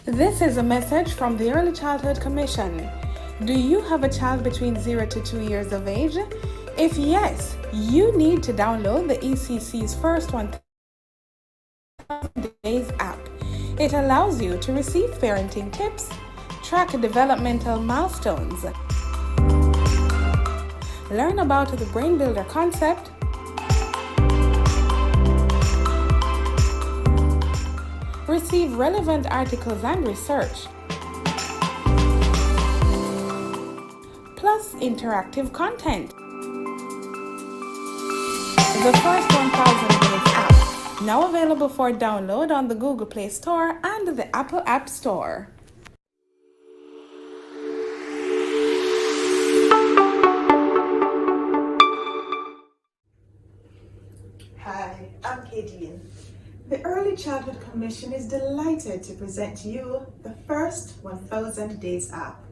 This is a message from the Early Childhood Commission. Do you have a child between 0 to 2 years of age? If yes, you need to download the ECC's first 1,000 Days app. It allows you to receive parenting tips, track developmental milestones, learn about the Brain Builder concept, receive relevant articles and research, plus interactive content. The first 1,000 Days app, now available for download on the Google Play Store and the Apple App Store. Hi, I'm Kadian. The Early Childhood Commission is delighted to present to you the first 1,000 Days app.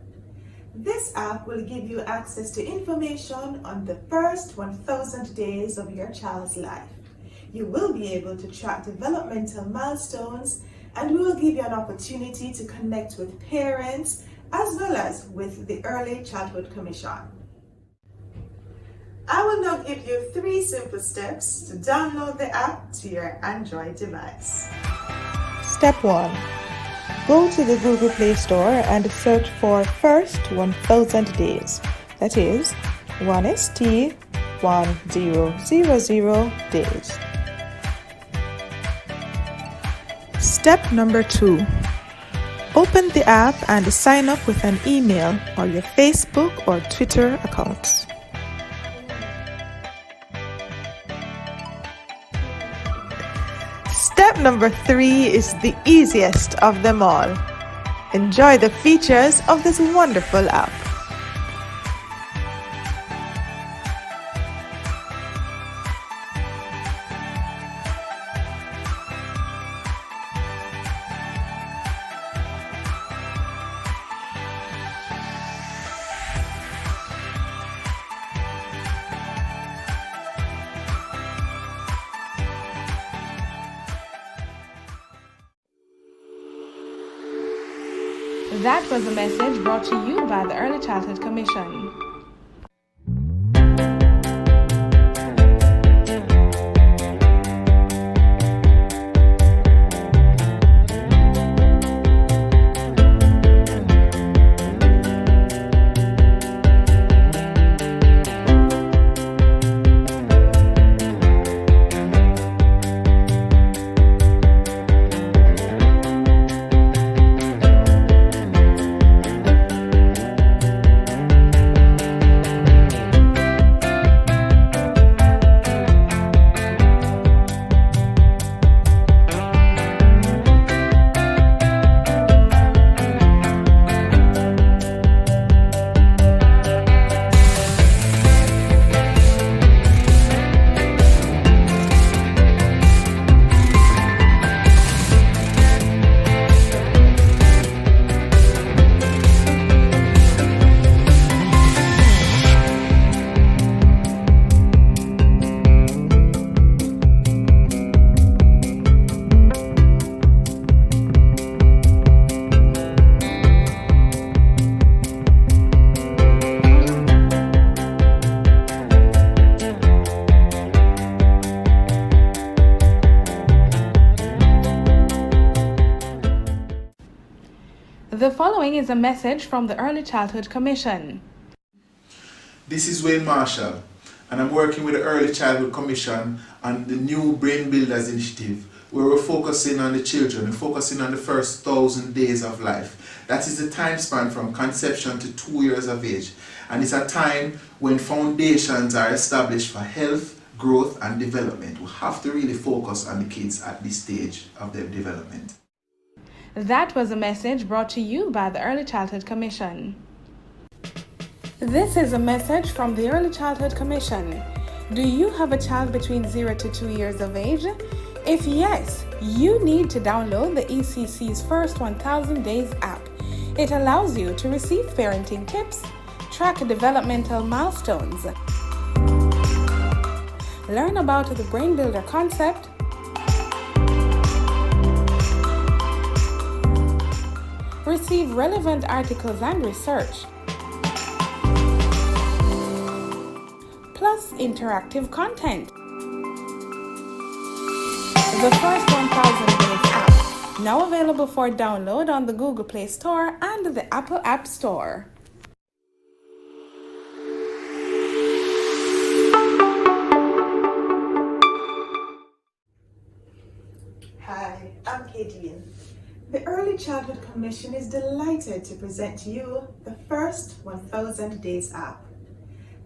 This app will give you access to information on the first 1,000 days of your child's life. You will be able to track developmental milestones, and we will give you an opportunity to connect with parents as well as with the Early Childhood Commission. I will now give you 3 simple steps to download the app to your Android device. Step 1. Go to the Google Play Store and search for First 1,000 Days. That is 1ST1000 days. Step number 2. Open the app and sign up with an email or your Facebook or Twitter accounts. Step number 3 is the easiest of them all. Enjoy the features of this wonderful app. That was a message brought to you by the Early Childhood Commission. The following is a message from the Early Childhood Commission. This is Wayne Marshall, and I'm working with the Early Childhood Commission on the new Brain Builders initiative, where we're focusing on the children, we're focusing on the first 1,000 days of life. That is the time span from conception to 2 years of age, and it's a time when foundations are established for health, growth and development. We have to really focus on the kids at this stage of their development. That was a message brought to you by the Early Childhood Commission. This is a message from the Early Childhood Commission. Do you have a child between 0 to 2 years of age? If yes, you need to download the ECC's first 1,000 Days app. It allows you to receive parenting tips, track developmental milestones, learn about the Brain Builder concept, Receive relevant articles and research, plus interactive content. The first 1000 Days app, now available for download on the Google Play Store and the Apple App Store. Hi, I'm Kadian. The Early Childhood Commission is delighted to present to you the first 1000 Days app.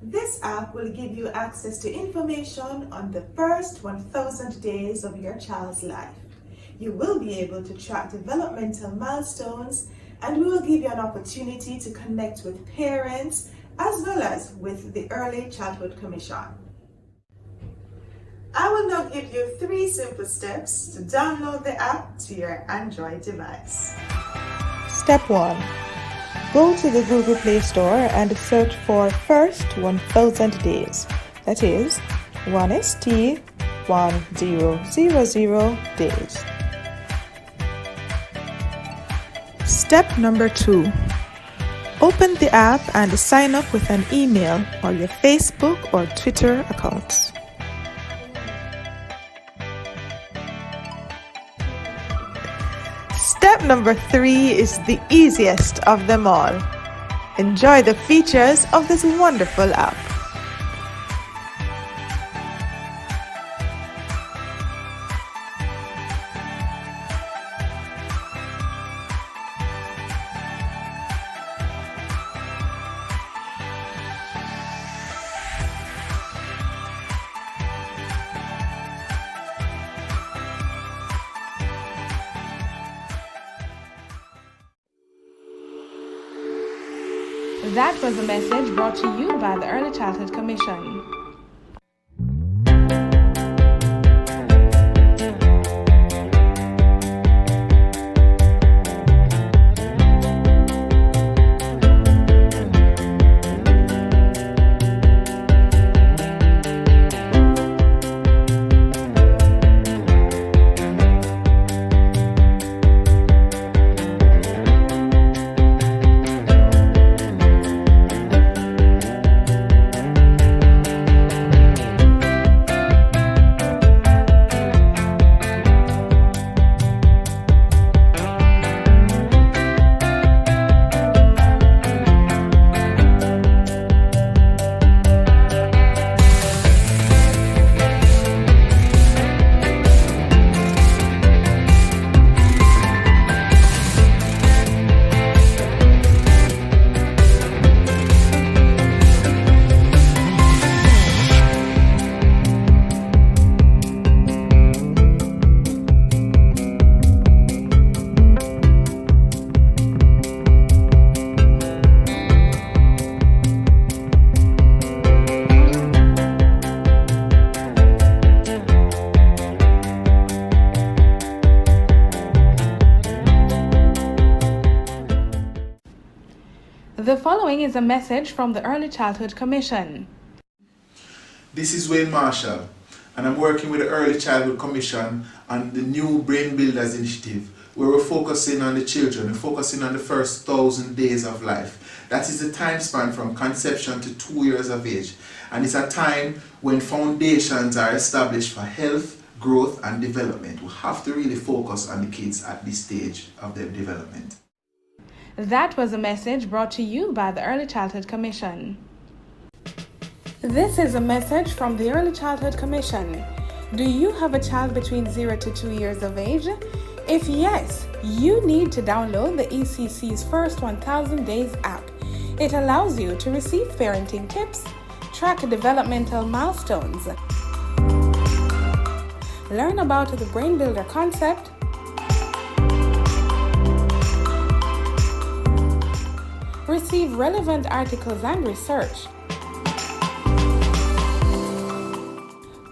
This app will give you access to information on the first 1000 days of your child's life. You will be able to track developmental milestones, and we will give you an opportunity to connect with parents as well as with the Early Childhood Commission. I will now give you 3 simple steps to download the app to your Android device. Step 1. Go to the Google Play Store and search for First 1000 Days. That is 1ST 1000 days. Step number 2. Open the app and sign up with an email or your Facebook or Twitter accounts. Step number 3 is the easiest of them all. Enjoy the features of this wonderful app. That was a message brought to you by the Early Childhood Commission. The following is a message from the Early Childhood Commission. This is Wayne Marshall, and I'm working with the Early Childhood Commission on the new Brain Builders initiative, where we're focusing on the children, we're focusing on the first 1000 days of life. That is the time span from conception to 2 years of age, and it's a time when foundations are established for health, growth and development. We have to really focus on the kids at this stage of their development. That was a message brought to you by the Early Childhood Commission. This is a message from the Early Childhood Commission. Do you have a child between 0 to 2 years of age? If yes, you need to download the ECC's First 1000 Days app. It allows you to receive parenting tips, track developmental milestones, learn about the Brain Builder concept, receive relevant articles and research,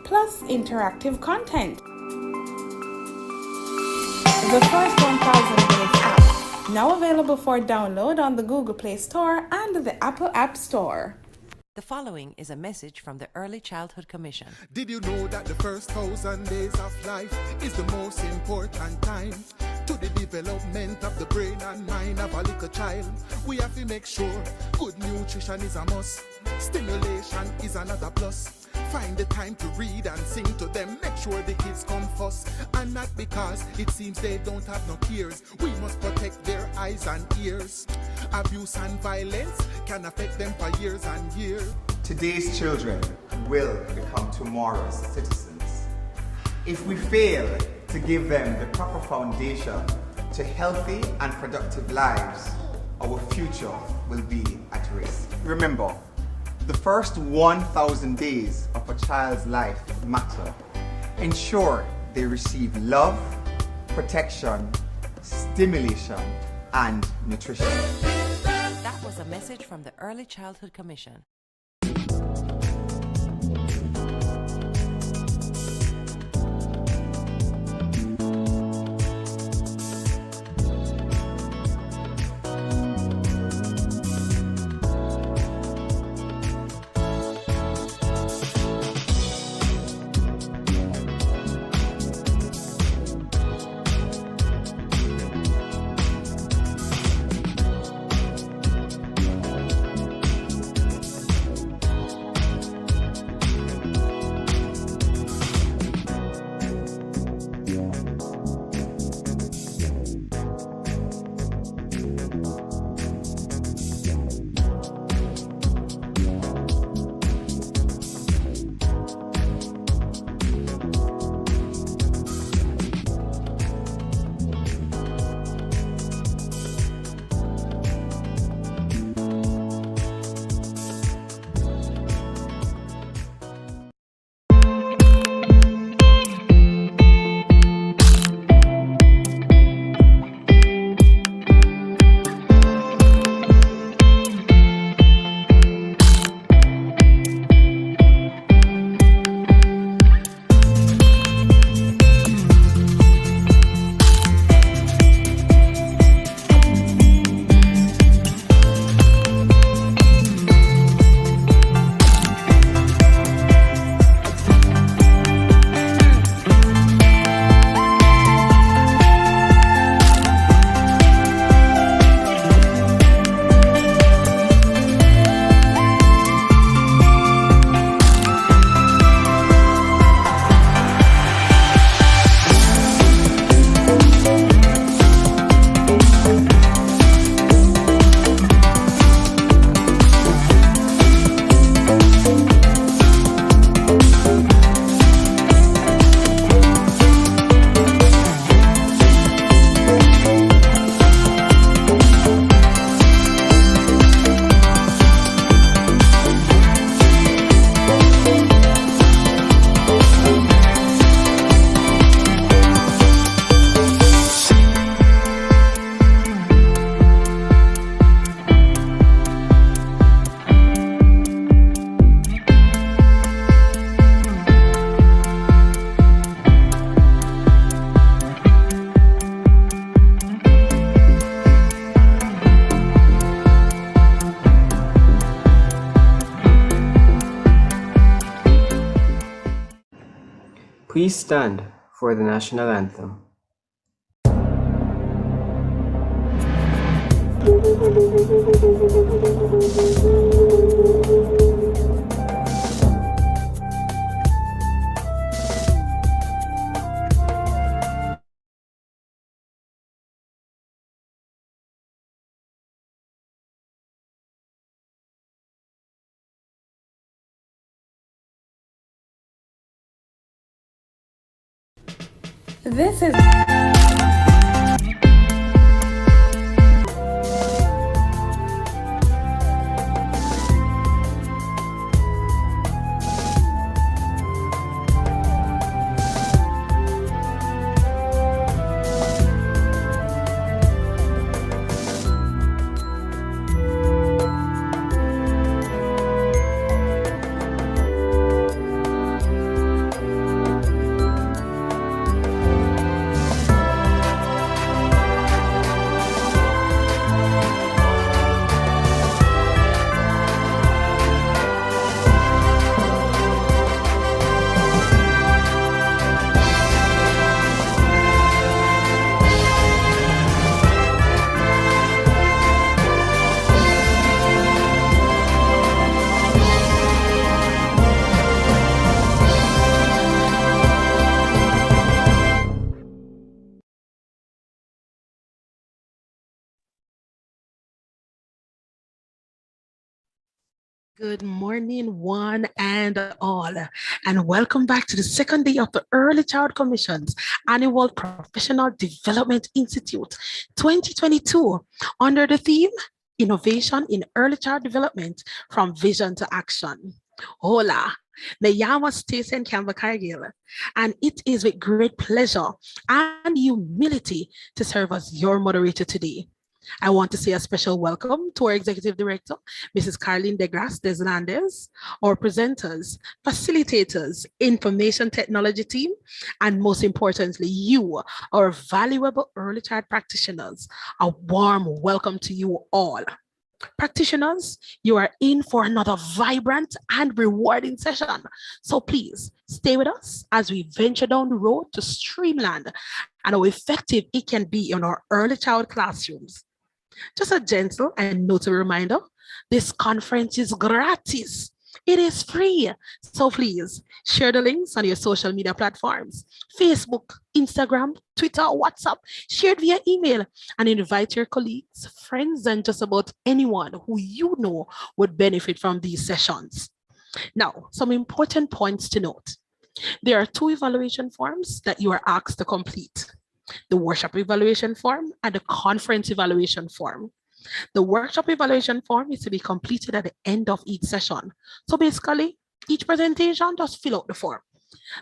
plus interactive content. The First 1000 Days app, now available for download on the Google Play Store and the Apple App Store. The following is a message from the Early Childhood Commission. Did you know that the first 1000 days of life is the most important time? to the development of the brain and mind of a little child. We have to make sure good nutrition is a must. Stimulation is another plus. Find the time to read and sing to them. Make sure the kids come first. And not because it seems they don't have no cares. We must protect their eyes and ears. Abuse and violence can affect them for years and years. Today's children will become tomorrow's citizens. If we fail to give them the proper foundation to healthy and productive lives, our future will be at risk. Remember, the first 1,000 days of a child's life matter. Ensure they receive love, protection, stimulation, and nutrition. That was a message from the Early Childhood Commission. Please stand for the national anthem. This is Good morning, one and all, and welcome back to the second day of the Early Child Commission's annual Professional Development Institute 2022 under the theme Innovation in Early Child Development from Vision to Action. Hola, me llamo Stacey Campbell Cargill, and it is with great pleasure and humility to serve as your moderator today. I want to say a special welcome to our Executive Director, Mrs. Carlene Degras Deslandes, our presenters, facilitators, information technology team, and most importantly, you, our valuable early child practitioners. A warm welcome to you all. Practitioners, you are in for another vibrant and rewarding session. So please stay with us as we venture down the road to streamline and how effective it can be in our early child classrooms. Just a gentle and notable reminder, this conference is gratis. It is free. So please share the links on your social media platforms, Facebook, Instagram, Twitter, WhatsApp, share it via email, and invite your colleagues, friends, and just about anyone who you know would benefit from these sessions. Now, some important points to note. There are two evaluation forms that you are asked to complete: the workshop evaluation form and the conference evaluation form. The workshop evaluation form is to be completed at the end of each session. So basically, each presentation, just fill out the form.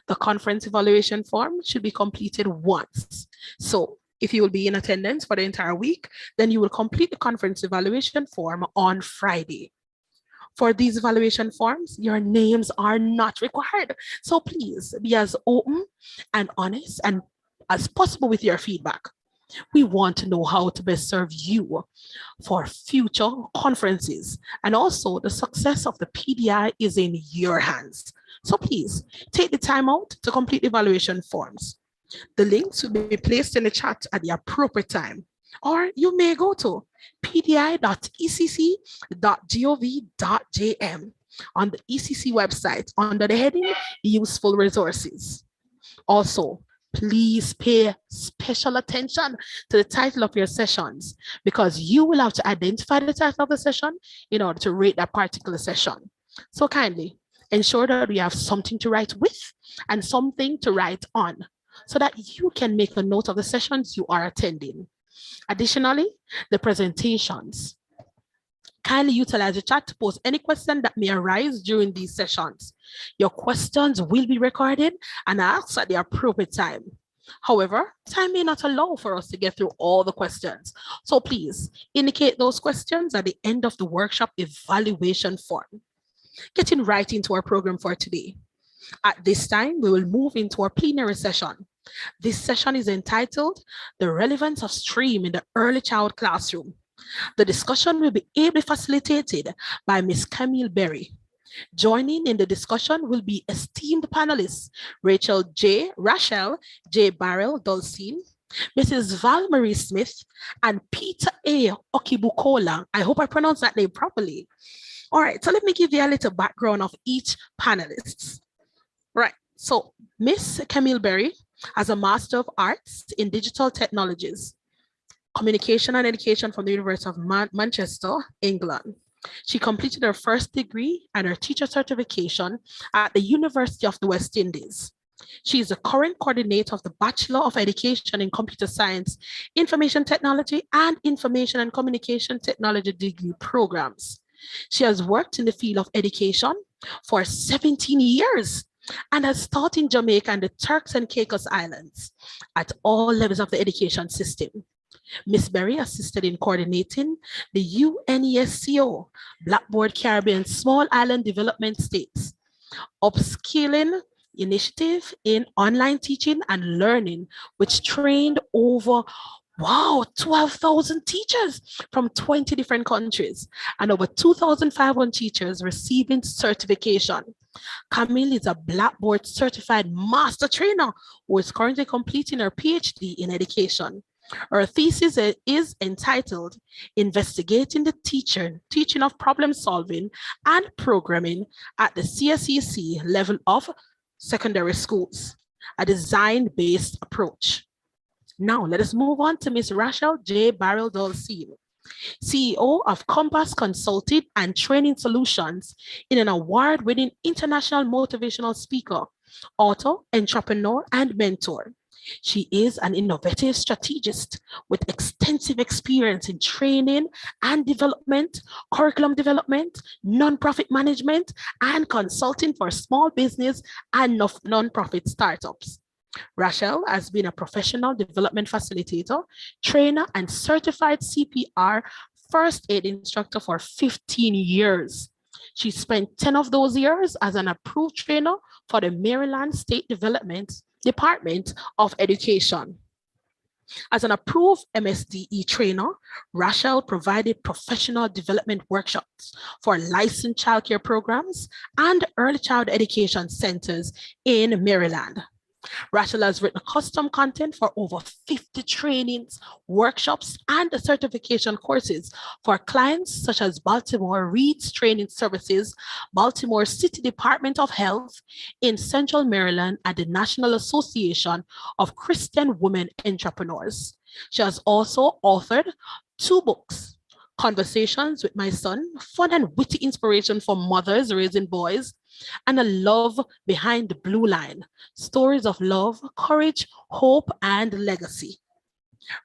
The conference evaluation form should be completed once. So if you will be in attendance for the entire week, then you will complete the conference evaluation form on Friday. For these evaluation forms, your names are not required. So please be as open and honest and as possible with your feedback. We want to know how to best serve you for future conferences. And also the success of the PDI is in your hands. So please take the time out to complete the evaluation forms. The links will be placed in the chat at the appropriate time. Or you may go to pdi.ecc.gov.jm on the ECC website under the heading Useful Resources. Also, please pay special attention to the title of your sessions because you will have to identify the title of the session in order to rate that particular session. So kindly ensure that we have something to write with and something to write on so that you can make a note of the sessions you are attending. Additionally, the presentations. Kindly utilize the chat to post any question that may arise during these sessions. Your questions will be recorded and asked at the appropriate time. However, time may not allow for us to get through all the questions. So please indicate those questions at the end of the workshop evaluation form. Getting right into our program for today. At this time, we will move into our plenary session. This session is entitled The Relevance of STEAM in the Early Child Classroom. The discussion will be ably facilitated by Ms. Camille Berry. Joining in the discussion will be esteemed panelists Rachel J. Barrell Dulcine, Mrs. Val Marie Smith, and Peter A. Okibukola. I hope I pronounced that name properly. All right, so let me give you a little background of each panelist. Right, so Miss Camille Berry has a Master of Arts in Digital Technologies, Communication and Education from the University of Manchester, England. She completed her first degree and her teacher certification at the University of the West Indies. She is the current coordinator of the Bachelor of Education in Computer Science, Information Technology, and Information and Communication Technology degree programs. She has worked in the field of education for 17 years and has taught in Jamaica and the Turks and Caicos Islands at all levels of the education system. Ms. Berry assisted in coordinating the UNESCO Blackboard Caribbean Small Island Development States upskilling initiative in online teaching and learning, which trained over 12,000 teachers from 20 different countries and over 2,500 teachers receiving certification. Camille is a Blackboard certified master trainer who is currently completing her PhD in education. Her thesis is entitled Investigating the Teaching of Problem Solving and Programming at the CSEC Level of Secondary Schools, a design-based approach. Now, let us move on to Ms. Rachel J. Barrell Dulcine. CEO of Compass Consulting and Training Solutions, in an award-winning international motivational speaker, author, entrepreneur, and mentor. She is an innovative strategist with extensive experience in training and development, curriculum development, nonprofit management, and consulting for small business and nonprofit startups. Rachel has been a professional development facilitator, trainer, and certified CPR first aid instructor for 15 years. She spent 10 of those years as an approved trainer for the Maryland State Department of Education. As an approved MSDE trainer, Rachel provided professional development workshops for licensed childcare programs and early child education centers in Maryland. Rachel has written custom content for over 50 trainings, workshops, and certification courses for clients such as Baltimore Reads Training Services, Baltimore City Department of Health in Central Maryland, and the National Association of Christian Women Entrepreneurs. She has also authored 2 books, Conversations with My Son, fun and witty inspiration for mothers raising boys, and A Love Behind the Blue Line, stories of love, courage, hope, and legacy.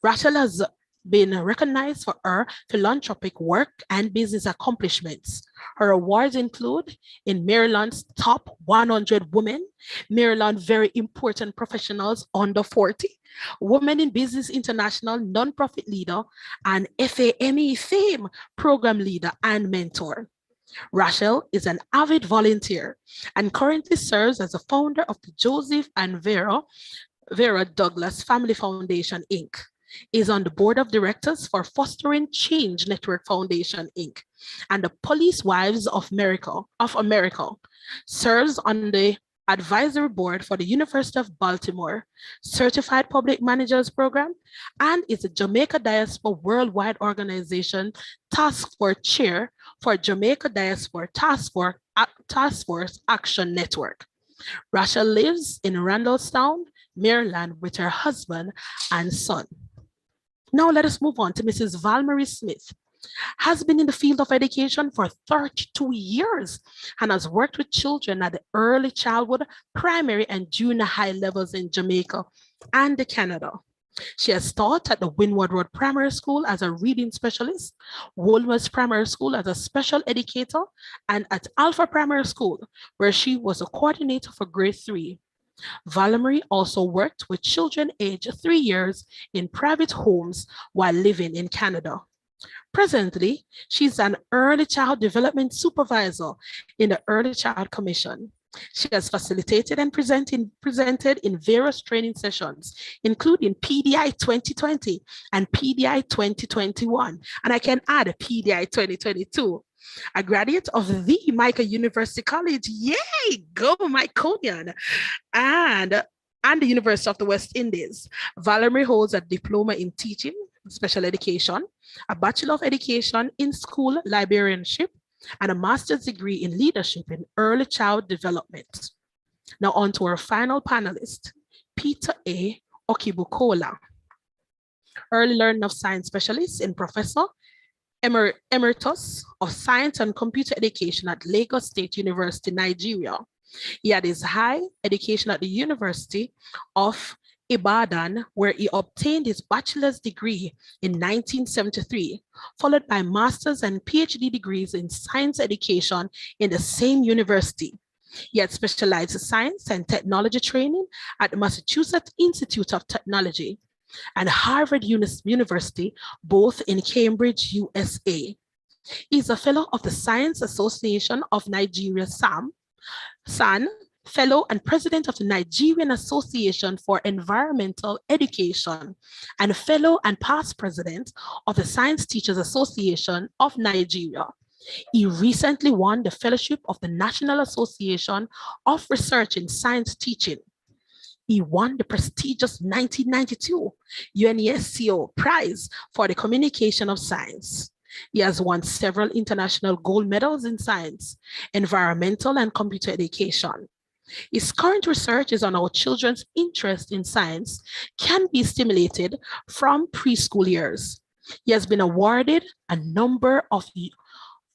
Rachel has been recognized for her philanthropic work and business accomplishments. Her awards include in Maryland's Top 100 Women, Maryland Very Important Professionals Under 40, Women in Business International Nonprofit Leader, and FAME Fame Program Leader and Mentor. Rachel is an avid volunteer and currently serves as the founder of the Joseph and Vera Douglas Family Foundation, Inc. Is on the board of directors for Fostering Change Network Foundation, Inc. and the Police Wives of America, serves on the advisory board for the University of Baltimore Certified Public Managers Program, and is the Jamaica Diaspora Worldwide Organization Task Force Chair for Jamaica Diaspora Task Force Action Network. Rachel lives in Randallstown, Maryland with her husband and son. Now let us move on to Mrs. Valmarie Smith. Has been in the field of education for 32 years and has worked with children at the early childhood, primary, and junior high levels in Jamaica and Canada. She has taught at the Windward Road Primary School as a reading specialist, Woolworths Primary School as a special educator, and at Alpha Primary School, where she was a coordinator for grade 3. Valmarie also worked with children aged 3 years in private homes while living in Canada. Presently, she's an early child development supervisor in the Early Child Commission. She has facilitated and presented in various training sessions, including PDI 2020 and PDI 2021, and I can add a PDI 2022. A graduate of the Micah University College, yay, go Miconian, and the University of the West Indies. Valmarie holds a diploma in teaching, special education, a Bachelor of Education in School Librarianship, and a master's degree in leadership in early child development. Now on to our final panelist, Peter A. Okibukola, early learning of science specialist and professor emeritus of science and computer education at Lagos State University, Nigeria. He had his high education at the University of Ibadan, where he obtained his bachelor's degree in 1973, followed by master's and PhD degrees in science education in the same university. He had specialized in science and technology training at the Massachusetts Institute of Technology and Harvard University, both in Cambridge, USA. He is a fellow of the Science Association of Nigeria, SAN, fellow and president of the Nigerian Association for Environmental Education, and fellow and past president of the Science Teachers Association of Nigeria. He recently won the fellowship of the National Association of Research in Science Teaching. He won the prestigious 1992 UNESCO Prize for the Communication of Science. He has won several international gold medals in science, environmental, and computer education. His current research is on how children's interest in science can be stimulated from preschool years. He has been awarded a number of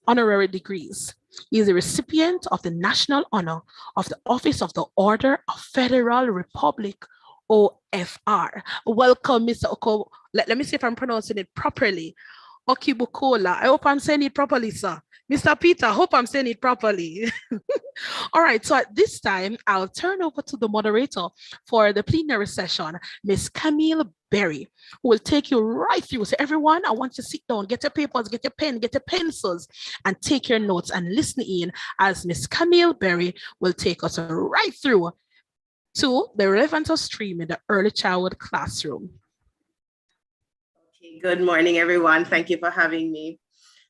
honorary degrees. He is a recipient of the National Honor of the Office of the Order of Federal Republic, OFR. Welcome, Mr. Oko. Let me see if I'm pronouncing it properly. Okibukola. I hope I'm saying it properly, sir. Mr. Peter, I hope I'm saying it properly. All right, so at this time, I'll turn over to the moderator for the plenary session, Ms. Camille Berry, who will take you right through. So everyone, I want you to sit down, get your papers, get your pen, get your pencils, and take your notes and listen in as Ms. Camille Berry will take us right through to the relevance of STREAM in the early childhood classroom. Okay, good morning, everyone. Thank you for having me.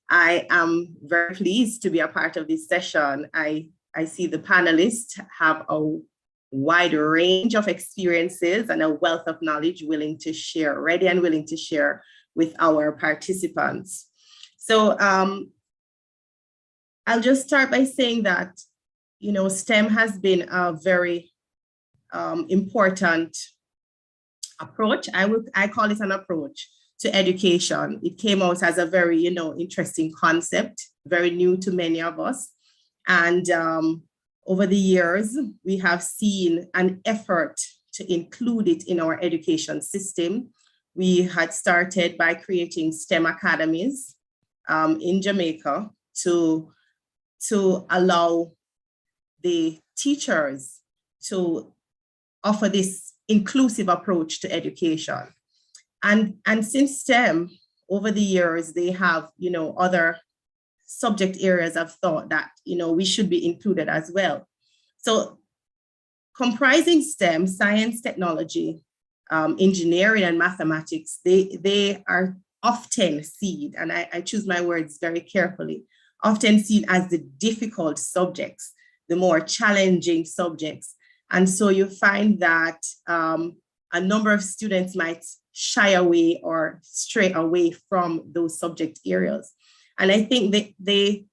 I am very pleased to be a part of this session. I see the panelists have a wide range of experiences and a wealth of knowledge ready and willing to share with our participants. So I'll just start by saying that, STEM has been a very important approach. I call it an approach to education. It came out as a very, interesting concept, very new to many of us. And over the years, we have seen an effort to include it in our education system. We had started by creating STEM academies in Jamaica to allow the teachers to offer this inclusive approach to education. And since STEM, over the years, they have, other subject areas of thought that, we should be included as well. So comprising STEM, science, technology, engineering, and mathematics, they are often seen, and I choose my words very carefully, often seen as the difficult subjects, the more challenging subjects. And so you find that a number of students might shy away or stray away from those subject areas. And I think the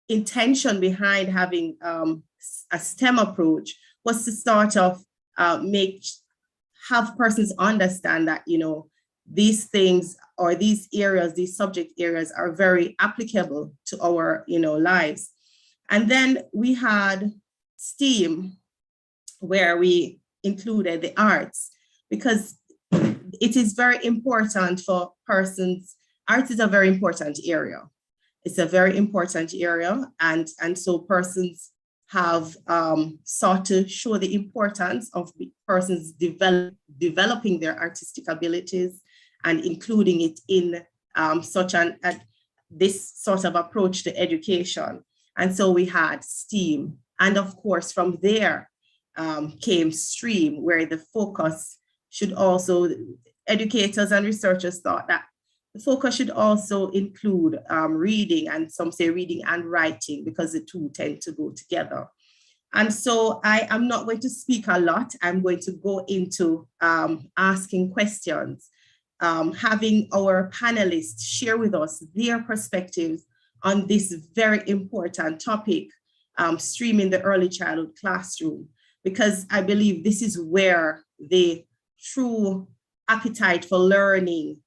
intention behind having a STEM approach was to sort of have persons understand that, these things or these areas, these subject areas are very applicable to our, lives. And then we had STEAM, where we included the arts, because it is very important for persons. Arts is a very important area. It's a very important area. And so persons have sought to show the importance of persons developing their artistic abilities and including it in this sort of approach to education. And so we had STEAM. And of course, from there came STREAM, where the focus should also, educators and researchers thought that the focus should also include reading, and some say reading and writing, because the two tend to go together. And so I am not going to speak a lot. I'm going to go into asking questions, having our panelists share with us their perspectives on this very important topic, STREAM in the early childhood classroom, because I believe this is where the true appetite for learning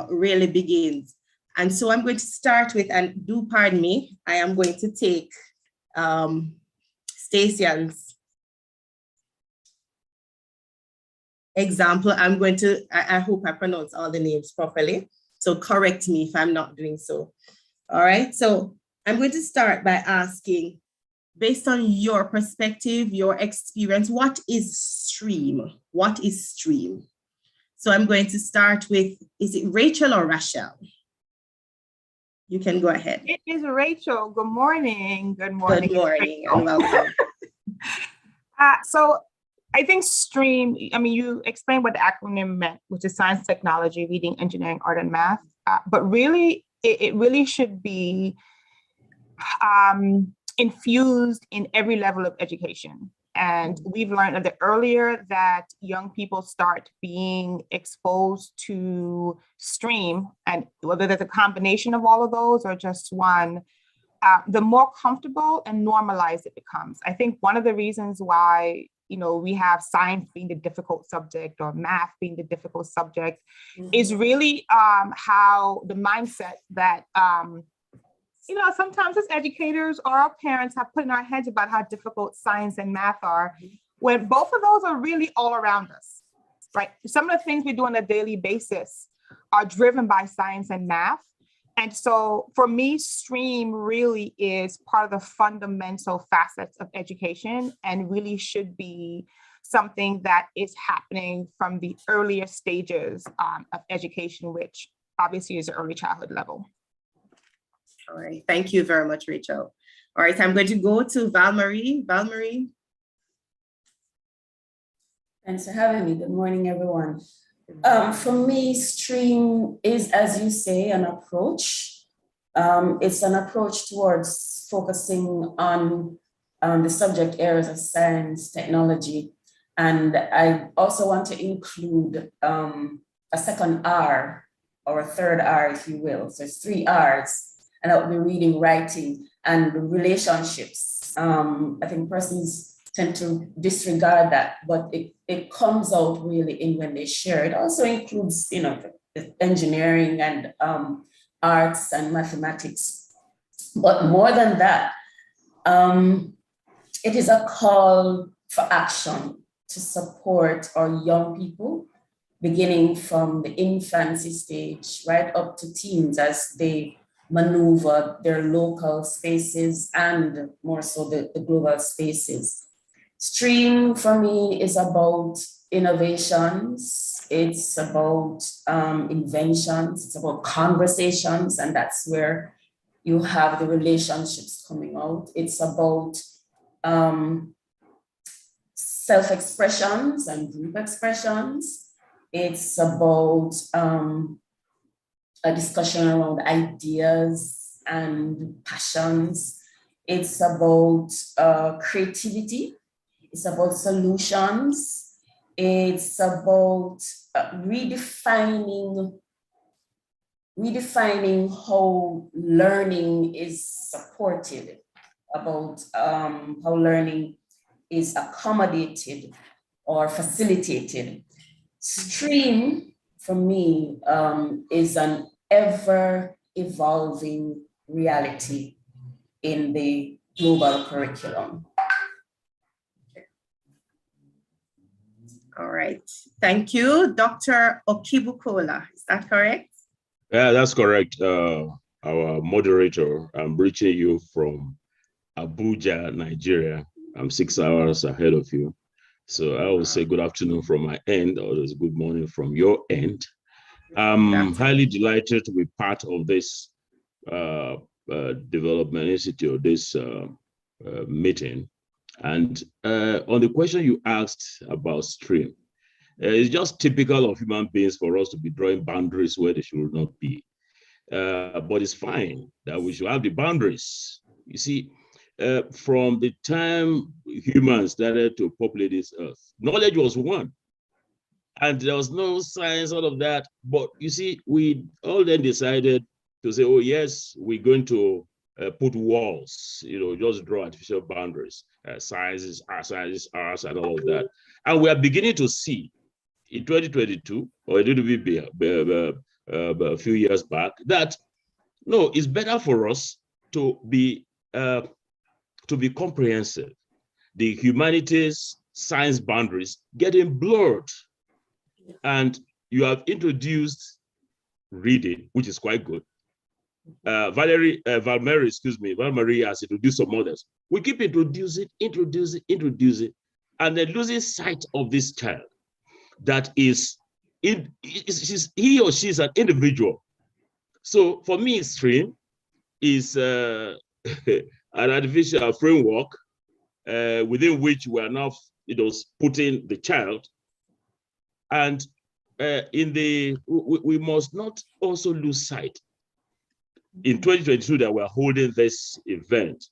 really begins. And so I'm going to start with, and do pardon me, I am going to take Stacey's example. I hope I pronounce all the names properly, so correct me if I'm not doing so. All right, so I'm going to start by asking, based on your perspective, your experience, what is STREAM? What is STREAM? So I'm going to start with, is it Rachel or Rachel? You can go ahead. It is Rachel. Good morning. Good morning. Good morning and welcome. So I think STREAM, you explained what the acronym meant, which is science, technology, reading, engineering, art, and math. But really, it really should be infused in every level of education. And we've learned that the earlier that young people start being exposed to STREAM, and whether there's a combination of all of those or just one, the more comfortable and normalized it becomes. I think one of the reasons why we have science being the difficult subject or math being the difficult subject, is really how the mindset that, sometimes as educators or our parents have put in our heads about how difficult science and math are, when both of those are really all around us, right? Some of the things we do on a daily basis are driven by science and math. And so for me, STREAM really is part of the fundamental facets of education and really should be something that is happening from the earlier stages of education, which obviously is the early childhood level. All right, thank you very much, Rachel. All right, I'm going to go to Val-Marie. Val-Marie. Thanks for having me. Good morning, everyone. For me, STREAM is, as you say, an approach. It's an approach towards focusing on the subject areas of science, technology, and I also want to include a second R, or a third R, if you will. So it's 3 Rs, and that would be reading, writing, and relationships. I think persons tend to disregard that, but it comes out really in when they share. It also includes, engineering and arts and mathematics. But more than that, it is a call for action to support our young people, beginning from the infancy stage right up to teens as they maneuver their local spaces and more so the global spaces. STREAM for me is about innovations, it's about inventions, it's about conversations, and that's where you have the relationships coming out. It's about self-expressions and group expressions. It's about a discussion around ideas and passions. It's about creativity. It's about solutions. It's about redefining how learning is supported, about how learning is accommodated or facilitated. STREAM, for me, is an ever-evolving reality in the global curriculum. All right, thank you. Dr. Okibukola, is that correct? Yeah, that's correct. Our moderator, I'm reaching you from Abuja, Nigeria. I'm 6 hours ahead of you. So I will say good afternoon from my end, or good morning from your end. I'm highly delighted to be part of this Development Institute, this meeting. And on the question you asked about STREAM, it's just typical of human beings for us to be drawing boundaries where they should not be. But it's fine that we should have the boundaries. You see, from the time humans started to populate this earth, knowledge was one. And there was no science, all of that. But you see, we all then decided to say, oh, yes, we're going to put walls, just draw artificial boundaries. Science is ours, and all of that. And we are beginning to see in 2022, or a little bit a few years back, that no, it's better for us to be comprehensive. The humanities, science boundaries getting blurred. And you have introduced reading, which is quite good. Val-Marie has introduced some others. We keep introducing, and then losing sight of this child that he or she is an individual. So for me, STREAM is an artificial framework within which we are now putting the child. And we must not also lose sight in 2022 that we're holding this event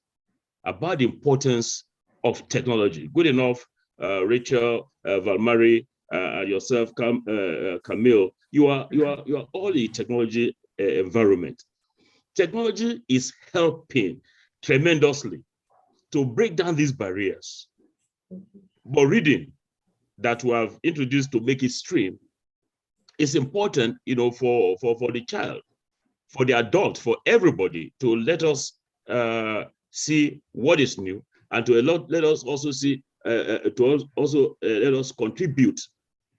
about the importance of technology. Good enough, Rachel, Val-Marie, yourself, Camille, you are all in technology environment. Technology is helping tremendously to break down these barriers. But reading that we have introduced to make it stream is important, for the child, for the adult, for everybody, to let us see what is new, and to let us also see, let us contribute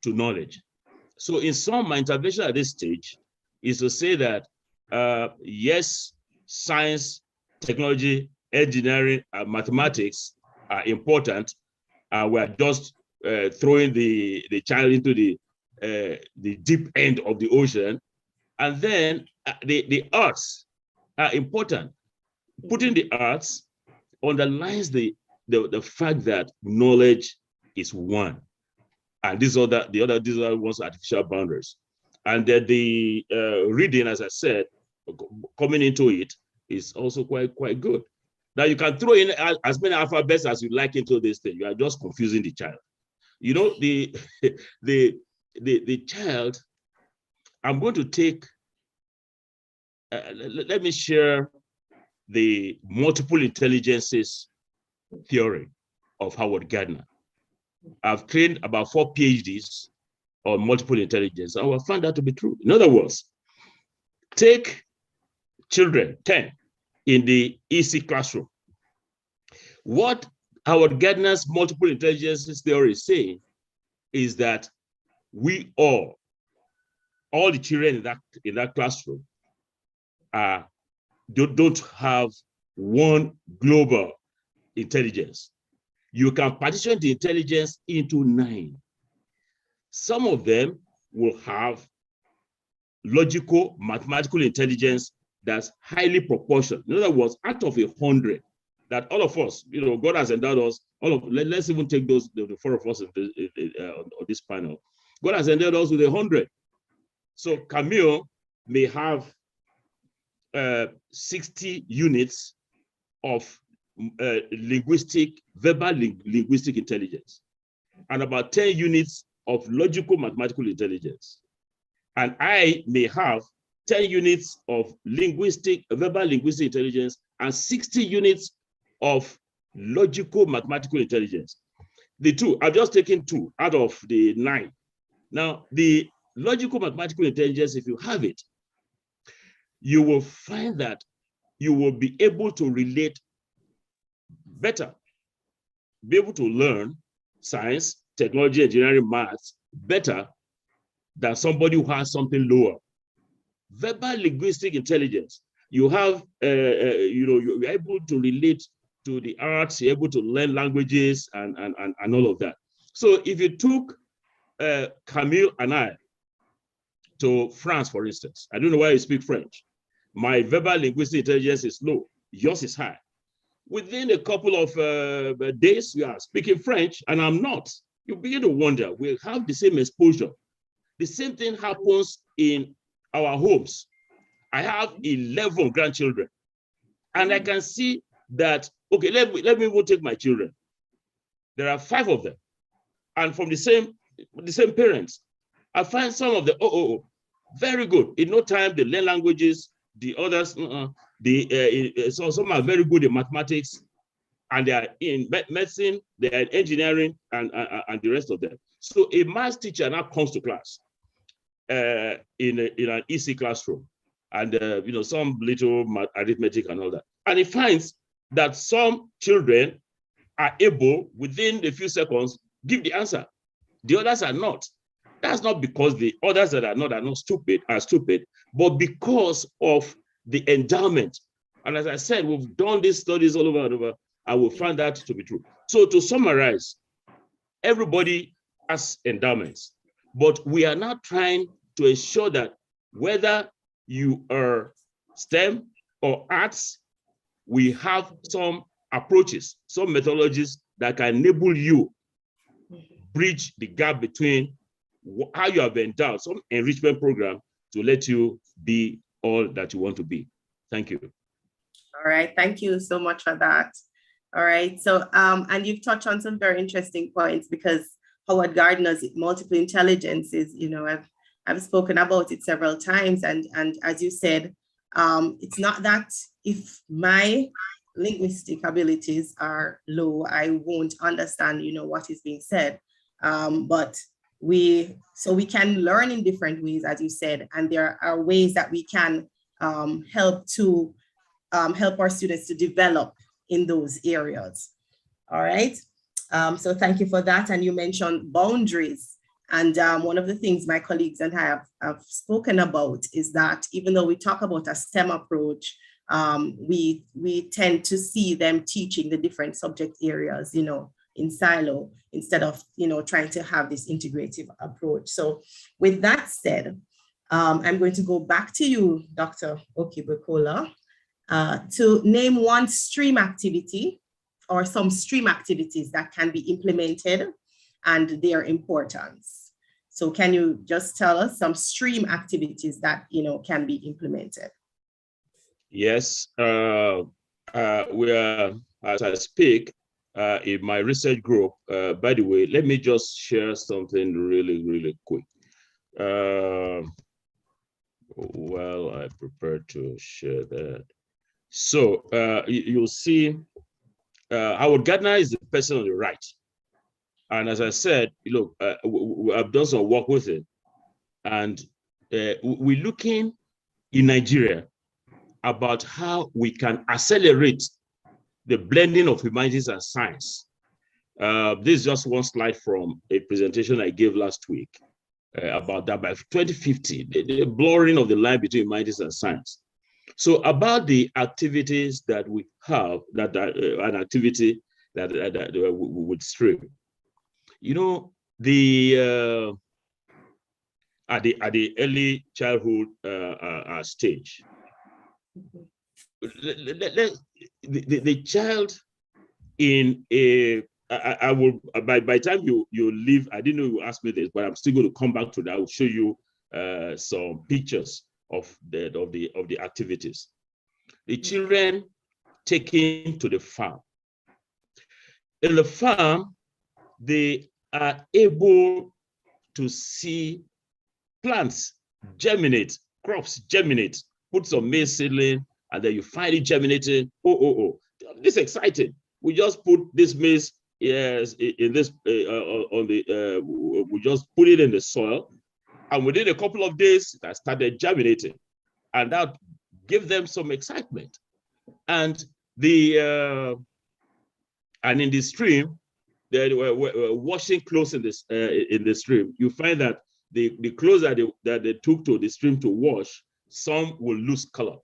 to knowledge. So in sum, my intervention at this stage is to say that, yes, science, technology, engineering, and mathematics are important. We're just throwing the child into the deep end of the ocean. And then the arts are important. Putting the arts underlines the fact that knowledge is one. And these are ones artificial boundaries. And that the reading, as I said, coming into it is also quite good. Now you can throw in as many alphabets as you like into this thing. You are just confusing the child. The child, I'm going to take, let me share the multiple intelligences theory of Howard Gardner. I've trained about 4 PhDs on multiple intelligence. I will find that to be true. In other words, take children, 10, in the EC classroom. What Howard Gardner's multiple intelligences theory is saying is that we all the children in that classroom don't have one global intelligence. You can partition the intelligence into 9. Some of them will have logical, mathematical intelligence that's highly proportioned. In other words, out of 100, that all of us, God has endowed us, let's even take those, the 4 of us on this panel. God has endowed us with 100. So Camille may have 60 units of verbal linguistic intelligence, and about 10 units of logical mathematical intelligence. And I may have 10 units of verbal linguistic intelligence and 60 units of logical mathematical intelligence. I've just taken 2 out of the 9. Now, the logical mathematical intelligence, if you have it, you will find that you will be able to relate better, be able to learn science, technology, engineering, maths better than somebody who has something lower. Verbal linguistic intelligence, you have, you're able to relate to the arts, you're able to learn languages and all of that. So if you took Camille and I to France, for instance, I don't know why you speak French. My verbal linguistic intelligence is low, yours is high. Within a couple of days, you are speaking French and I'm not. You begin to wonder, we have the same exposure. The same thing happens in our homes. I have 11 grandchildren, and I can see that, okay, let me even take my children. There are 5 of them, and from the same parents. I find some of them, very good. In no time, they learn languages. The others, so some are very good in mathematics, and they are in medicine, they are in engineering, and the rest of them. So a math teacher now comes to class in an EC classroom, and some little arithmetic and all that, and he finds that some children are able, within a few seconds, give the answer. The others are not. That's not because the others that are not stupid, but because of the endowment. And as I said, we've done these studies all over and over, and we found that to be true. So to summarize, everybody has endowments, but we are now trying to ensure that whether you are STEM or arts, we have some approaches, some methodologies that can enable you bridge the gap between how you have endowed, some enrichment program to let you be all that you want to be. Thank you. All right, thank you so much for that. All right, so and you've touched on some very interesting points, because Howard Gardner's multiple intelligence is, I've spoken about it several times, and as you said, it's not that if my linguistic abilities are low, I won't understand, what is being said. But we can learn in different ways, as you said, and there are ways that we can help our students to develop in those areas. All right. So thank you for that. And you mentioned boundaries. And one of the things my colleagues and I have spoken about is that even though we talk about a STEM approach, we tend to see them teaching the different subject areas, in silo, instead of, trying to have this integrative approach. So with that said, I'm going to go back to you, Dr. Okibukola, to name one stream activity or some stream activities that can be implemented and their importance. So can you just tell us some stream activities that, can be implemented? Yes, we are, as I speak, in my research group. By the way, let me just share something really, really quick. Well, I prepared to share that. So you'll see Howard Gardner is the person on the right. And as I said, look, I've done some work with it. And we're looking in Nigeria about how we can accelerate the blending of humanities and science. This is just one slide from a presentation I gave last week about that by 2050, the blurring of the line between humanities and science. So about the activities that we have, an activity that would stream, at the early childhood stage, the child in a, I will, by the time you leave, I didn't know you asked me this, but I'm still going to come back to that. I will show you some pictures of the activities. The children taken to the farm. In the farm, they are able to see plants germinate, crops germinate, put some maize seedling, and then you find it germinating. This is exciting. We just put this maize in this we just put it in the soil, and within a couple of days that started germinating, and that gave them some excitement. And in the stream, they were washing clothes in the stream. You find that the clothes that they took to the stream to wash, some will lose color,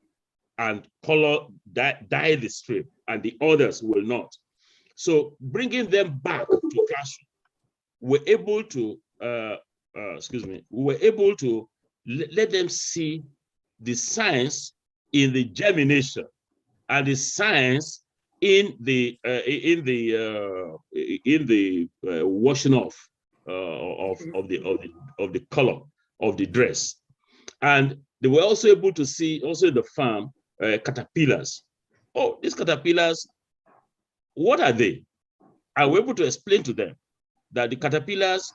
and color dye the stream, and the others will not. So bringing them back to classroom, we're able to let them see the science in the germination and the science in the washing off of the color of the dress. And they were also able to see also in the farm caterpillars. Oh, these caterpillars, what are they? I was able to explain to them that the caterpillars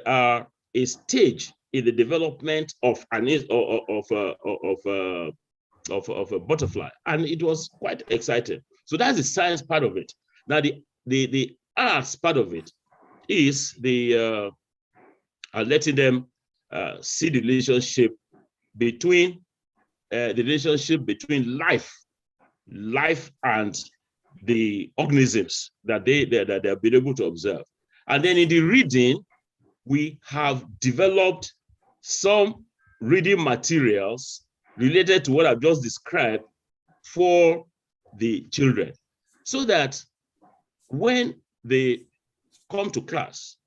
are a stage in the development of a butterfly, and it was quite exciting. So that's the science part of it. Now the arts part of it is the letting them see the relationship between life and the organisms that they have been able to observe. And then in the reading, we have developed some reading materials related to what I've just described for the children, so that when they come to class,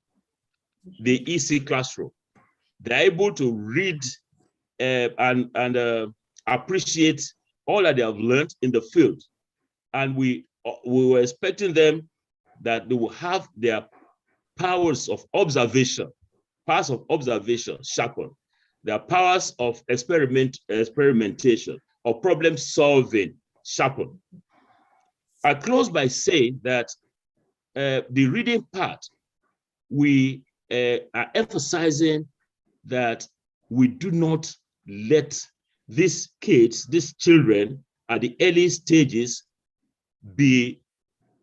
the EC classroom, they're able to read and appreciate all that they have learned in the field. And we were expecting them that they will have their powers of observation sharpened, their powers of experimentation or problem solving sharpened. I close by saying that the reading part, we are emphasizing that we do not let these kids, these children at the early stages, be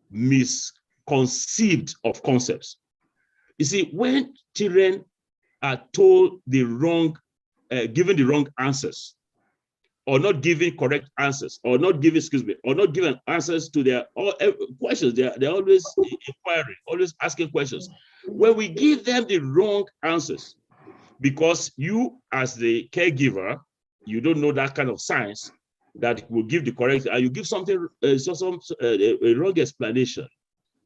misconceived of concepts. You see, when children are told the wrong, given the wrong answers, or not giving correct answers, or not giving, or not giving answers to their questions, they're always inquiring, always asking questions. When we give them the wrong answers, because you as the caregiver, you don't know that kind of science that will give the correct, and you give something, a wrong explanation.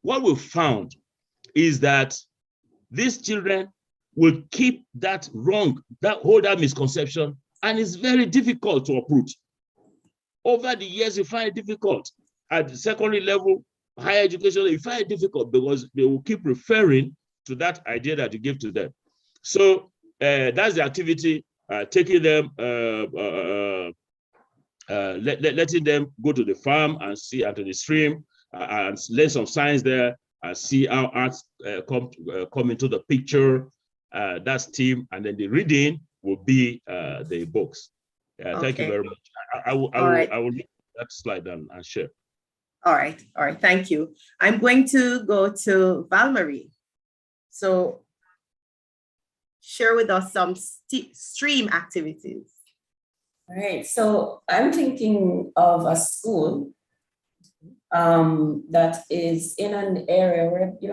What we found is that these children will keep that wrong, that misconception, and it's very difficult to uproot. Over the years, you find it difficult. At the secondary level, higher education, you find it difficult because they will keep referring to that idea that you give to them. So that's the activity, taking them, letting them go to the farm and see, and to the stream, and learn some science there, and see how arts come into the picture. That's team, and then the reading will be the books. Thank you very much. I will read that slide and share. All right, thank you. I'm going to go to Val-Marie. So share with us some stream activities. All right, so I'm thinking of a school that is in an area where you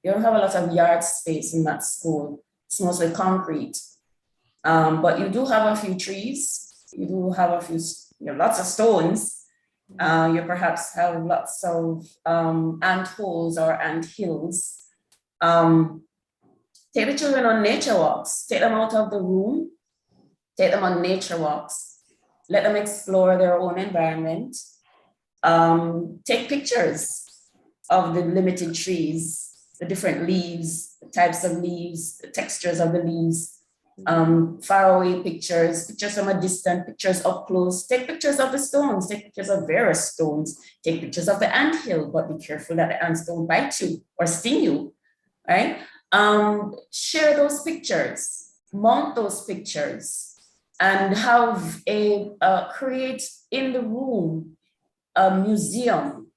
don't have a lot of yard space in that school. It's mostly concrete, but you do have a few trees. You do have a few, lots of stones. You perhaps have lots of ant holes or ant hills. Take the children on nature walks. Take them out of the room. Take them on nature walks. Let them explore their own environment. Take pictures of the limited trees, the different leaves, the types of leaves, the textures of the leaves. Far away pictures from a distance, pictures up close. Take pictures of the stones, take pictures of various stones, take pictures of the anthill, but be careful that the ants don't bite you or sting you, right? Share those pictures, mount those pictures, and have create in the room a museum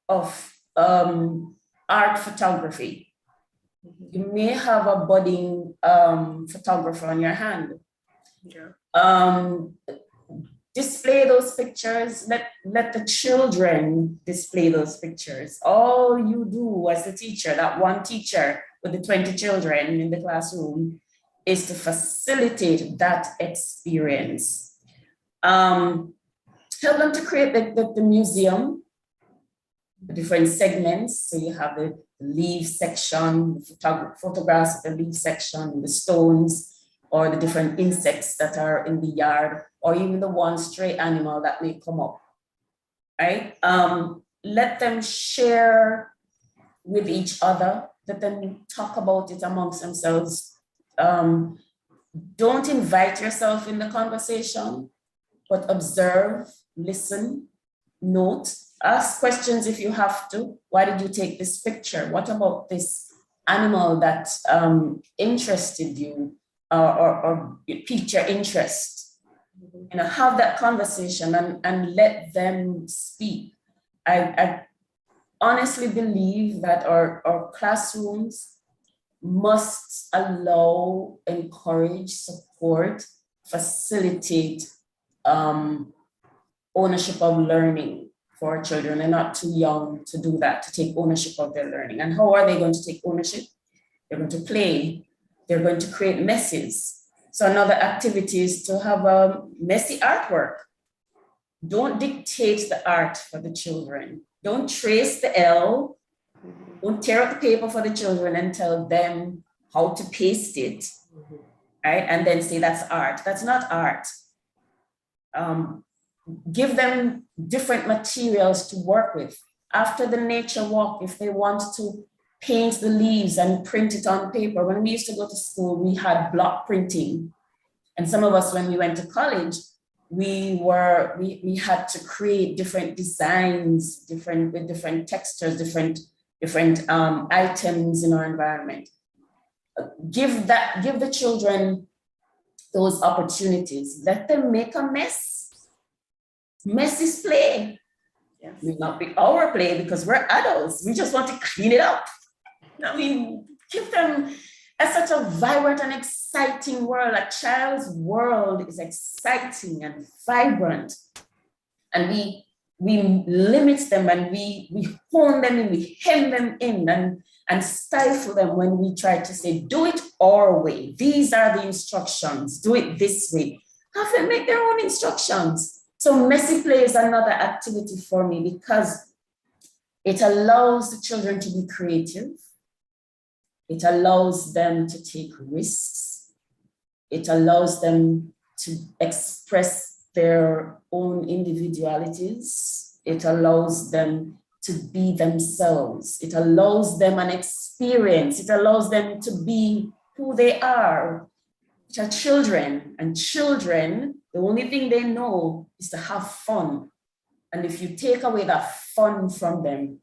of art photography. You may have a budding photographer on your hand. Yeah. Display those pictures. Let the children display those pictures. All you do as the teacher, that one teacher with the 20 children in the classroom, is to facilitate that experience. Help them to create the museum, the different segments. So you have the leaf section, the photographs of the leaf section, the stones, or the different insects that are in the yard, or even the one stray animal that may come up, right? Let them share with each other, let them talk about it amongst themselves. Don't invite yourself in the conversation, but observe, listen, note, ask questions if you have to. Why did you take this picture? What about this animal that interested you or piqued your interest? Have that conversation and let them speak. I honestly believe that our classrooms must allow, encourage, support, facilitate ownership of learning for our children. They're not too young to do that, to take ownership of their learning. And how are they going to take ownership? They're going to play. They're going to create messes. So another activity is to have a messy artwork. Don't dictate the art for the children. Don't trace the L. Don't tear up the paper for the children and tell them how to paste it, right? And then say that's art. That's not art. Give them different materials to work with. After the nature walk, if they want to paint the leaves and print it on paper. When we used to go to school, we had block printing. And some of us, when we went to college, we had to create different designs, with different textures, different items in our environment. Give the children those opportunities. Let them make a mess. Mess is play. It will not be our play because we're adults. We just want to clean it up. I mean, give them such a vibrant and exciting world. A child's world is exciting and vibrant. And we limit them and we hone them in, we hem them in and stifle them when we try to say, do it our way. These are the instructions, do it this way. Have them make their own instructions. So messy play is another activity for me because it allows the children to be creative. It allows them to take risks. It allows them to express their own individualities. It allows them to be themselves. It allows them an experience. It allows them to be who they are, which are children. And children, the only thing they know is to have fun. And if you take away that fun from them,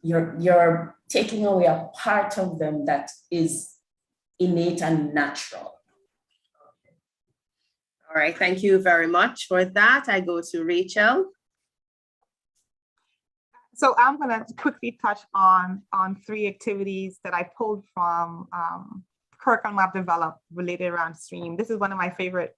you're taking away a part of them that is innate and natural. All right, thank you very much for that. I go to Rachel. So I'm going to quickly touch on 3 activities that I pulled from curriculum I've developed related around STREAM. This is one of my favorite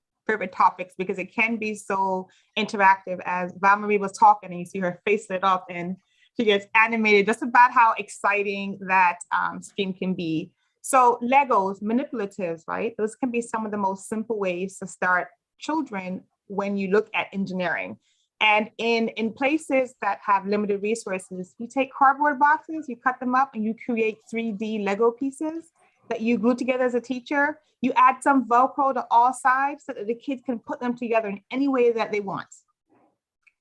topics because it can be so interactive. As Val-Marie was talking and you see her face lit up and she gets animated just about how exciting that STREAM can be. So Legos, manipulatives, right? Those can be some of the most simple ways to start children when you look at engineering. And in places that have limited resources, you take cardboard boxes, you cut them up and you create 3D Lego pieces that you glue together as a teacher. You add some Velcro to all sides so that the kids can put them together in any way that they want,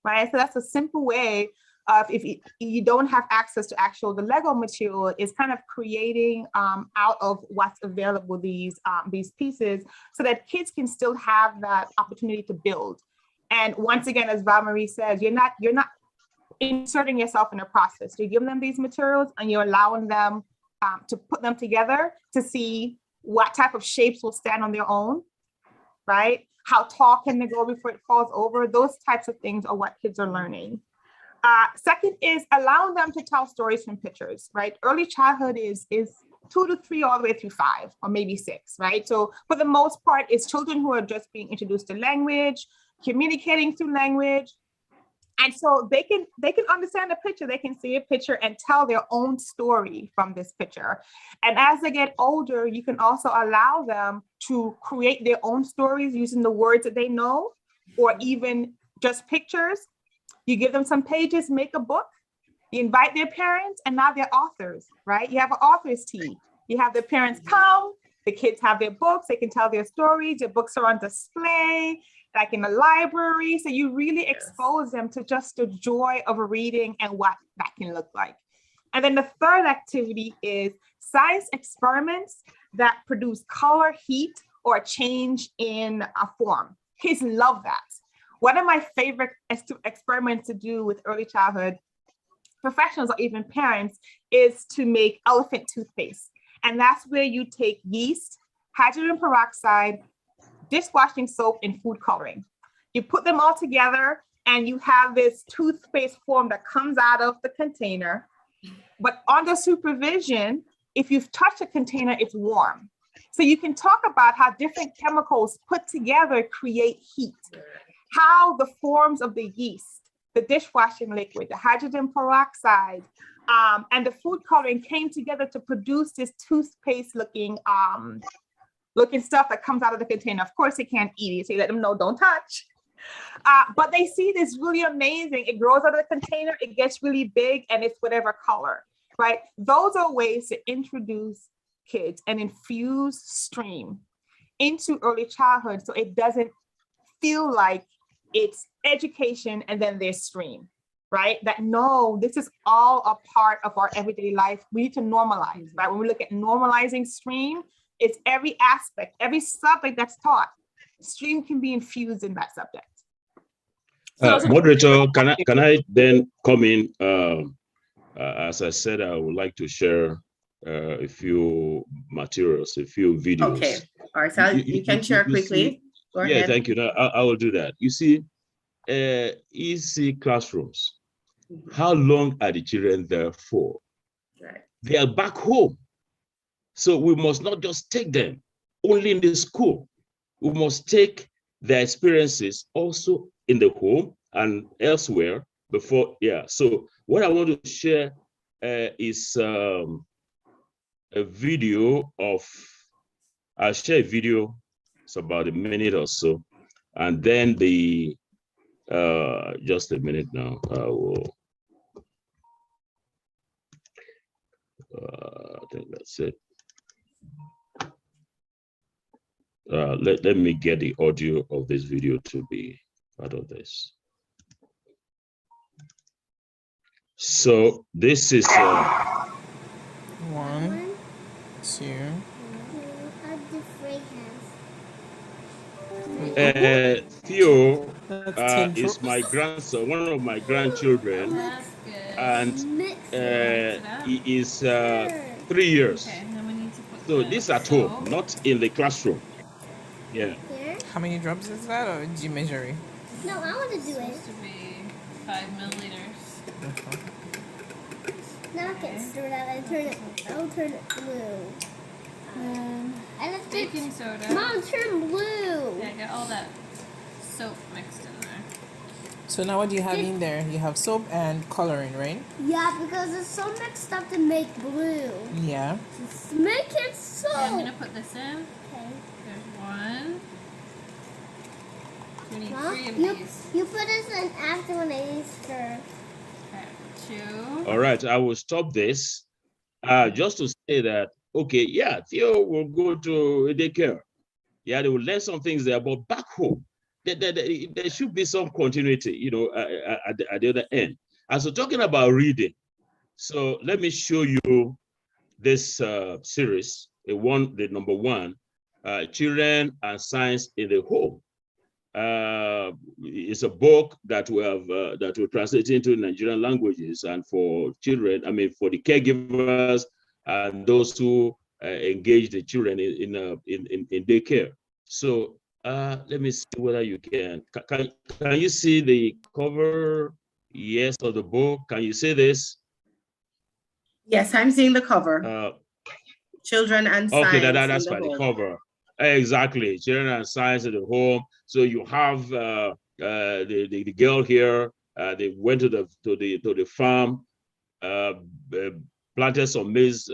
right? So that's a simple way of, if you don't have access to the Lego material, is kind of creating out of what's available these pieces so that kids can still have that opportunity to build. And once again, as Val-Marie says, you're not inserting yourself in a process. You're giving them these materials and you're allowing them to put them together to see what type of shapes will stand on their own, right? How tall can they go before it falls over? Those types of things are what kids are learning. Second is allowing them to tell stories from pictures, right? Early childhood is 2 to 3 all the way through 5 or maybe 6, right? So for the most part, it's children who are just being introduced to language, communicating through language. And so they can understand a picture, they can see a picture and tell their own story from this picture. And as they get older, you can also allow them to create their own stories using the words that they know, or even just pictures. You give them some pages, make a book, you invite their parents, and now they're authors, right? You have an author's tea. You have the parents come, the kids have their books, they can tell their stories, their books are on display, like in the library. So you really expose them to just the joy of reading and what that can look like. And then the third activity is science experiments that produce color, heat, or change in a form. Kids love that. One of my favorite experiments to do with early childhood professionals or even parents is to make elephant toothpaste. And that's where you take yeast, hydrogen peroxide, dishwashing soap, and food coloring. You put them all together and you have this toothpaste form that comes out of the container. But under supervision, if you've touched the container, it's warm. So you can talk about how different chemicals put together create heat, how the forms of the yeast, the dishwashing liquid, the hydrogen peroxide, and the food coloring came together to produce this toothpaste looking stuff that comes out of the container. Of course, they can't eat it, so you let them know, don't touch. But they see this really amazing. It grows out of the container, it gets really big, and it's whatever color, right? Those are ways to introduce kids and infuse STREAM into early childhood so it doesn't feel like it's education and then there's STREAM, right? That no, this is all a part of our everyday life. We need to normalize, right? When we look at normalizing STREAM, it's every aspect, every subject that's taught. STREAM can be infused in that subject. Moderator, can I then come in? As I said, I would like to share a few materials, a few videos. Okay, all right, so you can share quickly. Go ahead. Yeah, thank you. I will do that. You see, ECC classrooms, How long are the children there for? Right. They are back home. So we must not just take them only in the school. We must take their experiences also in the home and elsewhere before, yeah. So what I want to share is a video of, I'll share a video, it's about a minute or so. And then the, just a minute now, I will, I think that's it. Let me get the audio of this video to be part of this. So this is one, two. Theo is my grandson, one of my grandchildren, and he is 3 years. So this at home, not in the classroom. Yeah. How many drops is that, or do you measure it? No, I want to do it. Supposed to be 5 milliliters. Now I can stir that and turn it. I'll turn it blue. And let's Baking soda. Mom, turn blue. Yeah, get all that soap mixed in there. So now what do you have in there? You have soap and coloring, right? Yeah, because it's so mixed up to make blue. Yeah. Just make it so. Yeah, I'm gonna put this in. Okay. There's one. We need Mom, 3 of these. you put this in after when I stir. Okay, 2. All right, I will stop this. Just to say that, okay, yeah, Theo will go to a daycare. Yeah, they will learn some things there, but back home, there should be some continuity, you know, at the other end. And so talking about reading, so let me show you this series, the number 1, Children and Science in the Home. It's a book that we have that we translate into Nigerian languages, and for children, I mean, for the caregivers and those who engage the children in daycare. So let me see whether you can you see the cover? Yes, of the book. Can you see this? Yes, I'm seeing the cover. Children and Science. Okay, that's by the cover. Exactly, Children and Science in the Home. So you have the girl here. They went to the farm, planted some maize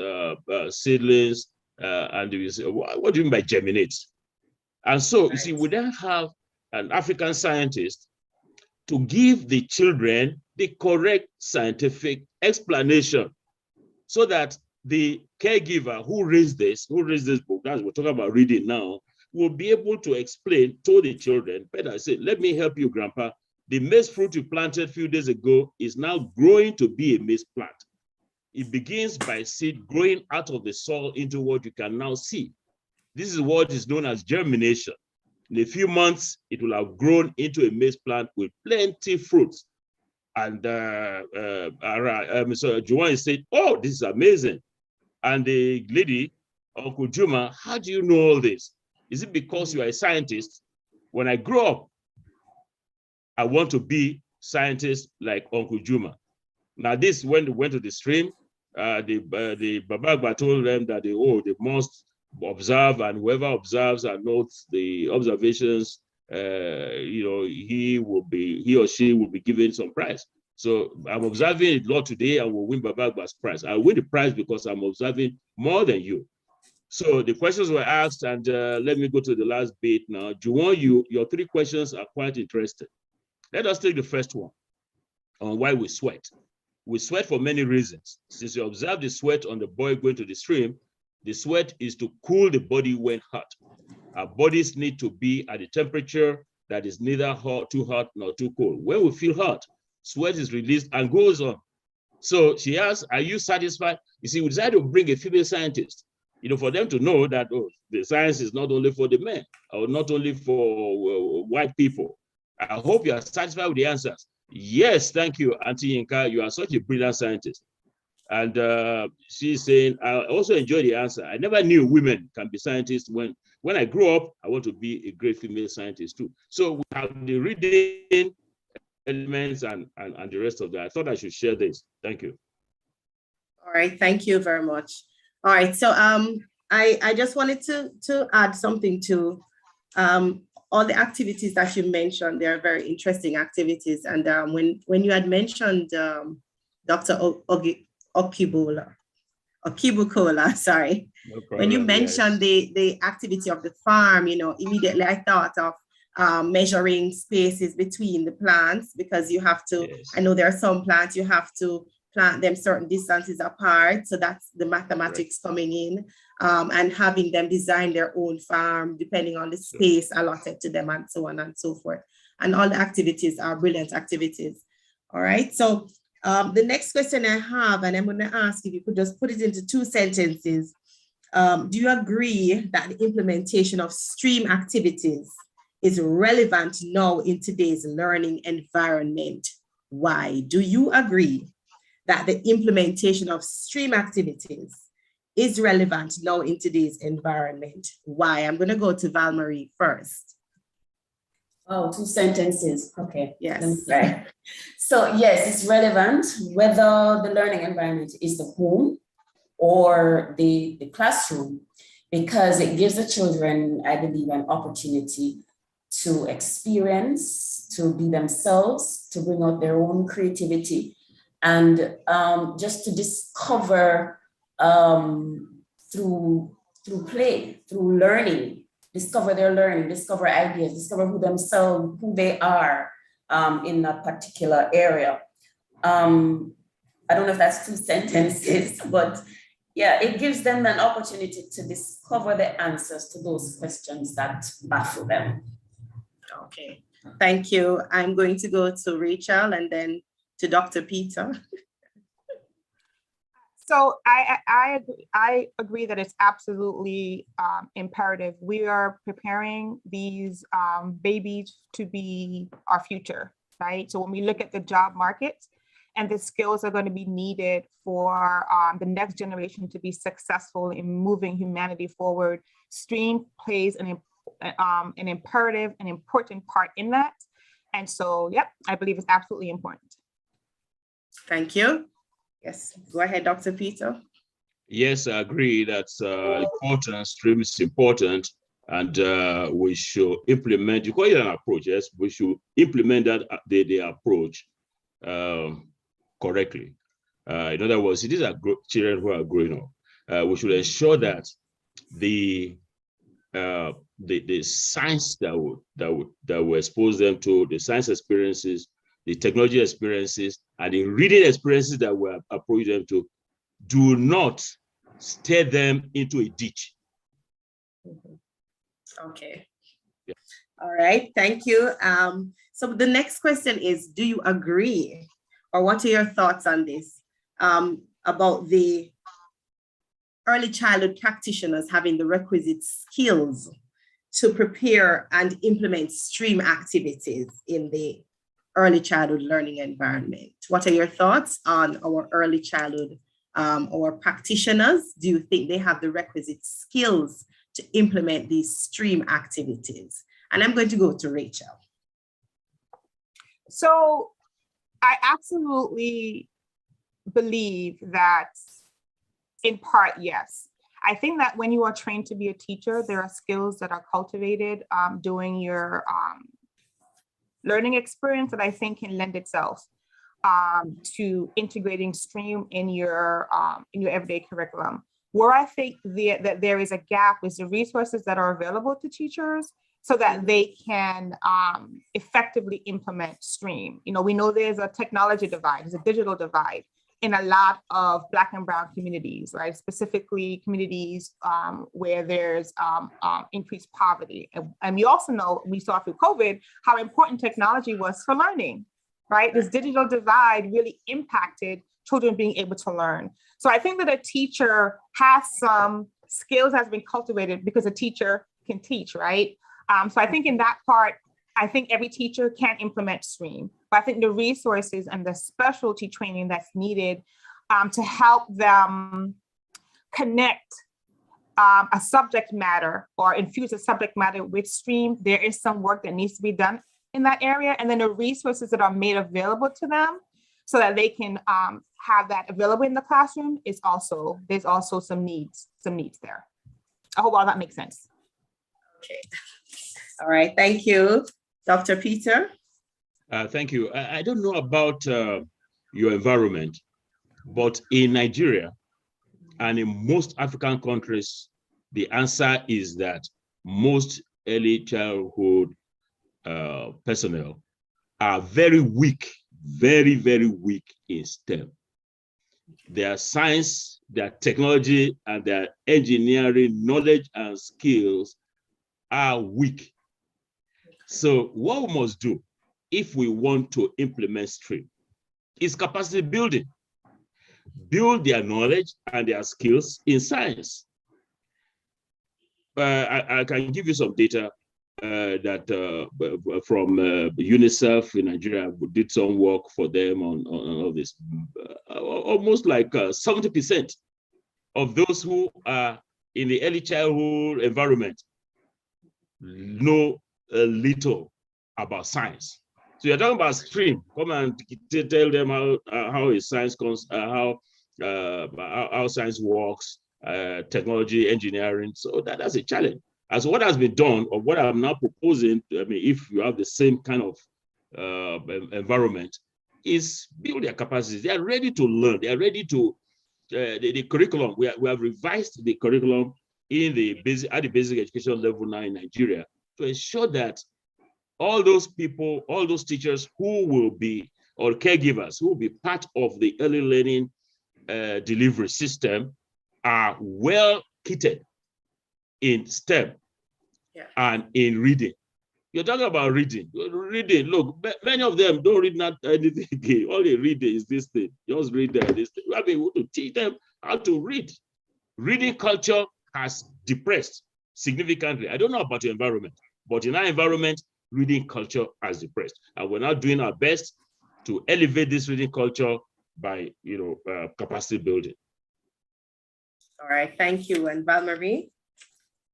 seedlings, and you say, what do you mean by germinate? And so you see, we then have an African scientist to give the children the correct scientific explanation, so that the caregiver who raised this book, that's we're talking about reading now, will be able to explain to the children better. Say, let me help you, Grandpa. The maize fruit you planted a few days ago is now growing to be a maize plant. It begins by seed growing out of the soil into what you can now see. This is what is known as germination. In a few months, it will have grown into a maize plant with plenty of fruits. And so Joanne said, oh, this is amazing. And the lady, Uncle Juma, how do you know all this? Is it because you are a scientist? When I grow up, I want to be scientist like Uncle Juma. Now this, when they went to the stream, the Babagba told them that they must observe, and whoever observes and notes the observations, he or she will be given some prize. So I'm observing a lot today and will win Babagba's prize. I win the prize because I'm observing more than you. So the questions were asked, and let me go to the last bit now. Juwon, your 3 questions are quite interesting. Let us take the first one on why we sweat. We sweat for many reasons. Since you observe the sweat on the boy going to the stream, the sweat is to cool the body when hot. Our bodies need to be at a temperature that is neither too hot nor too cold. When we feel hot, sweat is released and goes on. So she asked, are you satisfied? You see, we decided to bring a female scientist, for them to know that the science is not only for the men or not only for white people. I hope you are satisfied with the answers. Yes, thank you, Auntie Yinka. You are such a brilliant scientist. And she's saying, I also enjoy the answer. I never knew women can be scientists. When I grow up, I want to be a great female scientist too. So we have the reading elements and the rest of that. I thought I should share this. Thank you. All right, thank you very much. All right, so I just wanted to add something to all the activities that you mentioned. They are very interesting activities. And when you had mentioned Dr. Okibukola, sorry. No problem, When you mentioned the activity of the farm, immediately I thought of measuring spaces between the plants, because you have to, I know there are some plants you have to plant them certain distances apart. So that's the mathematics coming in, and having them design their own farm depending on the space allotted to them, and so on and so forth. And all the activities are brilliant activities. All right. So the next question I have, and I'm going to ask if you could just put it into 2 sentences. Do you agree that the implementation of STREAM activities is relevant now in today's learning environment? Why? Do you agree that the implementation of STREAM activities is relevant now in today's environment? Why? I'm going to go to Val-Marie first. Oh, 2 sentences. Okay. Yes. Right. So yes, it's relevant whether the learning environment is the home or the classroom, because it gives the children, I believe, an opportunity to experience, to be themselves, to bring out their own creativity, and just to discover through play, through learning, discover their learning, discover ideas, discover who they are in a particular area. I don't know if that's 2 sentences, but yeah, it gives them an opportunity to discover the answers to those questions that baffle them. Okay, thank you. I'm going to go to Rachel and then to Dr. Peter. So I agree that it's absolutely imperative. We are preparing these babies to be our future, right? So when we look at the job market and the skills are going to be needed for the next generation to be successful in moving humanity forward, STREAM plays an imperative, an important part in that. And so, yep, I believe it's absolutely important. Thank you. Yes, go ahead, Dr. Peter. Yes, I agree. That's important. STREAM is important, and we should implement. You call it an approach, yes? We should implement that the approach correctly. In other words, these are children who are growing up. We should ensure that the science that we expose them to, the science experiences, the technology experiences, and the reading experiences that we approach them to, do not steer them into a ditch. Okay. Yeah. All right, thank you. So the next question is, do you agree, or what are your thoughts on this, about the early childhood practitioners having the requisite skills to prepare and implement STREAM activities in the early childhood learning environment? What are your thoughts on our early childhood, our practitioners? Do you think they have the requisite skills to implement these STREAM activities? And I'm going to go to Rachel. So I absolutely believe that in part, yes. I think that when you are trained to be a teacher, there are skills that are cultivated during your learning experience that I think can lend itself to integrating STREAM in your everyday curriculum. Where I think that there is a gap is the resources that are available to teachers so that they can effectively implement STREAM. We know there's a technology divide, there's a digital divide in a lot of Black and Brown communities, right? Specifically communities where there's increased poverty. And we also know, we saw through COVID, how important technology was for learning, right? This digital divide really impacted children being able to learn. So I think that a teacher has some skills that's been cultivated because a teacher can teach, right? So I think in that part, I think every teacher can implement STREAM, but I think the resources and the specialty training that's needed to help them connect a subject matter or infuse a subject matter with STREAM, there is some work that needs to be done in that area, and then the resources that are made available to them so that they can have that available in the classroom is also, there's also some needs there. I hope all that makes sense. Okay. All right, thank you. Dr. Peter? Thank you. I don't know about your environment, but in Nigeria and in most African countries, the answer is that most early childhood personnel are very weak, very, very weak in STEM. Their science, their technology, and their engineering knowledge and skills are weak. So what we must do if we want to implement STREAM is capacity building. Build their knowledge and their skills in science. I can give you some data from UNICEF in Nigeria. We did some work for them on all this. Almost like 70% of those who are in the early childhood environment know a little about science. So you're talking about STREAM. Come and tell them how science how science works, technology, engineering. So that's a challenge. As what has been done, or what I'm now proposing, I mean, if you have the same kind of environment, is build their capacities. They are ready to learn. They are ready to the curriculum. We have revised the curriculum in the at the basic education level now in Nigeria to ensure that all those people, all those teachers who will be, or caregivers who will be part of the early learning delivery system are well kitted in STEM and in reading. You're talking about reading. Reading, look, many of them don't read not anything. All they read is this thing. Just read this thing. We have been able to teach them how to read. Reading culture has depressed significantly. I don't know about your environment, but in our environment, reading culture has depressed. And we're now doing our best to elevate this reading culture by, capacity building. All right, thank you. And Val-Marie?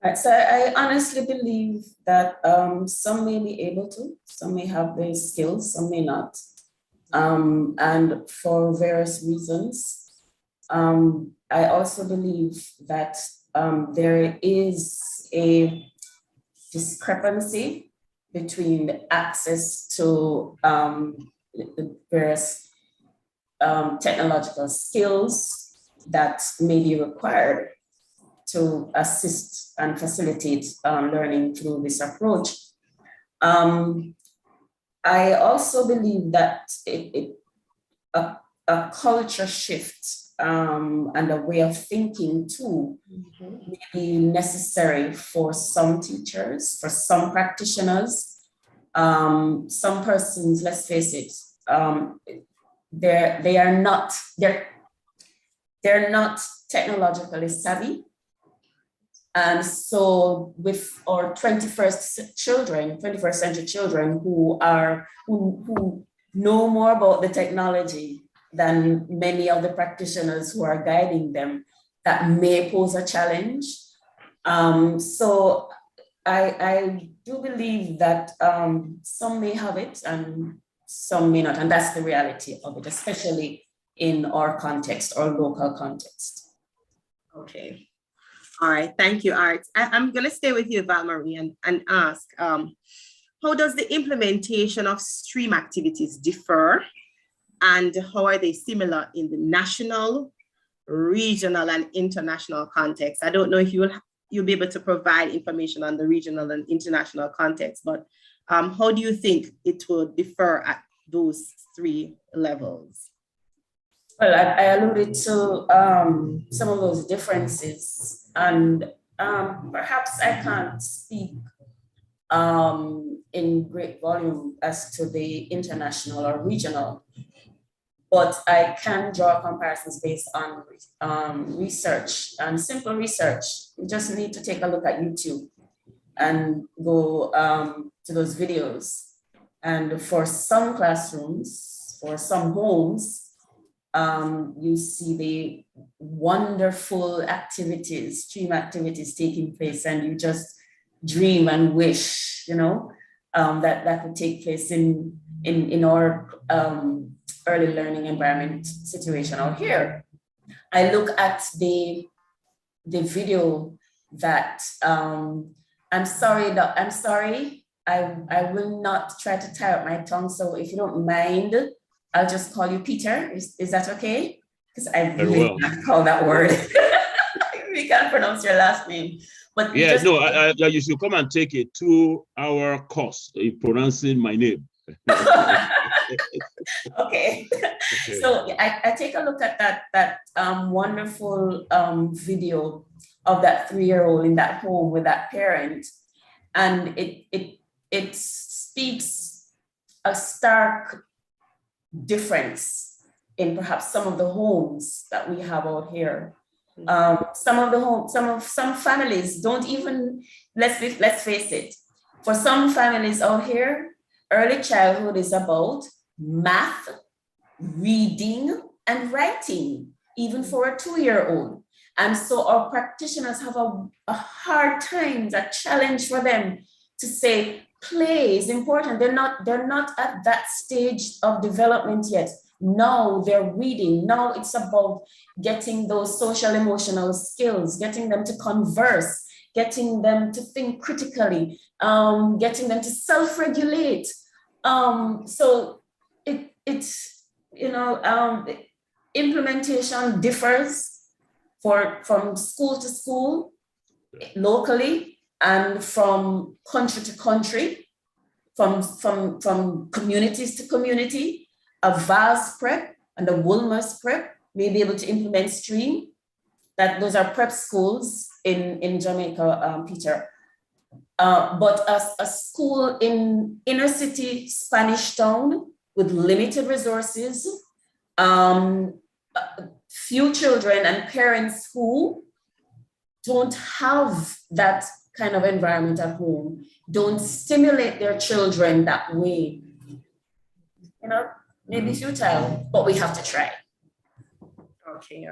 Right, so I honestly believe that some may be able to, some may have the skills, some may not. And for various reasons, I also believe that there is a discrepancy between the access to the various technological skills that may be required to assist and facilitate learning through this approach. I also believe that a culture shift and a way of thinking too may be necessary for some teachers, for some practitioners, some persons, let's face it, they're not technologically savvy. And so with our 21st century children who know more about the technology than many of the practitioners who are guiding them, that may pose a challenge. So I do believe that some may have it and some may not, and that's the reality of it, especially in our context, our local context. Okay. All right, thank you, Art. I'm going to stay with you, Val-Marie, and ask, how does the implementation of STREAM activities differ, and how are they similar in the national, regional, and international context? I don't know if you'll be able to provide information on the regional and international context, but how do you think it will differ at those three levels? Well, I alluded to some of those differences, and perhaps I can't speak in great volume as to the international or regional, but I can draw comparisons based on research and simple research. You just need to take a look at YouTube and go to those videos. And for some classrooms, for some homes, you see the wonderful activities, STREAM activities taking place, and you just dream and wish, that would take place in our early learning environment situation out here. I look at the video that I'm sorry, I will not try to tie up my tongue. So if you don't mind, I'll just call you Peter. Is that okay? Because I really can't call that word. We can't pronounce your last name. But yeah, no, you should come and take a 2-hour course in pronouncing my name. Okay. So I take a look at that wonderful video of that 3-year-old in that home with that parent, and it speaks a stark difference in perhaps some of the homes that we have out here. Some families don't even, let's face it, for some families out here, early childhood is about math, reading, and writing, even for a 2-year-old. And so our practitioners have a hard time, a challenge for them to say play is important. They're not at that stage of development yet. Now they're reading. Now it's about getting those social emotional skills, getting them to converse, getting them to think critically, getting them to self-regulate. So it's implementation differs from school to school, locally, and from country to country, from communities to community. A VAS prep and a Woolmer's prep may be able to implement STREAM. Those are prep schools in Jamaica, Peter. But a school in inner city Spanish Town with limited resources, few children and parents who don't have that kind of environment at home, don't stimulate their children that way. Maybe futile, but we have to try. Okay.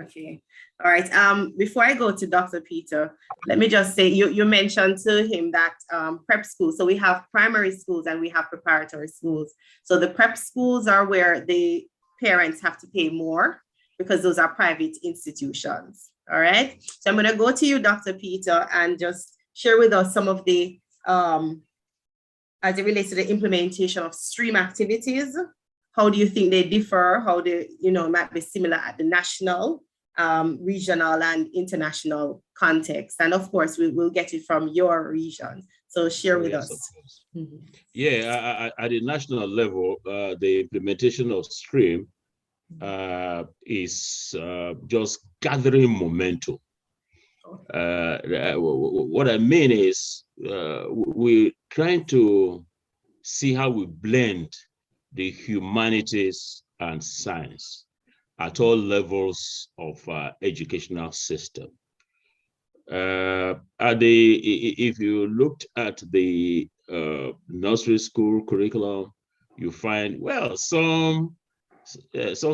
All right. Before I go to Dr. Peter, let me just say, you mentioned to him that prep schools. So we have primary schools and we have preparatory schools. So the prep schools are where the parents have to pay more because those are private institutions. All right. So I'm going to go to you, Dr. Peter, and just share with us some of the, as it relates to the implementation of STREAM activities. How do you think they differ? How they, might be similar at the national, regional, and international context? And of course, we will get it from your region. So share with us. Mm-hmm. Yeah, at the national level, the implementation of STREAM is just gathering momentum. What I mean is we're trying to see how we blend the humanities and science at all levels of educational system. If you looked at the nursery school curriculum, you find, some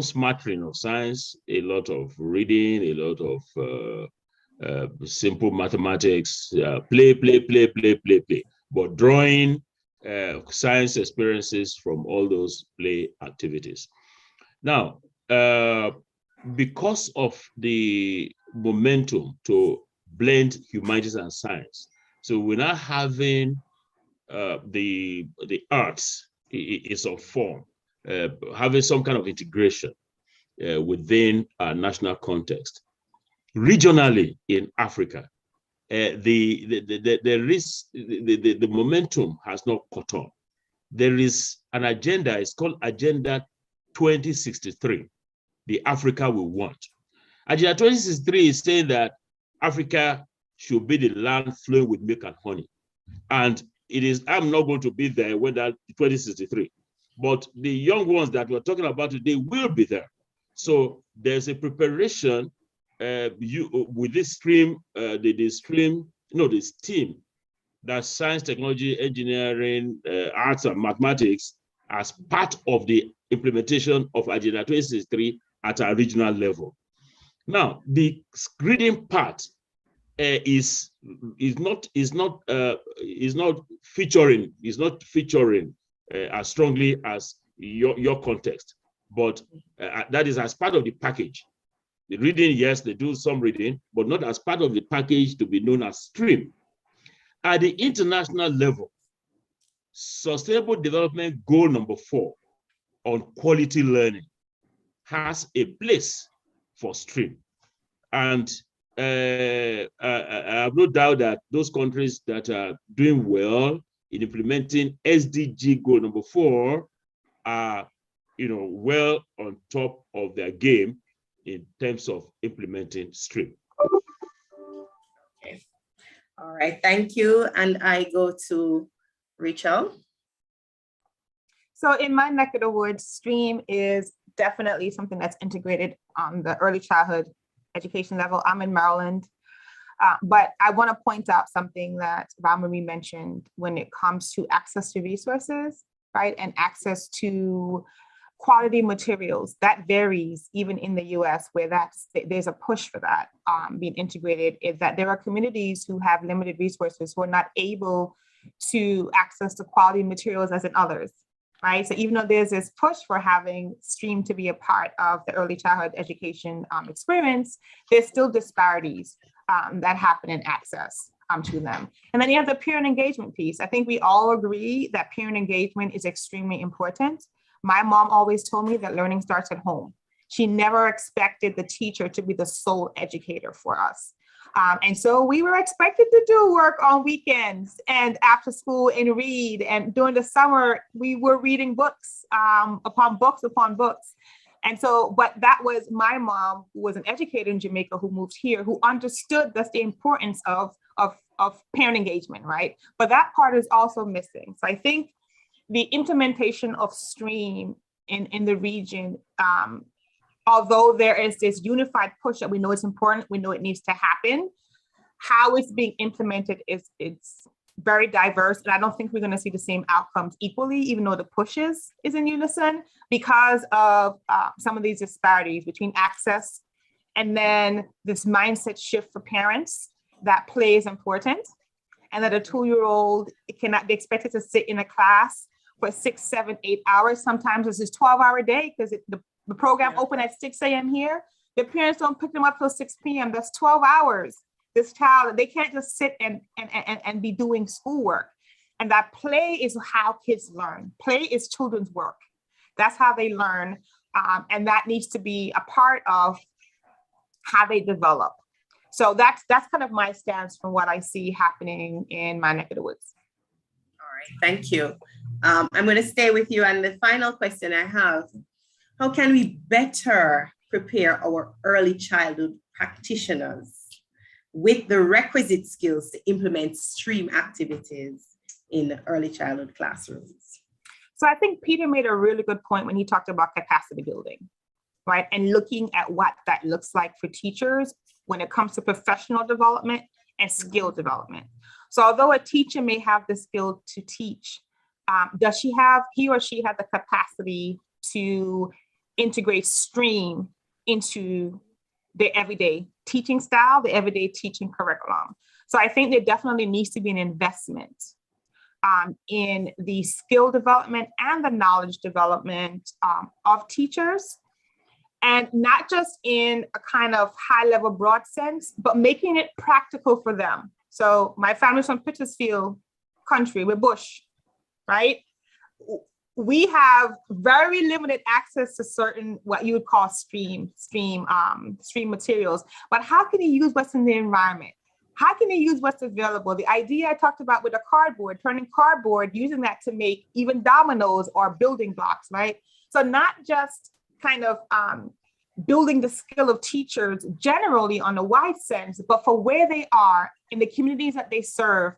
smattering of science, a lot of reading, a lot of simple mathematics, play. But drawing science experiences from all those play activities. Now, because of the momentum to blend humanities and science, so we're now having the arts is of form, having some kind of integration within our national context. Regionally in Africa, the momentum has not caught on. There is an agenda, it's called Agenda 2063, the Africa we want. Agenda 2063 is saying that Africa should be the land flowing with milk and honey. And it is, I'm not going to be there when that 2063, but the young ones that we're talking about today will be there. So there's a preparation with this stream, this team, that science, technology, engineering, arts, and mathematics as part of the implementation of Agenda 2063 at a regional level. Now, the reading part is not featuring as strongly as your context, but that is as part of the package. The reading, yes, they do some reading, but not as part of the package to be known as STREAM. At the international level, Sustainable Development Goal number 4 on quality learning has a place for STREAM. And I have no doubt that those countries that are doing well in implementing SDG goal number 4 are, well on top of their game in terms of implementing STREAM. Okay. All right, thank you. And I go to Rachel. So in my neck of the woods, STREAM is definitely something that's integrated on the early childhood education level. I'm in Maryland, but I want to point out something that Val-Marie mentioned when it comes to access to resources, right? And access to quality materials. That varies even in the US, where there's a push for that being integrated, is that there are communities who have limited resources who are not able to access the quality materials as in others. Right. So even though there's this push for having STREAM to be a part of the early childhood education experience, there's still disparities that happen in access to them. And then you have the parent engagement piece. I think we all agree that parent engagement is extremely important. My mom always told me that learning starts at home. She never expected the teacher to be the sole educator for us. And so we were expected to do work on weekends and after school and read. And during the summer, we were reading books upon books upon books. And so, but that was my mom, who was an educator in Jamaica, who moved here, who understood that's the importance of parent engagement, right? But that part is also missing. So I think the implementation of STREAM in the region, although there is this unified push that we know it's important, we know it needs to happen, how it's being implemented it's very diverse. And I don't think we're going to see the same outcomes equally, even though the push is in unison, because of some of these disparities between access and then this mindset shift for parents that play is important, and that a 2-year-old cannot be expected to sit in a class for 6, 7, 8 hours. Sometimes it's a 12-hour day because the program opened at 6 a.m. here. The parents don't pick them up till 6 p.m. That's 12 hours. This child, they can't just sit and be doing schoolwork. And that play is how kids learn. Play is children's work. That's how they learn. And that needs to be a part of how they develop. So that's kind of my stance from what I see happening in my neck of the woods. All right, thank you. I'm going to stay with you. And the final question I have, how can we better prepare our early childhood practitioners with the requisite skills to implement STREAM activities in early childhood classrooms? So I think Peter made a really good point when he talked about capacity building, right? And looking at what that looks like for teachers when it comes to professional development and skill development. So although a teacher may have the skill to teach, does he or she have the capacity to integrate STREAM into their everyday teaching style, the everyday teaching curriculum? So I think there definitely needs to be an investment in the skill development and the knowledge development of teachers, and not just in a kind of high level broad sense, but making it practical for them. So my family's from Pittsfield country, we're Bush, right? We have very limited access to certain, what you would call STREAM materials, but how can you use what's in the environment? How can you use what's available? The idea I talked about with the cardboard, turning cardboard, using that to make even dominoes or building blocks, right? So not just kind of building the skill of teachers generally on a wide sense, but for where they are in the communities that they serve,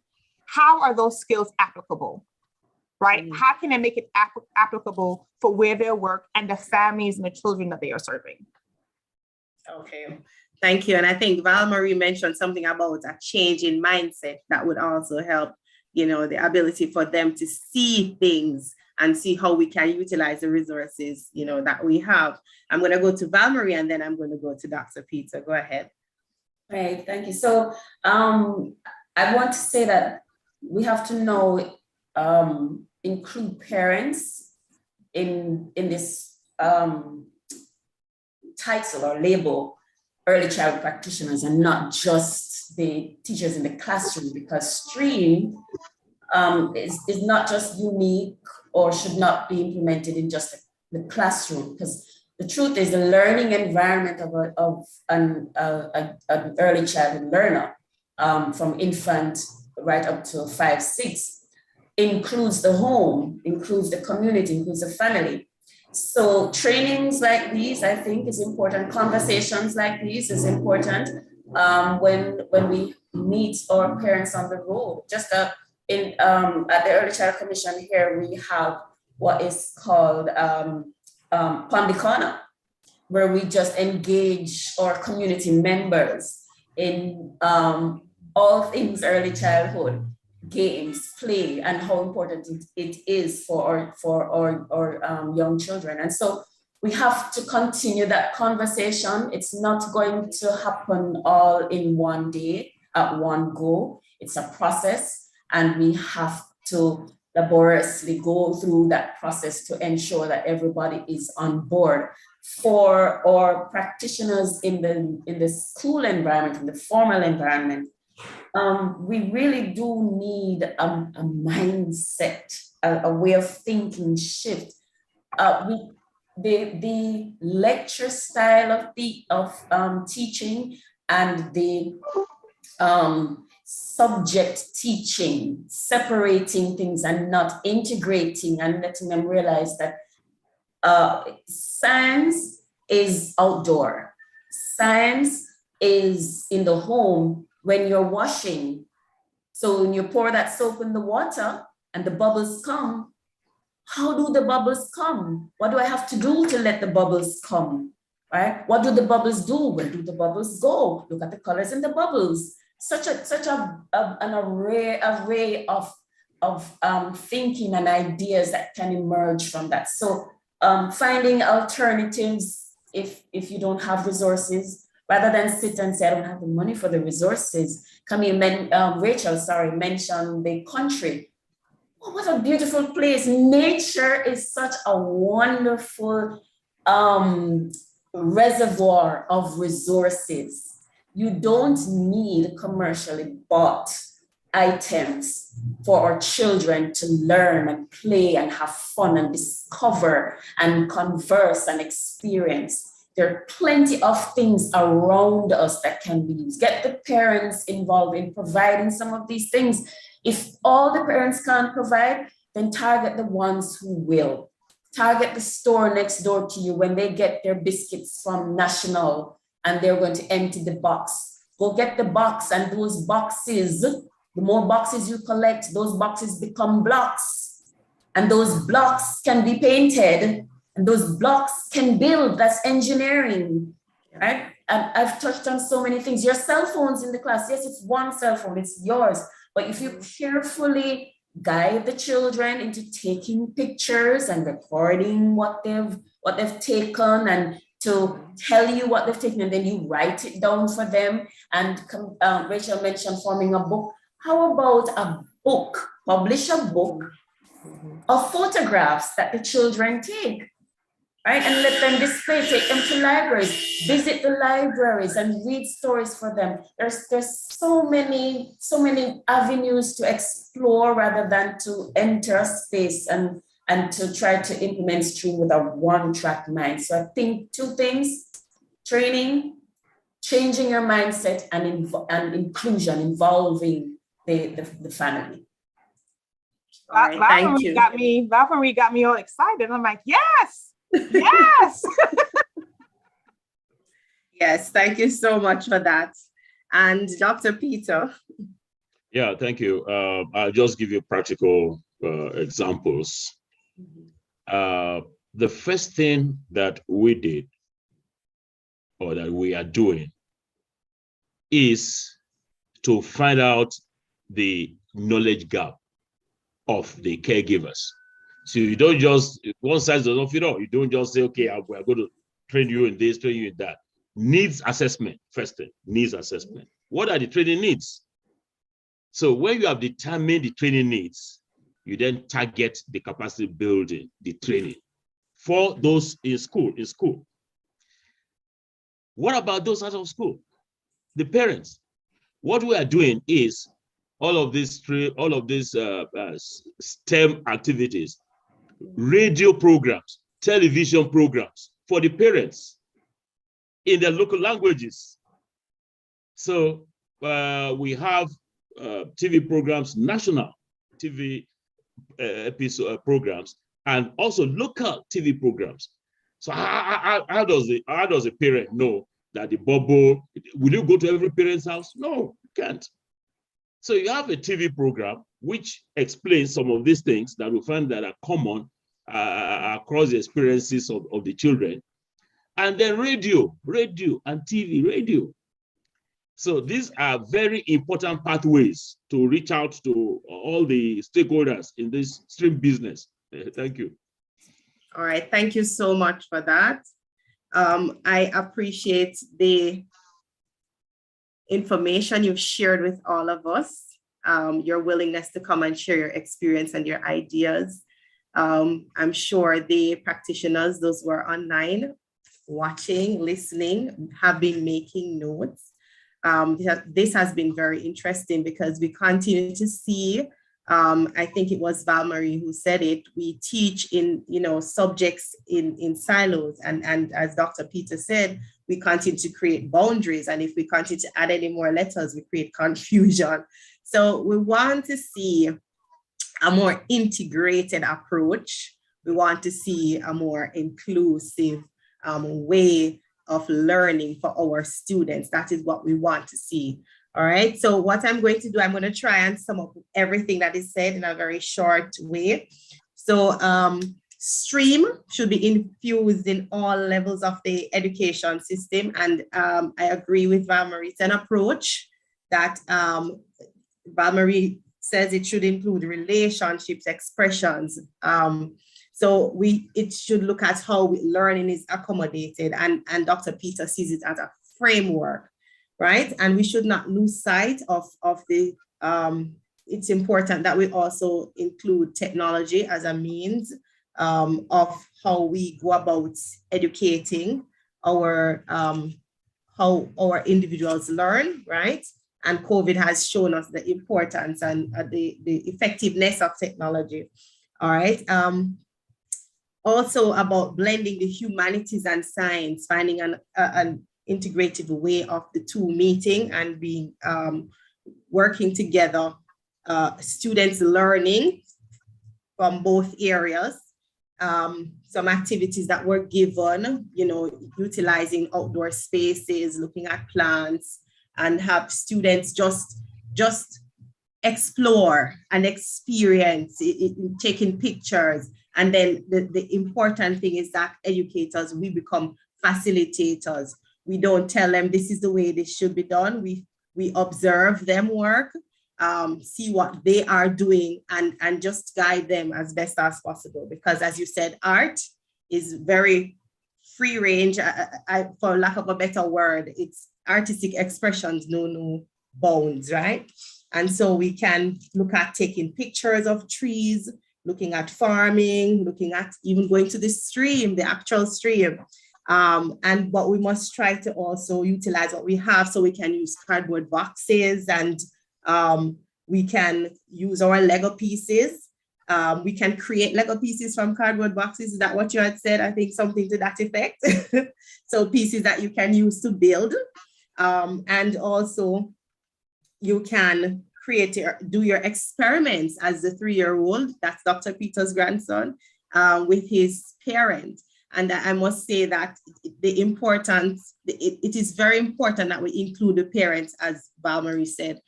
how are those skills applicable, right? Mm-hmm. How can I make it applicable for where they work and the families and the children that they are serving? Okay, thank you. And I think Val-Marie mentioned something about a change in mindset that would also help, the ability for them to see things and see how we can utilize the resources, that we have. I'm going to go to Val-Marie and then I'm going to go to Dr. Peter. Go ahead. Right, thank you. So I want to say that we have to know, include parents in this title or label, early child practitioners, and not just the teachers in the classroom, because STREAM is not just unique or should not be implemented in just the classroom, because the truth is the learning environment of an early childhood learner, from infant right up to 5, 6, includes the home, includes the community, includes the family. So trainings like these, I think, is important. Conversations like these is important when we meet our parents on the road. Just at the Early Child Commission here, we have what is called Pandikana, where we just engage our community members in all things early childhood, games, play, and how important it is for our young children. And so we have to continue that conversation. It's not going to happen all in one day, at one go. It's a process, and we have to laboriously go through that process to ensure that everybody is on board. For our practitioners in the school environment, in the formal environment, we really do need a mindset, a way of thinking shift. The lecture style of teaching and the subject teaching, separating things and not integrating and letting them realize that science is outdoor. Science is in the home when you're washing. So when you pour that soap in the water and the bubbles come, how do the bubbles come? What do I have to do to let the bubbles come? Right? What do the bubbles do? Where do the bubbles go? Look at the colors in the bubbles. Such an array of thinking and ideas that can emerge from that. So finding alternatives if you don't have resources, rather than sit and say, I don't have the money for the resources. Rachel mentioned the country. Oh, what a beautiful place. Nature is such a wonderful reservoir of resources. You don't need commercially bought items for our children to learn and play and have fun and discover and converse and experience. There are plenty of things around us that can be used. Get the parents involved in providing some of these things. If all the parents can't provide, then target the ones who will. Target the store next door to you when they get their biscuits from National and they're going to empty the box. Go get the box, and those boxes, the more boxes you collect, those boxes become blocks. And those blocks can be painted, and those blocks can build. That's engineering, right? And I've touched on so many things. Your cell phones in the class, yes, it's one cell phone, it's yours. But if you carefully guide the children into taking pictures and recording what they've taken, and to tell you what they've taken, and then you write it down for them. And Rachel mentioned forming a book. How about a book? Publish a book of photographs that the children take, right? And let them display, take them to libraries, visit the libraries and read stories for them. There's so many avenues to explore rather than to enter a space and to try to implement STREAM with a one-track mind. So I think 2 things: training, changing your mindset, and inclusion, involving the family. All right, thank you. Valerie got me all excited. I'm like, yes, yes. Yes, thank you so much for that. And Dr. Peter. Yeah, thank you. I'll just give you practical examples. The first thing that we did, or that we are doing, is to find out the knowledge gap of the caregivers. So you don't just, one size does not fit all. You don't just say, okay, we're going to train you in this, train you in that. Needs assessment, first thing, needs assessment. What are the training needs? So when you have determined the training needs, you then target the capacity building, the training for those in school. What about those out of school? The parents. What we are doing is all of these STEM activities, radio programs, television programs for the parents in their local languages. So we have TV programs, national TV episode programs, and also local TV programs. So how does a parent know that the bubble? Will you go to every parent's house? No, you can't. So you have a TV program which explains some of these things that we find that are common across the experiences of the children. And then radio and TV, radio. So these are very important pathways to reach out to all the stakeholders in this stream business. Thank you. All right, thank you so much for that. I appreciate the information you've shared with all of us, your willingness to come and share your experience and your ideas. I'm sure the practitioners, those who are online, watching, listening, have been making notes. This has been very interesting because we continue to see, I think it was Val-Marie who said it, we teach in, subjects in silos. And as Dr. Peter said, we continue to create boundaries. And if we continue to add any more letters, we create confusion. So we want to see a more integrated approach. We want to see a more inclusive way of learning for our students. That is what we want to see. All right. So what I'm going to do, I'm going to try and sum up everything that is said in a very short way. So STREAM should be infused in all levels of the education system. And I agree with Val-Marie. It's an approach that Val-Marie says it should include relationships, expressions. So it should look at how learning is accommodated, and Dr. Peter sees it as a framework, right? And we should not lose sight of the, it's important that we also include technology as a means of how we go about educating how our individuals learn, right? And COVID has shown us the importance and the effectiveness of technology, all right? Also about blending the humanities and science, finding an integrative way of the two meeting and being working together, students learning from both areas. Some activities that were given, utilizing outdoor spaces, looking at plants, and have students just explore and experience, taking pictures. And then the important thing is that educators, we become facilitators. We don't tell them this is the way this should be done. We observe them work, see what they are doing, and just guide them as best as possible. Because as you said, art is very free range. For lack of a better word, it's artistic expressions, no bounds, right? And so we can look at taking pictures of trees, looking at farming, looking at even going to the stream, the actual stream. But we must try to also utilize what we have, so we can use cardboard boxes, and we can use our Lego pieces. We can create Lego pieces from cardboard boxes. Is that what you had said? I think something to that effect. So pieces that you can use to build. And also you can do your experiments as the 3-year-old, that's Dr. Peter's grandson, with his parent. And I must say that the importance, it is very important that we include the parents, as Val-Marie said.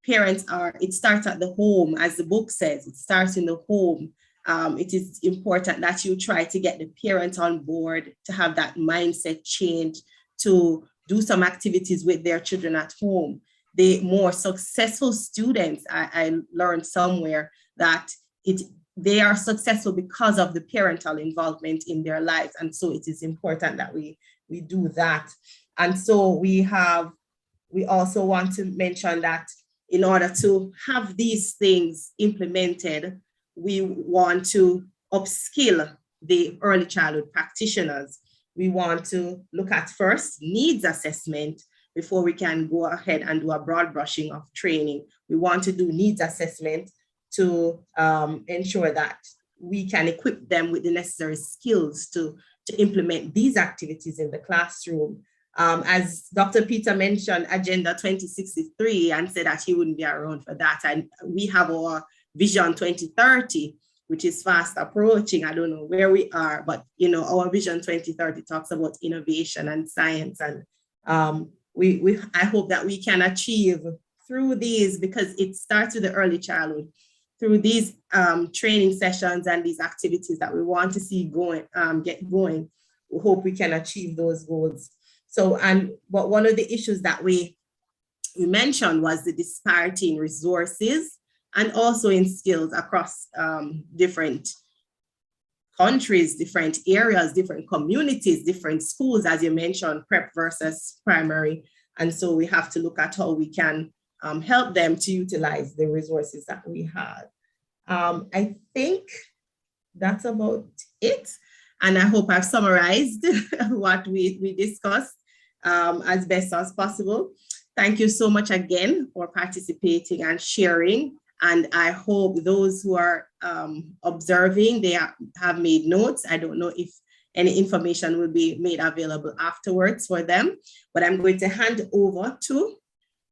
Parents it starts at the home, as the book says, it starts in the home. It is important that you try to get the parents on board, to have that mindset change, to do some activities with their children at home. The more successful students, I learned somewhere that they are successful because of the parental involvement in their lives. And so it is important that we do that. And so we also want to mention that in order to have these things implemented, we want to upskill the early childhood practitioners. We want to look at first needs assessment before we can go ahead and do a broad brushing of training. We want to do needs assessment to ensure that we can equip them with the necessary skills to implement these activities in the classroom. As Dr. Peter mentioned, Agenda 2063, and said that he wouldn't be around for that. And we have our Vision 2030, which is fast approaching. I don't know where we are, but our Vision 2030 talks about innovation and science. And I hope that we can achieve through these, because it starts with the early childhood, through these training sessions and these activities that we want to see get going. We hope we can achieve those goals. So, but one of the issues that we mentioned was the disparity in resources and also in skills across different countries, different areas, different communities, different schools, as you mentioned, prep versus primary. And so we have to look at how we can help them to utilize the resources that we have. I think that's about it. And I hope I've summarized what we discussed as best as possible. Thank you so much again for participating and sharing. And I hope those who are observing, they have made notes. I don't know if any information will be made available afterwards for them, but I'm going to hand over to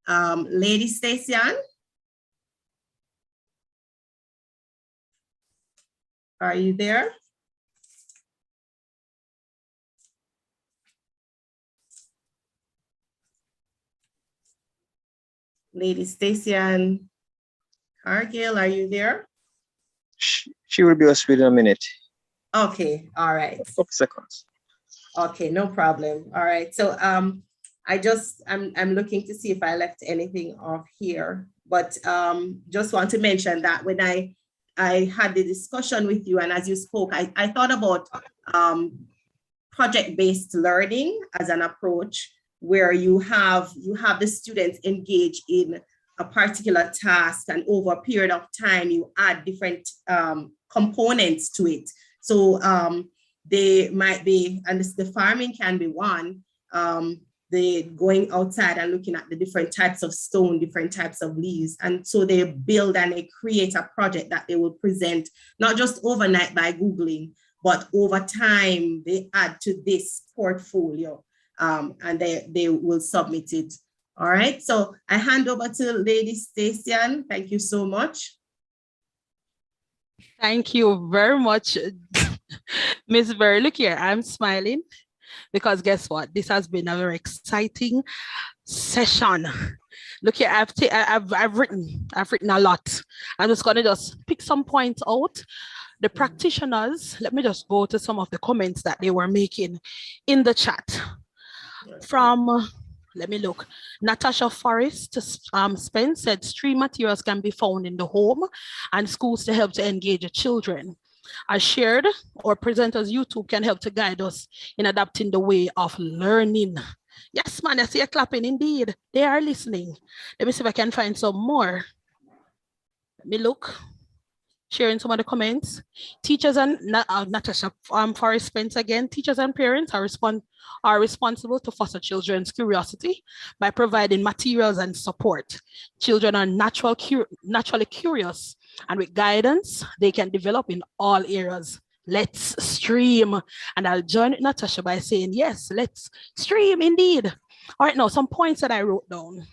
Lady Stacyan. Are you there? Lady Stacyan Cargill, are you there? She will be us within a minute. Okay, all right. A couple seconds. Okay, no problem. All right. So I'm looking to see if I left anything off here, but just want to mention that when I had the discussion with you, and as you spoke, I thought about project-based learning as an approach where you have the students engage in a particular task, and over a period of time, you add different components to it. So they might be, and the farming can be one, they going outside and looking at the different types of stone, different types of leaves. And so they build and they create a project that they will present, not just overnight by Googling, but over time they add to this portfolio and they will submit it. All right, so I hand over to Lady Stacyan. Thank you so much. Thank you very much, Ms. Berry. Look here, I'm smiling because guess what? This has been a very exciting session. Look here, I've written a lot. I'm just gonna pick some points out. The practitioners, let me just go to some of the comments that they were making in the chat. From, let me look. Natasha Forrest Spence said stream materials can be found in the home and schools to help to engage the children. As shared, our presenters YouTube can help to guide us in adapting the way of learning. Yes, man, I see you clapping indeed. They are listening. Let me see if I can find some more. Let me look. Sharing some of the comments. Teachers and Natasha Forrest Spence again, teachers and parents are responsible to foster children's curiosity by providing materials and support. Children are naturally curious, and with guidance, they can develop in all areas. Let's stream. And I'll join Natasha by saying, yes, let's stream indeed. All right, now some points that I wrote down.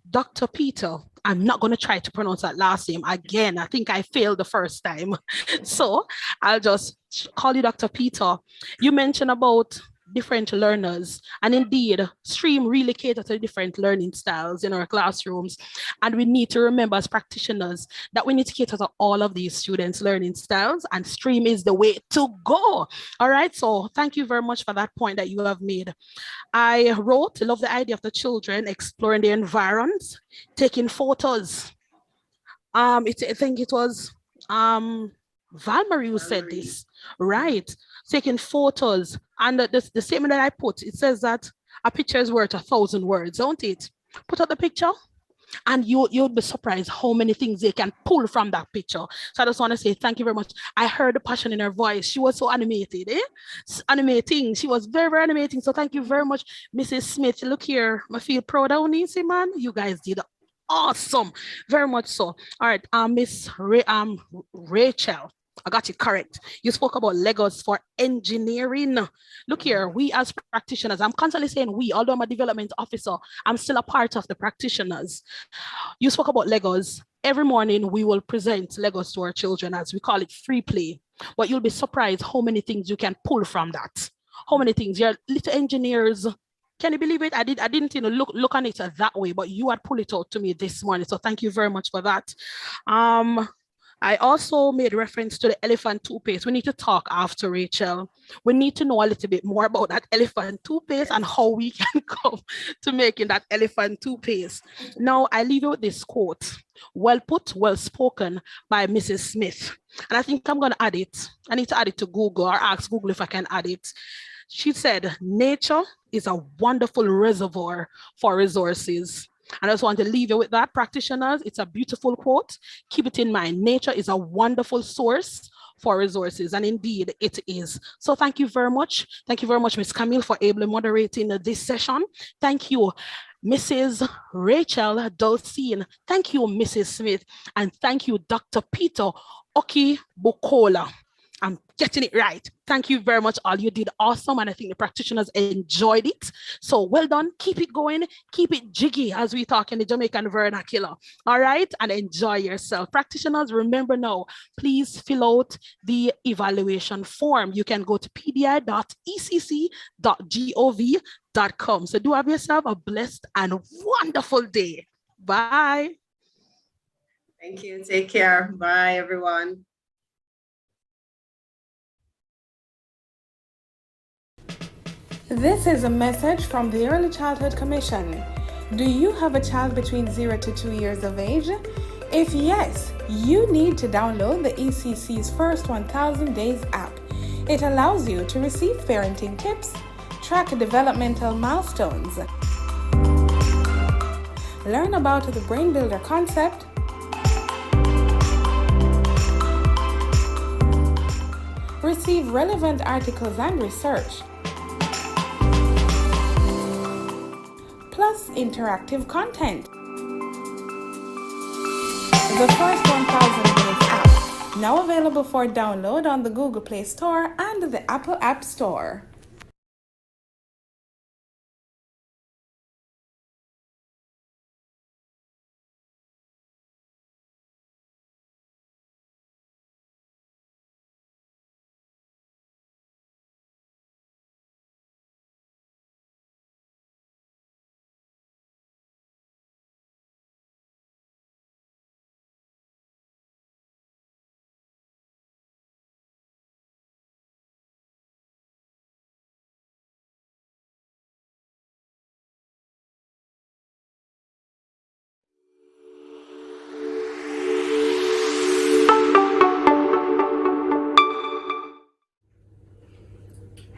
Dr. Peter, I'm not going to try to pronounce that last name again. I think I failed the first time. So I'll just call you Dr. Peter. You mentioned about different learners, and indeed stream really cater to different learning styles in our classrooms, and we need to remember as practitioners that we need to cater to all of these students' learning styles, and stream is the way to go. All right, so thank you very much for that point that you have made. I wrote, love the idea of the children exploring the environs, taking photos. I think it was Val-Marie who said this, right? Taking photos. And the statement that I put, it says that a picture is worth 1,000 words, don't it? Put up the picture and you'll be surprised how many things they can pull from that picture. So I just want to say thank you very much. I heard the passion in her voice. She was so animated, animating. She was very, very animating. So thank you very much, Mrs. Smith. Look here, I feel proud of Nisi, man. You guys did awesome, very much so. All right, Rachel, I got you correct. You spoke about Legos for engineering. Look here, we as practitioners, I'm constantly saying we, although I'm a development officer, I'm still a part of the practitioners. You spoke about Legos. Every morning we will present Legos to our children, as we call it free play. But you'll be surprised how many things you can pull from that. How many things. You're little engineers. Can you believe it? I didn't look on it that way, but you had pulled it out to me this morning. So thank you very much for that. I also made reference to the elephant toothpaste. We need to talk after, Rachel. We need to know a little bit more about that elephant toothpaste and how we can come to making that elephant toothpaste. Now, I leave you with this quote. Well put, well spoken by Mrs. Smith. And I think I'm going to add it. I need to add it to Google or ask Google if I can add it. She said, nature is a wonderful reservoir for resources. And I just want to leave you with that, practitioners. It's a beautiful quote. Keep it in mind. Nature is a wonderful source for resources. And indeed, it is. So thank you very much. Thank you very much, Ms. Camille, for ably moderating this session. Thank you, Mrs. Rachel Dulcine. Thank you, Mrs. Smith. And thank you, Dr. Peter Oki-Bukola. I'm getting it right. Thank you very much, all. You did awesome, and I think the practitioners enjoyed it. So well done. Keep it going. Keep it jiggy, as we talk in the Jamaican vernacular. All right, and enjoy yourself. Practitioners, remember now, please fill out the evaluation form. You can go to pdi.ecc.gov.com. So do have yourself a blessed and wonderful day. Bye. Thank you. Take care. Bye, everyone. This is a message from the Early Childhood Commission. Do you have a child between 0 to 2 years of age? If yes, you need to download the ECC's First 1000 Days app. It allows you to receive parenting tips, track developmental milestones, learn about the Brain Builder concept, receive relevant articles and research, plus interactive content. The First 1000 Days app, now available for download on the Google Play Store and the Apple App Store.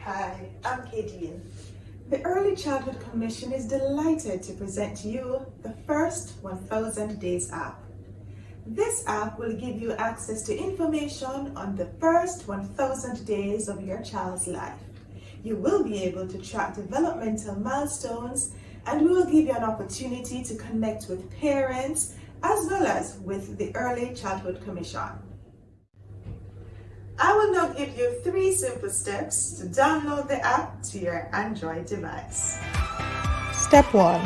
Hi, I'm Kadian. The Early Childhood Commission is delighted to present to you the First 1000 Days app. This app will give you access to information on the first 1000 days of your child's life. You will be able to track developmental milestones, and we will give you an opportunity to connect with parents as well as with the Early Childhood Commission. I will now give you 3 simple steps to download the app to your Android device. Step 1.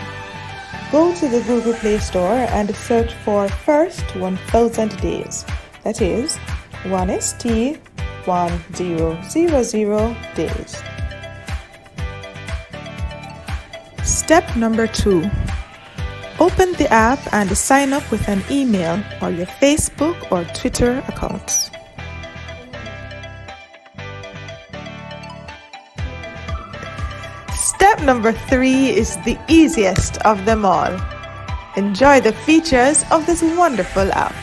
Go to the Google Play Store and search for First 1000 Days. That is 1ST1000 days. Step number 2. Open the app and sign up with an email or your Facebook or Twitter accounts. Step number 3 is the easiest of them all. Enjoy the features of this wonderful app.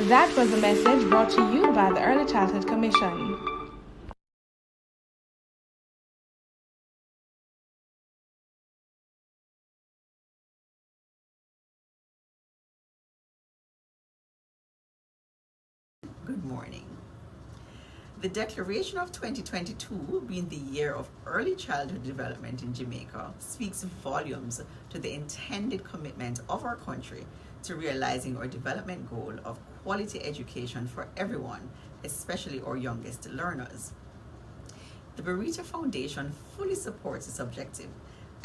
That was a message brought to you by the Early Childhood Commission. Good morning. The declaration of 2022 being the year of early childhood development in Jamaica speaks volumes to the intended commitment of our country to realizing our development goal of quality education for everyone, especially our youngest learners. The Burrito Foundation fully supports this objective,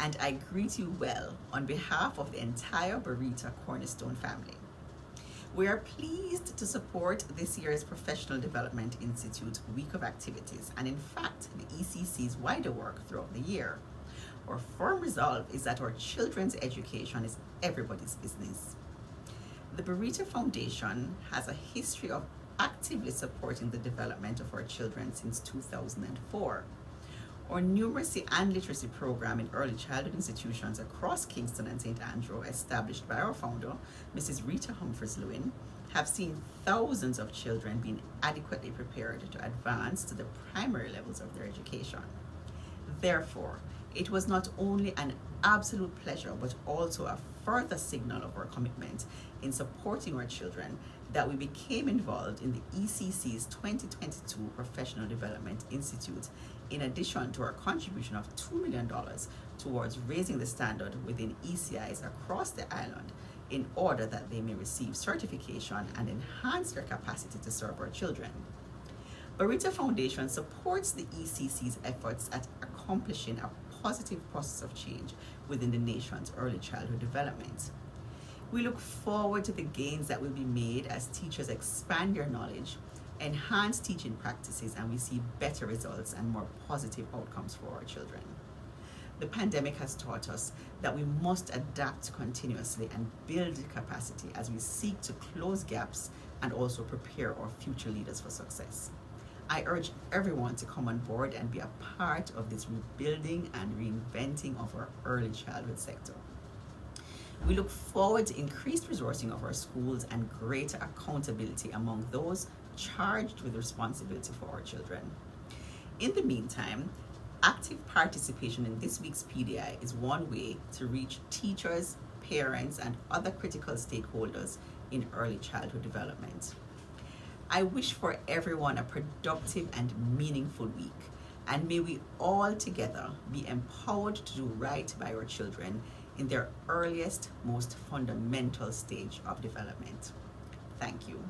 and I greet you well on behalf of the entire Burrito Cornerstone family. We are pleased to support this year's Professional Development Institute Week of Activities and in fact the ECC's wider work throughout the year. Our firm resolve is that our children's education is everybody's business. The Burrito Foundation has a history of actively supporting the development of our children since 2004. Our numeracy and literacy program in early childhood institutions across Kingston and St. Andrew, established by our founder, Mrs. Rita Humphreys-Lewin, have seen thousands of children being adequately prepared to advance to the primary levels of their education. Therefore, it was not only an absolute pleasure, but also a further signal of our commitment in supporting our children that we became involved in the ECC's 2022 Professional Development Institute, in addition to our contribution of $2 million towards raising the standard within ECIs across the island in order that they may receive certification and enhance their capacity to serve our children. Burrito Foundation supports the ECC's efforts at accomplishing a positive process of change within the nation's early childhood development. We look forward to the gains that will be made as teachers expand their knowledge, enhance teaching practices, and we see better results and more positive outcomes for our children. The pandemic has taught us that we must adapt continuously and build capacity as we seek to close gaps and also prepare our future leaders for success. I urge everyone to come on board and be a part of this rebuilding and reinventing of our early childhood sector. We look forward to increased resourcing of our schools and greater accountability among those charged with responsibility for our children. In the meantime, active participation in this week's PDI is one way to reach teachers, parents, and other critical stakeholders in early childhood development. I wish for everyone a productive and meaningful week, and may we all together be empowered to do right by our children in their earliest, most fundamental stage of development. Thank you.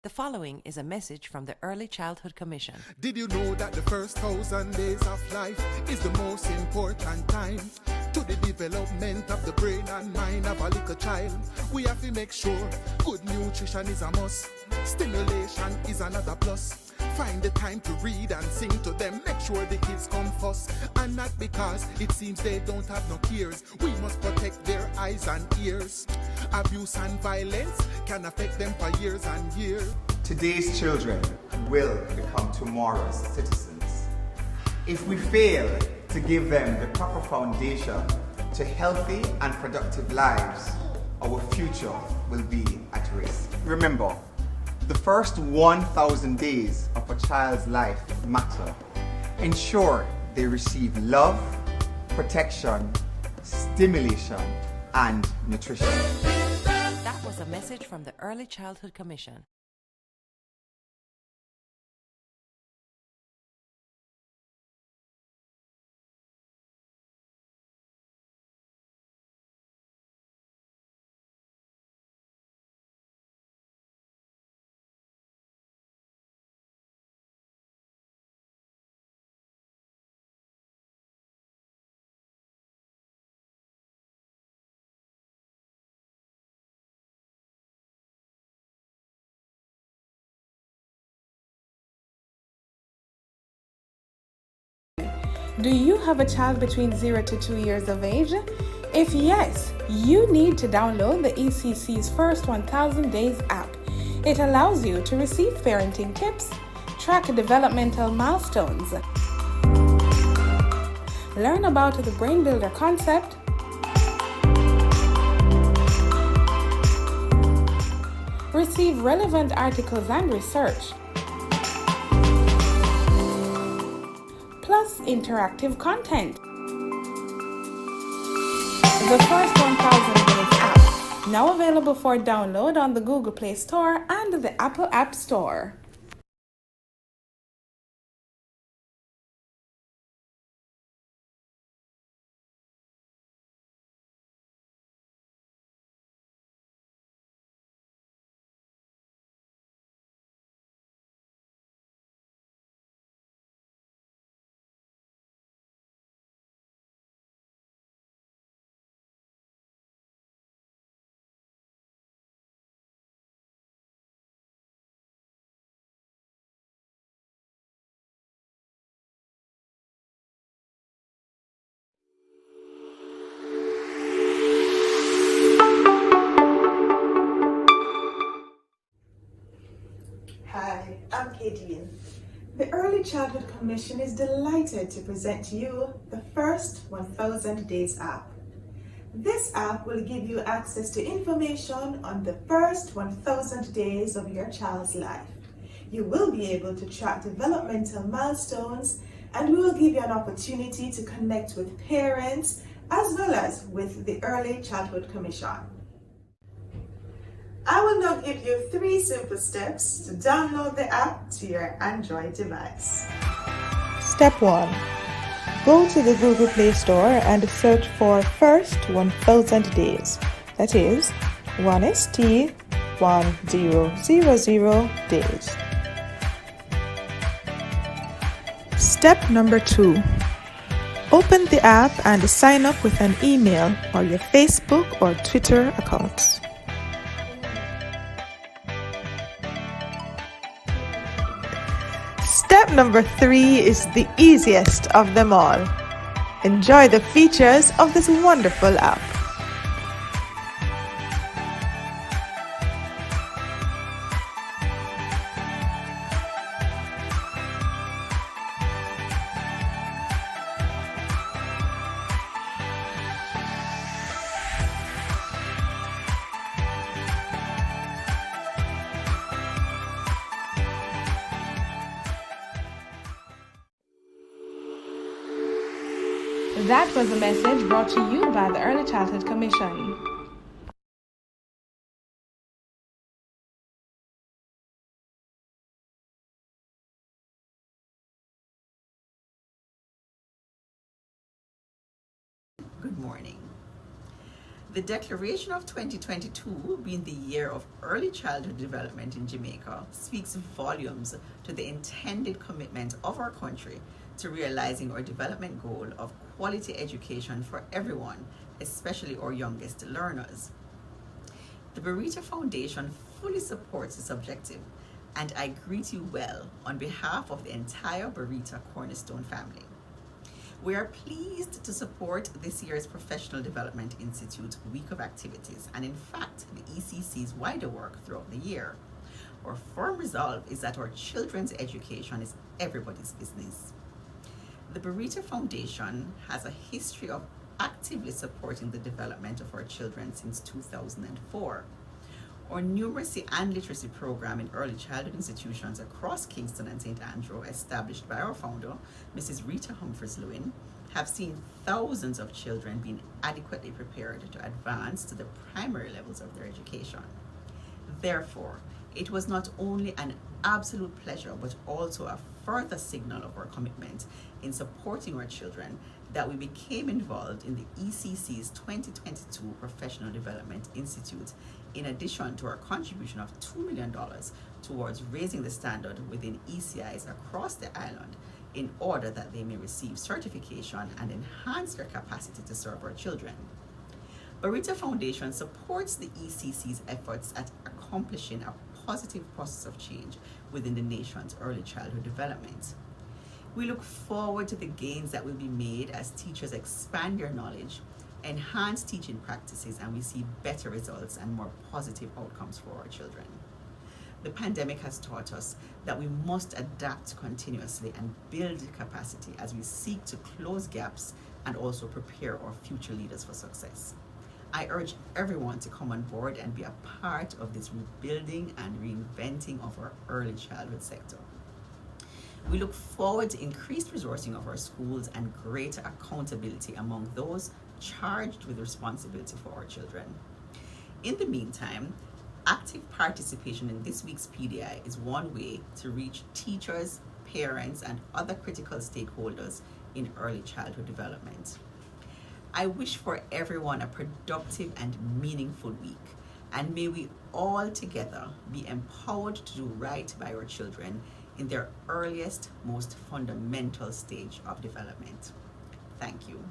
The following is a message from the Early Childhood Commission. Did you know that the first 1,000 days of life is the most important time to the development of the brain and mind of a little child? We have to make sure good nutrition is a must. Stimulation is another plus. Find the time to read and sing to them. Make sure the kids come first. And not because it seems they don't have no cares. We must protect their eyes and ears. Abuse and violence can affect them for years and years. Today's children will become tomorrow's citizens. If we fail to give them the proper foundation to healthy and productive lives, our future will be at risk. Remember, the first 1,000 days of a child's life matter. Ensure they receive love, protection, stimulation, and nutrition. That was a message from the Early Childhood Commission. Do you have a child between 0 to 2 years of age? If yes, you need to download the ECC's First 1000 Days app. It allows you to receive parenting tips, track developmental milestones, learn about the Brain Builder concept, receive relevant articles and research, plus interactive content. The First 1000 Days app, now available for download on the Google Play Store and the Apple App Store. Hi, I'm Kadian. The Early Childhood Commission is delighted to present to you the First 1000 Days app. This app will give you access to information on the first 1000 days of your child's life. You will be able to track developmental milestones, and we will give you an opportunity to connect with parents as well as with the Early Childhood Commission. I will now give you 3 simple steps to download the app to your Android device. Step 1. Go to the Google Play Store and search for First 1000 Days. That is 1ST1000 days. Step number 2. Open the app and sign up with an email or your Facebook or Twitter accounts. Step number 3 is the easiest of them all. Enjoy the features of this wonderful app. That was a message brought to you by the Early Childhood Commission. Good morning. The declaration of 2022, being the year of early childhood development in Jamaica, speaks volumes to the intended commitment of our country to realizing our development goal of quality education for everyone, especially our youngest learners. The Barita Foundation fully supports this objective, and I greet you well on behalf of the entire Barita Cornerstone family. We are pleased to support this year's Professional Development Institute Week of Activities, and in fact, the ECC's wider work throughout the year. Our firm resolve is that our children's education is everybody's business. The Barita Foundation has a history of actively supporting the development of our children since 2004. Our numeracy and literacy program in early childhood institutions across Kingston and St. Andrew, established by our founder, Mrs. Rita Humphreys-Lewin, have seen thousands of children being adequately prepared to advance to the primary levels of their education. Therefore, it was not only an absolute pleasure, but also a further signal of our commitment in supporting our children that we became involved in the ECC's 2022 Professional Development Institute, in addition to our contribution of $2 million towards raising the standard within ECIs across the island in order that they may receive certification and enhance their capacity to serve our children. Barita Foundation supports the ECC's efforts at accomplishing a positive process of change within the nation's early childhood development. We look forward to the gains that will be made as teachers expand their knowledge, enhance teaching practices, and we see better results and more positive outcomes for our children. The pandemic has taught us that we must adapt continuously and build capacity as we seek to close gaps and also prepare our future leaders for success. I urge everyone to come on board and be a part of this rebuilding and reinventing of our early childhood sector. We look forward to increased resourcing of our schools and greater accountability among those charged with responsibility for our children. In the meantime, active participation in this week's PDI is one way to reach teachers, parents, and other critical stakeholders in early childhood development. I wish for everyone a productive and meaningful week, and may we all together be empowered to do right by our children in their earliest, most fundamental stage of development. Thank you.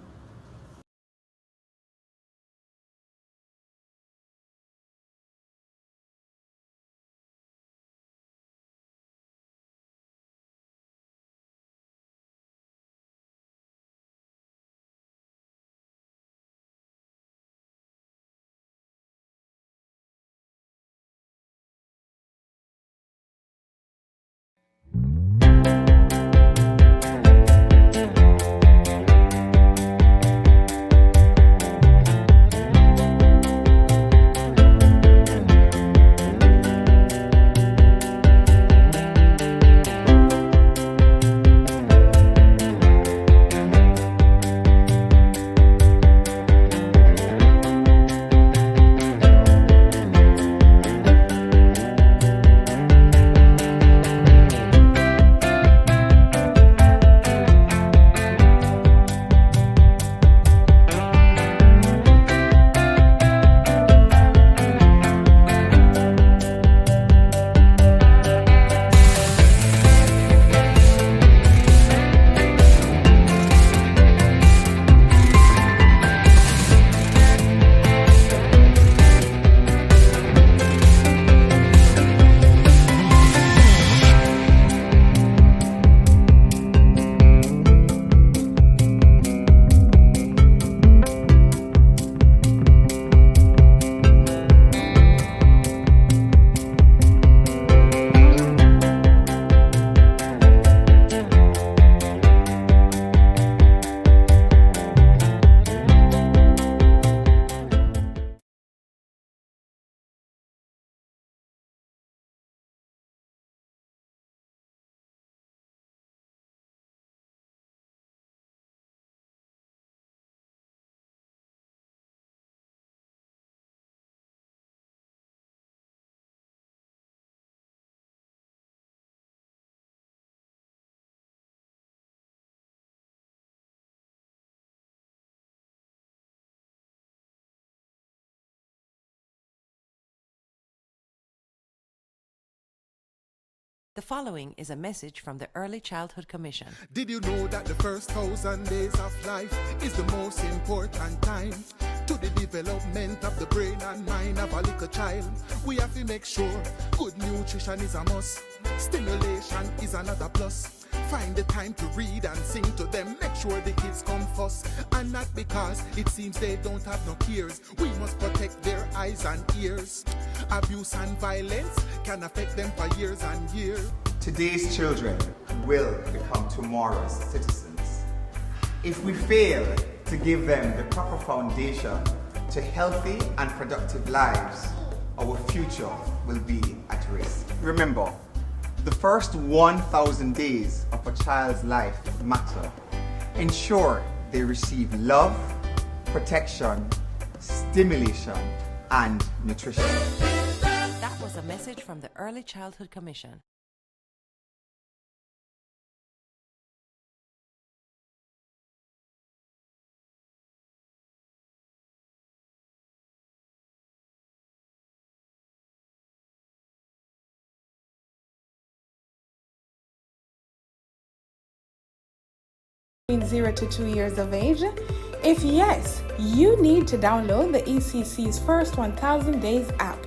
The following is a message from the Early Childhood Commission. Did you know that the first 1,000 days of life is the most important time to the development of the brain and mind of a little child? We have to make sure good nutrition is a must. Stimulation is another plus. Find the time to read and sing to them. Make sure the kids come first. And not because it seems they don't have no cares. We must protect their eyes and ears. Abuse and violence can affect them for years and years. Today's children will become tomorrow's citizens. If we fail to give them the proper foundation to healthy and productive lives, our future will be at risk. Remember, the first 1,000 days of a child's life matter. Ensure they receive love, protection, stimulation, and nutrition. That was a message from the Early Childhood Commission. Between 0 to 2 years of age? If yes, you need to download the ECC's First 1000 Days app.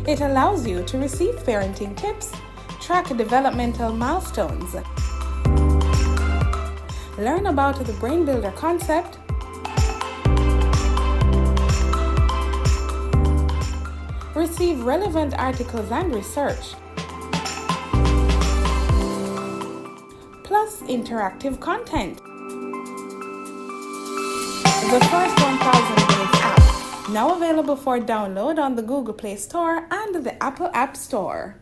It allows you to receive parenting tips, track developmental milestones, learn about the Brain Builder concept, receive relevant articles and research, plus interactive content. The First 1000 Days app, now available for download on the Google Play Store and the Apple App Store.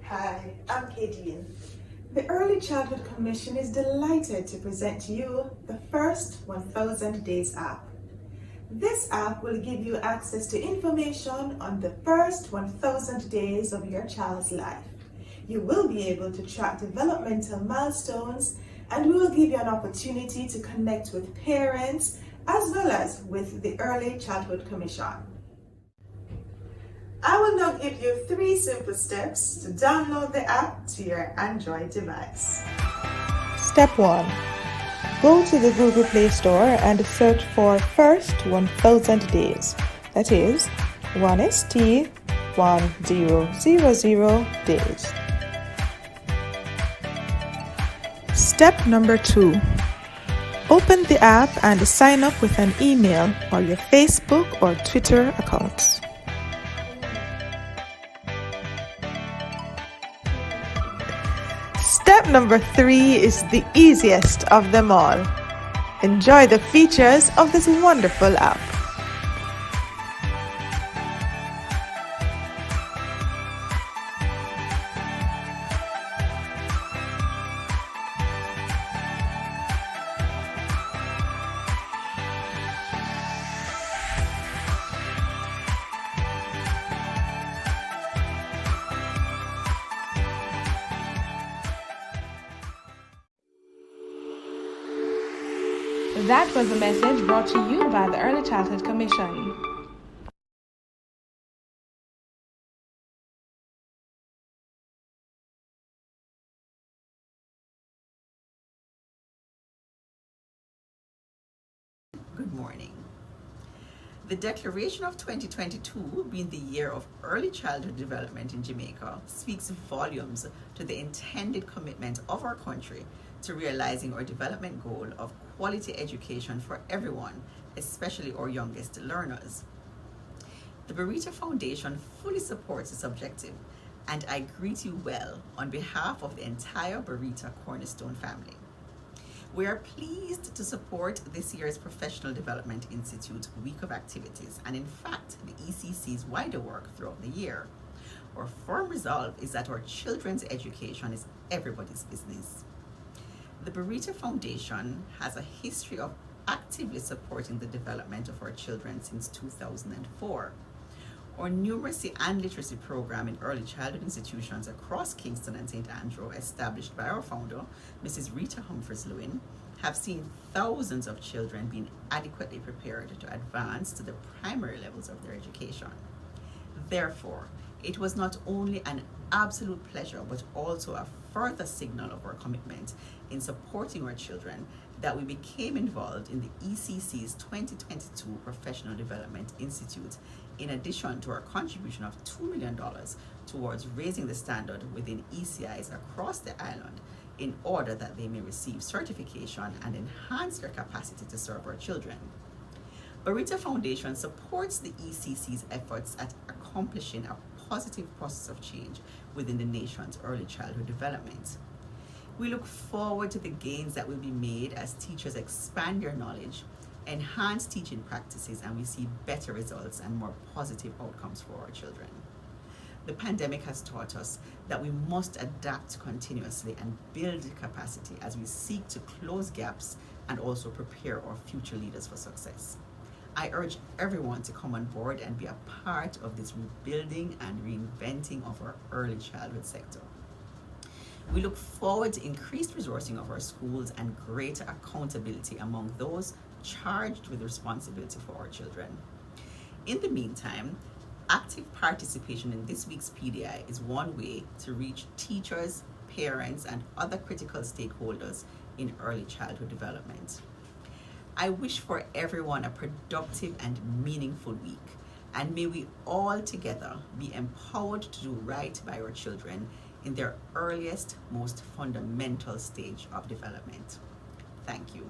Hi, I'm Kadian. The Early Childhood Commission is delighted to present to you the First 1000 Days app. This app will give you access to information on the first 1000 days of your child's life. You will be able to track developmental milestones, and we will give you an opportunity to connect with parents as well as with the Early Childhood Commission. I will now give you 3 simple steps to download the app to your Android device. Step 1. Go to the Google Play Store and search for First 1000 Days. That is 1ST1000 days. Step number 2. Open the app and sign up with an email or your Facebook or Twitter accounts. Step number 3 is the easiest of them all. Enjoy the features of this wonderful app. That was a message brought to you by the Early Childhood Commission. Good morning. The declaration of 2022, being the year of early childhood development in Jamaica, speaks volumes to the intended commitment of our country to realizing our development goal of quality education for everyone, especially our youngest learners. The Burrito Foundation fully supports this objective and I greet you well on behalf of the entire Barita Cornerstone family. We are pleased to support this year's Professional Development Institute week of activities, and in fact, the ECC's wider work throughout the year. Our firm resolve is that our children's education is everybody's business. The Barita Foundation has a history of actively supporting the development of our children since 2004. Our numeracy and literacy program in early childhood institutions across Kingston and St. Andrew, established by our founder, Mrs. Rita Humphreys-Lewin, have seen thousands of children being adequately prepared to advance to the primary levels of their education. Therefore, it was not only an absolute pleasure, but also a further signal of our commitment in supporting our children that we became involved in the ECC's 2022 Professional Development Institute, in addition to our contribution of $2 million towards raising the standard within ECIs across the island in order that they may receive certification and enhance their capacity to serve our children. Barita Foundation supports the ECC's efforts at accomplishing a positive process of change within the nation's early childhood development. We look forward to the gains that will be made as teachers expand their knowledge, enhance teaching practices, and we see better results and more positive outcomes for our children. The pandemic has taught us that we must adapt continuously and build capacity as we seek to close gaps and also prepare our future leaders for success. I urge everyone to come on board and be a part of this rebuilding and reinventing of our early childhood sector. We look forward to increased resourcing of our schools and greater accountability among those charged with responsibility for our children. In the meantime, active participation in this week's PDI is one way to reach teachers, parents, and other critical stakeholders in early childhood development. I wish for everyone a productive and meaningful week, and may we all together be empowered to do right by our children in their earliest, most fundamental stage of development. Thank you.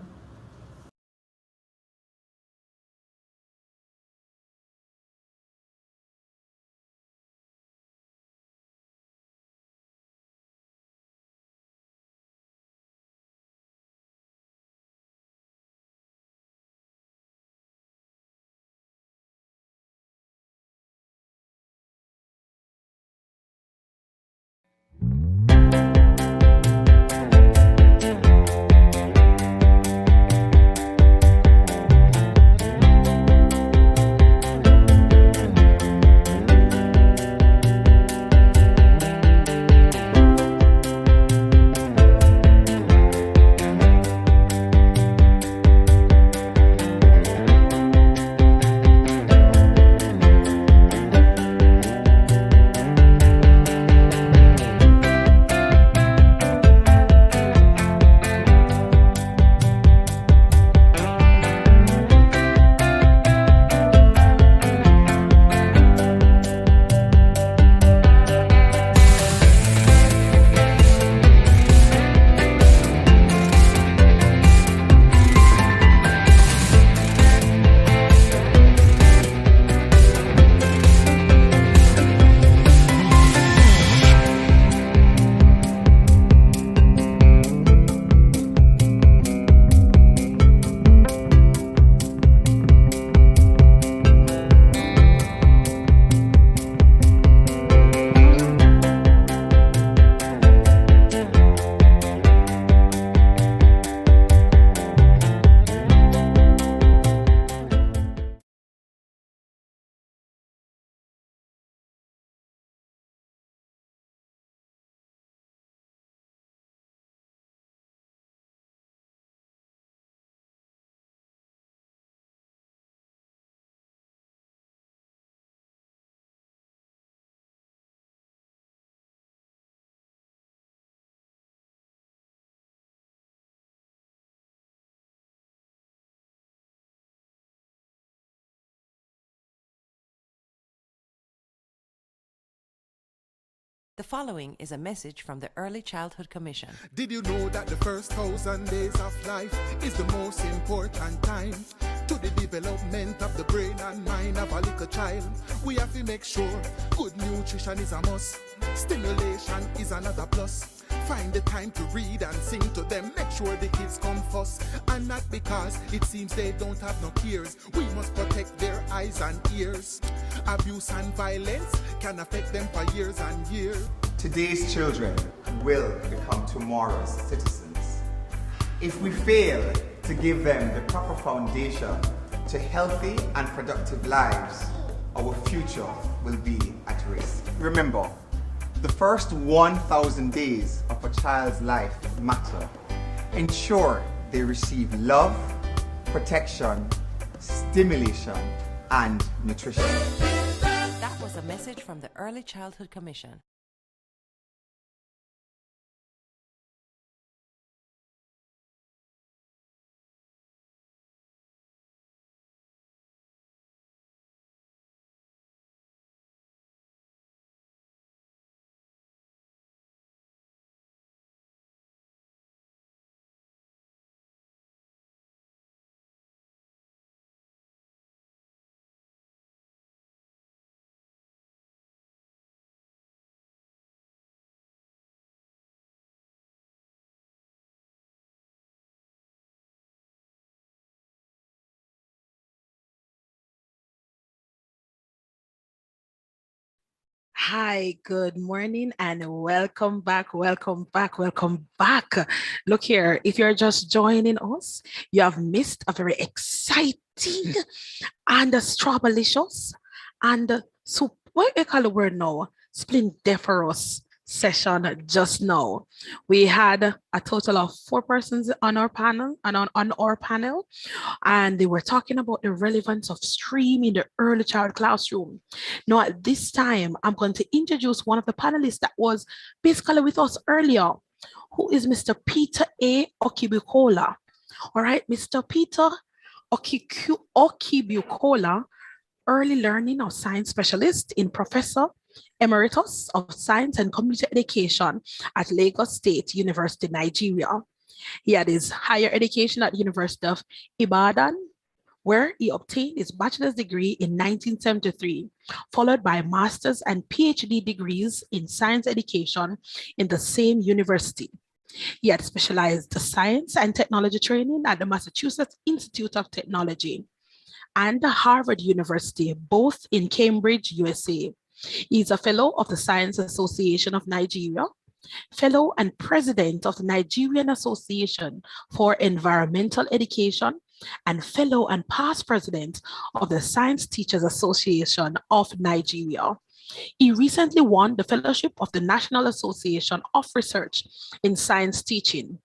The following is a message from the Early Childhood Commission. Did you know that the first 1,000 days of life is the most important time to the development of the brain and mind of a little child? We have to make sure good nutrition is a must. Stimulation is another plus. Find the time to read and sing to them. Make sure the kids come first. And not because it seems they don't have no cares. We must protect their eyes and ears. Abuse and violence can affect them for years and years. Today's children will become tomorrow's citizens. If we fail to give them the proper foundation to healthy and productive lives, our future will be at risk. Remember, the first 1,000 days of a child's life matter. Ensure they receive love, protection, stimulation, and nutrition. That was a message from the Early Childhood Commission. Hi, good morning and welcome back, welcome back, welcome back. Look here, if you're just joining us, you have missed a very exciting and strawberlicious and what you call the word now? Splendiferous session just now. We had a total of 4 persons on our panel and they were talking about the relevance of STREAM in the early child classroom. Now, at this time, I'm going to introduce one of the panelists that was basically with us earlier, who is Mr. Peter A. Okibukola. All right, Mr. Peter Okibukola, early learning or science specialist in Professor Emeritus of Science and Community Education at Lagos State University, Nigeria. He had his higher education at the University of Ibadan, where he obtained his bachelor's degree in 1973, followed by master's and PhD degrees in science education in the same university. He had specialized science and technology training at the Massachusetts Institute of Technology and Harvard University, both in Cambridge, USA. He is a fellow of the Science Association of Nigeria, fellow and president of the Nigerian Association for Environmental Education, and fellow and past president of the Science Teachers Association of Nigeria. He recently won the fellowship of the National Association of Research in Science Teaching.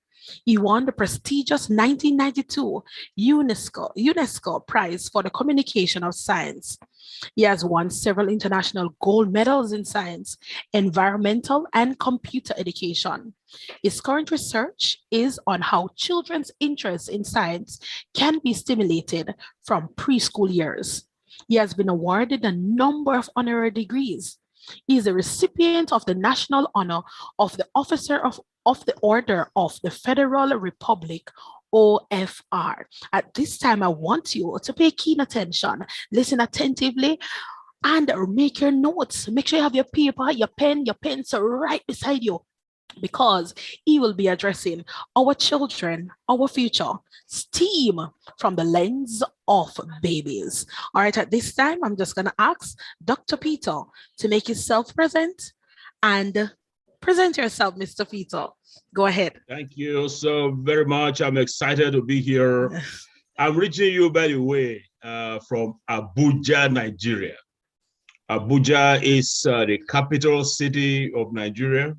He won the prestigious 1992 UNESCO Prize for the Communication of Science. He has won several international gold medals in science, environmental, and computer education. His current research is on how children's interest in science can be stimulated from preschool years. He has been awarded a number of honorary degrees. He is a recipient of the National Honor of the Officer of the Order of the Federal Republic, OFR. At this time, I want you to pay keen attention, listen attentively, and make your notes. Make sure you have your paper, your pen, your pencil right beside you, because he will be addressing our children, our future, STEAM from the lens of babies. All right, at this time, I'm just going to ask Dr. Peter to make himself present and present yourself, Mr. Peter. Go ahead. Thank you so very much. I'm excited to be here. I'm reaching you, by the way, from Abuja, Nigeria. Abuja is the capital city of Nigeria.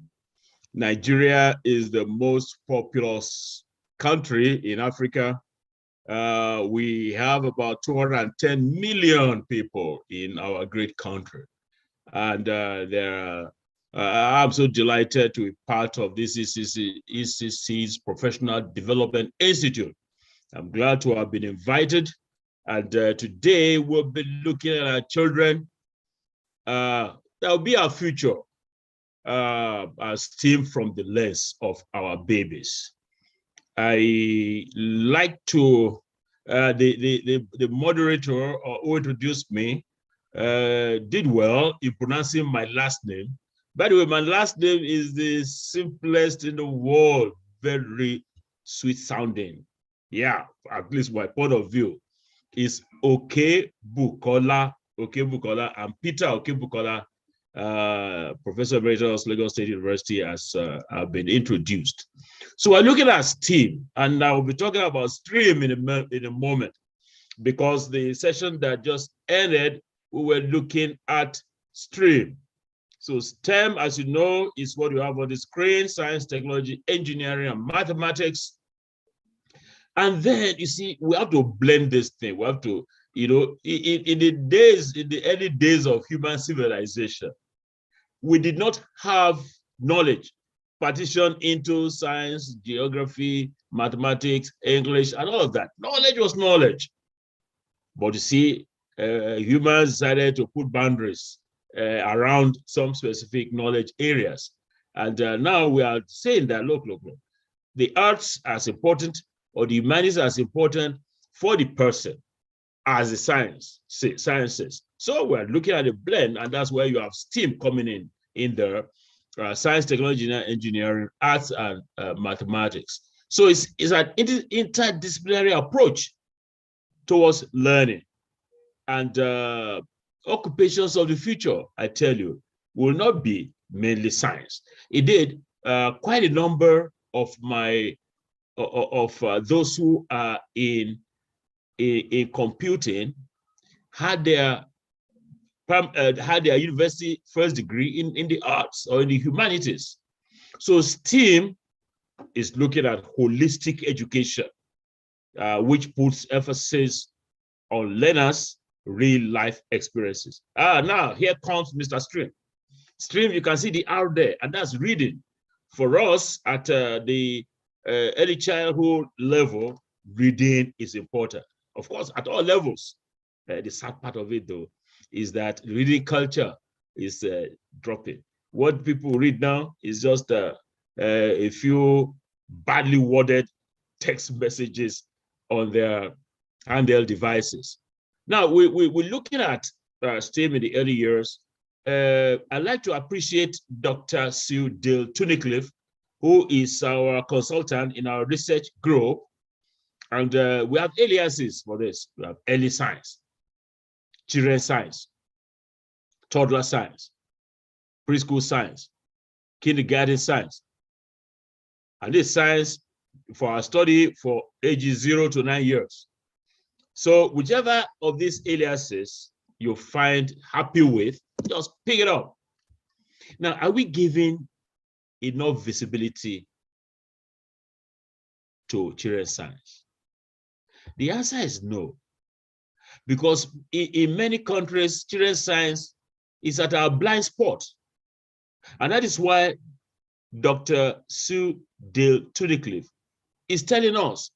Nigeria is the most populous country in Africa. We have about 210 million people in our great country. And I'm so delighted to be part of this ECC's Professional Development Institute. I'm glad to have been invited. And today we'll be looking at our children. That will be our future. STEAM from the lens of our babies. I like to, the moderator who introduced me did well in pronouncing my last name. By the way, my last name is the simplest in the world, very sweet sounding. Yeah, at least my point of view is Okebukola, and Peter Okebukola, Professor Emeritus, Lagos State University, has been introduced. So we're looking at STEAM, and I will be talking about STREAM in a moment, because the session that just ended, we were looking at STREAM. So STEM, as you know, is what you have on the screen: science, technology, engineering, and mathematics. And then you see, we have to blend this thing. We have to, in the early days of human civilization, we did not have knowledge partitioned into science, geography, mathematics, English, and all of that. Knowledge was knowledge. But you see, humans decided to put boundaries around some specific knowledge areas. And now we are saying that, look, the arts are as important, or the humanities are as important for the person as the sciences. So we're looking at a blend, and that's where you have STEAM coming in there: science, technology, engineering, arts, and mathematics. So it's an interdisciplinary approach towards learning. And occupations of the future, I tell you, will not be mainly science. Indeed, quite a number of those who are in computing had their university first degree in the arts or in the humanities. So STEAM is looking at holistic education, which puts emphasis on learners' real-life experiences. Now here comes Mr. STREAM. STREAM, you can see the R there, and that's reading. For us at the early childhood level, reading is important. Of course, at all levels. The sad part of it, though, is that reading culture is dropping. What people read now is just a few badly worded text messages on their handheld devices. Now, we're looking at STEAM in the early years. I'd like to appreciate Dr. Sue Dale Tunnicliffe, who is our consultant in our research group. And we have aliases for this. We have early science, children's science, toddler science, preschool science, kindergarten science. And this science for our study for ages 0 to 9 years. So whichever of these aliases you find happy with, just pick it up. Now, are we giving enough visibility to children's science? The answer is no, because in many countries, children's science is at our blind spot. And that is why Dr. Sue Dale Tunnicliffe is telling us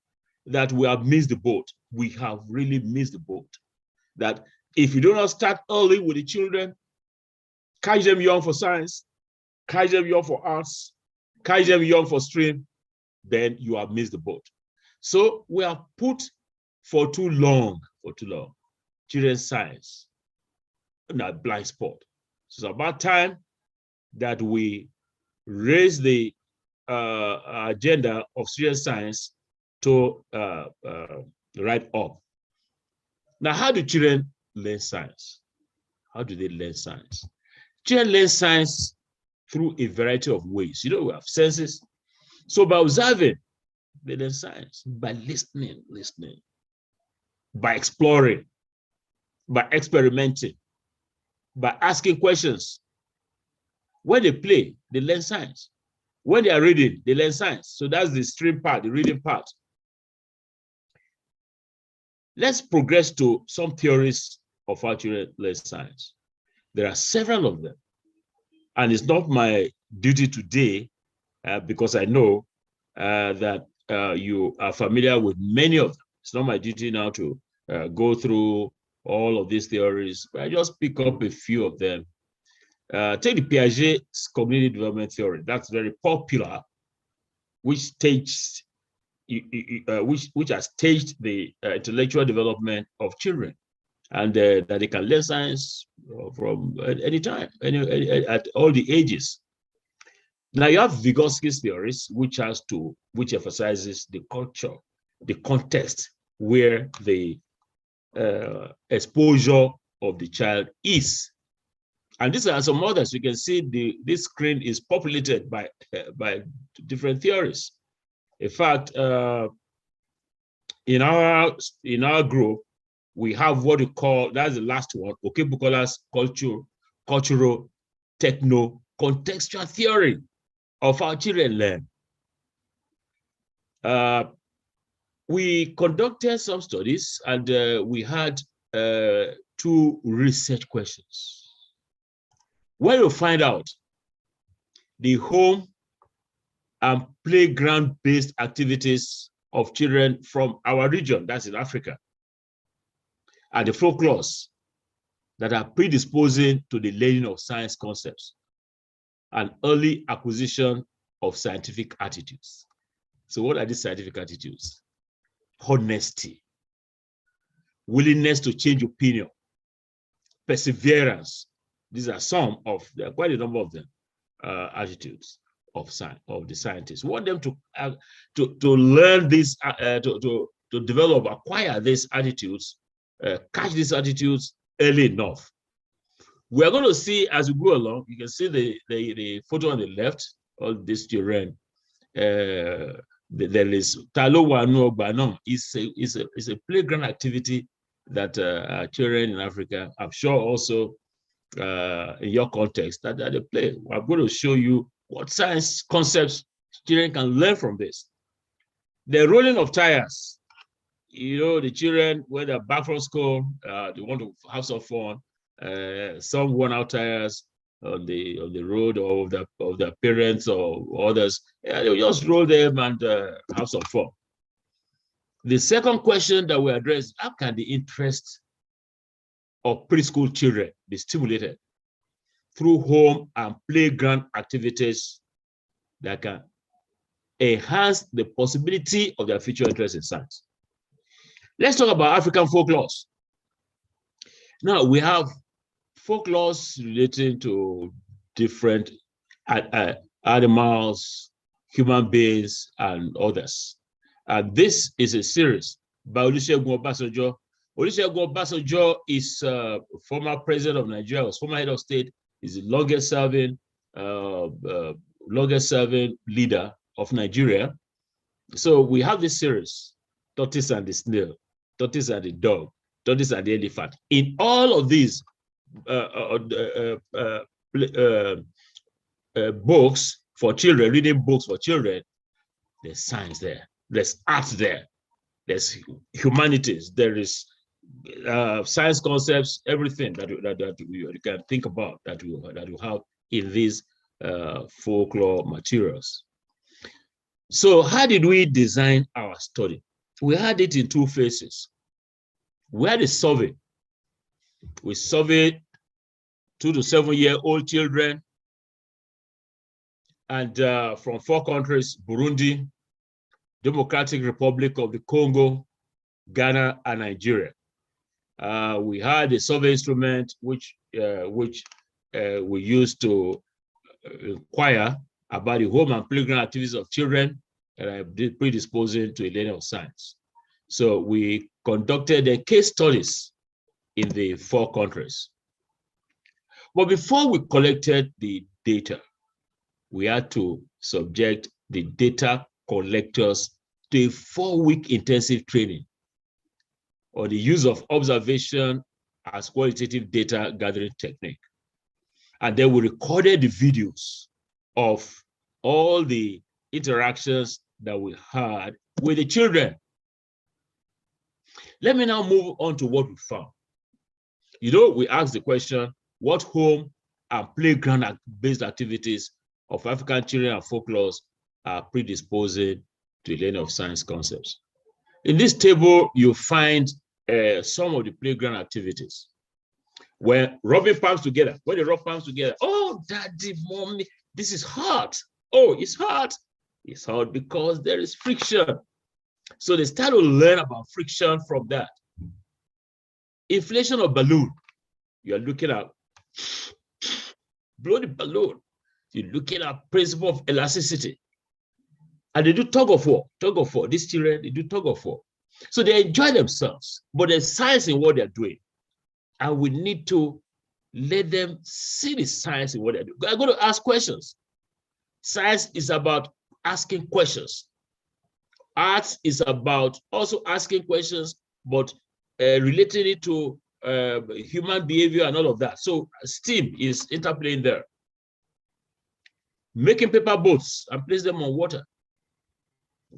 that we have missed the boat. We have really missed the boat. That if you do not start early with the children, catch them young for science, catch them young for arts, catch them young for STEAM, then you have missed the boat. So we have put for too long, children's science in that blind spot. So it's about time that we raise the agenda of children's science to right up. Now, how do children learn science? How do they learn science? Children learn science through a variety of ways. You know, we have senses. So by observing, they learn science. By listening, by exploring, by experimenting, by asking questions. When they play, they learn science. When they are reading, they learn science. So that's the STEAM part, the reading part. Let's progress to some theories of how children learn science. There are several of them. And it's not my duty today, because I know that you are familiar with many of them. It's not my duty now to go through all of these theories, but I just pick up a few of them. Take the Piaget's cognitive development theory. That's very popular, which has staged the intellectual development of children, and that they can learn science from any time, at all the ages. Now you have Vygotsky's theories, which emphasizes the culture, the context where the exposure of the child is. And these are some others. You can see this screen is populated by different theories. In fact, in our group, we have what we call, that's the last one, Okebukola's cultural techno-contextual theory of how children learn. We conducted some studies, and we had 2 research questions. When you find out the home and playground-based activities of children from our region, that's in Africa, and the folklores that are predisposing to the learning of science concepts and early acquisition of scientific attitudes. So what are these scientific attitudes? Honesty, willingness to change opinion, perseverance. These are some of, there are quite a number of them, attitudes of the scientists. We want them to learn this, to develop, acquire these attitudes, catch these attitudes early enough. We are going to see as we go along. You can see the photo on the left of this children. There is Talowa no Banom. It's a playground activity that children in Africa, I'm sure also in your context, that they play. I'm going to show you what science concepts children can learn from this. The rolling of tires. You know, the children, when they're back from school, they want to have some fun. Some worn out tires on the road, or of their parents or others. Yeah, they'll just roll them and have some fun. The second question that we address: how can the interest of preschool children be stimulated through home and playground activities that can enhance the possibility of their future interest in science? Let's talk about African folklores. Now, we have folklores relating to different animals, human beings, and others. And this is a series by Olusegun Obasanjo. Olusegun Obasanjo is former president of Nigeria, was former head of state, is the longest serving leader of Nigeria. So we have this series, Tortoise and the Snail, Tortoise and the Dog, Tortoise and the Elephant. In all of these books for children, reading books for children, there's science there, there's art there, there's humanities, there is science concepts, everything that you can think about that you have in these folklore materials. So how did we design our study? We had it in 2 phases. We had a survey. We surveyed 2 to 7-year-old children, and from 4 countries: Burundi, Democratic Republic of the Congo, Ghana, and Nigeria. We had a survey instrument which we used to inquire about the home and playground activities of children that are predisposing to a learning of science. So we conducted the case studies in the 4 countries. But before we collected the data, we had to subject the data collectors to a 4-week intensive training on the use of observation as qualitative data gathering technique. And then we recorded the videos of all the interactions that we had with the children. Let me now move on to what we found. You know, we asked the question, what home and playground-based activities of African children and folklores are predisposing to the learning of science concepts? In this table, you find some of the playground activities. When rubbing palms together, when they rub palms together, oh, daddy, mommy, this is hard. Oh, it's hard. It's hard because there is friction. So they start to learn about friction from that. Inflation of balloon. You are looking at blow the balloon. You're looking at principle of elasticity. And they do tug of war. These children, they do tug of war. So they enjoy themselves, but there's science in what they're doing. And we need to let them see the science in what they're doing. I'm going to ask questions. Science is about asking questions. Arts is about also asking questions, but relating it to human behavior and all of that. So STEAM is interplaying there. Making paper boats and place them on water.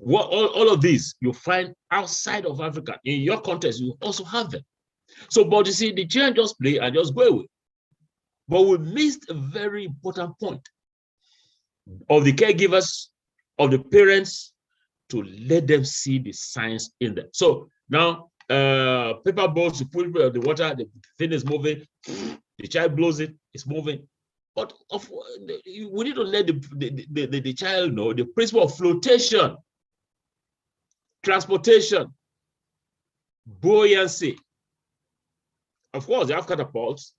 All of these you find outside of Africa. In your context, you also have them. So, but you see, the children just play and just go away. But we missed a very important point of the caregivers, of the parents, to let them see the science in them. So now, paper boats, you put it in the water, the thing is moving, the child blows it, it's moving. But we need to let the child know the principle of flotation, transportation, buoyancy. Of course, they have catapults,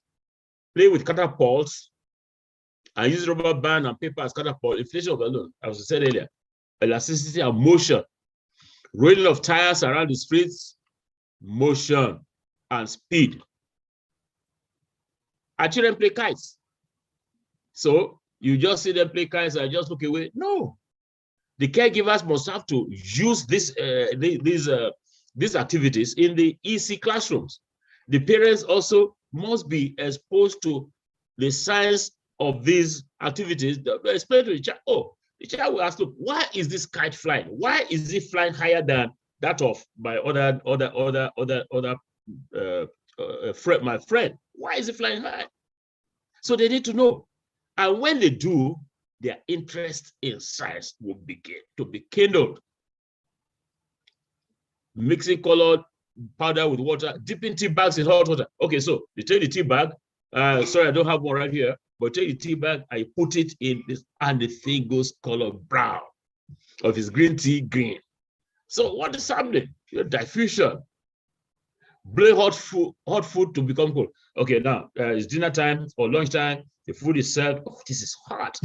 play with catapults, and use rubber band and paper as catapult, inflation of balloon, as I said earlier, elasticity and motion, rolling of tires around the streets, motion and speed. Our children play kites. So you just see them play kites and just look away. No, the caregivers must have to use these activities in the EC classrooms. The parents also must be exposed to the science of these activities. Explain to the child, oh, the child will ask, look, why is this kite flying? Why is it flying higher than that of my my friend? Why is it flying high? So they need to know. And when they do, their interest in science will begin to be kindled. Mixing colored powder with water, dipping tea bags in hot water. Okay, so you take the tea bag. Sorry, I don't have one right here, but take the tea bag and you put it in this, and the thing goes color brown. Or if it's green tea, green. So what is happening? Your diffusion. Bring hot food to become cold. Okay, now it's dinner time or lunchtime. The food is served. Oh, this is hot.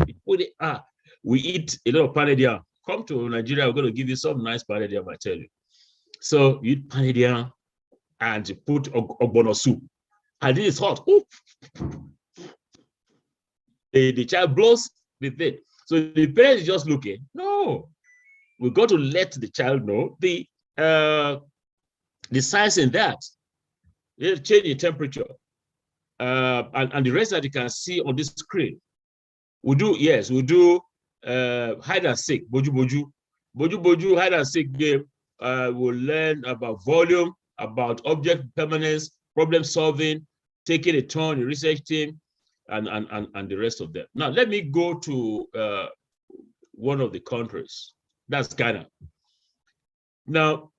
We eat a lot of pounded yam. Come to Nigeria, we're going to give you some nice pounded yam, I tell you. So you eat pounded yam and you put ogbono soup. And this is hot. Ooh. The child blows the thing. So the parents is just looking. No, we got to let the child know the science in that. They'll change the temperature. And the rest that you can see on this screen. We do hide and seek, boju, hide and seek game. We'll learn about volume, about object permanence, problem solving, taking a turn, the research team, and the rest of them. Now, let me go to one of the countries. That's Ghana. Now,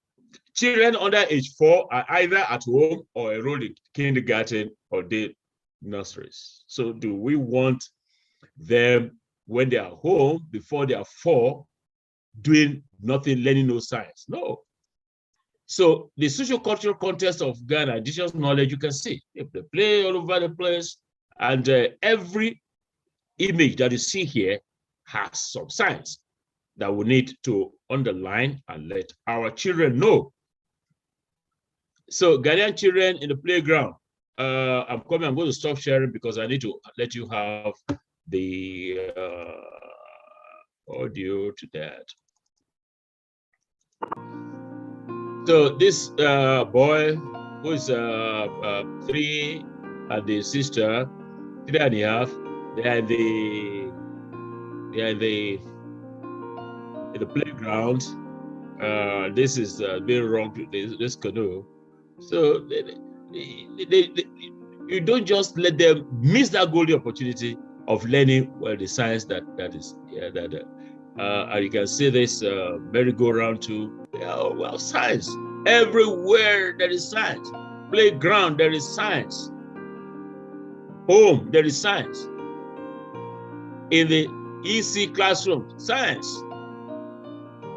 children under age 4 are either at home or enrolled in kindergarten or day nurseries. So do we want them, when they are home, before they are 4, doing nothing, learning no science? No. So the socio-cultural context of Ghana, indigenous knowledge, you can see they play all over the place, and every image that you see here has some science that we need to underline and let our children know. So Ghanaian children in the playground. I'm going to stop sharing because I need to let you have the audio to that. So this boy who is 3 and the sister 3.5, they are in the playground. This is being rocked, this canoe. So you don't just let them miss that golden opportunity of learning the science that is and you can see this merry-go-round too. Well, science everywhere. There is science. Playground, there is science. Home, there is science. In the EC classroom, science.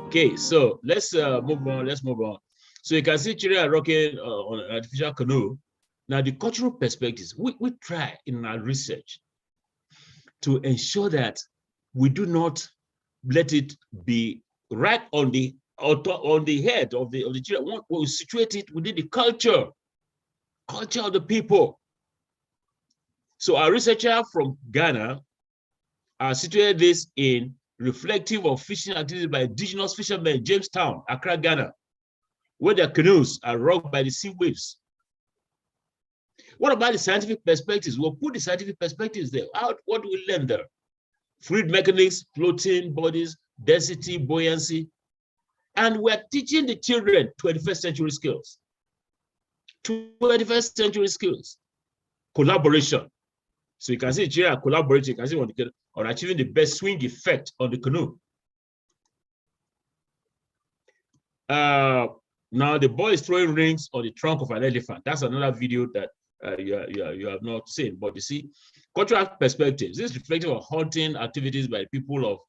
Okay, so let's move on. Let's move on. So you can see children are rocking on an artificial canoe. Now, the cultural perspectives, we try in our research to ensure that we do not let it be right on the head of the children. We situate it within the culture of the people. So our researcher from Ghana situated this in reflective of fishing activities by indigenous fishermen in Jamestown, Accra, Ghana, where their canoes are rocked by the sea waves. What about the scientific perspectives? We'll put the scientific perspectives there. What do we learn there? Fluid mechanics, floating bodies, density, buoyancy. And we're teaching the children 21st century skills. 21st century skills. Collaboration. So you can see children are collaborating, you can see on achieving the best swing effect on the canoe. Now the boy is throwing rings on the trunk of an elephant. That's another video that you have not seen. But you see, cultural perspectives. This is reflective of hunting activities by people of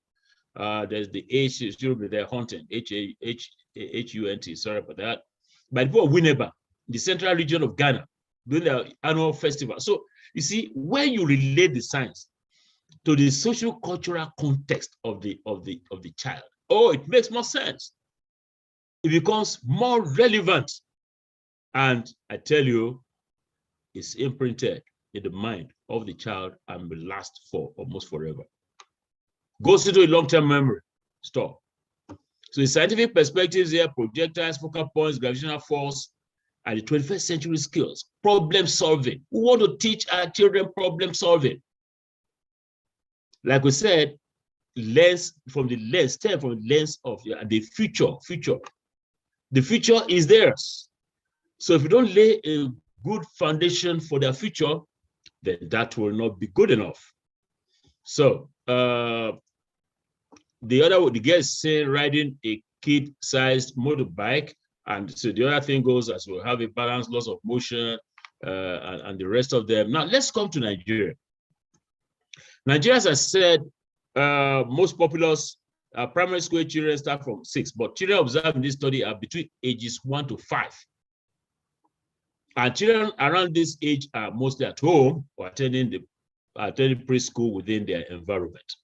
there's the H, should be there, hunting, H-U-N-T, sorry about that. By the people of Winneba, the central region of Ghana, during their annual festival. So you see, when you relate the science to the social cultural context of the child, it makes more sense. It becomes more relevant. And I tell you, it's imprinted in the mind of the child and will last for almost forever. Goes into a long-term memory store. So the scientific perspectives here, projectiles, focal points, gravitational force, and the 21st century skills, problem solving. We want to teach our children problem solving. Like we said, STEM from the lens of the future. The future is theirs. So if you don't lay a good foundation for their future, then that will not be good enough. So the girl is saying riding a kid-sized motorbike, and so the other thing goes as we'll have a balance, loss of motion, and the rest of them. Now let's come to Nigeria. Nigeria, as I said, most populous primary school children start from 6, but children observed in this study are between ages 1 to 5. And children around this age are mostly at home or attending preschool within their environment.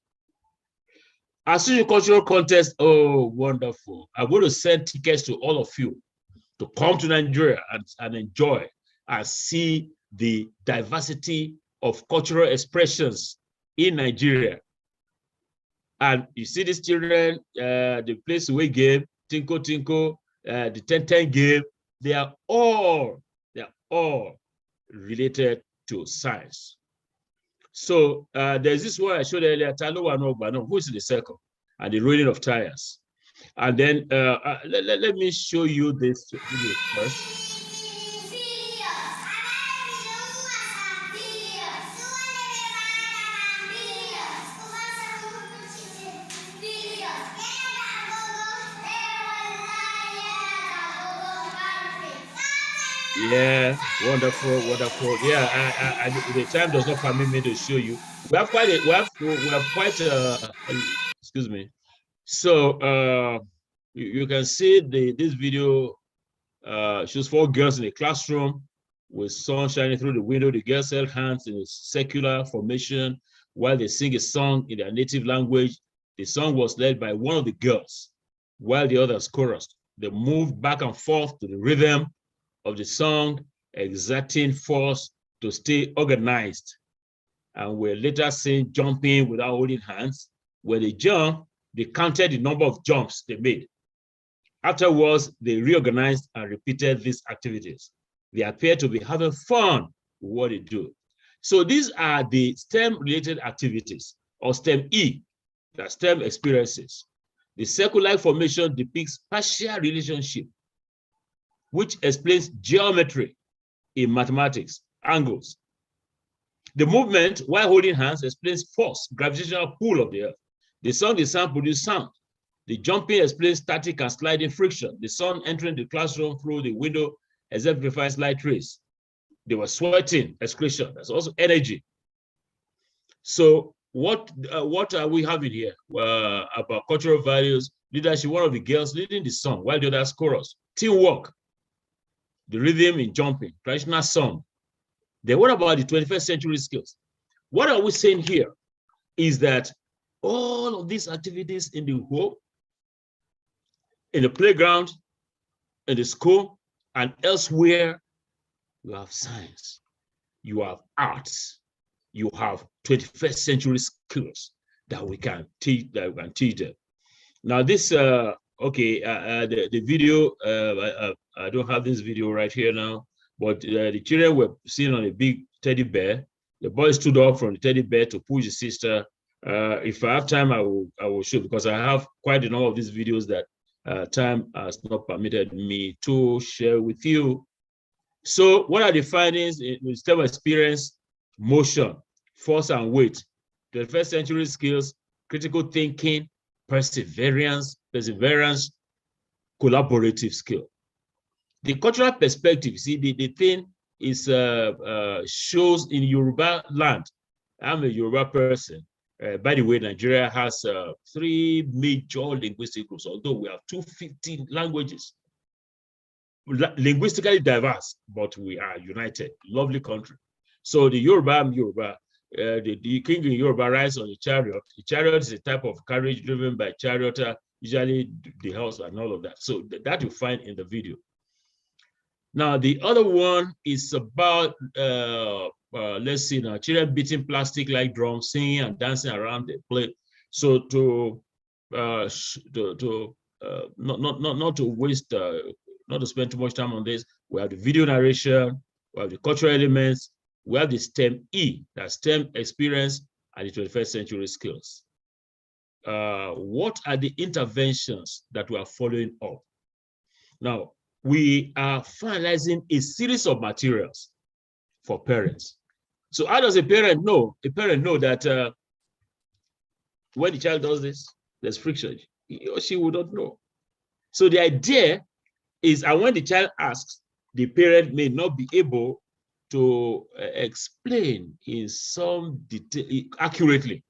Our socio-cultural contest, oh, wonderful. I'm going to send tickets to all of you to come to Nigeria and enjoy and see the diversity of cultural expressions in Nigeria. And you see these children, the place away game, Tinko Tinko, the 10-10 game, they are all related to science. So there's this one I showed earlier, who is in the circle, and the rolling of tires. And then let me show you this video first. Yeah, wonderful. Yeah, the time does not permit me to show you. We have quite excuse me. So you can see this video shows 4 girls in a classroom with sun shining through the window. The girls held hands in a circular formation while they sing a song in their native language. The song was led by one of the girls while the others chorused. They moved back and forth to the rhythm of the song, exerting force to stay organized. And we're later seen jumping without holding hands. When they jump, they counted the number of jumps they made. Afterwards, they reorganized and repeated these activities. They appear to be having fun with what they do. So these are the STEM-related activities, or STEM E, the STEM experiences. The circle-like formation depicts spatial relationship, which explains geometry in mathematics, angles. The movement, while holding hands, explains force, gravitational pull of the earth. The song the sound produces sound. The jumping explains static and sliding friction. The sun entering the classroom through the window exemplifies light rays. They were sweating, excretion. That's also energy. So what are we having here about cultural values? Leadership, one of the girls leading the song, while the others chorus. Teamwork, the rhythm in jumping, traditional song. Then what about the 21st century skills? What are we saying here? is that all of these activities in the home, in the playground, in the school, and elsewhere, you have science, you have arts, you have 21st century skills that we can teach them. Now this, the video, I don't have this video right here now, but the children were sitting on a big teddy bear. The boy stood up from the teddy bear to push his sister. If I have time, I will show, because I have quite a number of these videos that time has not permitted me to share with you. So what are the findings in STEM experience? Motion, force and weight, 21st century skills, critical thinking, perseverance, collaborative skill. The cultural perspective, see, the thing is shows in Yoruba land. I'm a Yoruba person. By the way, Nigeria has 3 major linguistic groups, although we have 250 languages. Linguistically diverse, but we are united. Lovely country. So the Yoruba, the king in Yoruba rides on a chariot. The chariot is a type of carriage driven by charioteer, usually the horse and all of that. So that you find in the video. Now, the other one is about, let's see now, children beating plastic like drums, singing and dancing around the play. So not to waste, not to spend too much time on this, we have the video narration, we have the cultural elements, we have the STEM E, that's STEM experience and the 21st century skills. What are the interventions that we are following up? Now, we are finalizing a series of materials for parents. So how does a parent know? A parent know that when the child does this, there's friction. He or she would not know. So the idea is, and when the child asks, the parent may not be able to explain in some detail accurately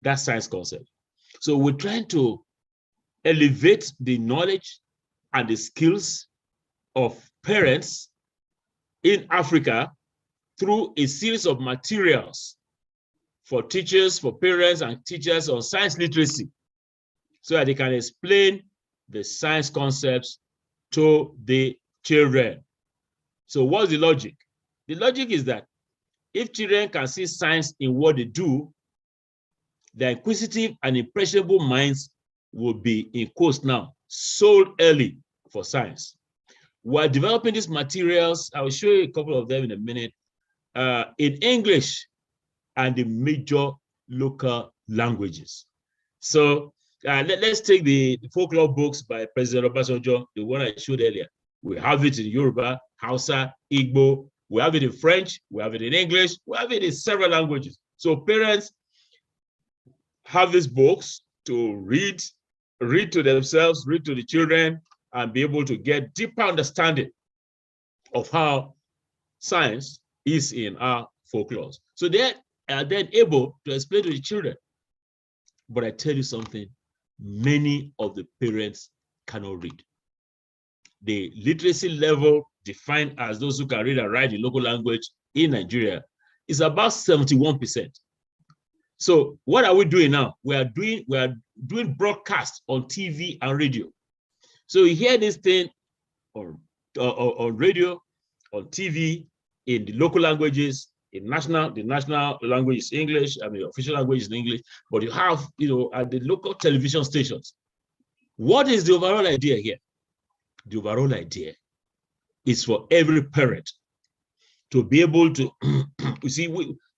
that science concept. So we're trying to elevate the knowledge and the skills of parents in Africa through a series of materials for teachers, for parents and teachers on science literacy, so that they can explain the science concepts to the children. So what's the logic? The logic is that if children can see science in what they do, their inquisitive and impressionable minds will be, in quotes now, sold early for science. While developing these materials, I will show you a couple of them in a minute, in English and the major local languages. So let's take the folklore books by President Obasanjo, the one I showed earlier. We have it in Yoruba, Hausa, Igbo, we have it in French, we have it in English, we have it in several languages. So parents have these books to read to themselves, read to the children, and be able to get deeper understanding of how science is in our folklore. So they are then able to explain to the children. But I tell you something, many of the parents cannot read. The literacy level defined as those who can read and write the local language in Nigeria is about 71%. So what are we doing now? We are doing broadcasts on TV and radio. So you hear this thing on radio, on TV, in the local languages, the national language is English, I mean, official language is English, but you have, at the local television stations. What is the overall idea here? The overall idea is for every parent to be able to, you see,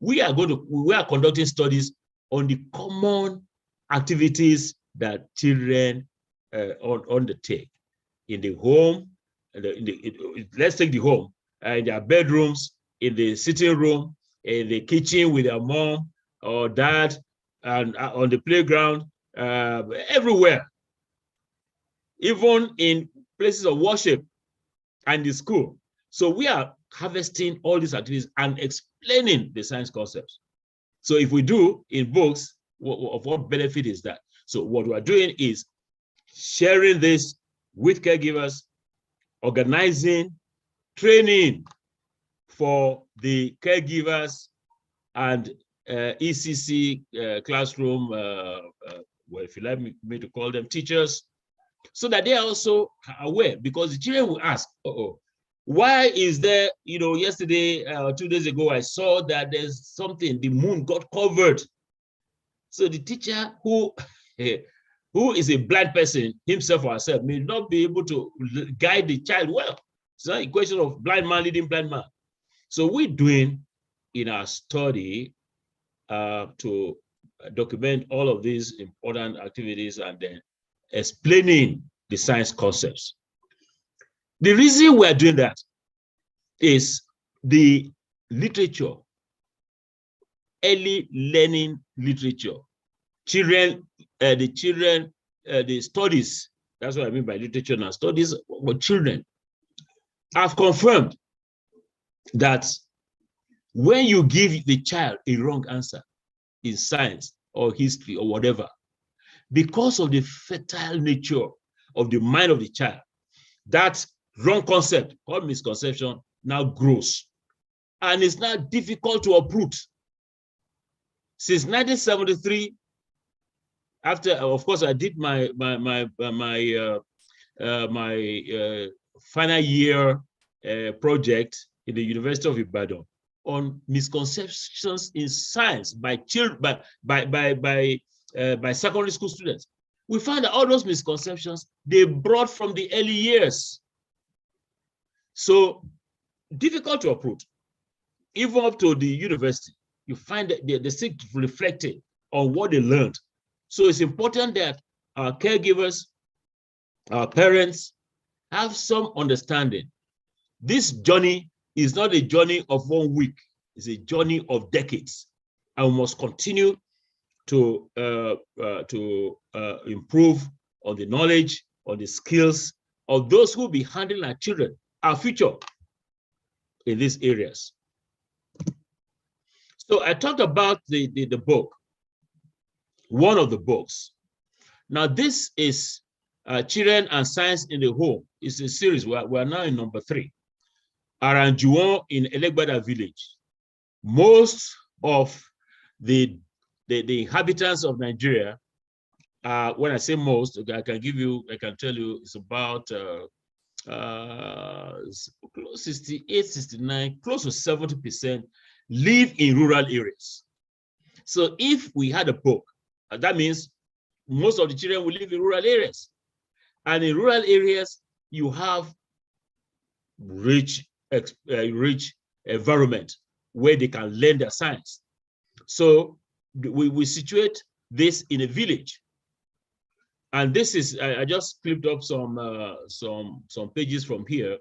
we are conducting studies on the common activities that children undertake in the home. Let's take the home, in their bedrooms, in the sitting room, in the kitchen with their mom or dad, and on the playground, everywhere, even in places of worship and the school. So we are harvesting all these activities and explaining the science concepts. So if we do in books, of what benefit is that? So what we are doing is sharing this with caregivers, organizing training for the caregivers, and ECC classroom, well, if you like me to call them teachers, so that they are also aware, because the children will ask, why is there, yesterday or 2 days ago, I saw that there's something, the moon got covered. So the teacher who is a blind person, himself or herself, may not be able to guide the child well. It's not a question of blind man leading blind man. So we're doing in our study to document all of these important activities and then explaining the science concepts. The reason we're doing that is the literature, early learning literature, the studies, that's what I mean by literature now, studies for children have confirmed that when you give the child a wrong answer in science or history or whatever, because of the fertile nature of the mind of the child, that wrong concept called misconception now grows. And it's now difficult to uproot. Since 1973, after, of course, I did my final year project in the University of Ibadan on misconceptions in science by children, by secondary school students. We found that all those misconceptions, they brought from the early years. So difficult to uproot. Even up to the university, you find that they still reflecting on what they learned. So it's important that our caregivers, our parents, have some understanding. This journey is not a journey of 1 week, it's a journey of decades. And we must continue to improve on the knowledge, on the skills of those who will be handling our children, our future in these areas. So I talked about the book, one of the books. Now this is Children and Science in the Home. It's a series. We are now in number 3. Aranjuwon in Elegbada village. Most of the inhabitants of Nigeria, when I say most, I can tell you it's about 68, 69, close to 70% live in rural areas. So if we had a book, that means most of the children will live in rural areas. And in rural areas, you have rich environment where they can learn their science. So we situate this in a village. And this is, I just clipped up some pages from here.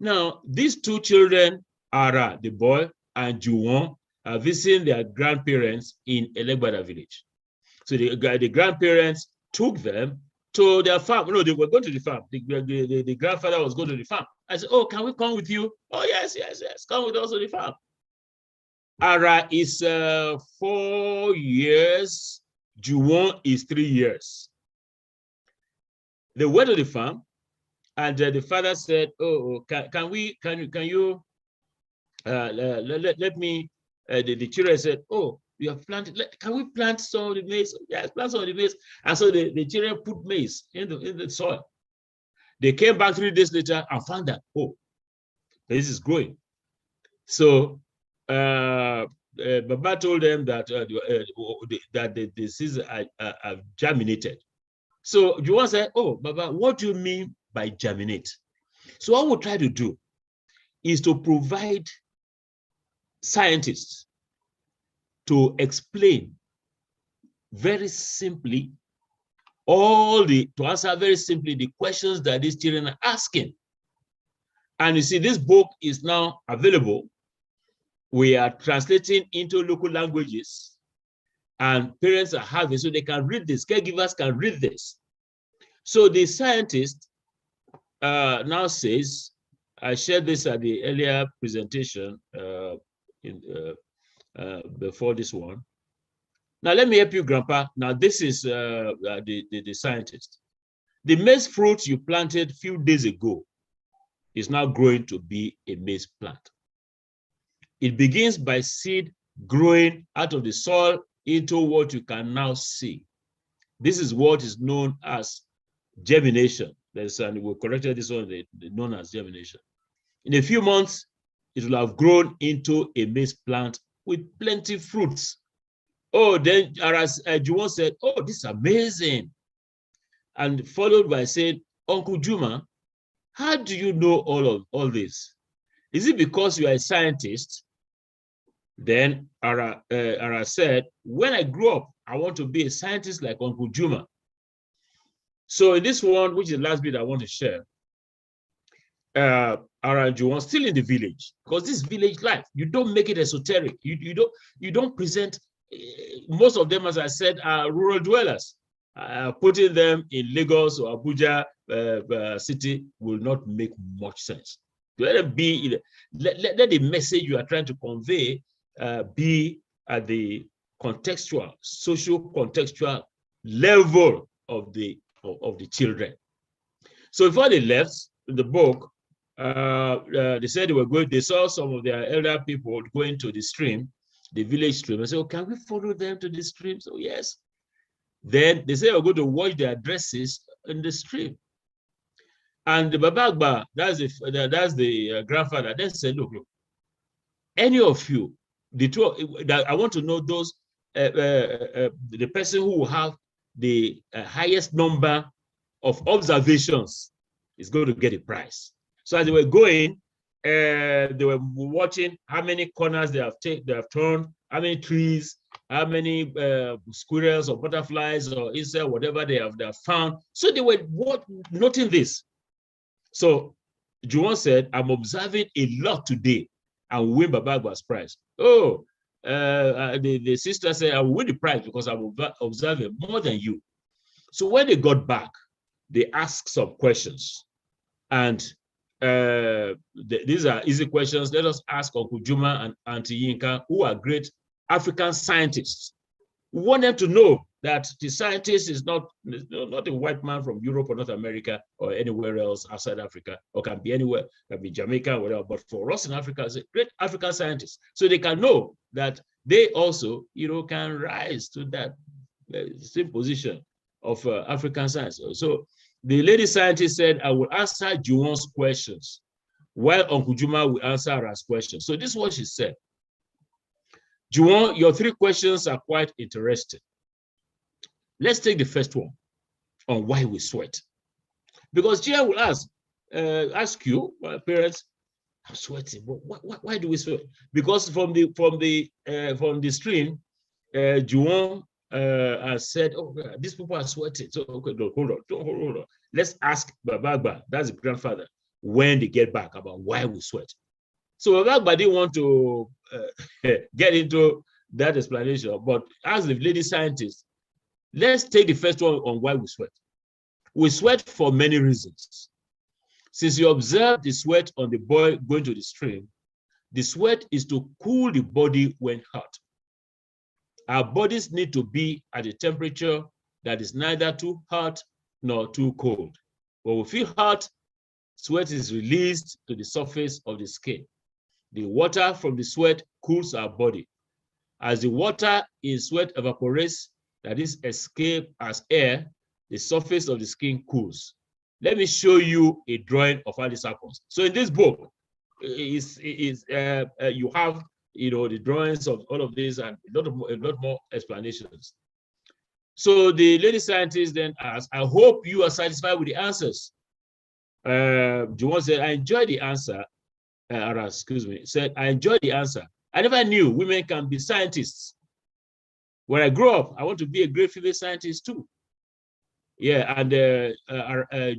Now, these 2 children, Ara, the boy, and Juwon, are visiting their grandparents in Elegbada village. So the grandparents took them to their farm. No, they were going to the farm. The grandfather was going to the farm. I said, oh, can we come with you? Oh, yes, come with us to the farm. Ara is 4 years, Juwon is 3 years. They went to the farm, and the father said, "Oh, can you let me?" The children said, "Oh, you have planted. Can we plant some of the maize?" Yes, plant some of the maize. And so the children put maize in the soil. They came back 3 days later and found that, oh, this is growing. So Baba told them that the seeds have germinated. So Juwon said, oh, Baba, what do you mean by germinate? So what we'll try to do is to provide scientists to explain very simply to answer very simply the questions that these children are asking. And you see, this book is now available. We are translating into local languages, and parents are having, so they can read this, caregivers can read this. So the scientist now says, I shared this at the earlier presentation before this one. Now let me help you, Grandpa. Now this is the scientist. The maize fruit you planted a few days ago is now growing to be a maize plant. It begins by seed growing out of the soil into what you can now see. This is what is known as germination. And we corrected this one, known as germination. In a few months, it will have grown into a maize plant with plenty of fruits. Oh, then as Juwon said, oh, this is amazing. And followed by saying, Uncle Juma, how do you know all this? Is it because you are a scientist? Then Ara said, when I grow up, I want to be a scientist like Uncle Juma. So in this one, which is the last bit I want to share, Ara and Juwon still in the village, because this village life, you don't make it esoteric. You don't present, most of them, as I said, are rural dwellers. Putting them in Lagos or Abuja city will not make much sense. Let it be, let the message you are trying to convey be at the contextual, social contextual level of the children. So before they left in the book, they said they saw some of their elder people going to the stream, the village stream. I said, oh, can we follow them to the stream? So yes. Then they say we're going to wash their dresses in the stream. And the Babagba, that's the grandfather, then said, look, any of you, I want to know those, the person who will have the highest number of observations is going to get a prize. So as they were going, they were watching how many corners they have turned, how many trees, how many squirrels or butterflies or insects, whatever they have found. So they were noting this. So Juwon said, I'm observing a lot today and win Babagba's prize. Oh, the sister said, I will win the prize because I'm observing more than you. So when they got back, they asked some questions. And these are easy questions. Let us ask Uncle Juma and Auntie Yinka, who are great African scientists. We want them to know that the scientist is not a white man from Europe or North America or anywhere else outside Africa, or can be anywhere, can be Jamaica or whatever. But for us in Africa, it's a great African scientist. So they can know that they also, can rise to that same position of African science. So the lady scientist said, I will answer Juwon's questions while Uncle Juma will answer Ara's questions. So this is what she said. Juwon, your 3 questions are quite interesting. Let's take the first one on why we sweat. Because Gia will ask you, parents, I'm sweating. Why do we sweat? Because from the stream, Juwon said, oh, these people are sweating. So okay, no, hold on. Let's ask Babagba, that's the grandfather, when they get back about why we sweat. So Babagba didn't want to get into that explanation, but as the lady scientist, let's take the first one on why we sweat. We sweat for many reasons. Since you observe the sweat on the boy going to the stream, the sweat is to cool the body when hot. Our bodies need to be at a temperature that is neither too hot nor too cold. When we feel hot, sweat is released to the surface of the skin. The water from the sweat cools our body. As the water in sweat evaporates, that is, escape as air, the surface of the skin cools. Let me show you a drawing of how this happens. So in this book, you have the drawings of all of this and a lot more explanations. So the lady scientist then asked, I hope you are satisfied with the answers. Juwon said, I enjoyed the answer. Said, I enjoyed the answer. I never knew women can be scientists. When I grow up, I want to be a great female scientist too. Yeah, and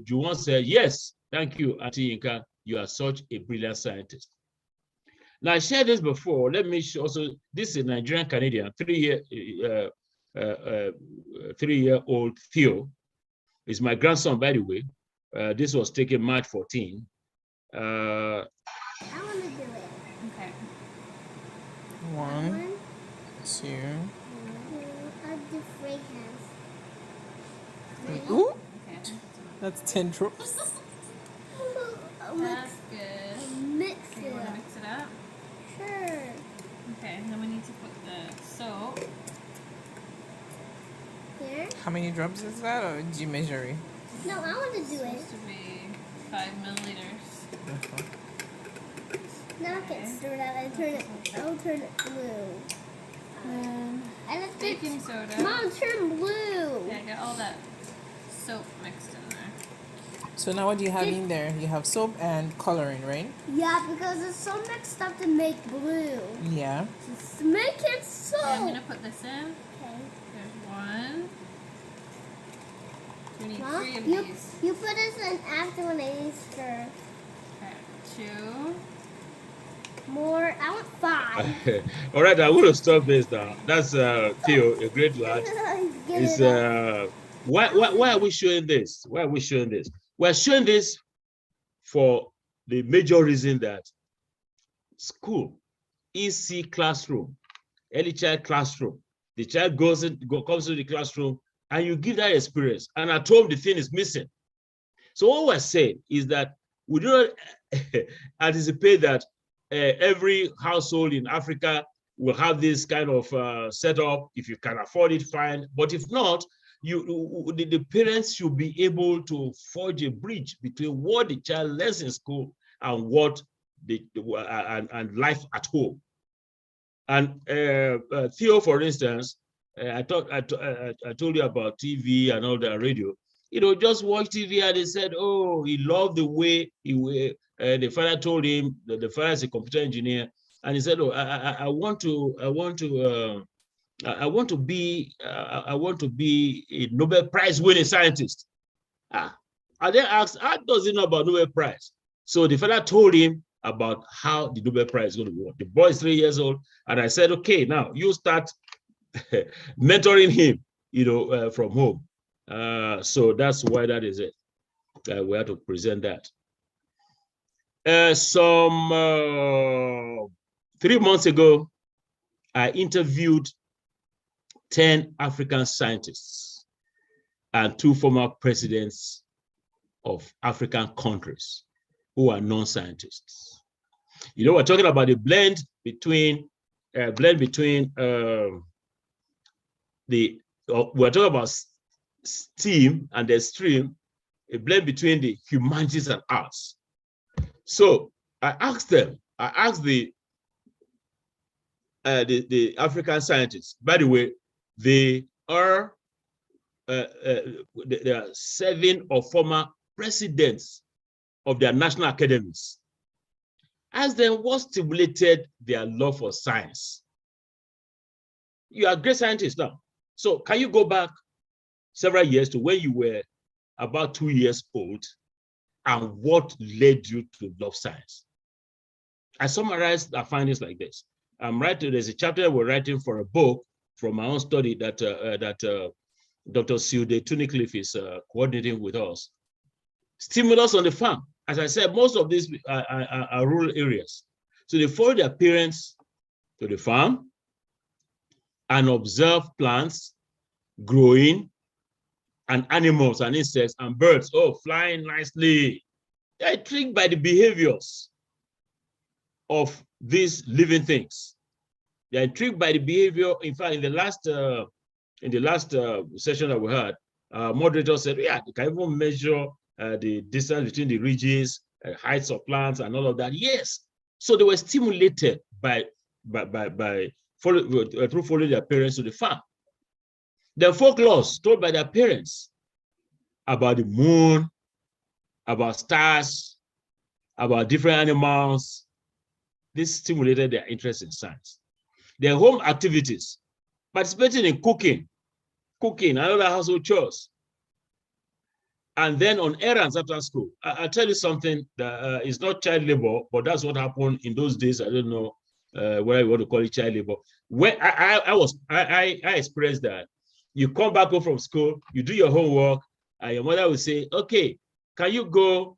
Juwon said, yes, thank you, Auntie Yinka. You are such a brilliant scientist. Now, I shared this before. Let me show also, this is a Nigerian Canadian, 3-year-old Theo. Is my grandson, by the way. This was taken March 14. I want to do it. Okay. 1, 2. Hug the fragrance. Ooh, Okay. that's 10 drops. That's good. Mix Do you it want to up. mix it up? Sure. Okay, then we need to put How many drops is that, or do you measure it? No, I want to do it. Supposed to be 5 milliliters. Now I can stir that. I'll turn it blue. I left Baking soda. Mom, turn blue. Yeah, get all that soap mixed in there. So now what do you have in there? You have soap and coloring, right? Yeah, because it's so mixed up to make blue. Yeah. Just make it so. Okay, I'm gonna put this in. Okay. There's one. We need Mom, 3 of you, these. you put this in after when I stir. Okay, 2. More. I want 5. All right, I want to stop this now. That's Theo, a great lad. Is why are we showing this? Why are we showing this? We're showing this for the major reason that school, EC classroom, early child classroom, the child comes to the classroom and you give that experience. And at home, the thing is missing. So what we're saying is that we do not anticipate that every household in Africa will have this kind of setup. If you can afford it, fine. But if not, the parents should be able to forge a bridge between what the child learns in school and what and life at home. And Theo, for instance, I told you about TV and all that, radio. You know, just watch TV and he said, oh, he loved the way the father told him that the father is a computer engineer, and he said, oh, I want to be a Nobel Prize winning scientist. And then asked, how does he know about Nobel Prize? So the father told him about how the Nobel Prize is going to be won. The boy is 3 years old, and I said, okay, now you start mentoring him, you know, from home. So that's why that is it. We have to present that. 3 months ago, I interviewed 10 African scientists and 2 former presidents of African countries who are non-scientists. You know, we're talking about the blend between we're talking about STEAM and the stream, a blend between the humanities and arts. So I asked the African scientists. By the way, they are 7 or former presidents of their national academies. Ask them what stimulated their love for science. You are great scientists now. So can you go back several years to when you were about 2 years old and what led you to love science? I summarized our findings like this. There's a chapter we're writing for a book from my own study that Dr. Sude Tunnicliffe is coordinating with us. Stimulus on the farm. As I said, most of these are rural areas. So they follow their parents to the farm and observe plants growing and animals and insects and birds, flying nicely. They're intrigued by the behaviors of these living things. They're intrigued by the behavior. In fact, in the last session that we had, moderator said, yeah, you can even measure the distance between the ridges, heights of plants, and all of that. Yes. So they were stimulated through following their parents to the farm. Their folklores told by their parents about the moon, about stars, about different animals. This stimulated their interest in science. Their home activities, participating in cooking and other household chores, and then on errands after school. I'll tell you something that is not child labor, but that's what happened in those days. I don't know whether you want to call it child labor. When I experienced that. You come back home from school, you do your homework, and your mother will say, okay, can you go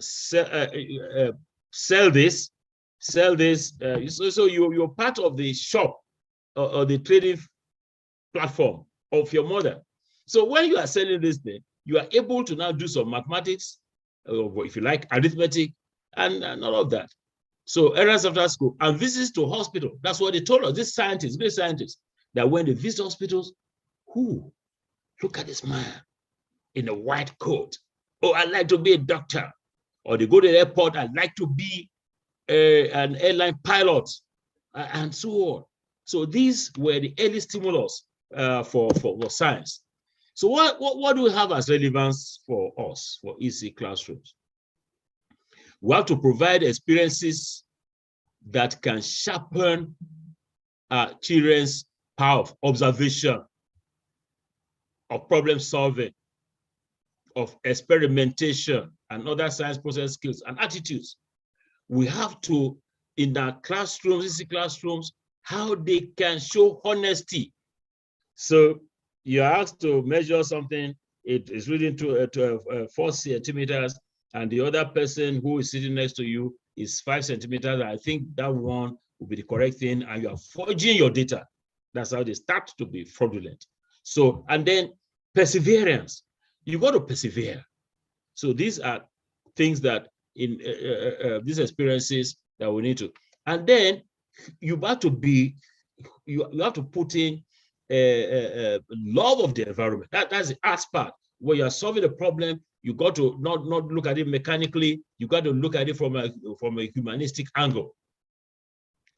sell this? So you're part of the shop or the trading platform of your mother. So when you are selling this thing, you are able to now do some mathematics, or if you like, arithmetic, and all of that. So errands after school and visits to hospital. That's what they told us. These scientists, great scientists, that when they visit hospitals, who? Look at this man in a white coat. Oh, I'd like to be a doctor. Or they go to the airport, I'd like to be an airline pilot, and so on. So these were the early stimulus for science. So what do we have as relevance for us, for EC classrooms? We have to provide experiences that can sharpen children's power of observation, of problem solving, of experimentation, and other science process skills and attitudes. We have to, in our classrooms, EC classrooms, how they can show honesty. So you're asked to measure something, it is reading to 4 centimeters, and the other person who is sitting next to you is 5 centimeters. I think that one will be the correct thing, and you are forging your data. That's how they start to be fraudulent. So, and then perseverance. You got to persevere. So these are things that in these experiences that we need to. And then you have to be, you have to put in love of the environment. That's the art part. When you're solving a problem, you got to not look at it mechanically. You got to look at it from a humanistic angle.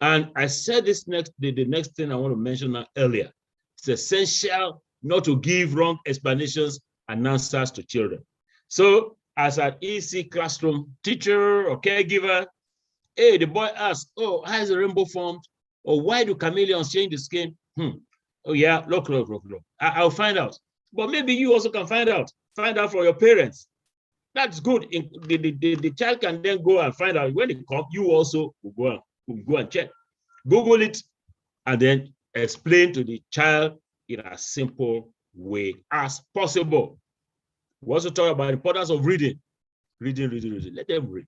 And I said this the next thing I want to mention now earlier. It's essential not to give wrong explanations and answers to children. So as an EC classroom teacher or caregiver, hey, the boy asks, oh, how is the rainbow formed? Or why do chameleons change the skin? Oh yeah, look. I'll find out. But maybe you also can find out. Find out from your parents. That's good. The child can then go and find out. When they come, you also will go and check. Google it, and then explain to the child in a simple way as possible. We also talk about the importance of reading. Reading. Let them read.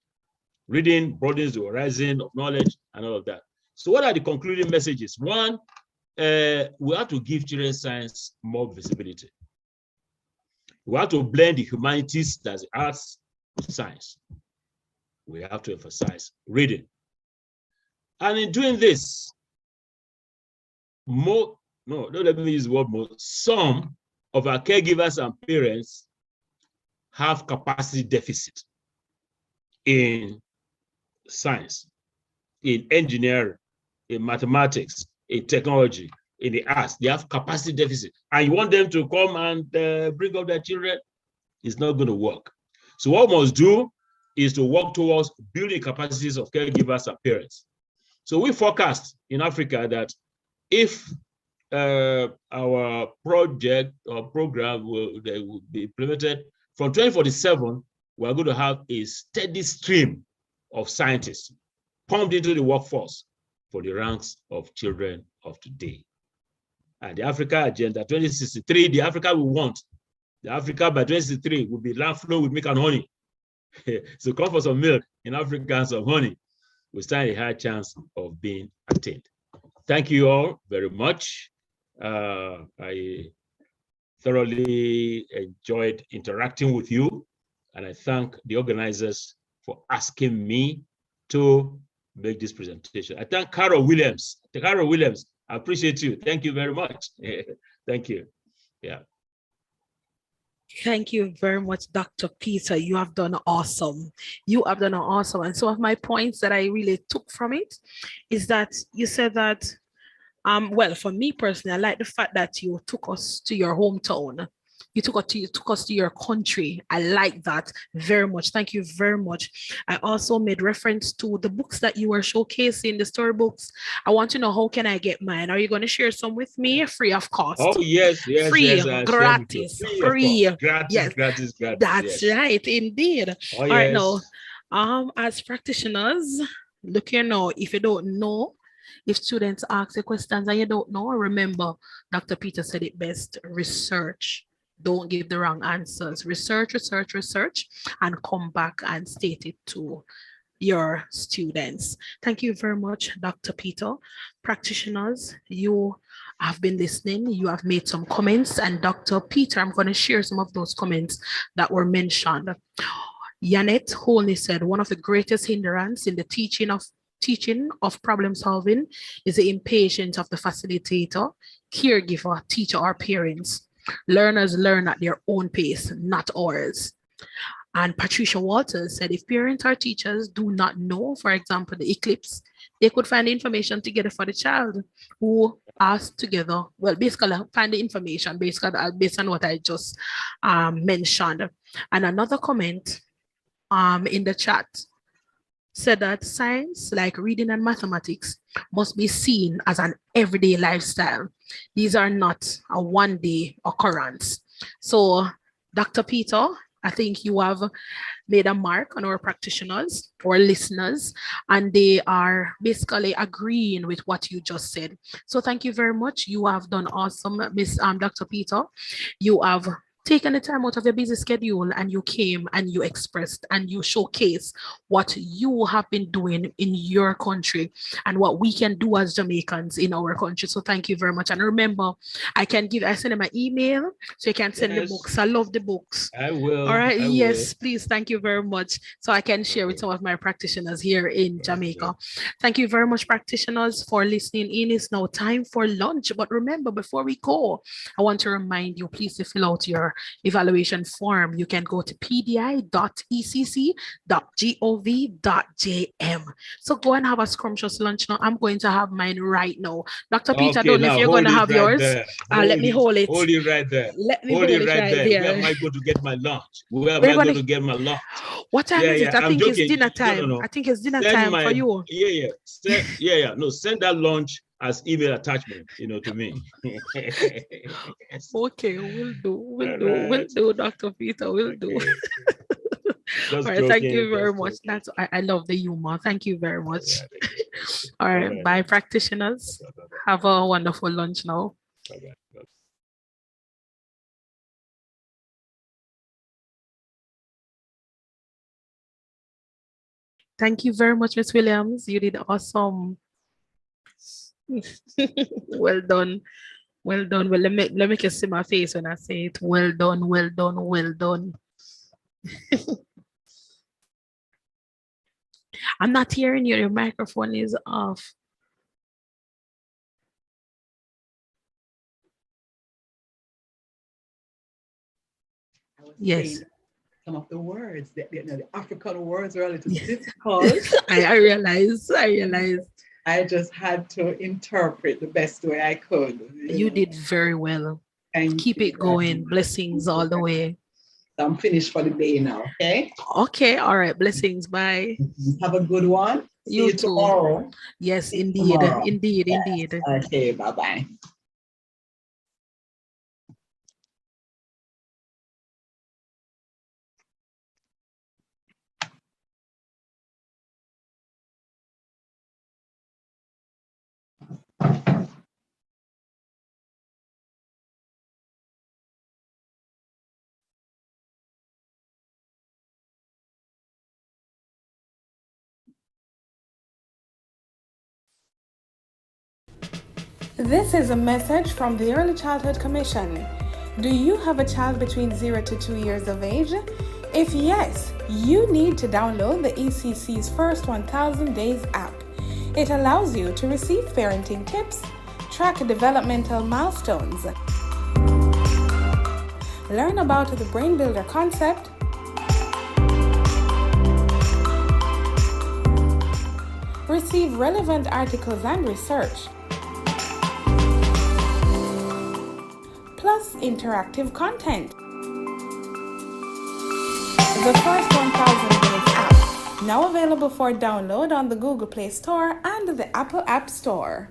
Reading broadens the horizon of knowledge and all of that. So what are the concluding messages? One, we have to give children's science more visibility. We have to blend the humanities, that's the arts, with science. We have to emphasize reading. And in doing this, don't let me use the word more, some of our caregivers and parents have capacity deficit in science, in engineering, in mathematics, in technology, in the arts. They have capacity deficit. And you want them to come and bring up their children? It's not going to work. So what we must do is to work towards building capacities of caregivers and parents. So we forecast in Africa that if our project or program will be implemented, from 2047, we're going to have a steady stream of scientists pumped into the workforce for the ranks of children of today. And the Africa Agenda 2063, the Africa we want, the Africa by 2063 will be land flow with milk and honey. So come for some milk in Africa and some honey. We stand a high chance of being attained. Thank you all very much. I thoroughly enjoyed interacting with you, and I thank the organizers for asking me to make this presentation. I thank Carol Williams. Carol Williams, I appreciate you. Thank you very much. Thank you. Yeah. Thank you very much, Dr. Peter. You have done awesome. You have done awesome. And some of my points that I really took from it is that you said that, well, for me personally, I like the fact that you took us to your hometown. You took us to your country. I like that very much. Thank you very much. I also made reference to the books that you were showcasing, the storybooks. I want to know, how can I get mine? Are you going to share some with me? Free of cost. Oh, yes. Free, gratis. Free. Gratis. That's right, indeed. Oh, all right, now, as practitioners, look here now, if you don't know, if students ask you questions and you don't know, remember, Dr. Peter said it best, research. Don't give the wrong answers. Research, and come back and state it to your students. Thank you very much, Dr. Peter. Practitioners, you have been listening. You have made some comments, and Dr. Peter, I'm going to share some of those comments that were mentioned. Janet Holney said, one of the greatest hindrance in the teaching of teaching of problem solving is the impatience of the facilitator, caregiver, teacher, or parents. Learners learn at their own pace, not ours. And Patricia Walters said if parents or teachers do not know, for example, the eclipse, they could find the information together for the child who asked together, well, basically find the information based on what I just mentioned. And another comment in the chat said that science, like reading and mathematics, must be seen as an everyday lifestyle. These are not a one-day occurrence. So, Dr. Peter, I think you have made a mark on our practitioners or listeners, and they are basically agreeing with what you just said. So thank you very much. You have done awesome, Miss Dr. Peter. You have taken the time out of your busy schedule and you came and you expressed and you showcase what you have been doing in your country and what we can do as Jamaicans in our country. So thank you very much. And remember, I send them an email so you can send the books. I love the books. I will. All right. I Yes, will. please. Thank you very much. So I can share with some of my practitioners here in Jamaica. Thank you very much, practitioners, for listening in. It's now time for lunch. But remember, before we go, I want to remind you, please, to fill out your evaluation form. You can go to pdi.ecc.gov.jm. So go and have a scrumptious lunch now. I'm going to have mine right now. Dr. Peter, I don't know if you're going to have yours. Let me hold it. Hold it right there. Let me hold it right there. Where am I going to get my lunch? Where am Where I am I going to get my lunch? What time is it? I I'm think joking. it's dinner time. No. I think it's dinner Send time for you. No, send that lunch as email attachment, to me. Okay, we'll do, Dr. Peter, we'll do. Just all right, thank joking, you very just much. joking. I love the humor. Thank you very much. All right, bye, practitioners. Have a wonderful lunch now. Bye-bye. Thank you very much, Miss Williams. You did awesome. Well done. Well done. Well, let me kiss my face when I say it. Well done, well done, well done. I'm not hearing you. Your microphone is off. Yes. Some of the words, the African words are a little difficult. I realize. I just had to interpret the best way I could. You did very well. Keep it going. Blessings all the way. I'm finished for the day now, okay? Okay, all right. Blessings. Bye. Have a good one. See you too. tomorrow. Yes, indeed. Tomorrow. Indeed. Yes. Indeed. Okay, bye-bye. This is a message from the Early Childhood Commission. Do you have a child between 0 to 2 years of age? If yes, you need to download the ECC's First 1000 Days app. It allows you to receive parenting tips, track developmental milestones, learn about the Brain Builder concept, receive relevant articles and research, plus interactive content. The First 1000 Days app, now available for download on the Google Play Store and the Apple App Store.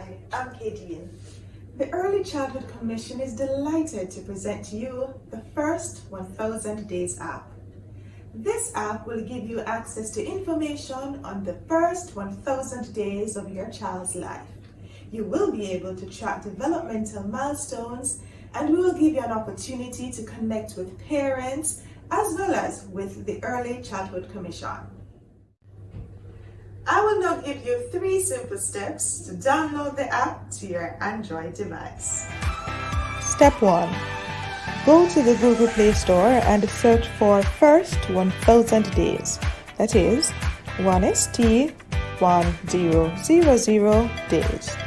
Hi, I'm Kadian. The Early Childhood Commission is delighted to present to you the first 1000 Days app. This app will give you access to information on the first 1000 days of your child's life. You will be able to track developmental milestones, and we will give you an opportunity to connect with parents as well as with the Early Childhood Commission. I will now give you 3 simple steps to download the app to your Android device. Step 1. Go to the Google Play Store and search for First 1000 Days. That is 1ST 1000 days.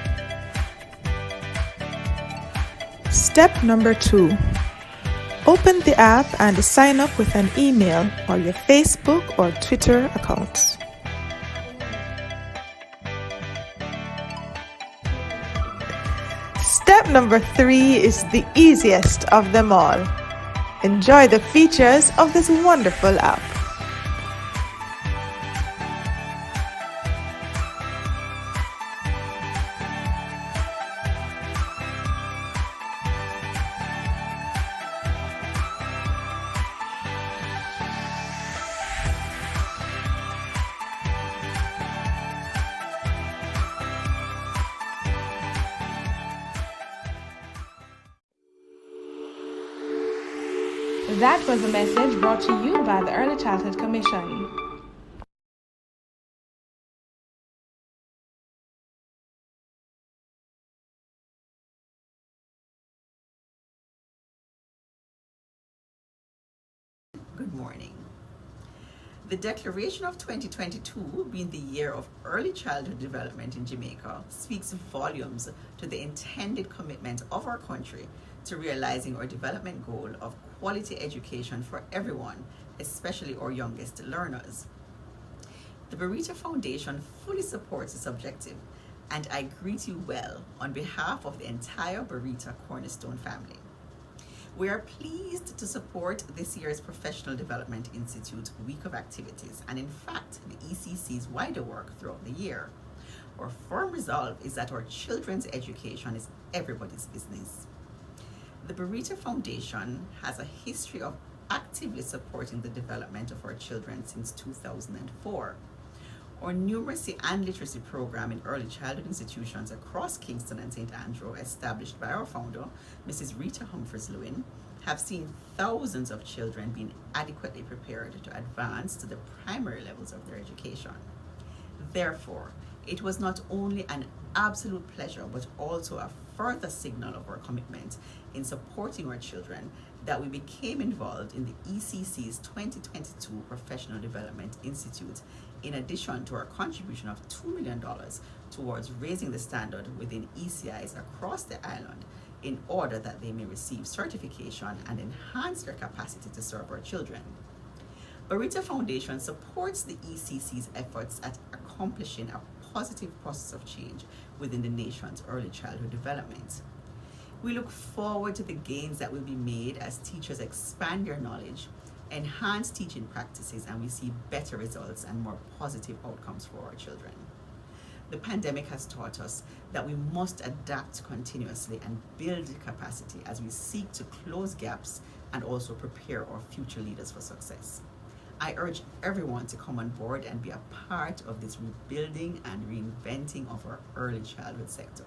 Step number 2. Open the app and sign up with an email or your Facebook or Twitter accounts. Step number 3 is the easiest of them all. Enjoy the features of this wonderful app. That was a message brought to you by the Early Childhood Commission. Good morning. The declaration of 2022, being the year of early childhood development in Jamaica, speaks volumes to the intended commitment of our country to realizing our development goal of quality education for everyone, especially our youngest learners. The Burrito Foundation fully supports this objective, and I greet you well on behalf of the entire Burrito Cornerstone family. We are pleased to support this year's Professional Development Institute Week of Activities, and in fact, the ECC's wider work throughout the year. Our firm resolve is that our children's education is everybody's business. The Burrito Foundation has a history of actively supporting the development of our children since 2004. Our numeracy and literacy program in early childhood institutions across Kingston and St. Andrew, established by our founder, Mrs. Rita Humphreys-Lewin, have seen thousands of children being adequately prepared to advance to the primary levels of their education. Therefore, it was not only an absolute pleasure, but also a further signal of our commitment in supporting our children that we became involved in the ECC's 2022 Professional Development Institute, in addition to our contribution of $2 million towards raising the standard within ECIs across the island in order that they may receive certification and enhance their capacity to serve our children. Burrito Foundation supports the ECC's efforts at accomplishing a positive process of change within the nation's early childhood development. We look forward to the gains that will be made as teachers expand their knowledge, enhance teaching practices, and we see better results and more positive outcomes for our children. The pandemic has taught us that we must adapt continuously and build capacity as we seek to close gaps and also prepare our future leaders for success. I urge everyone to come on board and be a part of this rebuilding and reinventing of our early childhood sector.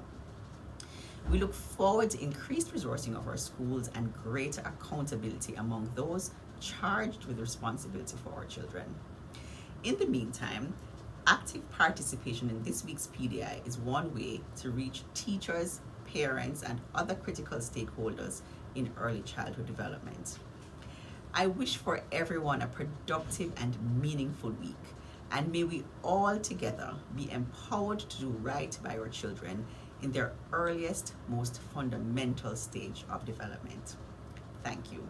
We look forward to increased resourcing of our schools and greater accountability among those charged with responsibility for our children. In the meantime, active participation in this week's PDI is one way to reach teachers, parents, and other critical stakeholders in early childhood development. I wish for everyone a productive and meaningful week, and may we all together be empowered to do right by our children in their earliest, most fundamental stage of development. Thank you.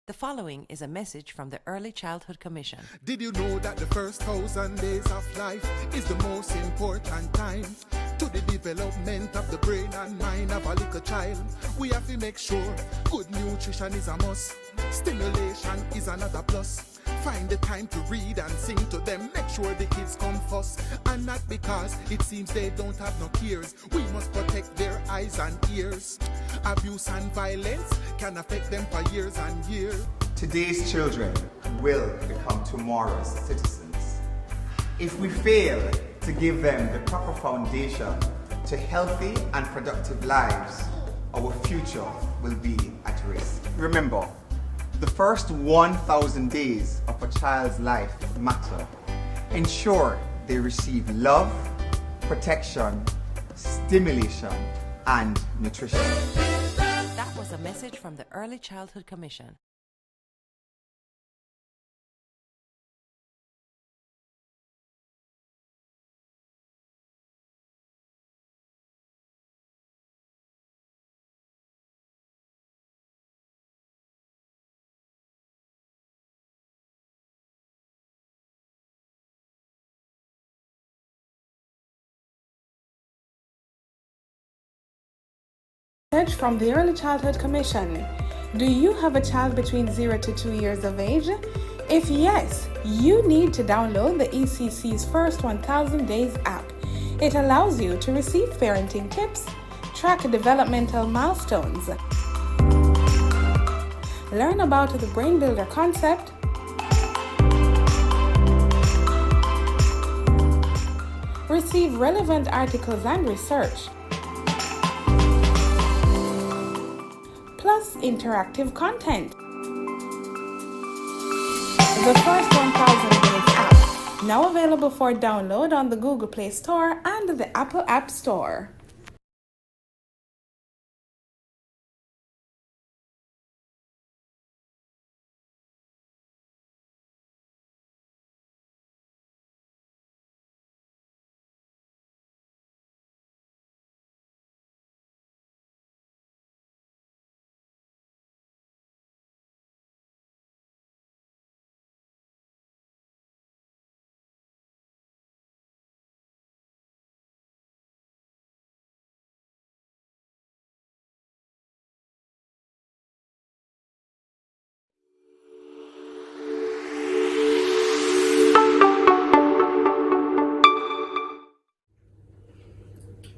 The following is a message from the Early Childhood Commission. Did you know that the first 1,000 days of life is the most important time to the development of the brain and mind of a little child? We have to make sure good nutrition is a must. Stimulation is another plus. Find the time to read and sing to them. Make sure the kids come first. And not because it seems they don't have no cares. We must protect their eyes and ears. Abuse and violence can affect them for years and years. Today's children will become tomorrow's citizens. If we fail to give them the proper foundation to healthy and productive lives, our future will be at risk. Remember, the first 1,000 days of a child's life matter. Ensure they receive love, protection, stimulation, and nutrition. That was a message from the Early Childhood Commission. Message from the Early Childhood Commission. Do you have a child between 0 to 2 years of age? If yes, you need to download the ECC's First 1000 Days app. It allows you to receive parenting tips, track developmental milestones, learn about the Brain Builder concept, receive relevant articles and research, plus interactive content. The First 1000 Days app, now available for download on the Google Play Store and the Apple App Store.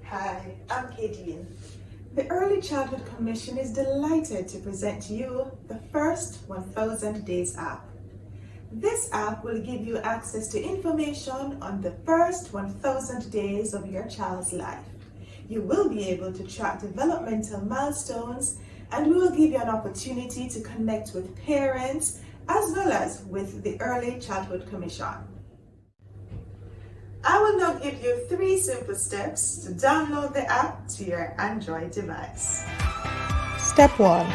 Hi, I'm Kadian. The Early Childhood Commission is delighted to present to you the First 1000 Days app. This app will give you access to information on the first 1000 days of your child's life. You will be able to track developmental milestones, and we will give you an opportunity to connect with parents as well as with the Early Childhood Commission. I will now give you 3 simple steps to download the app to your Android device. Step 1.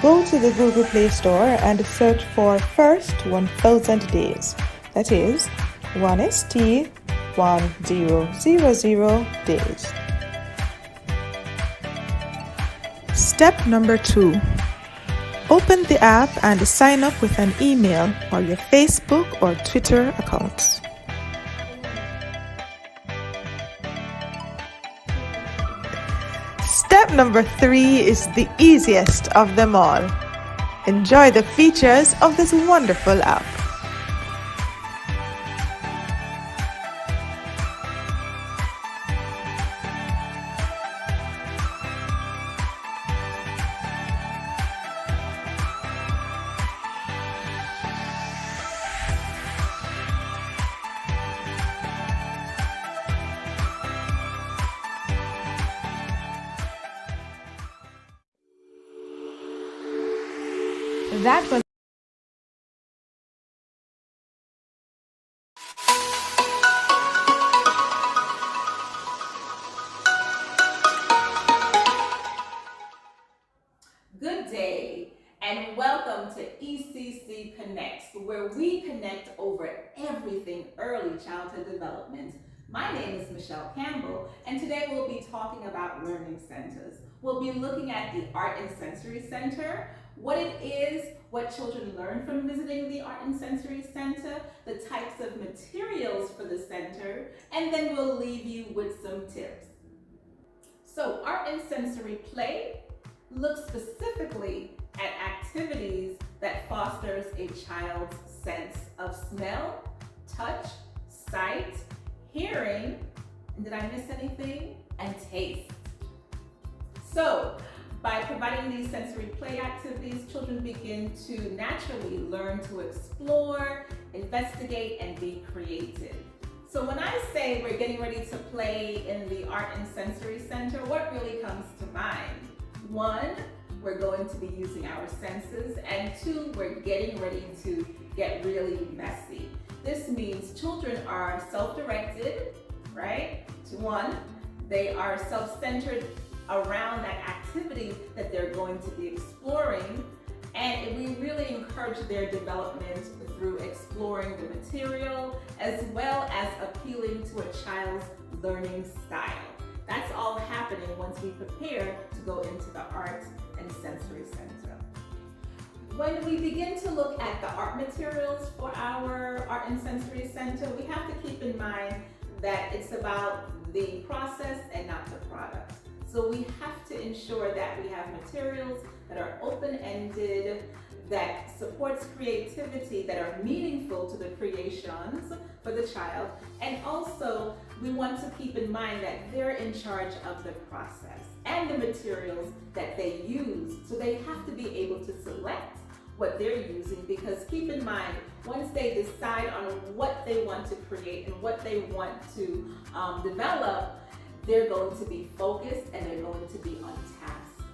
Go to the Google Play Store and search for First 1000 Days. That is 1ST 1000 days. Step number 2. Open the app and sign up with an email or your Facebook or Twitter accounts. Step number 3 is the easiest of them all. Enjoy the features of this wonderful app. That was Good day and welcome to ECC Connects, where we connect over everything early childhood development. My name is Michelle Campbell, and today we'll be talking about learning centers. We'll be looking at the Art and Sensory Center, what it is, what children learn from visiting the Art and Sensory Center, the types of materials for the center, and then we'll leave you with some tips. So Art and Sensory Play looks specifically at activities that fosters a child's sense of smell, touch, sight, hearing, and did I miss anything? And taste. So by providing these sensory play activities, children begin to naturally learn to explore, investigate, and be creative. So when I say we're getting ready to play in the Art and Sensory Center, what really comes to mind? One, we're going to be using our senses, and two, we're getting ready to get really messy. This means children are self-directed, right? One, they are self-centered around that activity that they're going to be exploring, and we really encourage their development through exploring the material as well as appealing to a child's learning style. That's all happening once we prepare to go into the Art and Sensory Center. When we begin to look at the art materials for our Art and Sensory Center, we have to keep in mind that it's about the process and not the product. So we have to ensure that we have materials that are open-ended, that supports creativity, that are meaningful to the creations for the child. And also, we want to keep in mind that they're in charge of the process and the materials that they use. So they have to be able to select what they're using, because keep in mind, once they decide on what they want to create and what they want to develop, they're going to be focused and they're going to be on task.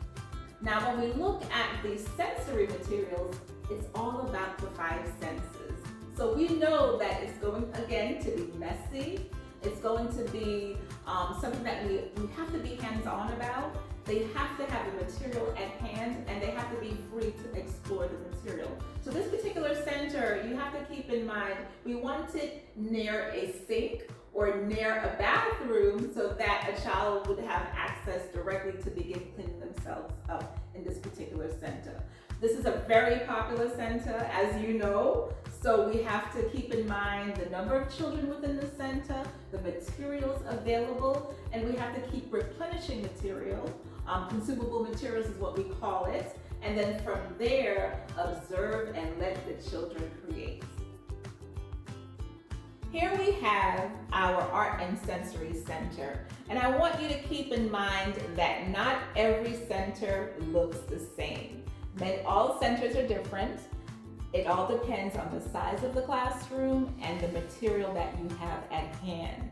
Now, when we look at the sensory materials, it's all about the five senses. So we know that it's going, again, to be messy. It's going to be something that we have to be hands-on about. They have to have the material at hand, and they have to be free to explore the material. So this particular center, you have to keep in mind, we want it near a sink or near a bathroom so that a child would have access directly to begin cleaning themselves up in this particular center. This is a very popular center, as you know, so we have to keep in mind the number of children within the center, the materials available, and we have to keep replenishing material. Consumable materials is what we call it, and then from there, observe and let the children create. Here we have our Art and Sensory Center, and I want you to keep in mind that not every center looks the same. All centers are different. It all depends on the size of the classroom and the material that you have at hand.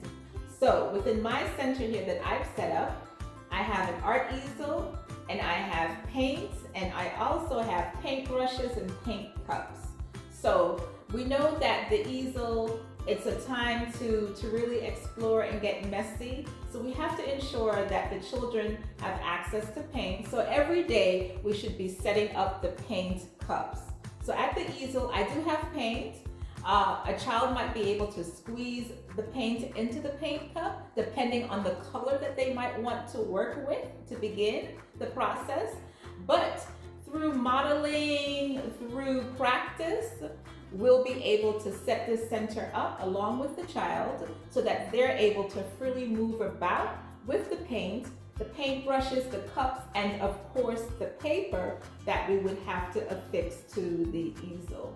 So within my center here that I've set up, I have an art easel, and I have paints, and I also have paintbrushes and paint cups. So we know that the easel, it's a time to really explore and get messy. So we have to ensure that the children have access to paint. So every day we should be setting up the paint cups. So at the easel, I do have paint. A child might be able to squeeze the paint into the paint cup depending on the color that they might want to work with to begin the process. But through modeling, through practice, we'll be able to set this center up along with the child so that they're able to freely move about with the paint, the paintbrushes, the cups, and of course the paper that we would have to affix to the easel.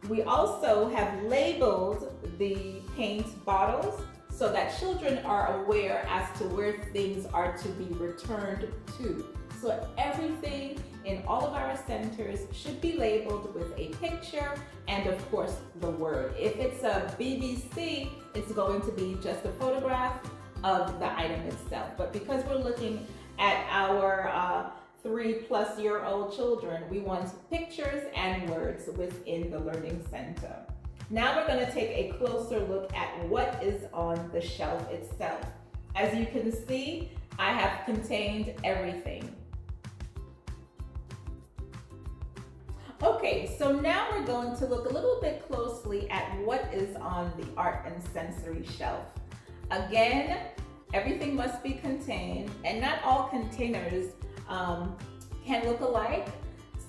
We also have labeled the paint bottles so that children are aware as to where things are to be returned to. So everything in all of our centers should be labeled with a picture and of course the word. If it's a BBC, it's going to be just a photograph of the item itself. But because we're looking at our 3-plus-year-old children, we want pictures and words within the Learning Center. Now we're going to take a closer look at what is on the shelf itself. As you can see, I have contained everything. Okay, so now we're going to look a little bit closely at what is on the Art and Sensory shelf. Again, everything must be contained, and not all containers can look alike.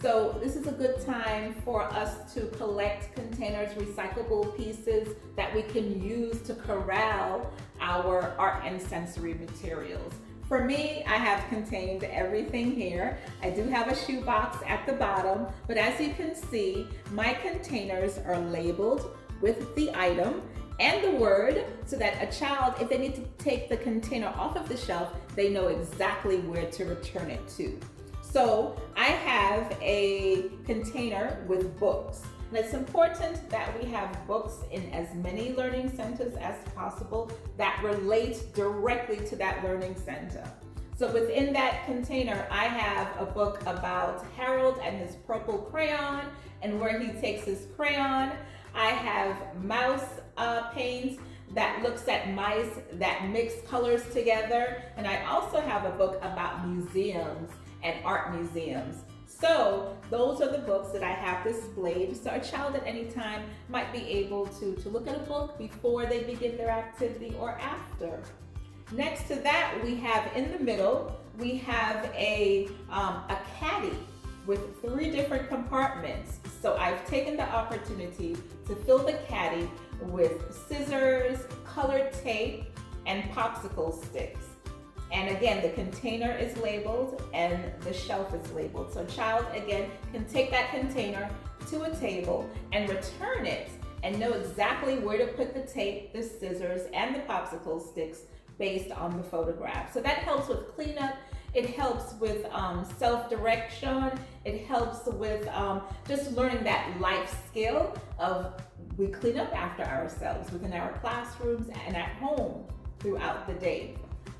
So this is a good time for us to collect containers, recyclable pieces that we can use to corral our art and sensory materials. For me, I have contained everything here. I do have a shoebox at the bottom, but as you can see, my containers are labeled with the item and the word so that a child, if they need to take the container off of the shelf, they know exactly where to return it to. So I have a container with books. And it's important that we have books in as many learning centers as possible that relate directly to that learning center. So within that container, I have a book about Harold and his purple crayon and where he takes his crayon. I have mouse paint that looks at mice that mix colors together. And I also have a book about museums and art museums. So those are the books that I have displayed. So a child at any time might be able to look at a book before they begin their activity or after. Next to that, we have in the middle, we have a caddy with 3 different compartments. So I've taken the opportunity to fill the caddy with scissors, colored tape, and popsicle sticks. And again, the container is labeled and the shelf is labeled. So a child, again, can take that container to a table and return it and know exactly where to put the tape, the scissors, and the popsicle sticks based on the photograph. So that helps with cleanup. It helps with self-direction. It helps with just learning that life skill of we clean up after ourselves within our classrooms and at home throughout the day.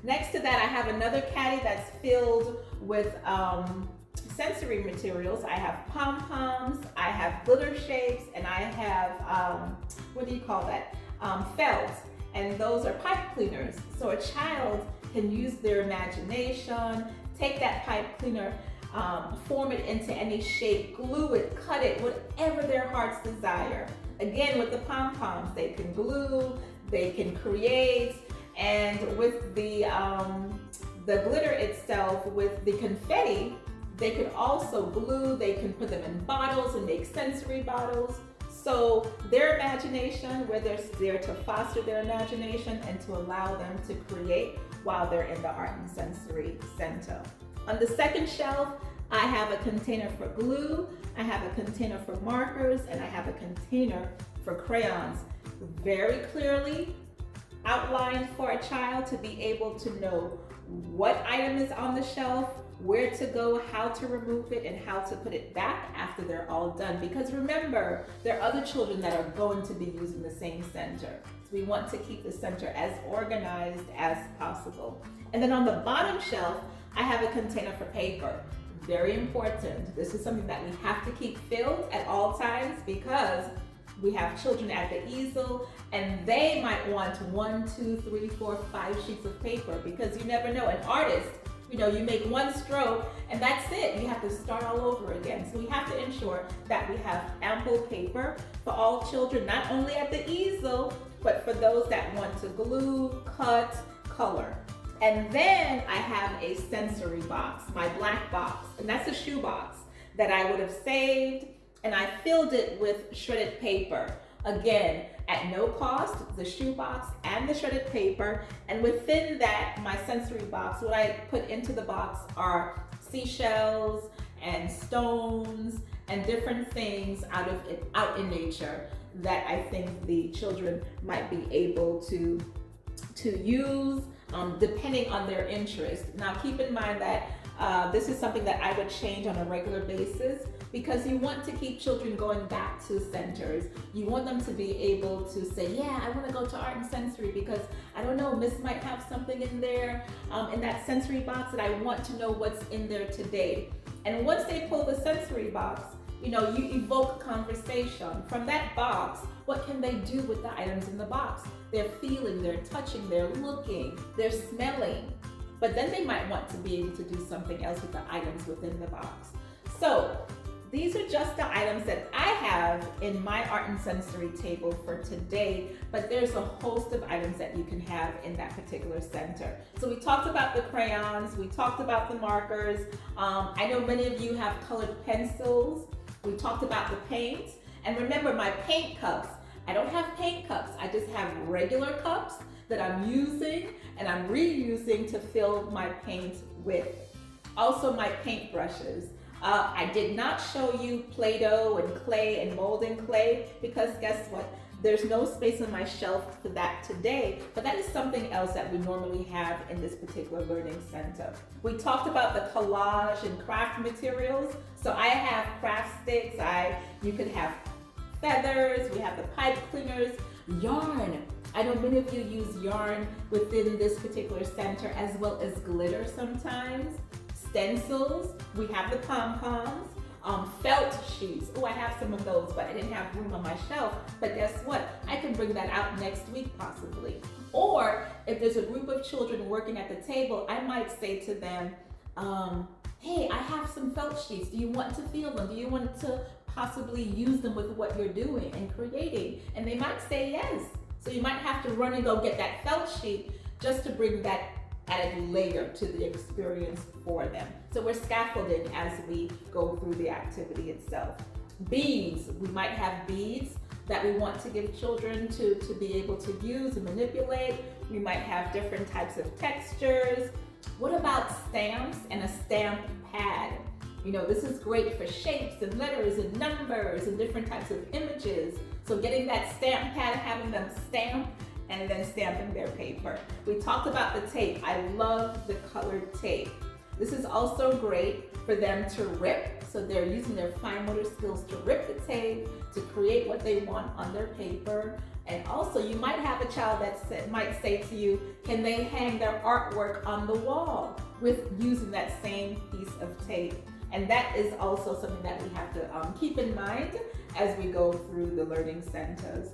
Next to that, I have another caddy that's filled with sensory materials. I have pom-poms, I have glitter shapes, and I have, what do you call that? Felt, and those are pipe cleaners. So a child can use their imagination, take that pipe cleaner, form it into any shape, glue it, cut it, whatever their heart's desire. Again, with the pom-poms, they can glue, they can create, and with the glitter itself, with the confetti, they could also glue, they can put them in bottles and make sensory bottles. So their imagination, we're there to foster their imagination and to allow them to create while they're in the Art and Sensory Center. On the second shelf, I have a container for glue, I have a container for markers, and I have a container for crayons. Very clearly outlined for a child to be able to know what item is on the shelf, where to go, how to remove it, and how to put it back after they're all done. Because remember, there are other children that are going to be using the same center. So we want to keep the center as organized as possible. And then on the bottom shelf, I have a container for paper. Very important. This is something that we have to keep filled at all times because we have children at the easel and they might want 1, 2, 3, 4, 5 sheets of paper because you never know. An artist, you know, you make one stroke and that's it. You have to start all over again. So we have to ensure that we have ample paper for all children, not only at the easel, but for those that want to glue, cut, color. And then I have a sensory box, my black box, and that's a shoe box that I would have saved, and I filled it with shredded paper. Again, at no cost, the shoe box and the shredded paper. And within that, my sensory box, what I put into the box are seashells and stones and different things out in nature that I think the children might be able to use depending on their interest. Now keep in mind that this is something that I would change on a regular basis because you want to keep children going back to centers. You want them to be able to say, yeah, I want to go to Art and Sensory because I don't know, Miss might have something in there in that sensory box that I want to know what's in there today. And once they pull the sensory box, you know, you evoke conversation. From that box, what can they do with the items in the box? They're feeling, they're touching, they're looking, they're smelling. But then they might want to be able to do something else with the items within the box. So these are just the items that I have in my art and sensory table for today, but there's a host of items that you can have in that particular center. So we talked about the crayons, we talked about the markers. I know many of you have colored pencils. We talked about the paint. And remember my paint cups. I don't have paint cups, I just have regular cups that I'm using and I'm reusing to fill my paint with. Also my paint brushes. I did not show you Play-Doh and clay and molding clay because guess what? There's no space on my shelf for that today, but that is something else that we normally have in this particular learning center. We talked about the collage and craft materials. So I have craft sticks, you could have feathers, we have the pipe cleaners, yarn. I know many of you use yarn within this particular center as well as glitter sometimes. Stencils, we have the pom-poms, felt sheets. Oh, I have some of those, but I didn't have room on my shelf. But guess what? I can bring that out next week possibly. Or if there's a group of children working at the table, I might say to them, hey, I have some felt sheets. Do you want to feel them? Do you want to possibly use them with what you're doing and creating? And they might say yes. So you might have to run and go get that felt sheet just to bring that added layer to the experience for them. So we're scaffolding as we go through the activity itself. Beads, we might have beads that we want to give children to be able to use and manipulate. We might have different types of textures. What about stamps and a stamp pad? You know, this is great for shapes and letters and numbers and different types of images. So getting that stamp pad, having them stamp and then stamping their paper. We talked about the tape. I love the colored tape. This is also great for them to rip. So they're using their fine motor skills to rip the tape, to create what they want on their paper. And also you might have a child that might say to you, can they hang their artwork on the wall with using that same piece of tape? And that is also something that we have to keep in mind as we go through the learning centers.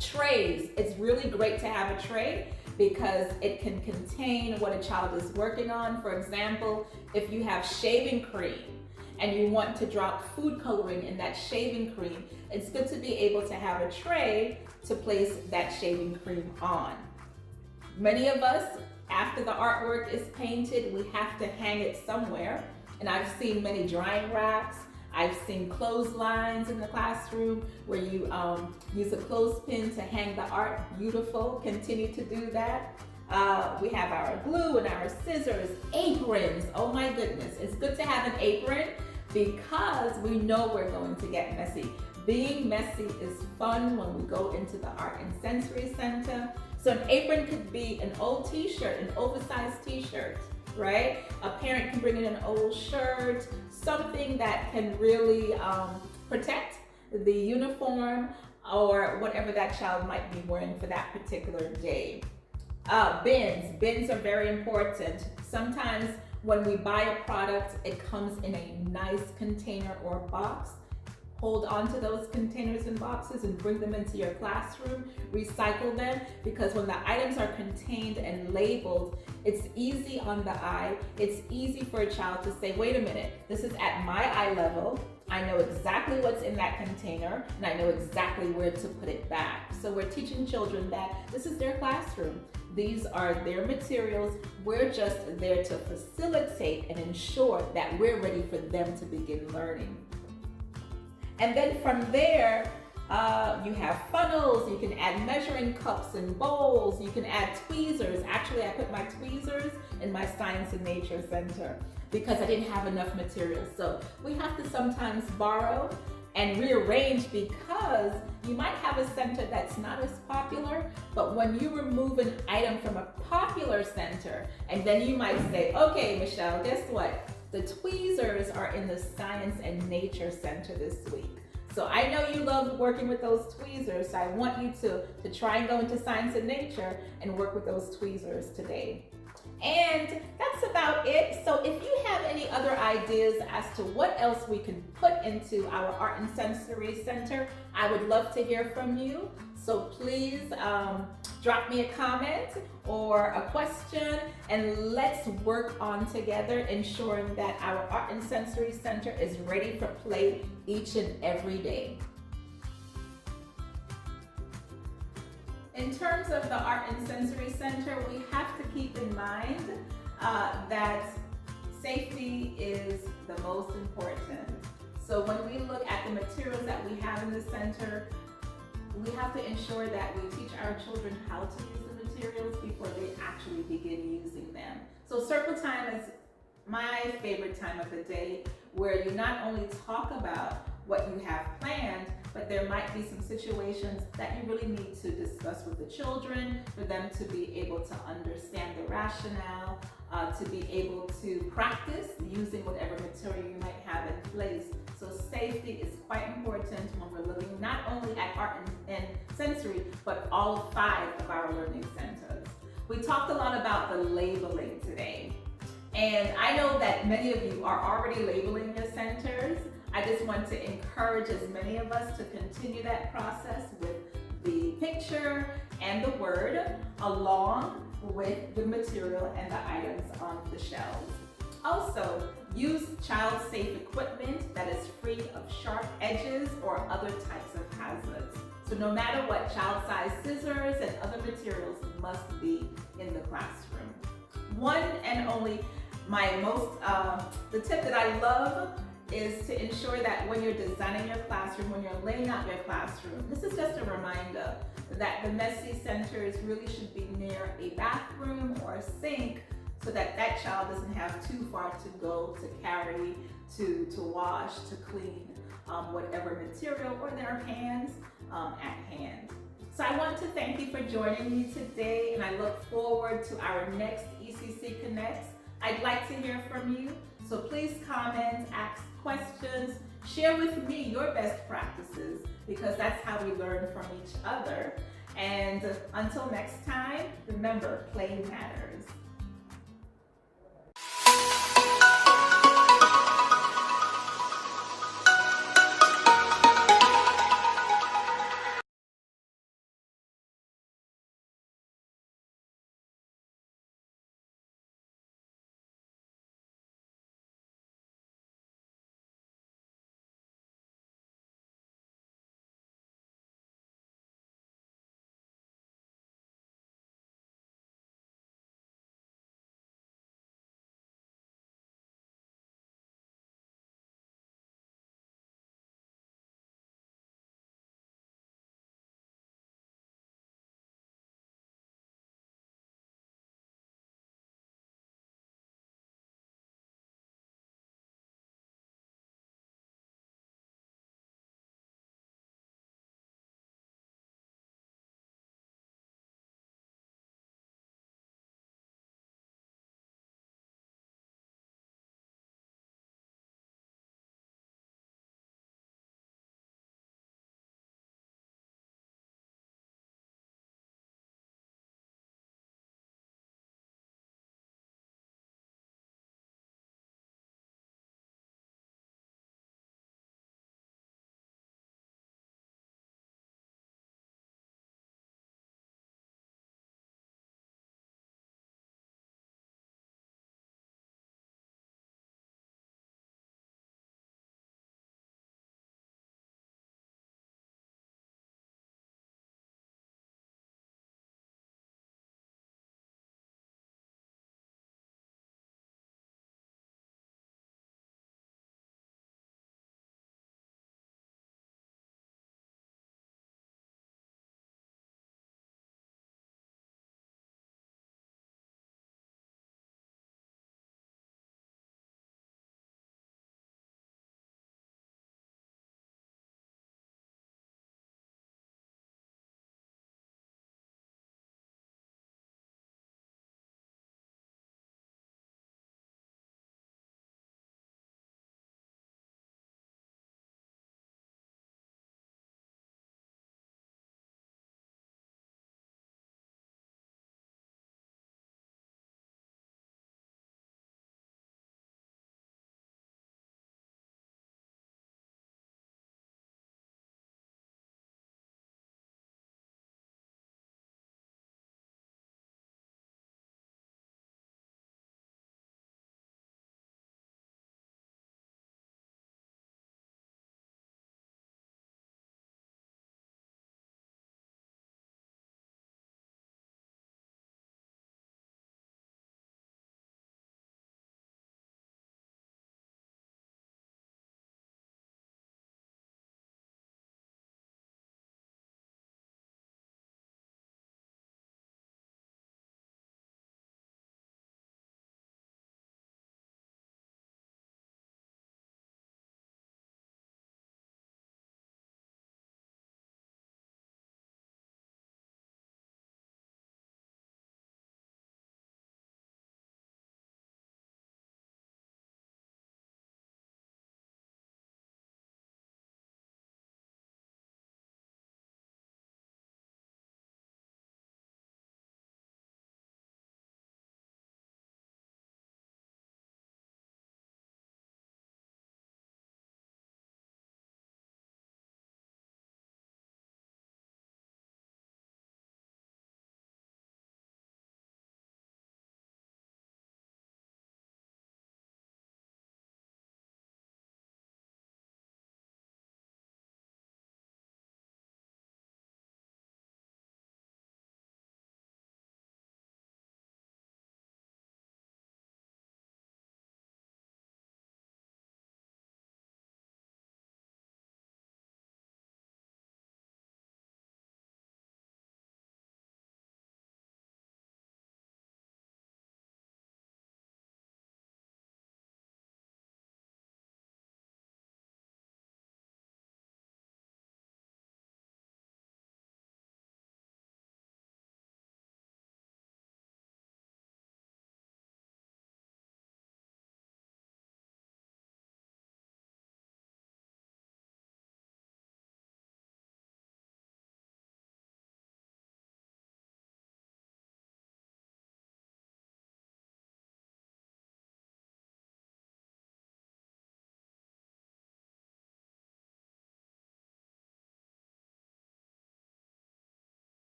Trays, it's really great to have a tray because it can contain what a child is working on. For example, if you have shaving cream and you want to drop food coloring in that shaving cream, it's good to be able to have a tray to place that shaving cream on. Many of us, after the artwork is painted, we have to hang it somewhere. And I've seen many drying racks. I've seen clotheslines in the classroom where you use a clothespin to hang the art. Beautiful, continue to do that. We have our glue and our scissors, aprons. Oh my goodness, it's good to have an apron because we know we're going to get messy. Being messy is fun when we go into the Art and Sensory Center. So an apron could be an old t-shirt, an oversized t-shirt, right? A parent can bring in an old shirt, something that can really protect the uniform or whatever that child might be wearing for that particular day. Bins are very important. Sometimes when we buy a product, it comes in a nice container or box. Hold on to those containers and boxes and bring them into your classroom, recycle them, because when the items are contained and labeled, it's easy on the eye. It's easy for a child to say, wait a minute, this is at my eye level. I know exactly what's in that container and I know exactly where to put it back. So we're teaching children that this is their classroom. These are their materials. We're just there to facilitate and ensure that we're ready for them to begin learning. And then from there, you have funnels, you can add measuring cups and bowls, you can add tweezers. Actually, I put my tweezers in my Science and Nature Center because I didn't have enough materials. So we have to sometimes borrow and rearrange because you might have a center that's not as popular, but when you remove an item from a popular center, and then you might say, okay, Michelle, guess what? The tweezers are in the Science and Nature Center this week. So I know you love working with those tweezers, so I want you to try and go into Science and Nature and work with those tweezers today. And that's about it. So if you have any other ideas as to what else we can put into our Art and Sensory Center, I would love to hear from you. So please drop me a comment or a question and let's work on together ensuring that our Art and Sensory Center is ready for play each and every day. In terms of the Art and Sensory Center, we have to keep in mind that safety is the most important. So when we look at the materials that we have in the center, we have to ensure that we teach our children how to use the materials before they actually begin using them. So circle time is my favorite time of the day, where you not only talk about what you have planned, but there might be some situations that you really need to discuss with the children for them to be able to understand the rationale, to be able to practice using whatever material you might have in place. So safety is quite important when we're looking not only at art and sensory, but all 5 of our learning centers. We talked a lot about the labeling today. And I know that many of you are already labeling your centers. I just want to encourage as many of us to continue that process with the picture and the word along with the material and the items on the shelves. Also, use child-safe equipment that is free of sharp edges or other types of hazards. So no matter what, child-sized scissors and other materials must be in the classroom. One and only, the tip that I love is to ensure that when you're designing your classroom, when you're laying out your classroom, this is just a reminder that the messy centers really should be near a bathroom or a sink, so that that child doesn't have too far to go to carry, to wash, to clean whatever material or their hands at hand. So I want to thank you for joining me today, and I look forward to our next ECC Connects. I'd like to hear from you, so please comment, ask questions, share with me your best practices, because that's how we learn from each other. And until next time, remember, play matters.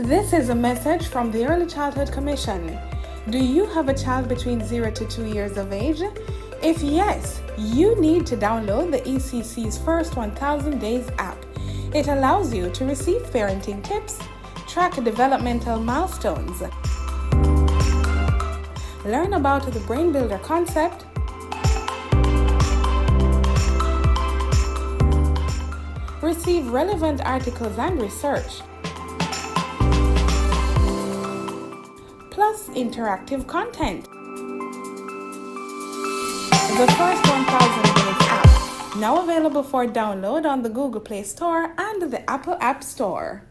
This is a message from the Early Childhood Commission. Do you have a child between 0 to 2 years of age? If yes, you need to download the ECC's First 1000 Days app. It allows you to receive parenting tips, track developmental milestones, learn about the Brain Builder concept, receive relevant articles and research, plus interactive content. The First 1000 Days app, now available for download on the Google Play Store and the Apple App Store.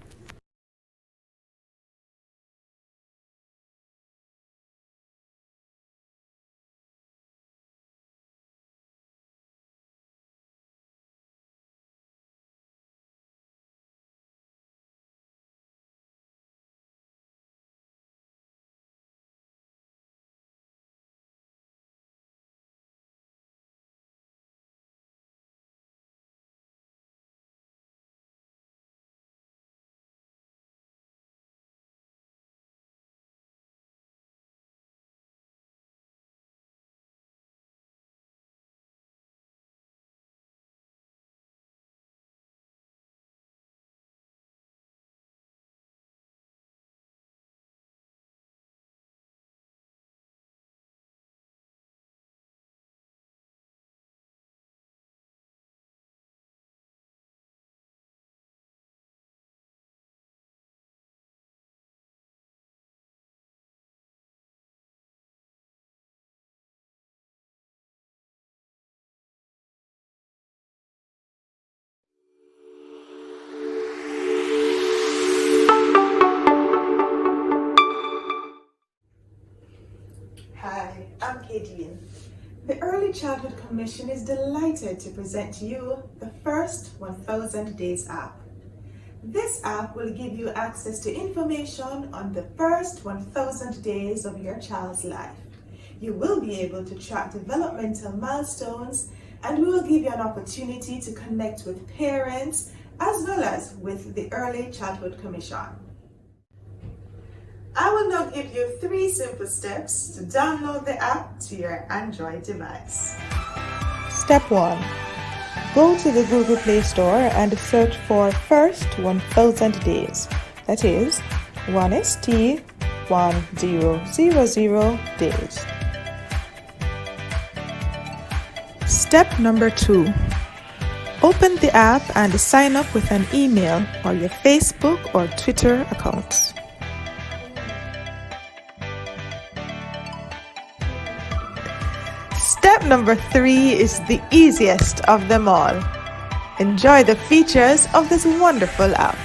Hi, I'm Kadian. The Early Childhood Commission is delighted to present to you the First 1000 Days app. This app will give you access to information on the first 1000 days of your child's life. You will be able to track developmental milestones, and we will give you an opportunity to connect with parents as well as with the Early Childhood Commission. I will now give you 3 simple steps to download the app to your Android device. Step 1. Go to the Google Play Store and search for First 1000 Days. That is 1ST1000 days. Step number 2. Open the app and sign up with an email or your Facebook or Twitter accounts. Step number 3 is the easiest of them all. Enjoy the features of this wonderful app.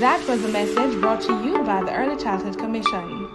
That was a message brought to you by the Early Childhood Commission.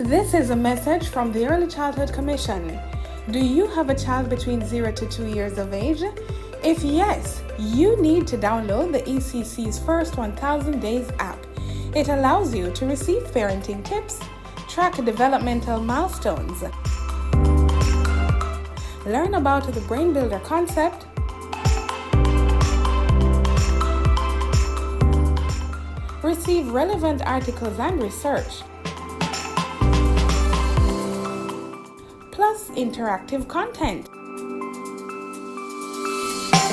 This is a message from the Early Childhood Commission. Do you have a child between 0 to 2 years of age? If yes, you need to download the ECC's First 1000 Days app. It allows you to receive parenting tips, track developmental milestones, learn about the Brain Builder concept, receive relevant articles and research, plus interactive content.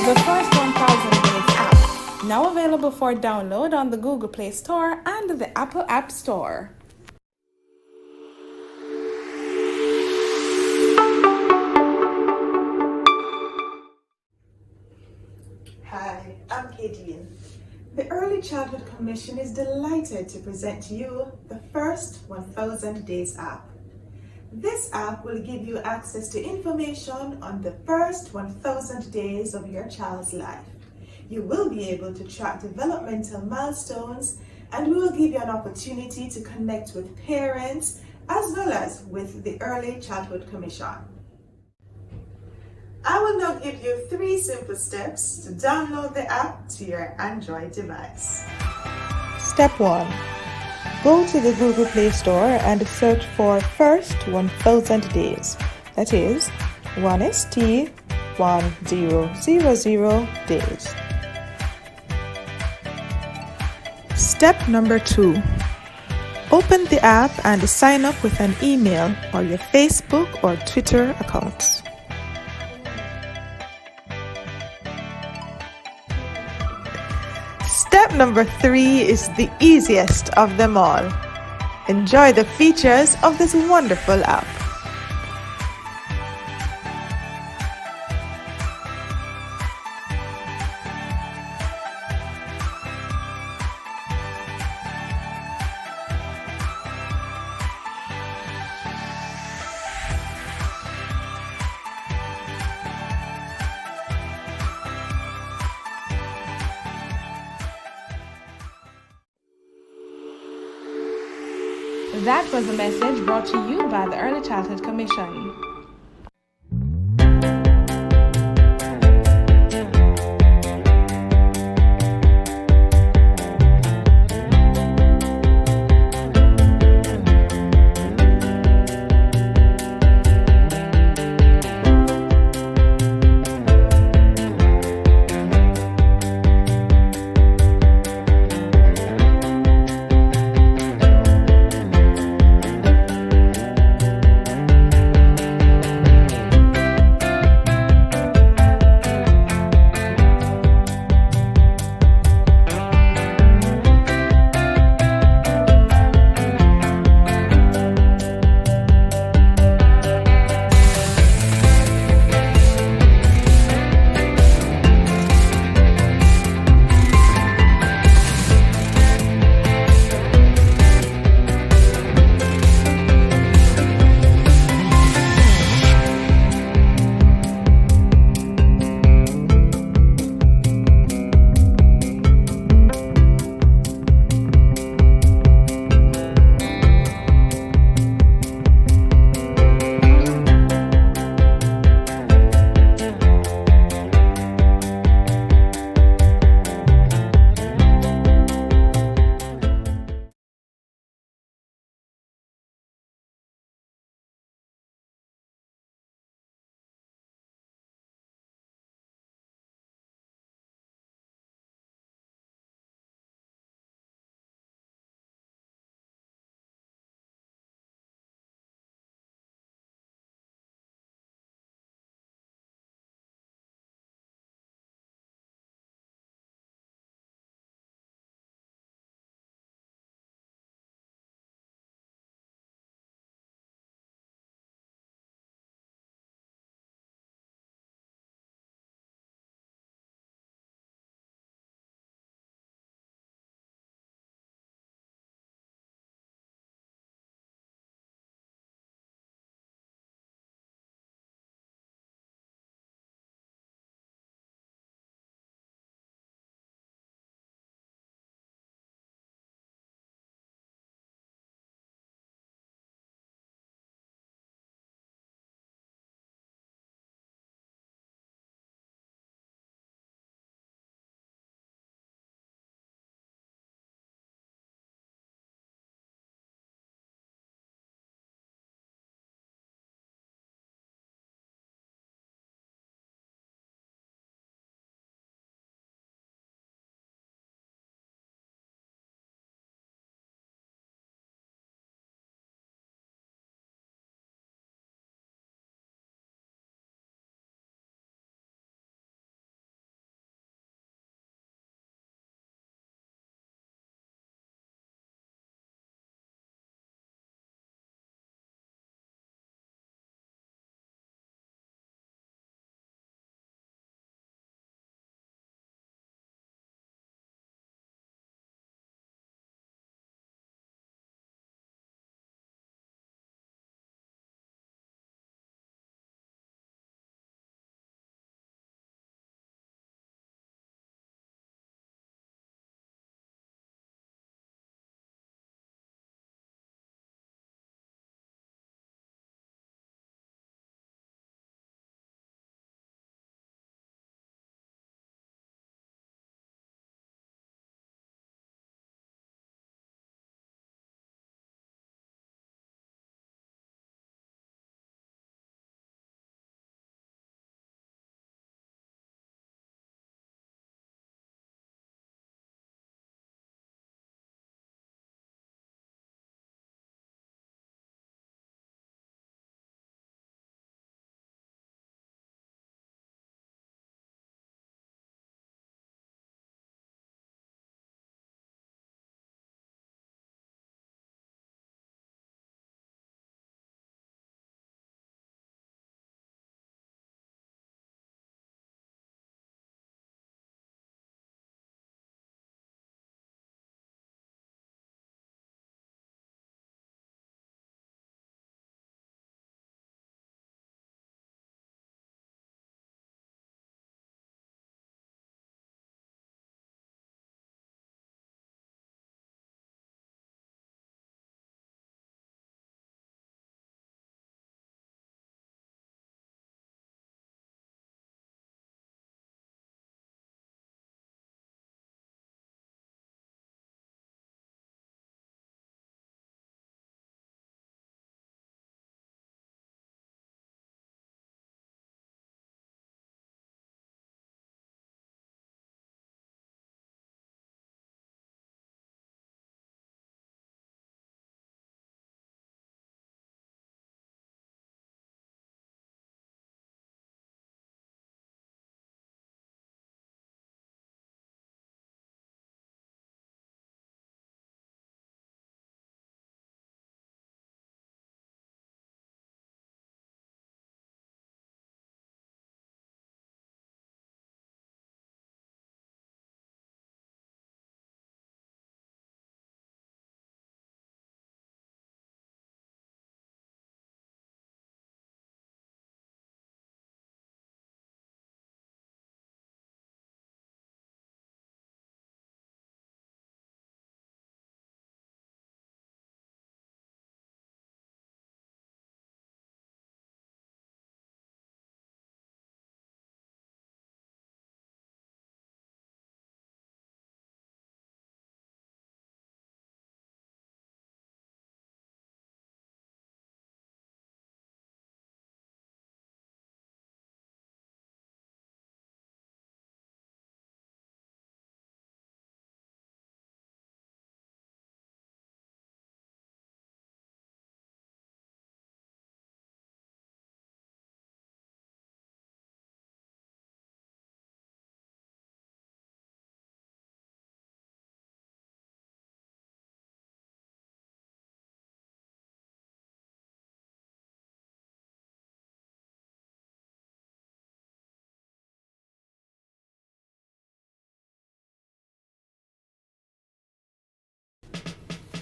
The First 1000 Days app, now available for download on the Google Play Store and the Apple App Store. Hi, I'm Kadian. The Early Childhood Commission is delighted to present to you the First 1000 Days app. This app will give you access to information on the first 1000 days of your child's life. You will be able to track developmental milestones, and we will give you an opportunity to connect with parents as well as with the Early Childhood Commission. I will now give you 3 simple steps to download the app to your Android device. Step 1. Go to the Google Play Store and search for First 1000 Days. That is 1ST 1000 days. Step number 2. Open the app and sign up with an email or your Facebook or Twitter accounts. Step number 3 is the easiest of them all. Enjoy the features of this wonderful app. That was a message brought to you by the Early Childhood Commission.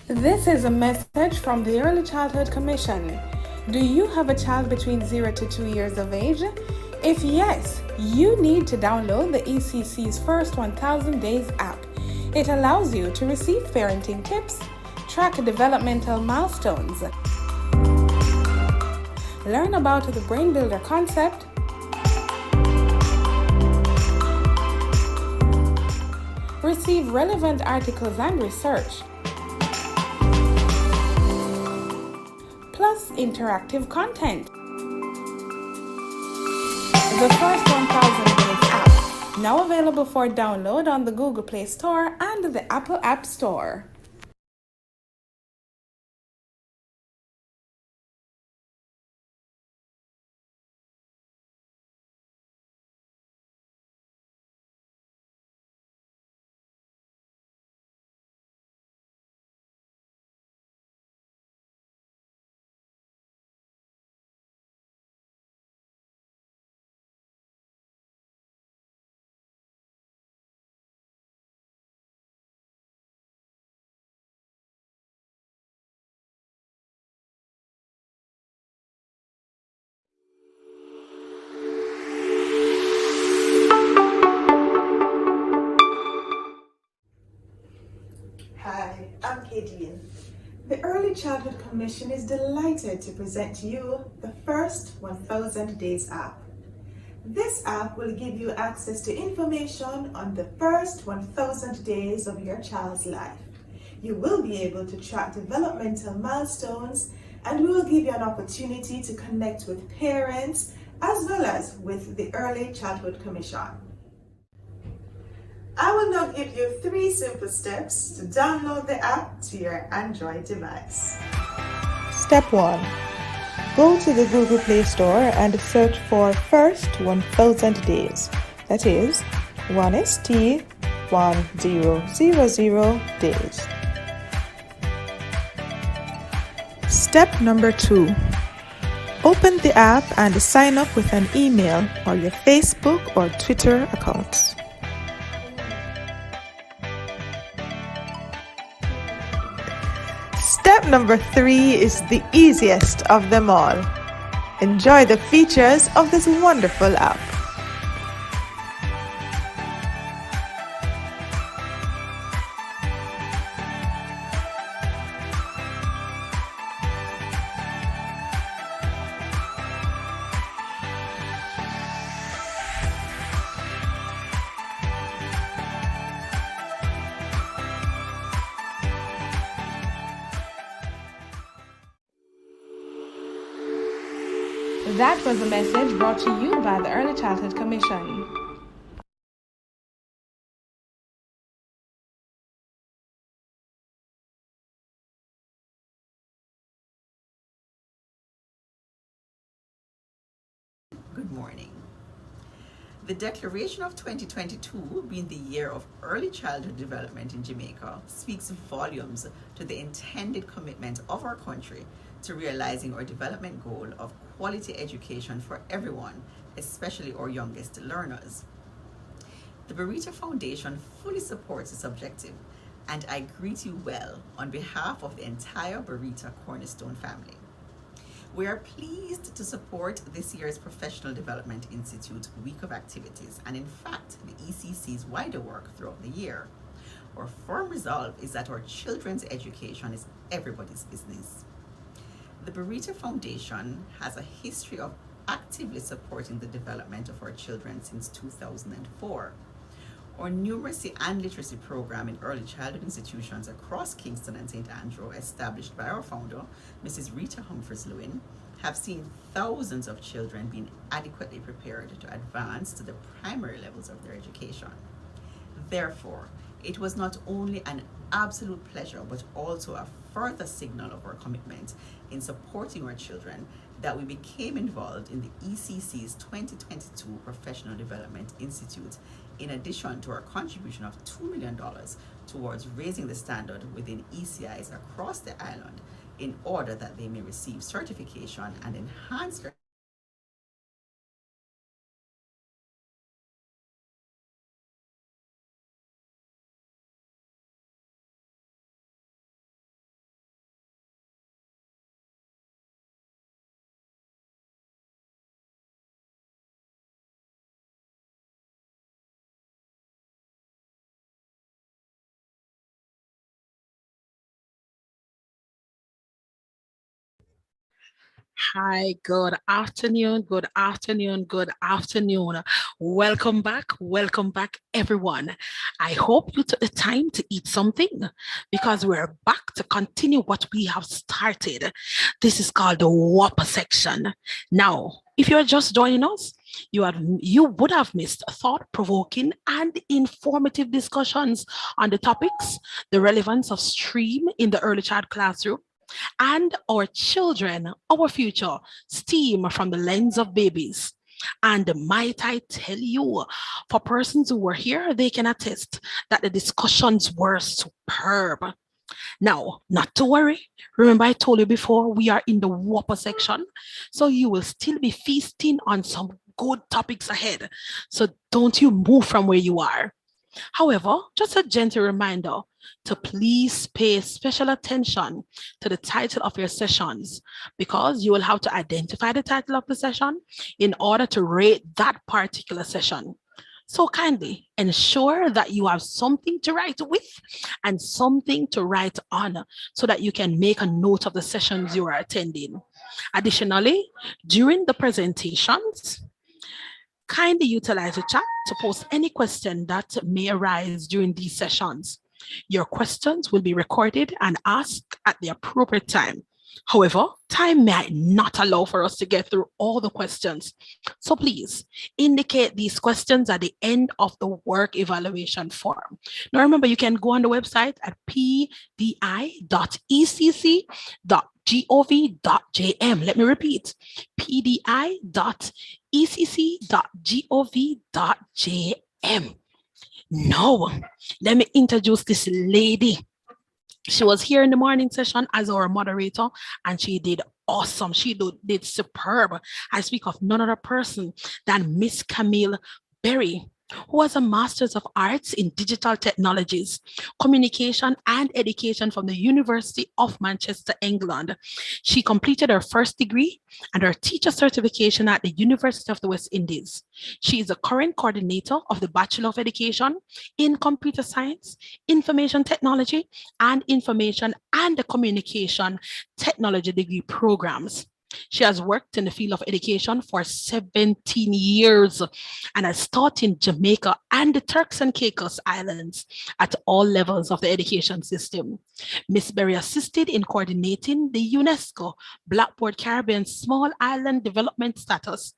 This is a message from the Early Childhood Commission. Do you have a child between 0 to 2 years of age? If yes, you need to download the ECC's First 1000 Days app. It allows you to receive parenting tips, track developmental milestones, learn about the Brain Builder concept, receive relevant articles and research, plus interactive content. The First 1000 Days app, now available for download on the Google Play Store and the Apple App Store. Hi, I'm Kadian. The Early Childhood Commission is delighted to present to you the First 1000 Days app. This app will give you access to information on the first 1000 days of your child's life. You will be able to track developmental milestones, and we will give you an opportunity to connect with parents as well as with the Early Childhood Commission. I will now give you 3 simple steps to download the app to your Android device. Step 1. Go to the Google Play Store and search for First 1000 Days. That is, 1ST1000 days. Step number 2. Open the app and sign up with an email or your Facebook or Twitter accounts. Step number 3 is the easiest of them all. Enjoy the features of this wonderful app. That was a message brought to you by the Early Childhood Commission. Good morning. The declaration of 2022, being the year of early childhood development in Jamaica, speaks volumes to the intended commitment of our country to realizing our development goal of quality education for everyone, especially our youngest learners. The Burrito Foundation fully supports this objective, and I greet you well on behalf of the entire Burrito Cornerstone family. We are pleased to support this year's Professional Development Institute week of activities, and in fact, the ECC's wider work throughout the year. Our firm resolve is that our children's education is everybody's business. The Burrito Foundation has a history of actively supporting the development of our children since 2004. Our numeracy and literacy program in early childhood institutions across Kingston and St. Andrew, established by our founder, Mrs. Rita Humphreys-Lewin, have seen thousands of children being adequately prepared to advance to the primary levels of their education. Therefore, it was not only an absolute pleasure, but also a further signal of our commitment in supporting our children that we became involved in the ECC's 2022 Professional Development Institute, in addition to our contribution of $2 million towards raising the standard within ECIs across the island in order that they may receive certification and enhance their Hi, good afternoon, good afternoon, good afternoon. Welcome back, everyone. I hope you took the time to eat something because we're back to continue what we have started. This is called the Whopper section. Now, if you're just joining us, you would have missed thought-provoking and informative discussions on the topics, the relevance of STREAM in the early child classroom, and our children, our future, STEAM from the lens of babies. And might I tell you, for persons who were here, they can attest that the discussions were superb. Now, not to worry. Remember, I told you before, we are in the Whopper section, so you will still be feasting on some good topics ahead. So don't you move from where you are. However, just a gentle reminder to please pay special attention to the title of your sessions because you will have to identify the title of the session in order to rate that particular session. So kindly ensure that you have something to write with and something to write on so that you can make a note of the sessions you are attending. Additionally, during the presentations, kindly utilize the chat to post any question that may arise during these sessions. Your questions will be recorded and asked at the appropriate time. However, time might not allow for us to get through all the questions. So please indicate these questions at the end of the work evaluation form. Now remember, you can go on the website at pdi.ecc.gov.jm. Let me repeat, pdi.ecc.gov.jm. Now, let me introduce this lady. She was here in the morning session as our moderator, and she did awesome. She did superb. I speak of none other person than Miss Camille Berry, who has a Master's of Arts in Digital Technologies, Communication and Education from the University of Manchester, England. She completed her first degree and her teacher certification at the University of the West Indies. She is the current coordinator of the Bachelor of Education in Computer Science, Information Technology, and Information and Communication Technology degree programs. She has worked in the field of education for 17 years and has taught in Jamaica and the Turks and Caicos Islands at all levels of the education system. Ms. Berry assisted in coordinating the UNESCO Blackboard Caribbean Small Island Development States,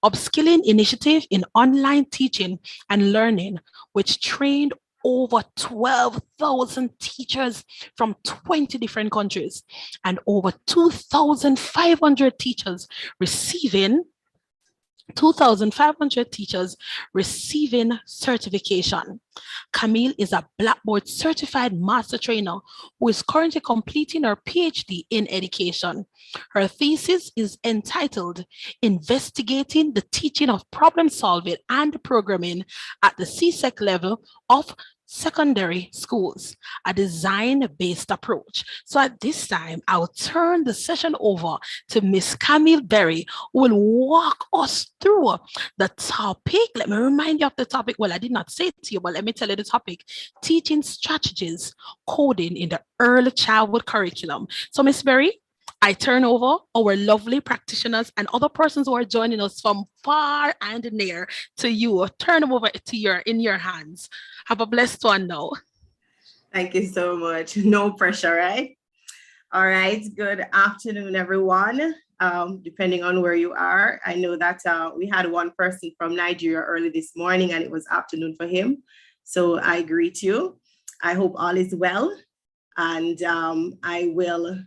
upskilling initiative in online teaching and learning, which trained over 12,000 teachers from 20 different countries and over 2,500 teachers receiving 2,500 teachers receiving certification. Camille is a Blackboard certified master trainer who is currently completing her PhD in education. Her thesis is entitled Investigating the Teaching of Problem Solving and Programming at the CSEC level of secondary schools, a design-based approach. So at this time, I'll turn the session over to Miss Camille Berry, who will walk us through the topic. Let me remind you of the topic. Well, I did not say it to you, but let me tell you the topic: teaching strategies, coding in the early childhood curriculum. So Miss Berry, I turn over our lovely practitioners and other persons who are joining us from far and near to you. Turn them over to in your hands. Have a blessed one now. Thank you so much. No pressure, right? All right. Good afternoon, everyone. Depending on where you are, I know that we had one person from Nigeria early this morning and it was afternoon for him. So I greet you. I hope all is well. And I will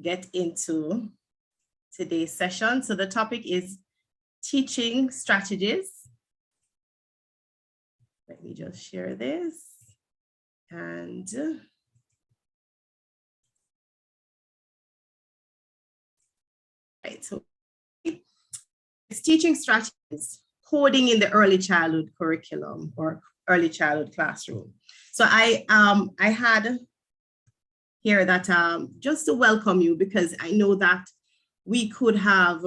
get into today's session. So the topic is teaching strategies. Let me just share this. And right, so it's teaching strategies, coding in the early childhood curriculum or early childhood classroom. So I had here that just to welcome you, because I know that we could have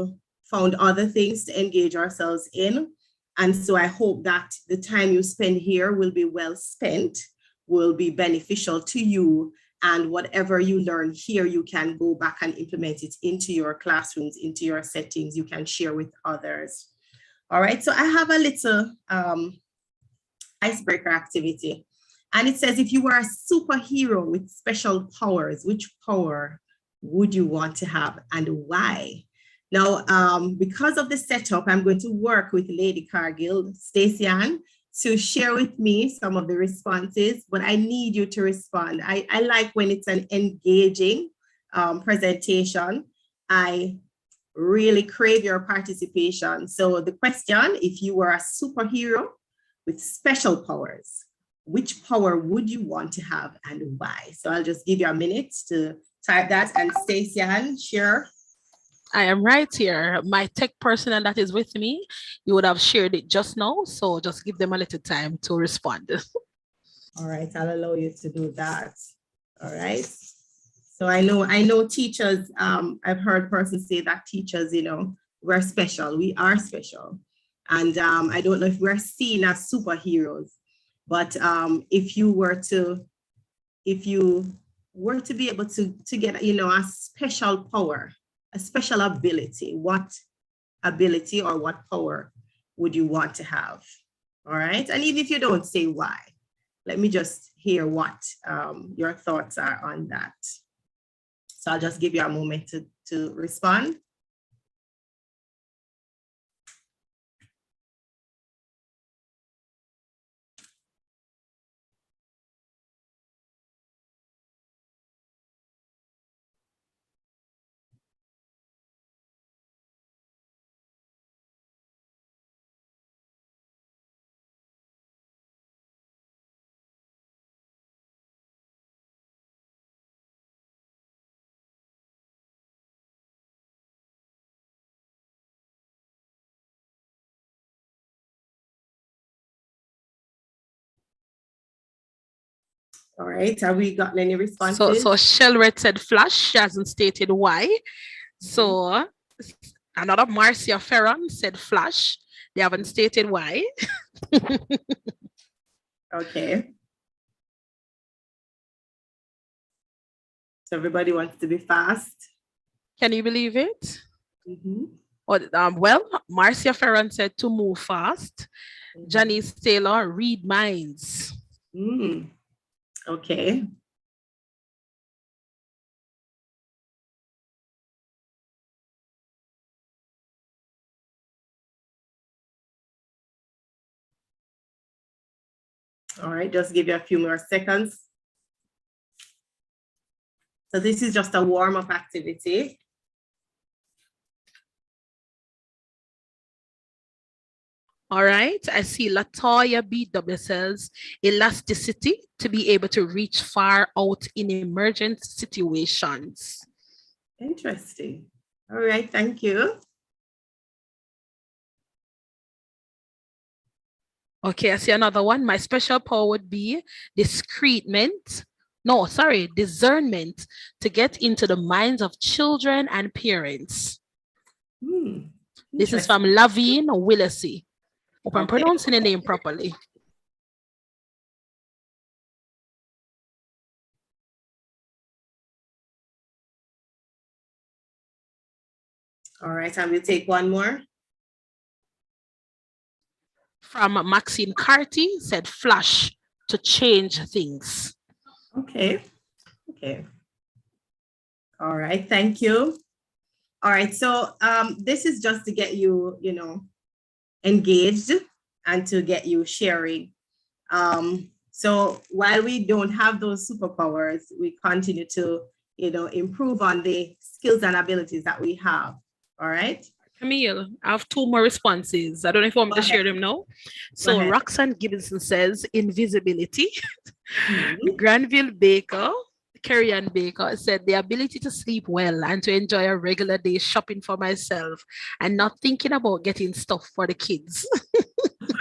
found other things to engage ourselves in. And so I hope that the time you spend here will be well spent, will be beneficial to you And whatever you learn here, you can go back and implement it into your classrooms, into your settings. You can share with others. All right, so I have a little icebreaker activity. And it says, if you were a superhero with special powers, which power would you want to have and why? Now, because of the setup, I'm going to work with Lady Cargill, Stacey Ann, to share with me some of the responses, but I need you to respond. I like when it's an engaging presentation. I really crave your participation. So the question, if you were a superhero with special powers, which power would you want to have and why? So I'll just give you a minute to type that, and Stacey Ann, share. I am right here. My tech person that is with me, you would have shared it just now. So just give them a little time to respond. All right, I'll allow you to do that. All right. So I know teachers, I've heard persons say that teachers, we're special. We are special. And I don't know if we're seen as superheroes, but if you were to be able to get, a special power, a special ability, what ability or what power would you want to have? All right. And even if you don't say why, let me just hear what your thoughts are on that. So I'll just give you a moment to respond. All right, have we gotten any responses? So Shelred said Flash. She hasn't stated why. So another Marcia Ferron said Flash. They haven't stated why. Okay. So everybody wants to be fast. Can you believe it? Well, Marcia Ferron said to move fast. Janice Taylor, read minds. Okay. All right, just give you a few more seconds. So this is just a warm-up activity. All right, I see Latoya BW says elasticity to be able to reach far out in emergent situations. Interesting. All right, thank you. Okay, I see another one. My special power would be discernment to get into the minds of children and parents. This is from Lavine Willisey. Hope I'm pronouncing the name properly. All right, and we'll take one more. From Maxine Carty, said Flash to change things. Okay. All right, thank you. All right, so this is just to get you, engaged and to get you sharing. So while we don't have those superpowers, we continue to, improve on the skills and abilities that we have. All right. Camille, I have two more responses. I don't know if you want me to share them now. So Roxanne Gibson says invisibility. Granville Baker, Kerry Ann Baker said the ability to sleep well and to enjoy a regular day shopping for myself and not thinking about getting stuff for the kids.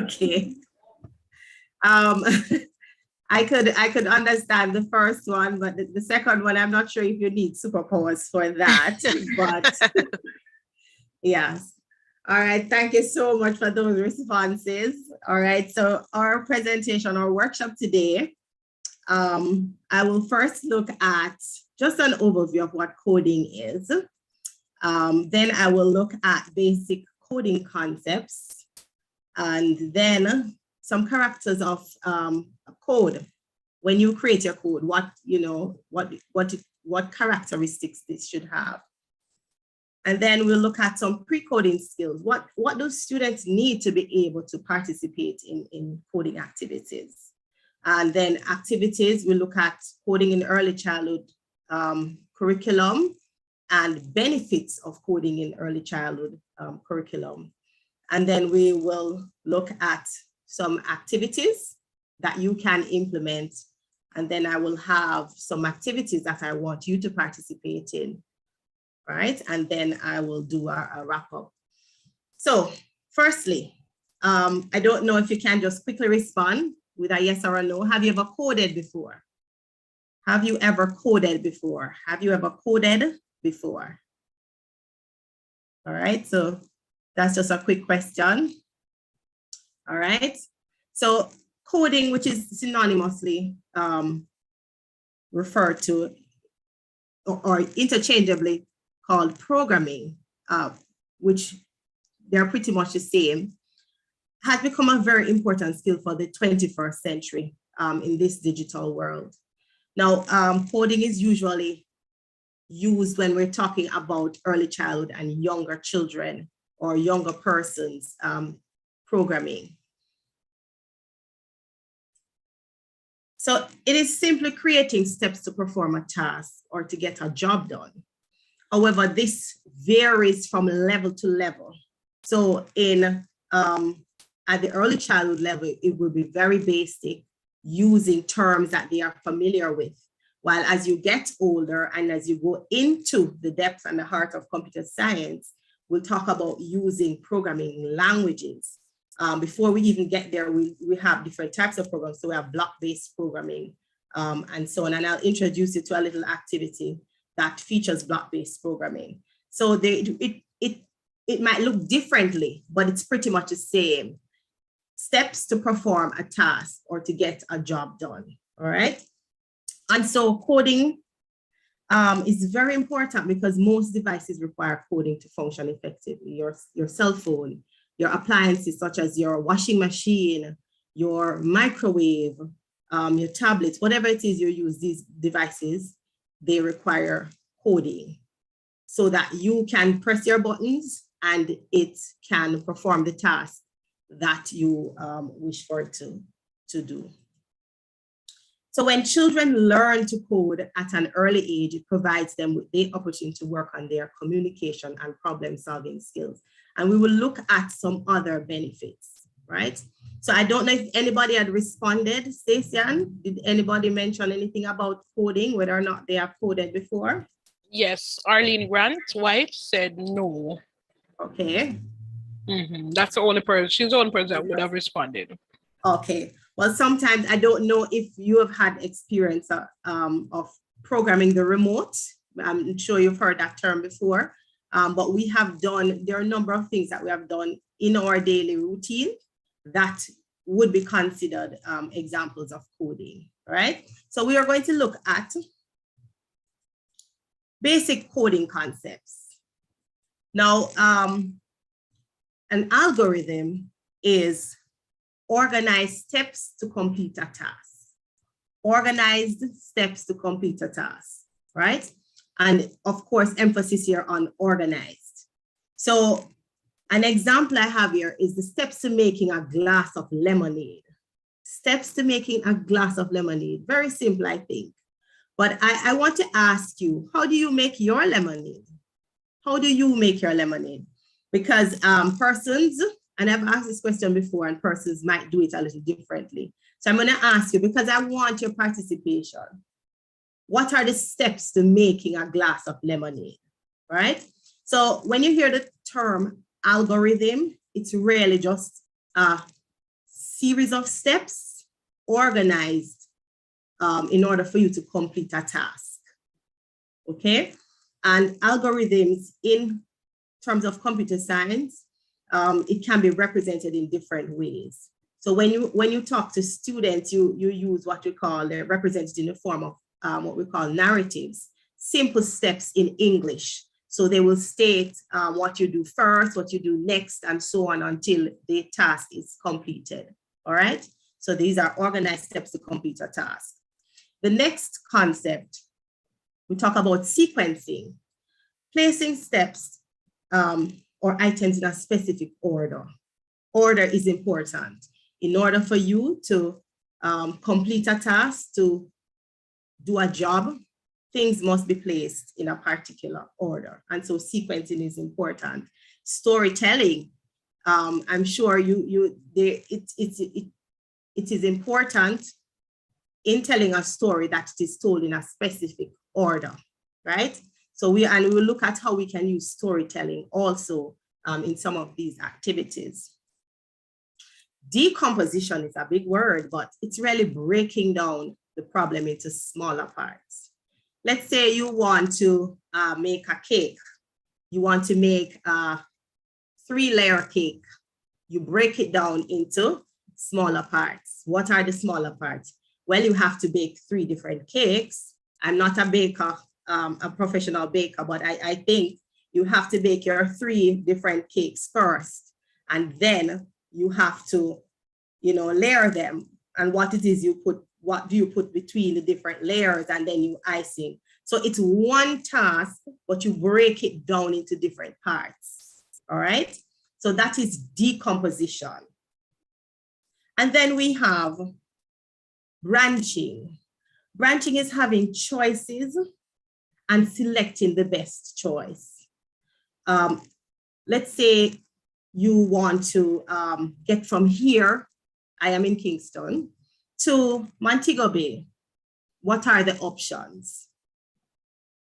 Okay. I could understand the first one, but the second one, I'm not sure if you need superpowers for that, but yes. All right, thank you so much for those responses. All right, so our presentation, our workshop today I will first look at just an overview of what coding is. Then I will look at basic coding concepts, and then some characters of a code. When you create your code, what characteristics this should have. And then we'll look at some pre-coding skills. What do students need to be able to participate in coding activities? And then activities, we'll look at coding in early childhood curriculum and benefits of coding in early childhood curriculum. And then we will look at some activities that you can implement. And then I will have some activities that I want you to participate in, right? And then I will do a wrap up. So firstly, I don't know if you can just quickly respond with a yes or a no. Have you ever coded before? Have you ever coded before? Have you ever coded before? All right, so that's just a quick question. All right, so coding, which is synonymously referred to or interchangeably called programming, which they're pretty much the same, has become a very important skill for the 21st century in this digital world. Now, coding is usually used when we're talking about early childhood and younger children or younger persons programming. So it is simply creating steps to perform a task or to get a job done. However, this varies from level to level. So at the early childhood level, it will be very basic, using terms that they are familiar with. While as you get older and as you go into the depth and the heart of computer science, we'll talk about using programming languages. Before we even get there, we have different types of programs. So we have block-based programming and so on. And I'll introduce you to a little activity that features block-based programming. So it might look differently, but it's pretty much the same. Steps to perform a task or to get a job done, all right? And so coding is very important because most devices require coding to function effectively. Your cell phone, your appliances such as your washing machine, your microwave, your tablets, whatever it is you use, these devices, they require coding so that you can press your buttons and it can perform the task that you wish for it to do. So when children learn to code at an early age, it provides them with the opportunity to work on their communication and problem-solving skills. And we will look at some other benefits, right? So I don't know if anybody had responded. Stacey-Ann, did anybody mention anything about coding, whether or not they have coded before? Yes, Arlene Grant's wife said no. Okay. That's the only person, she's the only person that would have responded. Okay. Well, sometimes I don't know if you have had experience of programming the remote. I'm sure you've heard that term before, but we have done, there are a number of things that we have done in our daily routine that would be considered examples of coding, right? So we are going to look at basic coding concepts. Now, an algorithm is organized steps to complete a task. Organized steps to complete a task, right? And of course, emphasis here on organized. So an example I have here is the steps to making a glass of lemonade. Steps to making a glass of lemonade. Very simple, I think. But I want to ask you, how do you make your lemonade? How do you make your lemonade? Because persons, and I've asked this question before, and persons might do it a little differently. So I'm going to ask you, because I want your participation, what are the steps to making a glass of lemonade, right? So when you hear the term algorithm, it's really just a series of steps organized in order for you to complete a task, okay? And algorithms in terms of computer science, it can be represented in different ways. So when you talk to students, you use what we call, they're represented in the form of what we call narratives, simple steps in English. So they will state what you do first, what you do next, and so on until the task is completed. All right. So these are organized steps to complete a task. The next concept, we talk about sequencing, placing steps or items in a specific order. Order is important. In order for you to complete a task, to do a job, things must be placed in a particular order. And so sequencing is important. Storytelling, I'm sure it is important in telling a story that it is told in a specific order, right? So we will look at how we can use storytelling also in some of these activities. Decomposition is a big word, but it's really breaking down the problem into smaller parts. Let's say you want to make a cake. You want to make a 3-layer cake. You break it down into smaller parts. What are the smaller parts? Well, you have to bake 3 different cakes. I'm not a baker, a professional baker, but I think you have to bake your 3 different cakes first, and then you have to, layer them. And what it is what do you put between the different layers, and then you icing. So it's one task, but you break it down into different parts. All right. So that is decomposition. And then we have branching. Branching is having choices and selecting the best choice. Let's say you want to get from here, I am in Kingston, to Montego Bay. What are the options?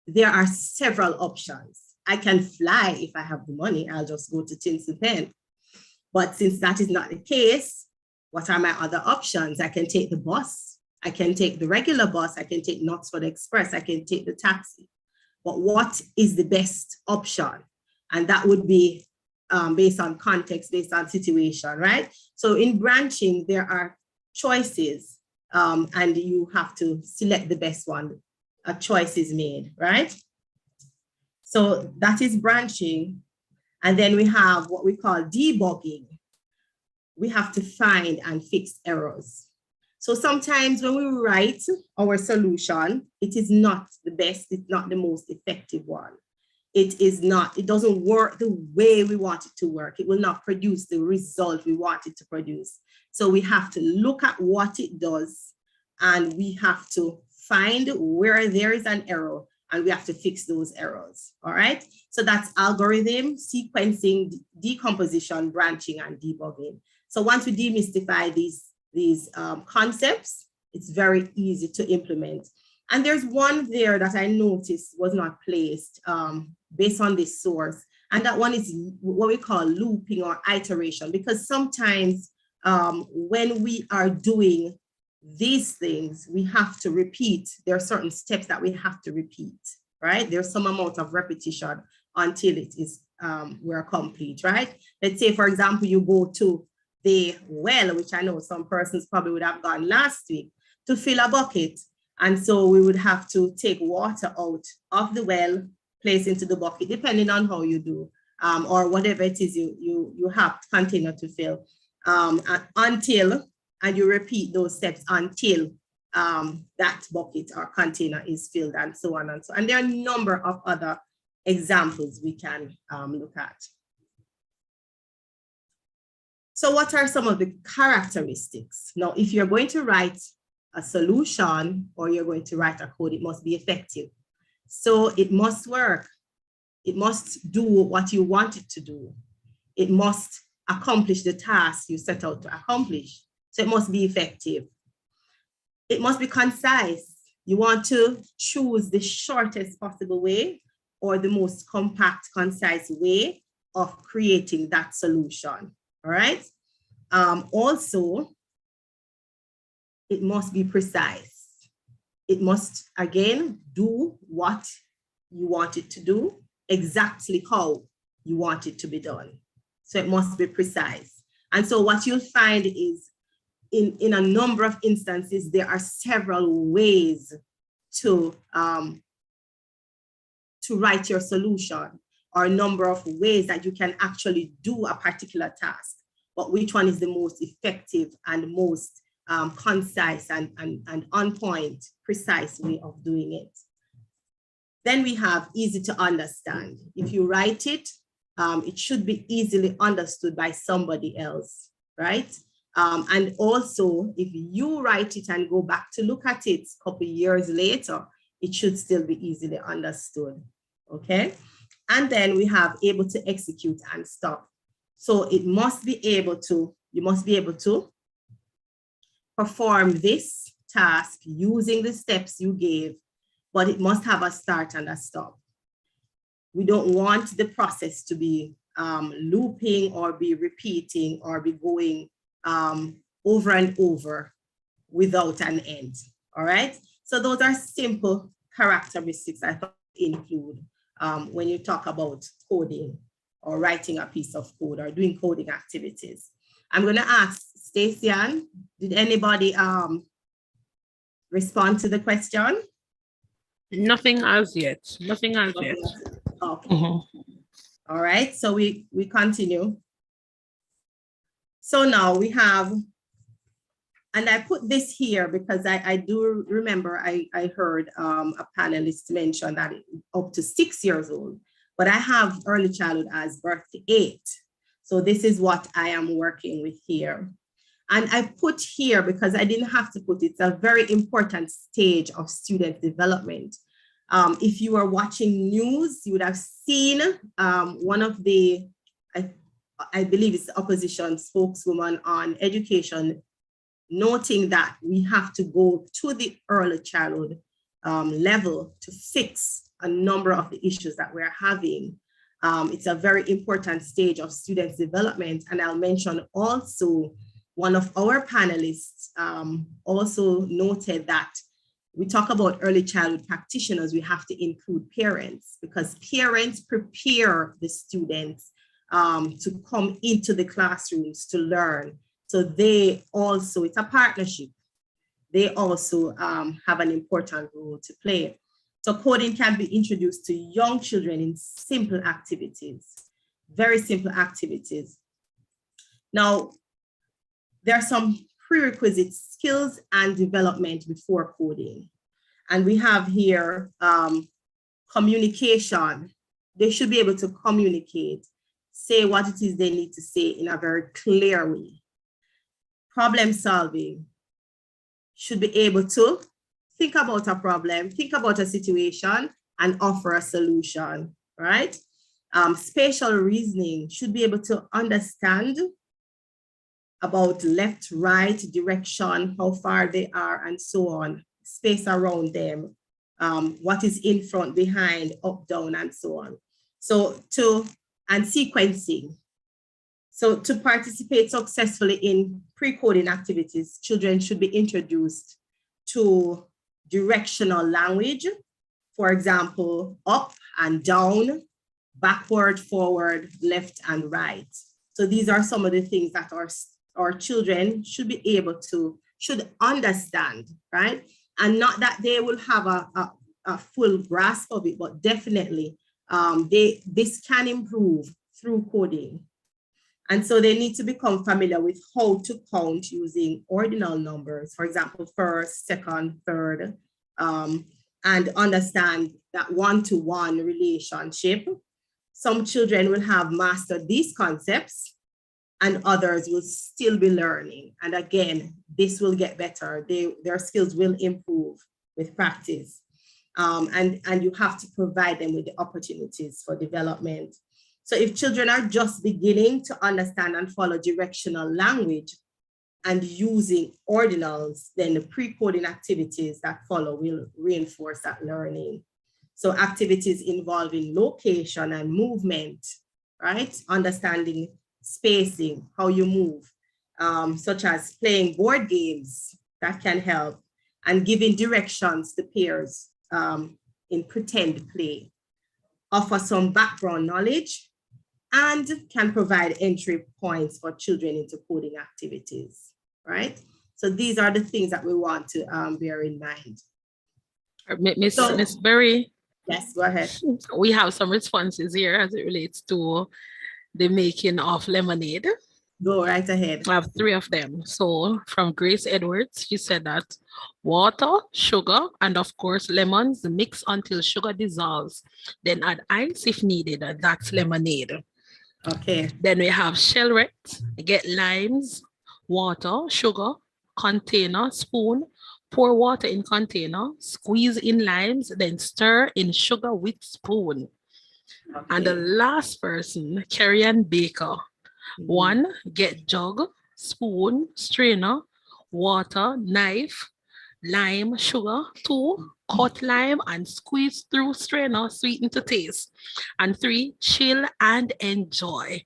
There are several options. I can fly if I have the money. I'll just go to Tinsel Pen. But since that is not the case, what are my other options? I can take the bus. I can take the regular bus. I can take Knoxford Express. I can take the taxi. But what is the best option? And that would be based on context, based on situation, right? So in branching, there are choices and you have to select the best one. A choice is made, right? So that is branching. And then we have what we call debugging. We have to find and fix errors. So sometimes when we write our solution, it is not the best, it's not the most effective one. It doesn't work the way we want it to work. It will not produce the result we want it to produce. So we have to look at what it does, and we have to find where there is an error, and we have to fix those errors. All right. So that's algorithm, sequencing, decomposition, branching, and debugging. So once we demystify these concepts, it's very easy to implement. And there's one there that I noticed was not placed based on this source. And that one is what we call looping or iteration, because sometimes when we are doing these things, we have to repeat. There are certain steps that we have to repeat, right? There's some amount of repetition until it is we're complete, right? Let's say, for example, you go to the well, which I know some persons probably would have gone last week, to fill a bucket. And so we would have to take water out of the well, place into the bucket, depending on how you do, or whatever it is you have container to fill, and you repeat those steps until that bucket or container is filled, and so on and so on. And there are a number of other examples we can look at. So what are some of the characteristics? Now, if you're going to write a solution or you're going to write a code, it must be effective. So it must work. It must do what you want it to do. It must accomplish the task you set out to accomplish. So it must be effective. It must be concise. You want to choose the shortest possible way or the most compact, concise way of creating that solution. All right. Also, it must be precise. It must, again, do what you want it to do, exactly how you want it to be done. So it must be precise. And so what you'll find is in a number of instances, there are several ways to write your solution, or a number of ways that you can actually do a particular task, but which one is the most effective and most concise and on point, precise way of doing it. Then we have easy to understand. If you write it, it should be easily understood by somebody else, right? And also, if you write it and go back to look at it a couple years later, it should still be easily understood, okay? And then we have able to execute and stop. So it must be able to, you must be able to perform this task using the steps you gave, but it must have a start and a stop. We don't want the process to be looping or be repeating or be going over and over without an end, all right? So those are simple characteristics I thought include when you talk about coding or writing a piece of code or doing coding activities. I'm gonna ask Stacey Ann, did anybody respond to the question? Nothing as yet. Nothing as yet. Okay. All right, so we continue. So now we have, and I put this here because I do remember I heard a panelist mention that up to 6 years old, but I have early childhood as birth to 8. So this is what I am working with here. And I put here because I didn't have to put it, it's a very important stage of student development. If you are watching news, you would have seen one of the, I believe it's the opposition spokeswoman on education, noting that we have to go to the early childhood level to fix a number of the issues that we're having. It's a very important stage of students' development. And I'll mention also, one of our panelists also noted that we talk about early childhood practitioners, we have to include parents, because parents prepare the students to come into the classrooms to learn. So they also, it's a partnership. They also have an important role to play. So coding can be introduced to young children in simple activities, very simple activities. Now, there are some prerequisite skills and development before coding. And we have here communication. They should be able to communicate, say what it is they need to say in a very clear way. Problem solving, should be able to think about a problem, think about a situation, and offer a solution, right? Spatial reasoning, should be able to understand about left, right, direction, how far they are, and so on, space around them, what is in front, behind, up, down, and so on. So and sequencing. So to participate successfully in pre-coding activities, children should be introduced to directional language, for example, up and down, backward, forward, left, and right. So these are some of the things that our children should be able to, should understand, right? And not that they will have a full grasp of it, but definitely this can improve through coding. And so they need to become familiar with how to count using ordinal numbers, for example, first, second, third, and understand that one-to-one relationship. Some children will have mastered these concepts and others will still be learning. And again, this will get better. Their skills will improve with practice. And you have to provide them with the opportunities for development. So if children are just beginning to understand and follow directional language and using ordinals, then the pre-coding activities that follow will reinforce that learning. So activities involving location and movement, right? Understanding spacing, how you move, such as playing board games, that can help, and giving directions to peers in pretend play. Offer some background knowledge and can provide entry points for children into coding activities, right? So these are the things that we want to bear in mind. Miss Berry. Yes, go ahead. We have some responses here as it relates to the making of lemonade. Go right ahead. I have 3 of them. So from Grace Edwards, she said that water, sugar, and of course lemons mix until sugar dissolves. Then add ice if needed. That's lemonade. Okay. Then we have Shellret. Get limes, water, sugar, container, spoon. Pour water in container, squeeze in limes, then stir in sugar with spoon. Okay. And the last person, Carrie Ann Baker. 1, get jug, spoon, strainer, water, knife, lime, sugar. 2, cut lime and squeeze through strainer, sweeten to taste. And 3, chill and enjoy.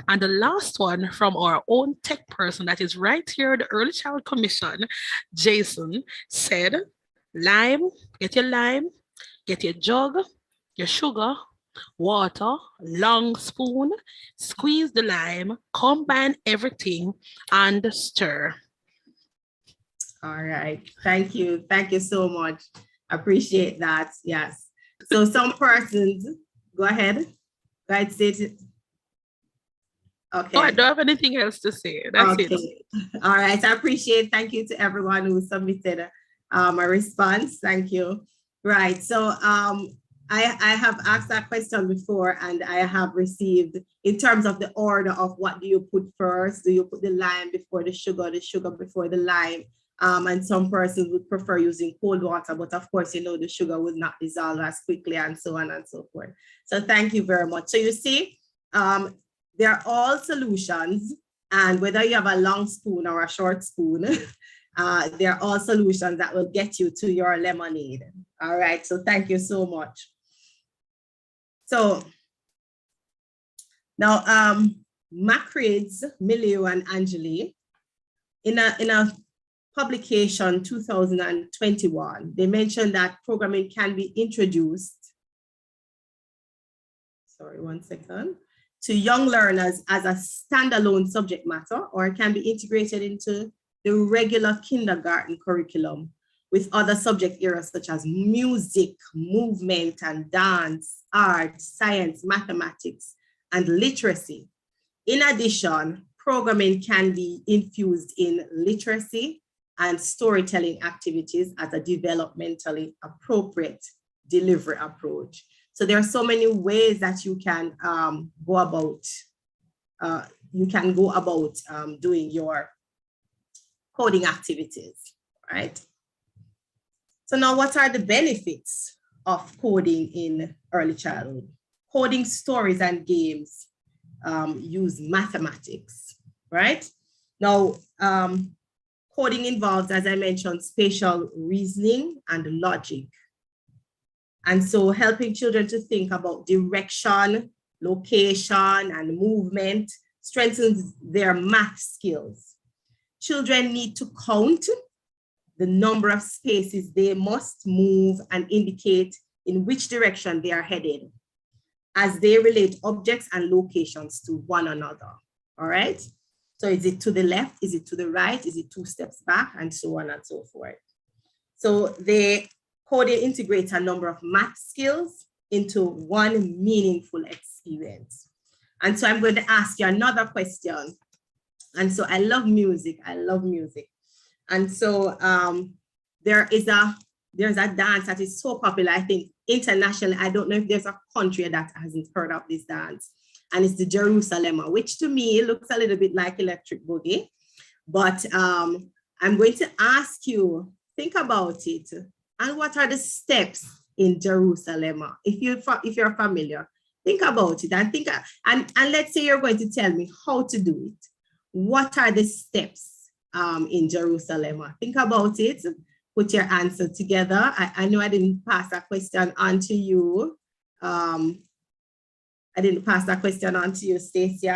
And the last one from our own tech person that is right here, the Early Child Commission, Jason, said, lime, get your jug, your sugar, water, long spoon, squeeze the lime, combine everything and stir. All right. Thank you. Thank you so much. Appreciate that. Yes. So some persons, go ahead. Go ahead, say it. Okay. Oh, I don't have anything else to say. That's it. All right. I appreciate. Thank you to everyone who submitted a response. Thank you. Right. So I have asked that question before, and I have received, in terms of the order of what do you put first? Do you put the lime before the sugar before the lime? And some persons would prefer using cold water, but of course, you know, the sugar would not dissolve as quickly and so on and so forth. So thank you very much. So you see, they're all solutions, and whether you have a long spoon or a short spoon, they're all solutions that will get you to your lemonade. All right, so thank you so much. So now, Macridge, Milieu, and Angeli, in a publication 2021, they mentioned that programming can be introduced, sorry, one second, to young learners as a standalone subject matter, or it can be integrated into the regular kindergarten curriculum with other subject areas such as music, movement and dance, art, science, mathematics, and literacy. In addition, programming can be infused in literacy and storytelling activities as a developmentally appropriate delivery approach. So there are so many ways that you can go about doing your coding activities, right? So now, what are the benefits of coding in early childhood? Coding stories and games use mathematics, right? Now, coding involves, as I mentioned, spatial reasoning and logic. And so helping children to think about direction, location, and movement strengthens their math skills. Children need to count the number of spaces they must move and indicate in which direction they are headed as they relate objects and locations to one another, all right? So is it to the left? Is it to the right? Is it 2 steps back? And so on and so forth. So the coding integrates a number of math skills into one meaningful experience. And so I'm going to ask you another question. And so I love music. And so there's a dance that is so popular, I think internationally. I don't know if there's a country that hasn't heard of this dance. And it's the Jerusalem, which to me looks a little bit like Electric Boogie. But I'm going to ask you, think about it. And what are the steps in Jerusalem? If you're familiar, think about it and let's say you're going to tell me how to do it. What are the steps in Jerusalem? Think about it. Put your answer together. I know I didn't pass that question on to you. Stacey.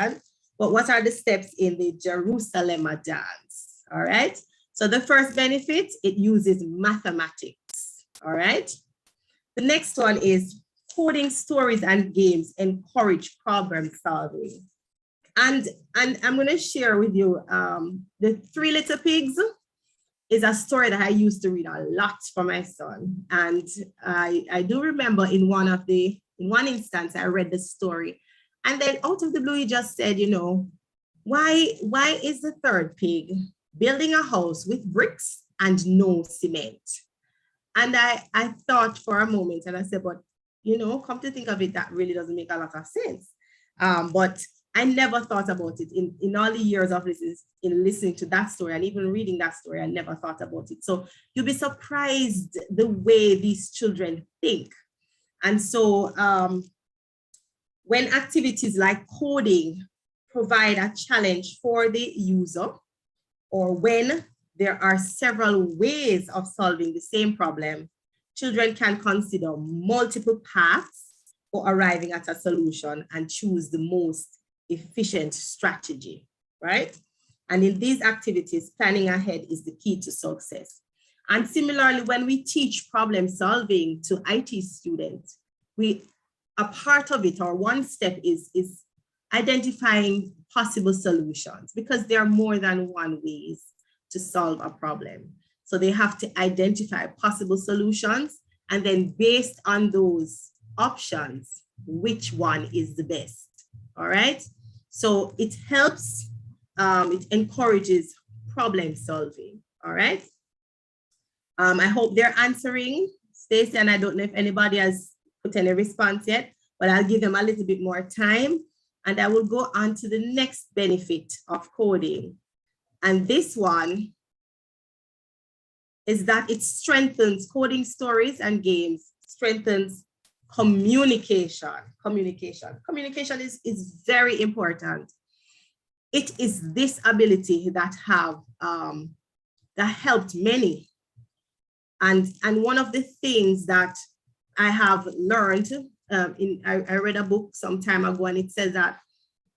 But what are the steps in the Jerusalem dance? All right. So the first benefit, it uses mathematics. All right. The next one is coding stories and games encourage problem solving. And I'm going to share with you the 3 Little Pigs. is a story that I used to read a lot for my son. And I do remember in one instance, I read the story. And then out of the blue, he just said, you know, why is the third pig building a house with bricks and no cement? And I thought for a moment and I said, but, you know, come to think of it, that really doesn't make a lot of sense. But I never thought about it in all the years of listening to that story and even reading that story. I never thought about it. So you'll be surprised the way these children think. And so when activities like coding provide a challenge for the user, or when there are several ways of solving the same problem, children can consider multiple paths for arriving at a solution and choose the most efficient strategy, right? And in these activities, planning ahead is the key to success. And similarly, when we teach problem solving to IT students, a part of it, or one step is identifying possible solutions, because there are more than one ways to solve a problem. So they have to identify possible solutions, and then based on those options, which one is the best, all right? So it helps, it encourages problem solving, all right? I hope they're answering, Stacey, and I don't know if anybody has put any response yet, but I'll give them a little bit more time, and I will go on to the next benefit of coding. And this one is that it strengthens coding stories and games, strengthens communication. Communication is very important. It is this ability that helped many. And one of the things that I have learned, I read a book some time ago, and it says that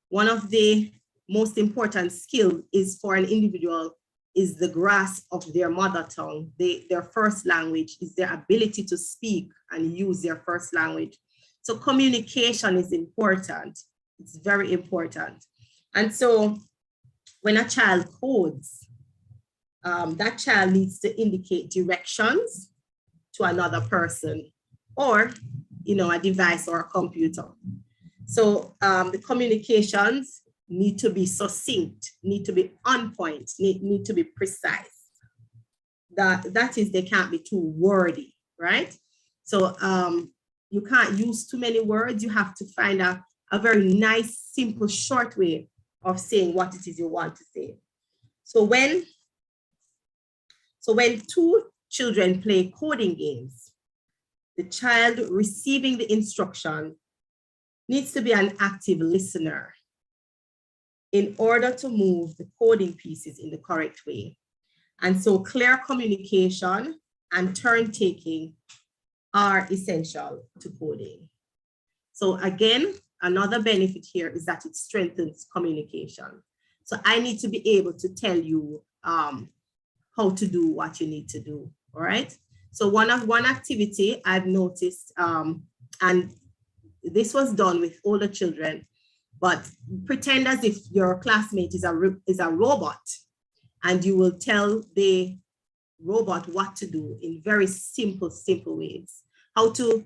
one of the most important skills is for an individual is the grasp of their mother tongue. Their first language is their ability to speak and use their first language. So communication is important. It's very important. And so when a child codes, that child needs to indicate directions to another person, or, you know, a device or a computer. So the communications need to be succinct, need to be on point, need to be precise. That is, they can't be too wordy, right? So you can't use too many words. You have to find a very nice, simple, short way of saying what it is you want to say. So when two children play coding games, the child receiving the instruction needs to be an active listener in order to move the coding pieces in the correct way. And so clear communication and turn taking are essential to coding. So again, another benefit here is that it strengthens communication. So I need to be able to tell you how to do what you need to do, all right? So one activity I've noticed, and this was done with older children, but pretend as if your classmate is a robot, and you will tell the robot what to do in very simple ways. How to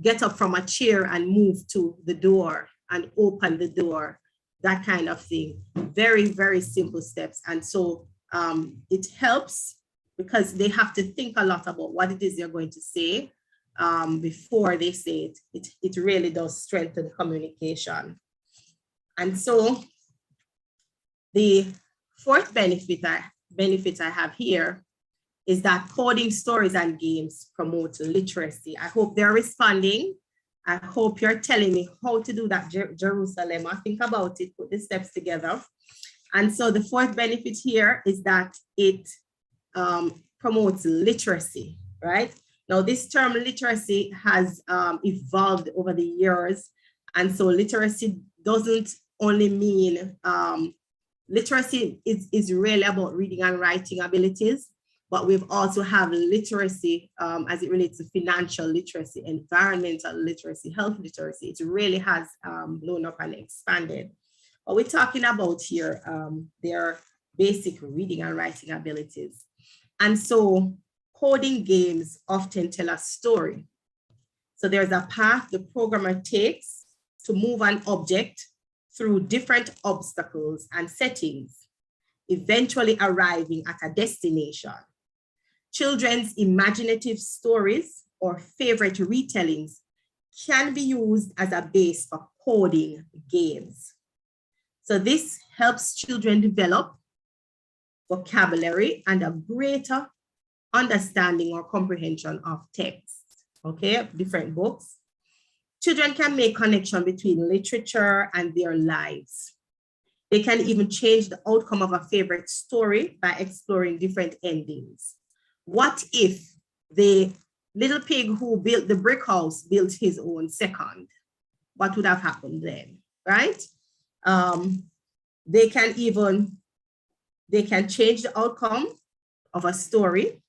get up from a chair and move to the door and open the door, that kind of thing. Very, very simple steps. And so it helps because they have to think a lot about what it is they're going to say before they say it. It really does strengthen communication. And so the fourth benefit I have here is that coding stories and games promote literacy. I hope they're responding. I hope you're telling me how to do that, Jerusalem. I think about it, put the steps together. And so the fourth benefit here is that it promotes literacy, right? Now this term literacy has evolved over the years. And so literacy doesn't only mean, literacy is really about reading and writing abilities, but we've also have literacy as it relates to financial literacy, environmental literacy, health literacy. It really has blown up and expanded. What we're talking about here, their basic reading and writing abilities. And so coding games often tell a story. So there's a path the programmer takes to move an object through different obstacles and settings, eventually arriving at a destination. Children's imaginative stories or favorite retellings can be used as a base for coding games. So this helps children develop vocabulary and a greater understanding or comprehension of text, okay, different books. Children can make connection between literature and their lives. They can even change the outcome of a favorite story by exploring different endings. What if the little pig who built the brick house built his own second? What would have happened then, right? They can change the outcome of a story,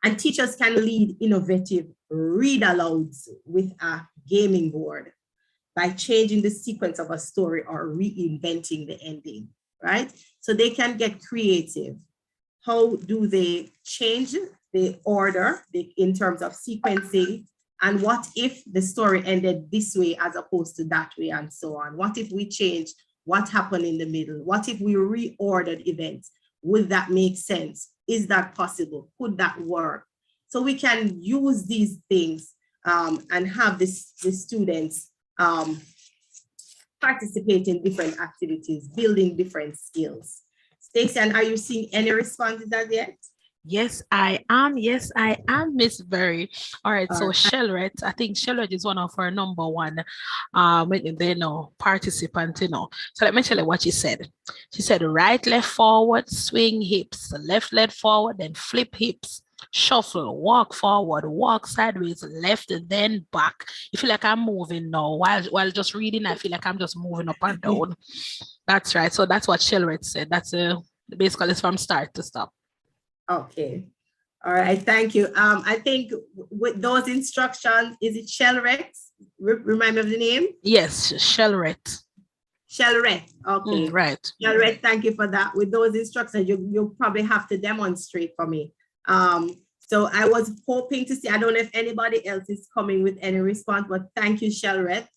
and teachers can lead innovative read-alouds with a gaming board by changing the sequence of a story or reinventing the ending, right? So they can get creative. How do they change the order in terms of sequencing? And what if the story ended this way as opposed to that way, and so on? What if we changed what happened in the middle? What if we reordered events? Would that make sense? Is that possible? Could that work? So we can use these things and have the students participate in different activities, building different skills. Stacey, and are you seeing any responses as yet? Yes, I am. Yes, I am, Miss Berry. All right, so Shelret, I think Shelret is one of our number one participant, So let me tell you what she said. She said right, left, forward, swing hips, left, forward, then flip hips, shuffle, walk forward, walk sideways, left, then back. You feel like I'm moving now. While just reading, I feel like I'm just moving up and down. That's right. So that's what Shelret said. That's basically it's from start to stop. Okay. All right. Thank you. I think with those instructions, is it Shelret? Remind me of the name? Yes, Shelret. Shelret. Okay. Right. Shelret, thank you for that. With those instructions, you probably have to demonstrate for me. So I was hoping to see, I don't know if anybody else is coming with any response, but thank you, Shelret.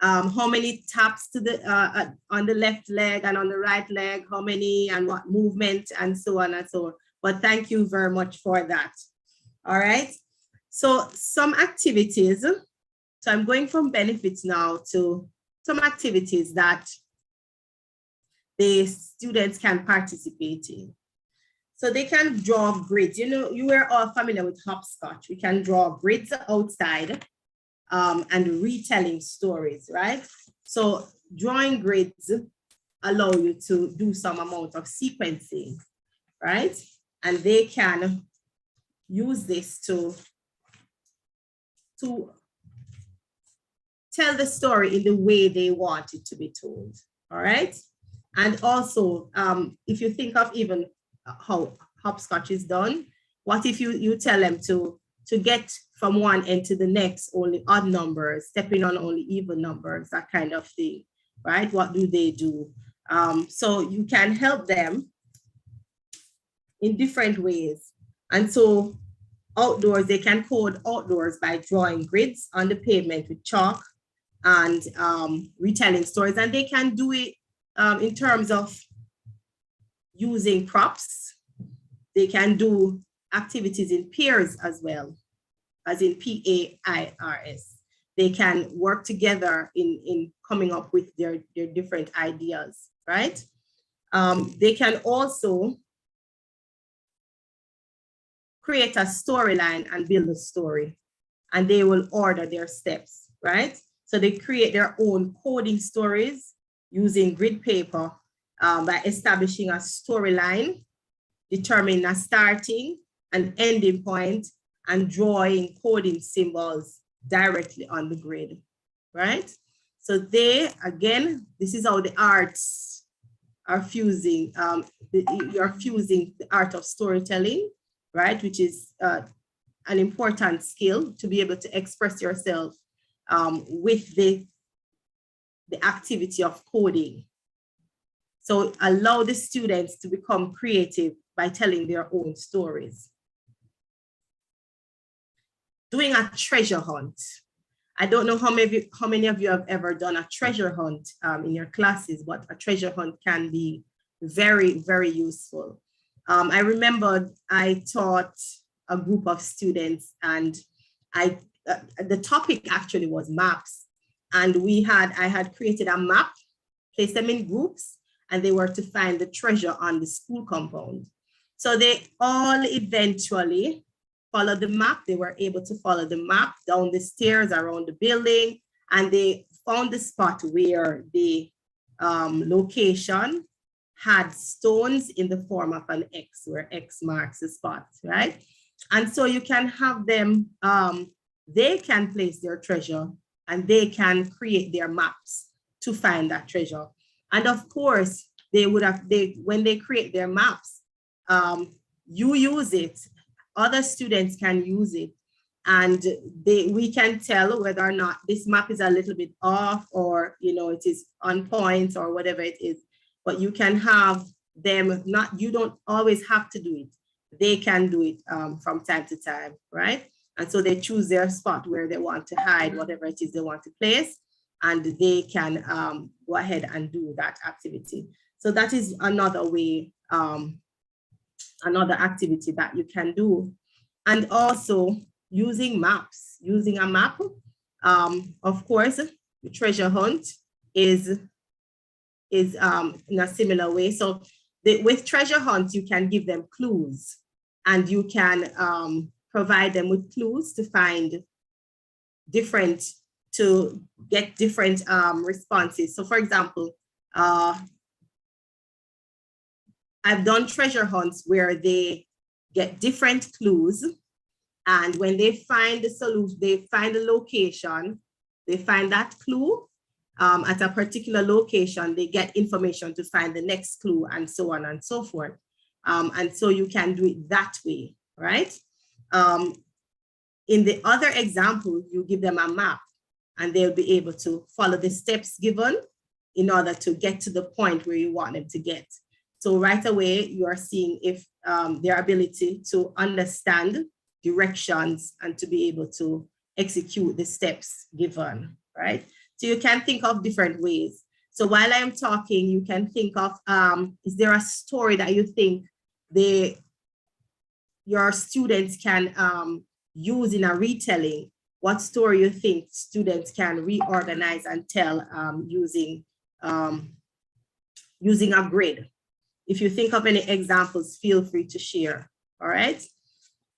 How many taps to the on the left leg and on the right leg, how many and what movement and so on and so on. But thank you very much for that. All right. So some activities. So I'm going from benefits now to some activities that the students can participate in. So they can draw grids. You are all familiar with hopscotch. We can draw grids outside and retelling stories, right? So drawing grids allow you to do some amount of sequencing, right? And they can use this to tell the story in the way they want it to be told, all right? And also, if you think of even how hopscotch is done, what if you tell them to get from one end to the next only odd numbers, stepping on only even numbers, that kind of thing, right? What do they do? So you can help them in different ways. And so outdoors, they can code outdoors by drawing grids on the pavement with chalk and retelling stories. And they can do it in terms of using props. They can do activities in pairs as well, as in PAIRS. They can work together in coming up with their different ideas, right? They can also create a storyline and build a story, and they will order their steps, right? So they create their own coding stories using grid paper by establishing a storyline, determining a starting and ending point, and drawing coding symbols directly on the grid, right? So they, again, this is how the arts are fusing, you're fusing the art of storytelling, right? Which is an important skill to be able to express yourself with the activity of coding. So allow the students to become creative by telling their own stories. Doing a treasure hunt. I don't know how many of you have ever done a treasure hunt in your classes, but a treasure hunt can be very, very useful. I remember I taught a group of students, and the topic actually was maps. And I had created a map, placed them in groups, and they were to find the treasure on the school compound. So they all eventually followed the map. They were able to follow the map down the stairs around the building, and they found the spot where the location had stones in the form of an X, where X marks the spot, right? And so you can have them, they can place their treasure and they can create their maps to find that treasure. And of course, when they create their maps, you use it, other students can use it, and we can tell whether or not this map is a little bit off, or it is on point, or whatever it is. But you can have them, you don't always have to do it. They can do it from time to time, right? And so they choose their spot where they want to hide whatever it is they want to place, and they can go ahead and do that activity. So that is another way, another activity that you can do. And also using maps, using a map. Of course, the treasure hunt is in a similar way. So with treasure hunt, you can give them clues, and you can provide them with clues to find to get different responses. So for example, I've done treasure hunts where they get different clues, and when they find the solution, they find the location, they find that clue at a particular location, they get information to find the next clue, and so on and so forth. And so you can do it that way, right? In the other example, you give them a map, and they'll be able to follow the steps given in order to get to the point where you want them to get. So right away, you are seeing if their ability to understand directions and to be able to execute the steps given, right? So you can think of different ways. So while I'm talking, you can think of, is there a story that you think your students can use in a retelling? What story you think students can reorganize and tell using a grid? If you think of any examples, feel free to share, all right?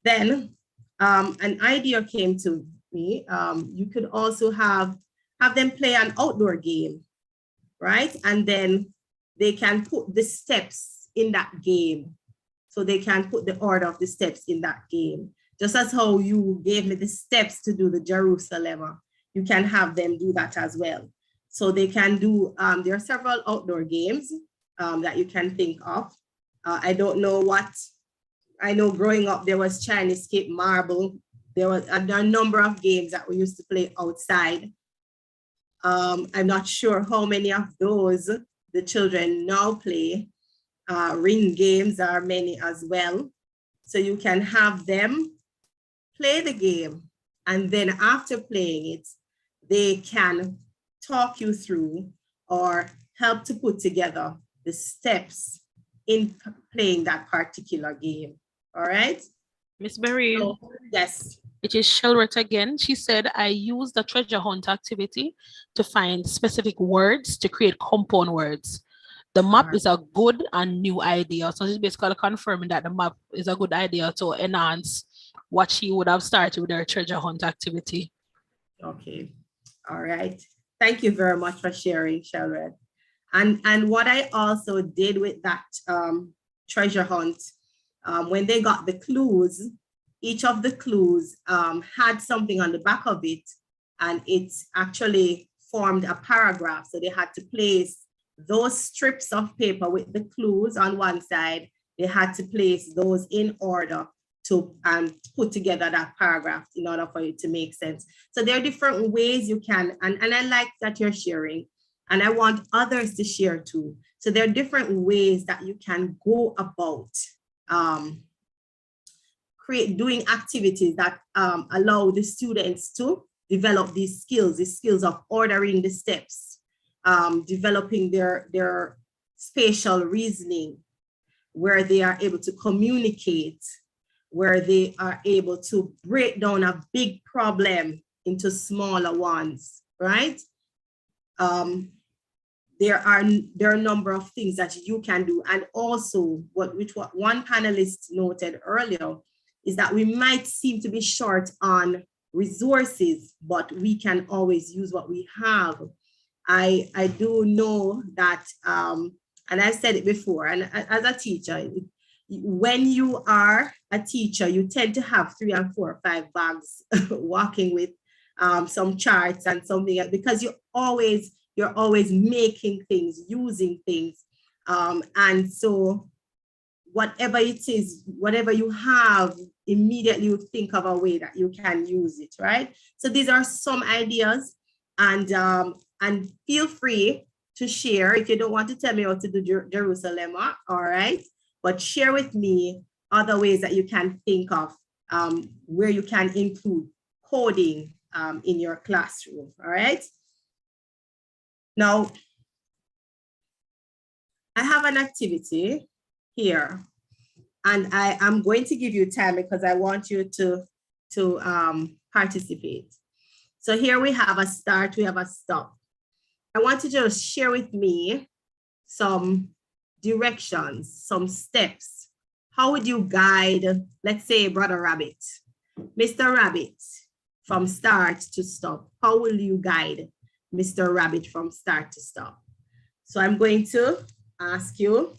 Then an idea came to me. You could also have them play an outdoor game, right? And then they can put the steps in that game. So they can put the order of the steps in that game. Just as how you gave me the steps to do the Jerusalem, you can have them do that as well. So they can do, there are several outdoor games that you can think of. I don't know what, I know growing up, there was Chinese skate marble. There are a number of games that we used to play outside. I'm not sure how many of those the children now play. Ring games are many as well. So you can have them play the game, and then after playing it, they can talk you through or help to put together the steps in playing that particular game. All right? Miss Berry. So, yes. It is Shelrett again. She said, I use the treasure hunt activity to find specific words to create compound words. The map is a good and new idea. So she's basically confirming that the map is a good idea to enhance what she would have started with her treasure hunt activity. Okay. All right. Thank you very much for sharing, Shelrett. And what I also did with that treasure hunt, when they got the clues, each of the clues had something on the back of it, and it actually formed a paragraph. So they had to place those strips of paper with the clues on one side. They had to place those in order to put together that paragraph in order for it to make sense. So there are different ways you can, and I like that you're sharing, and I want others to share too. So there are different ways that you can go about doing activities that allow the students to develop these skills of ordering the steps, developing their spatial reasoning, where they are able to communicate, where they are able to break down a big problem into smaller ones, right? There are a number of things that you can do. And also what one panelist noted earlier is that we might seem to be short on resources, but we can always use what we have. I do know that, and I said it before, and as a teacher, when you are a teacher, you tend to have 3 and 4 or 5 bags walking with some charts and something, because you're always making things, using things. And so whatever it is, whatever you have, immediately you think of a way that you can use it, right? So these are some ideas, and feel free to share. If you don't want to tell me how to do Jerusalem, all right? But share with me other ways that you can think of where you can include coding in your classroom, all right? Now, I have an activity here, and I am going to give you time because I want you to participate. So here we have a start, we have a stop. I want you to just share with me some directions, some steps. How would you guide, let's say, Brother Rabbit, Mr. Rabbit, from start to stop? How will you guide Mr. Rabbit from start to stop? So I'm going to ask you,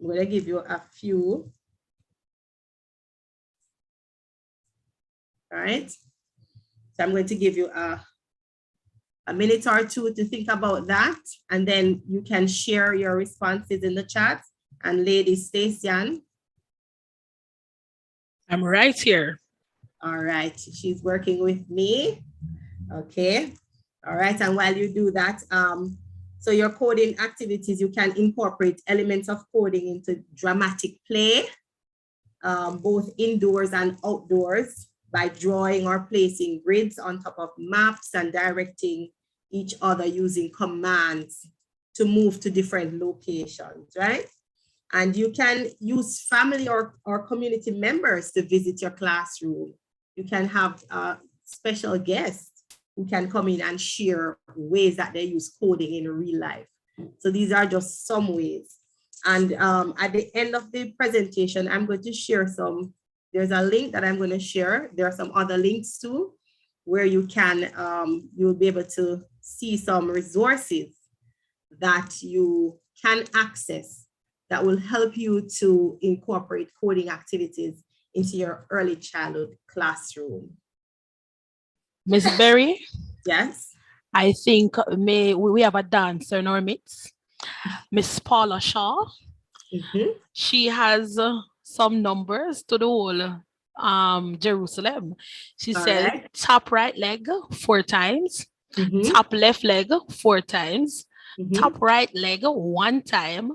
I'm going to give you a few. All right. So I'm going to give you a minute or two to think about that, and then you can share your responses in the chat. And Lady Stacyan. I'm right here. All right, she's working with me. Okay. All right, and while you do that, so your coding activities, you can incorporate elements of coding into dramatic play, both indoors and outdoors, by drawing or placing grids on top of maps and directing each other using commands to move to different locations, right? And you can use family or community members to visit your classroom. You can have special guests who can come in and share ways that they use coding in real life. So these are just some ways. And at the end of the presentation, I'm going to share some. There's a link that I'm going to share. There are some other links too, where you can, you'll be able to see some resources that you can access that will help you to incorporate coding activities into your early childhood classroom. Ms. Berry? Yes? I think we have a dancer in our midst, Miss Paula Shaw. Mm-hmm. She has some numbers to the whole Jerusalem. She said, right. Top right leg 4 times, top left leg 4 times, top right leg 1 time,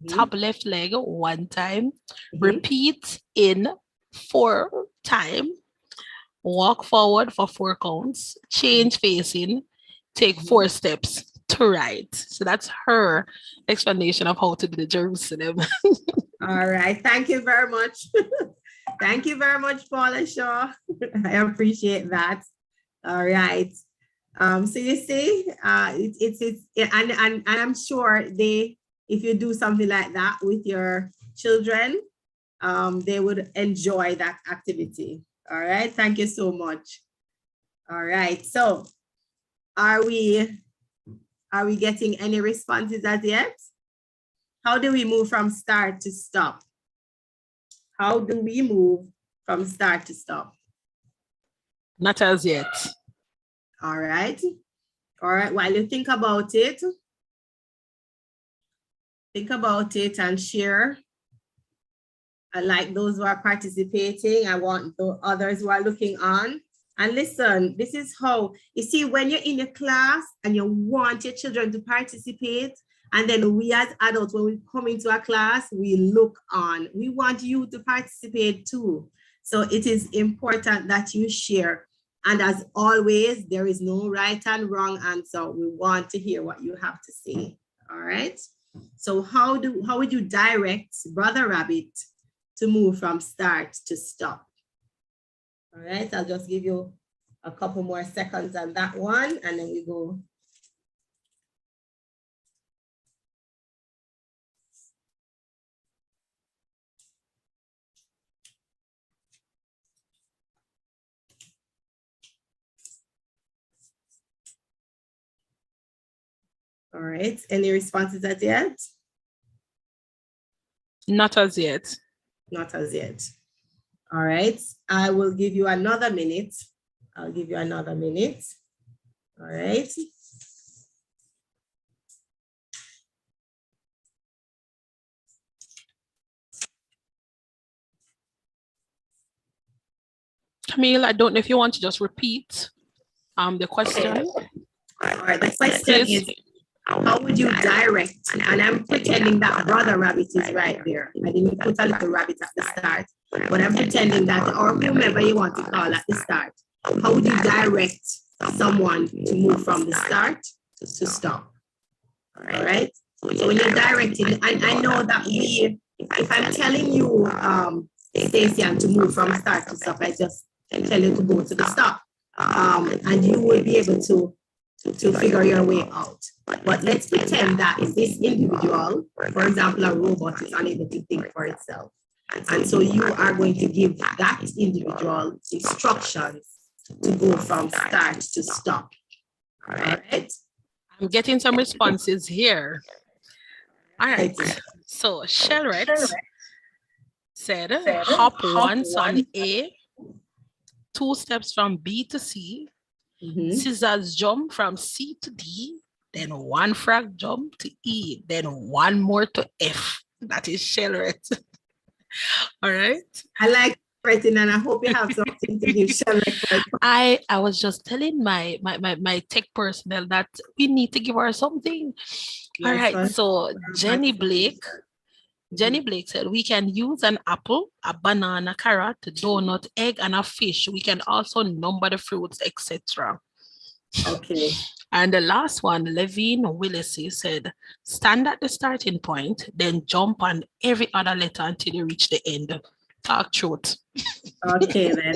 top left leg 1 time, repeat in 4 times, walk forward for 4 counts, change facing, take 4 steps to right. So that's her explanation of how to do the Jerusalem. All right, thank you very much. Thank you very much, Paula Shaw. I appreciate that. All right. So you see, and I'm sure if you do something like that with your children, they would enjoy that activity. All right, thank you so much. All right, so are we getting any responses as yet? How do we move from start to stop? How do we move from start to stop? Not as yet. All right. All right, while you think about it and share. I like those who are participating. I want the others who are looking on. And listen, this is how, you see, when you're in a class and you want your children to participate, And then we as adults, when we come into a class, we look on. We want you to participate too. So it is important that you share. And as always, there is no right and wrong answer. We want to hear what you have to say. All right. So how would you direct Brother Rabbit to move from start to stop? All right, I'll just give you a couple more seconds on that one, and then we go. All right, any responses as yet? Not as yet. Not as yet. All right, I will give you another minute. I'll give you another minute. All right. Camille, I don't know if you want to just repeat the question. All right, the question is, how would you direct? And I'm pretending that Brother Rabbit is right there. I didn't put a little rabbit at the start, but I'm pretending that, or whomever you want to call at the start. How would you direct someone to move from the start to stop? All right. So when you're directing, and I know that if I'm telling you, Stacey, to move from start to stop, I just tell you to go to the stop, and you will be able to figure your way out. But let's pretend that this individual, for example, a robot, is unable to think for itself. And so you are going to give that individual instructions to go from start to stop. All right. I'm getting some responses here. All right. So Shelret said, hop once on A, 2 steps from B to C, scissors jump from C to D, then 1 frog jump to E, then 1 more to F. That is Shelret. All right. I like writing, and I hope you have something to give Shelret. I was just telling my tech personnel that we need to give her something. All right. So Jenny Blake said we can use an apple, a banana, carrot, donut, egg, and a fish. We can also number the fruits, etc. Okay. And the last one, Levine Willissy said, stand at the starting point, then jump on every other letter until you reach the end. Talk truth. Okay, then.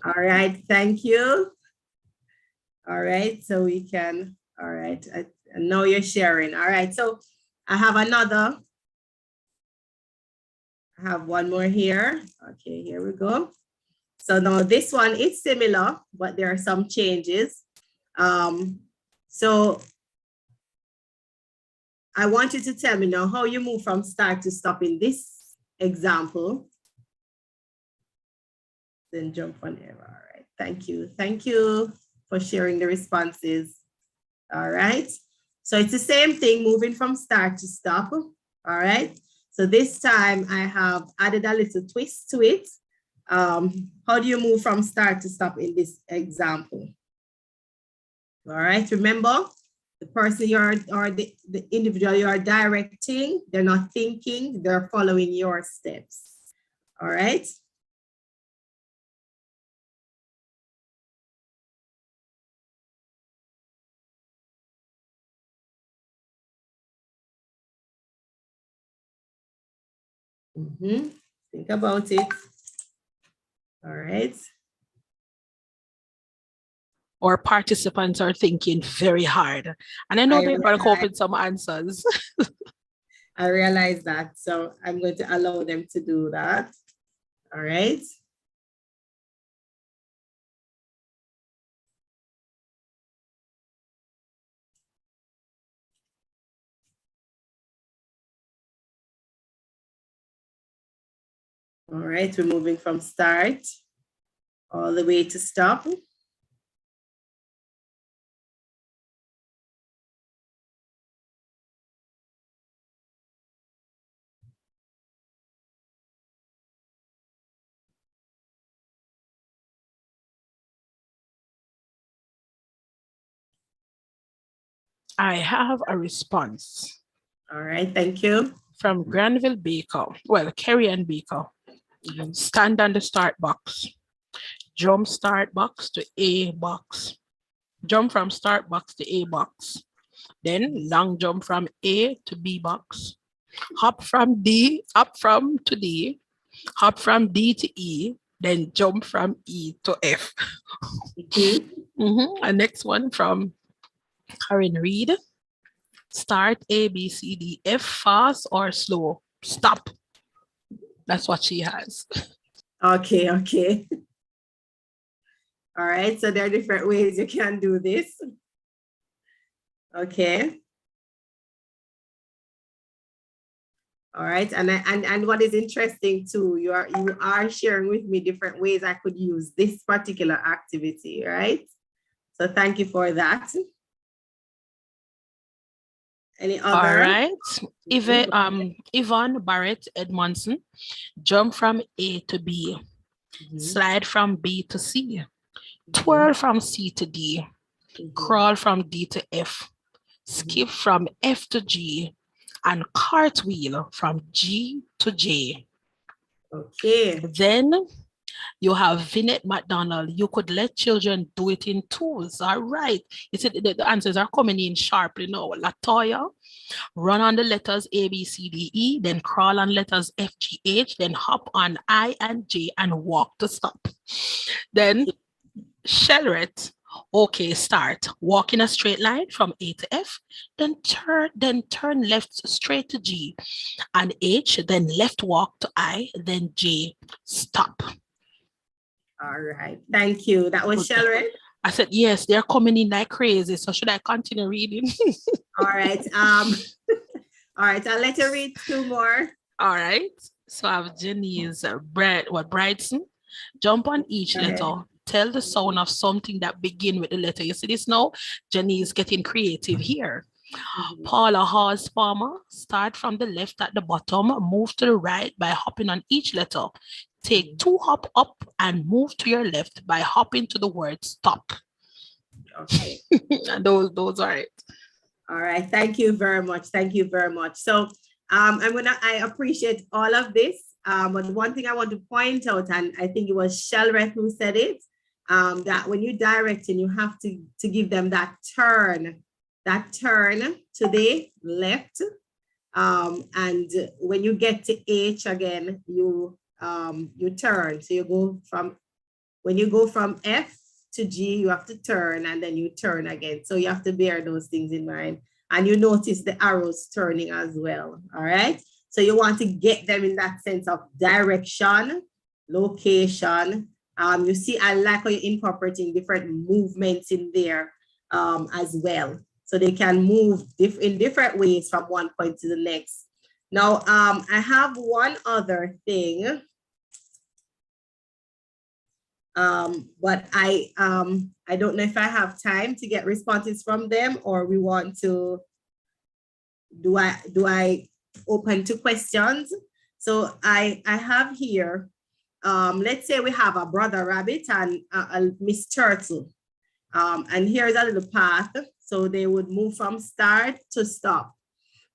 All right. Thank you. All right. So we can, all right. I know you're sharing. All right. So I have another. I have one more here. Okay, here we go. So now this one is similar, but there are some changes. So I want you to tell me now how you move from start to stop in this example. Then jump on there. All right. Thank you. Thank you for sharing the responses. All right. So it's the same thing, moving from start to stop. All right. So this time I have added a little twist to it. How do you move from start to stop in this example? All right. Remember, the person or the individual you are directing, they're not thinking, they're following your steps. All right. Think about it. All right. Our participants are thinking very hard. And I know they're going to come up with some answers. I realize that. So I'm going to allow them to do that. All right. All right, we're moving from start all the way to stop. I have a response. All right, thank you. From Granville Baker, well, Kerry and Baker. Stand on the start box. Jump start box to A box. Jump from start box to A box. Then long jump from A to B box. Hop from D, up from to D. Hop from D to E. Then jump from E to F. And next one from Karen Reed. Start A, B, C, D, F, fast or slow. Stop. That's what she has. Okay, okay. All right, so there are different ways you can do this. Okay. All right, and what is interesting too, you are sharing with me different ways I could use this particular activity, right? So thank you for that. Any other? All right. Yvonne Barrett Edmondson, jump from A to B, slide from B to C, twirl from C to D, crawl from D to F, skip from F to G, and cartwheel from G to J. Okay. Then you have Vinette McDonald. You could let children do it in twos. All right. You see, the answers are coming in sharply now. Latoya, run on the letters A, B, C, D, E, then crawl on letters F, G, H, then hop on I and J and walk to stop. Then Shelret, okay, start. Walk in a straight line from A to F, then turn left straight to G and H, then left walk to I, then J, stop. All right, thank you. That was Shelret. I said, yes, they're coming in like crazy. So should I continue reading? All right. All right, I'll let you read two more. All right. So I have Jenny's Bridson. Jump on each letter. Tell the sound of something that begin with the letter. You see this now? Jenny is getting creative here. Paula Hawes Farmer, start from the left at the bottom, move to the right by hopping on each letter. Take 2 hop up and move to your left by hopping to the word stop. Okay. And those are it. All right. Thank you very much. Thank you very much. So I appreciate all of this. But one thing I want to point out, and I think it was Shelret who said it, that when you're directing, you have to give them that turn to the left. And when you get to H again, you turn. So when you go from F to G, you have to turn and then you turn again. So you have to bear those things in mind. And you notice the arrows turning as well. All right. So you want to get them in that sense of direction, location. You see, I like how you're incorporating different movements in there as well. So they can move in different ways from one point to the next. Now, I have one other thing. But I don't know if I have time to get responses from them, or we want to, do I open to questions? So I have here, let's say we have a Brother Rabbit and a Miss Turtle. And here's a little path. So they would move from start to stop.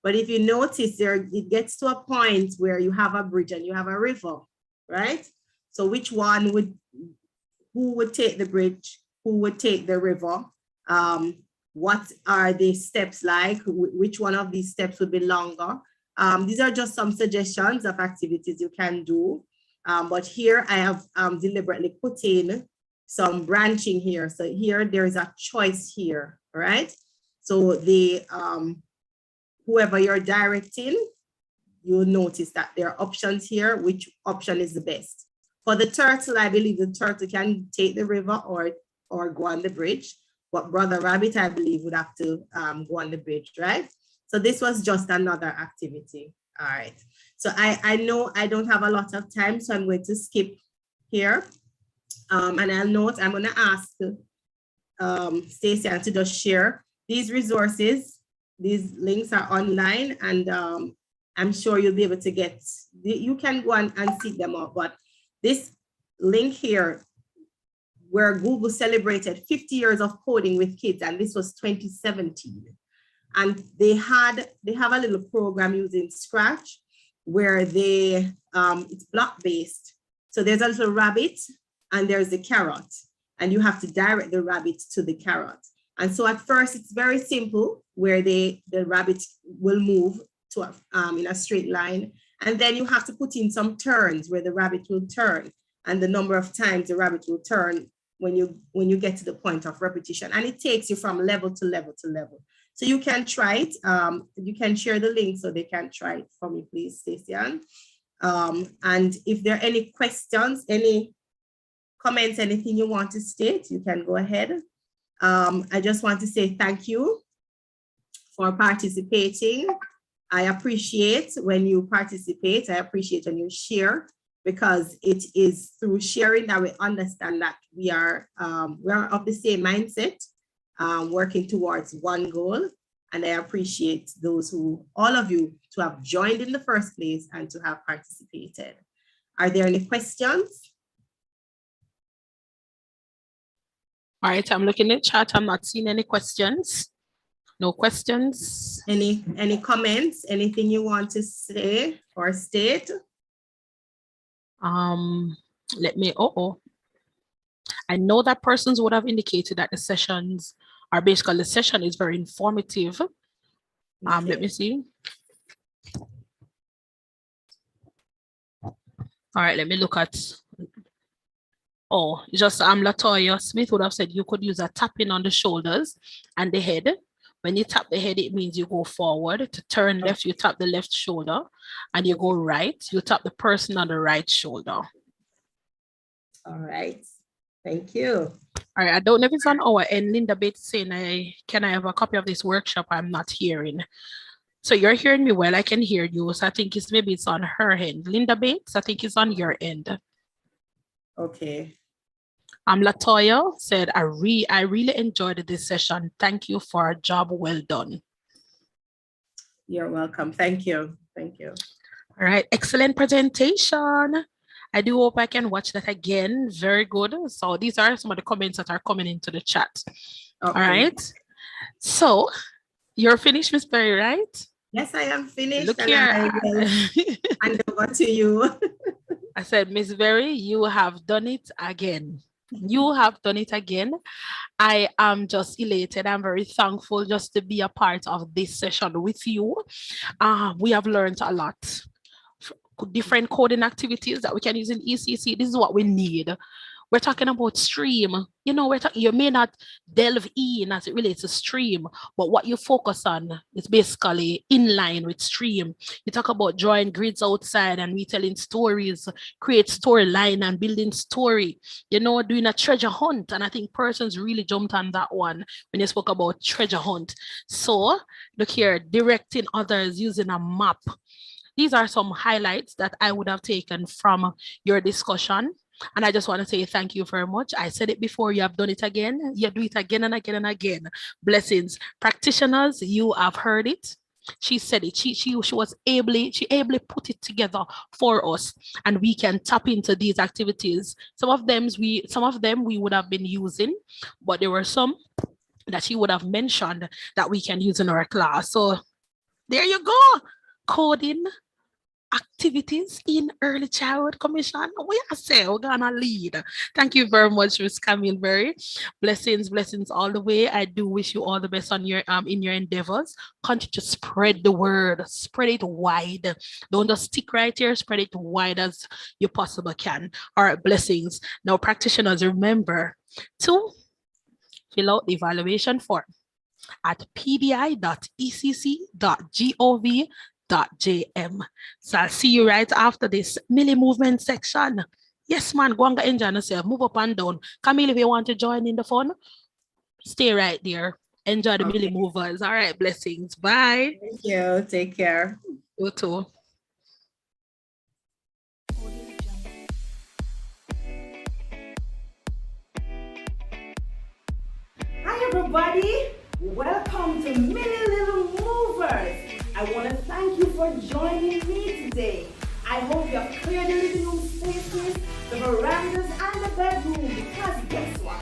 But if you notice there, it gets to a point where you have a bridge and you have a river, right? So who would take the bridge? Who would take the river? What are the steps like? Which one of these steps would be longer? These are just some suggestions of activities you can do. But here I have deliberately put in some branching here. So here there is a choice here, right? So the whoever you're directing, you'll notice that there are options here. Which option is the best? For the turtle, I believe the turtle can take the river or go on the bridge. But Brother Rabbit, I believe, would have to go on the bridge, right? So this was just another activity. All right. So I know I don't have a lot of time, so I'm going to skip here. And I'll note, I'm going to ask Stacey to just share these resources. These links are online, and I'm sure you'll be able to get, you can go and seek them out. But this link here, where Google celebrated 50 years of coding with kids, and this was 2017. And they have a little program using Scratch where it's block based. So there's a little rabbit and there's the carrot, and you have to direct the rabbit to the carrot. And so at first it's very simple, where the rabbit will move to in a straight line, and then you have to put in some turns where the rabbit will turn, and the number of times the rabbit will turn when you get to the point of repetition. And it takes you from level to level to level. So you can try it. You can share the link so they can try it for me, please, Stacey Ann. And if there are any questions, any comments, anything you want to state, you can go ahead. I just want to say thank you for participating. I appreciate when you participate. I appreciate when you share, because it is through sharing that we understand that we are of the same mindset, working towards one goal. And I appreciate all of you, to have joined in the first place and to have participated. Are there any questions? All right, I'm looking at chat. I'm not seeing any questions. No questions. Any comments? Anything you want to say or state? Let me, I know that persons would have indicated that the session is very informative. Okay. Let me see. All right, let me look at, just Latoya Smith would have said you could use a tapping on the shoulders and the head. When you tap the head, it means you go forward. To turn left, you tap the left shoulder, and you go right, you tap the person on the right shoulder. All right, thank you. All right, I don't know if it's on our end. Linda Bates saying, can I have a copy of this workshop? I'm not hearing. So you're hearing me well, I can hear you. So I think maybe it's on her end. Linda Bates, I think it's on your end. Okay. Latoya said, I really enjoyed this session. Thank you for a job well done. You're welcome. Thank you. Thank you. All right, excellent presentation. I do hope I can watch that again. Very good. So these are some of the comments that are coming into the chat. Okay. All right. So you're finished, Miss Berry, right? Yes, I am finished. Look here. I will hand over to you. I said, Miss Berry, you have done it again. You have done it again. I am just elated. I'm very thankful just to be a part of this session with you. We have learned a lot. Different coding activities that we can use in ECC. This is what we need. We're talking about stream. You know, you may not delve in as it relates to stream, but what you focus on is basically in line with stream. You talk about drawing grids outside and retelling stories, create storyline and building story, you know, doing a treasure hunt. And I think persons really jumped on that one when you spoke about treasure hunt. So look here, directing others using a map. These are some highlights that I would have taken from your discussion. And I just want to say thank you very much. I said it before, you have done it again. You do it again and again and again. Blessings. Practitioners, you have heard it. She said it. She ably put it together for us, and we can tap into these activities. Some of them we would have been using, but there were some that she would have mentioned that we can use in our class. So there you go. Coding activities in Early Childhood Commission. We're gonna lead. Thank you very much, Ms. Camille Berry. Blessings all the way. I do wish you all the best on your in your endeavors. Continue to spread the word, spread it wide. Don't just stick right here, spread it wide as you possibly can. All right, blessings. Now, practitioners, remember to fill out the evaluation form at pdi.ecc.gov.jm. So I'll see you right after this Millie movement section. Yes, man, go and enjoy yourself. Move up and down. Camille, if you want to join in the fun, stay right there. Enjoy the Millie movers. All right, blessings. Bye. Thank you. Take care. You too. Hi, everybody. Welcome to Millie Little Movers. I want to thank you for joining me today. I hope you have cleared the living room spaces, the verandas, and the bedroom, because guess what?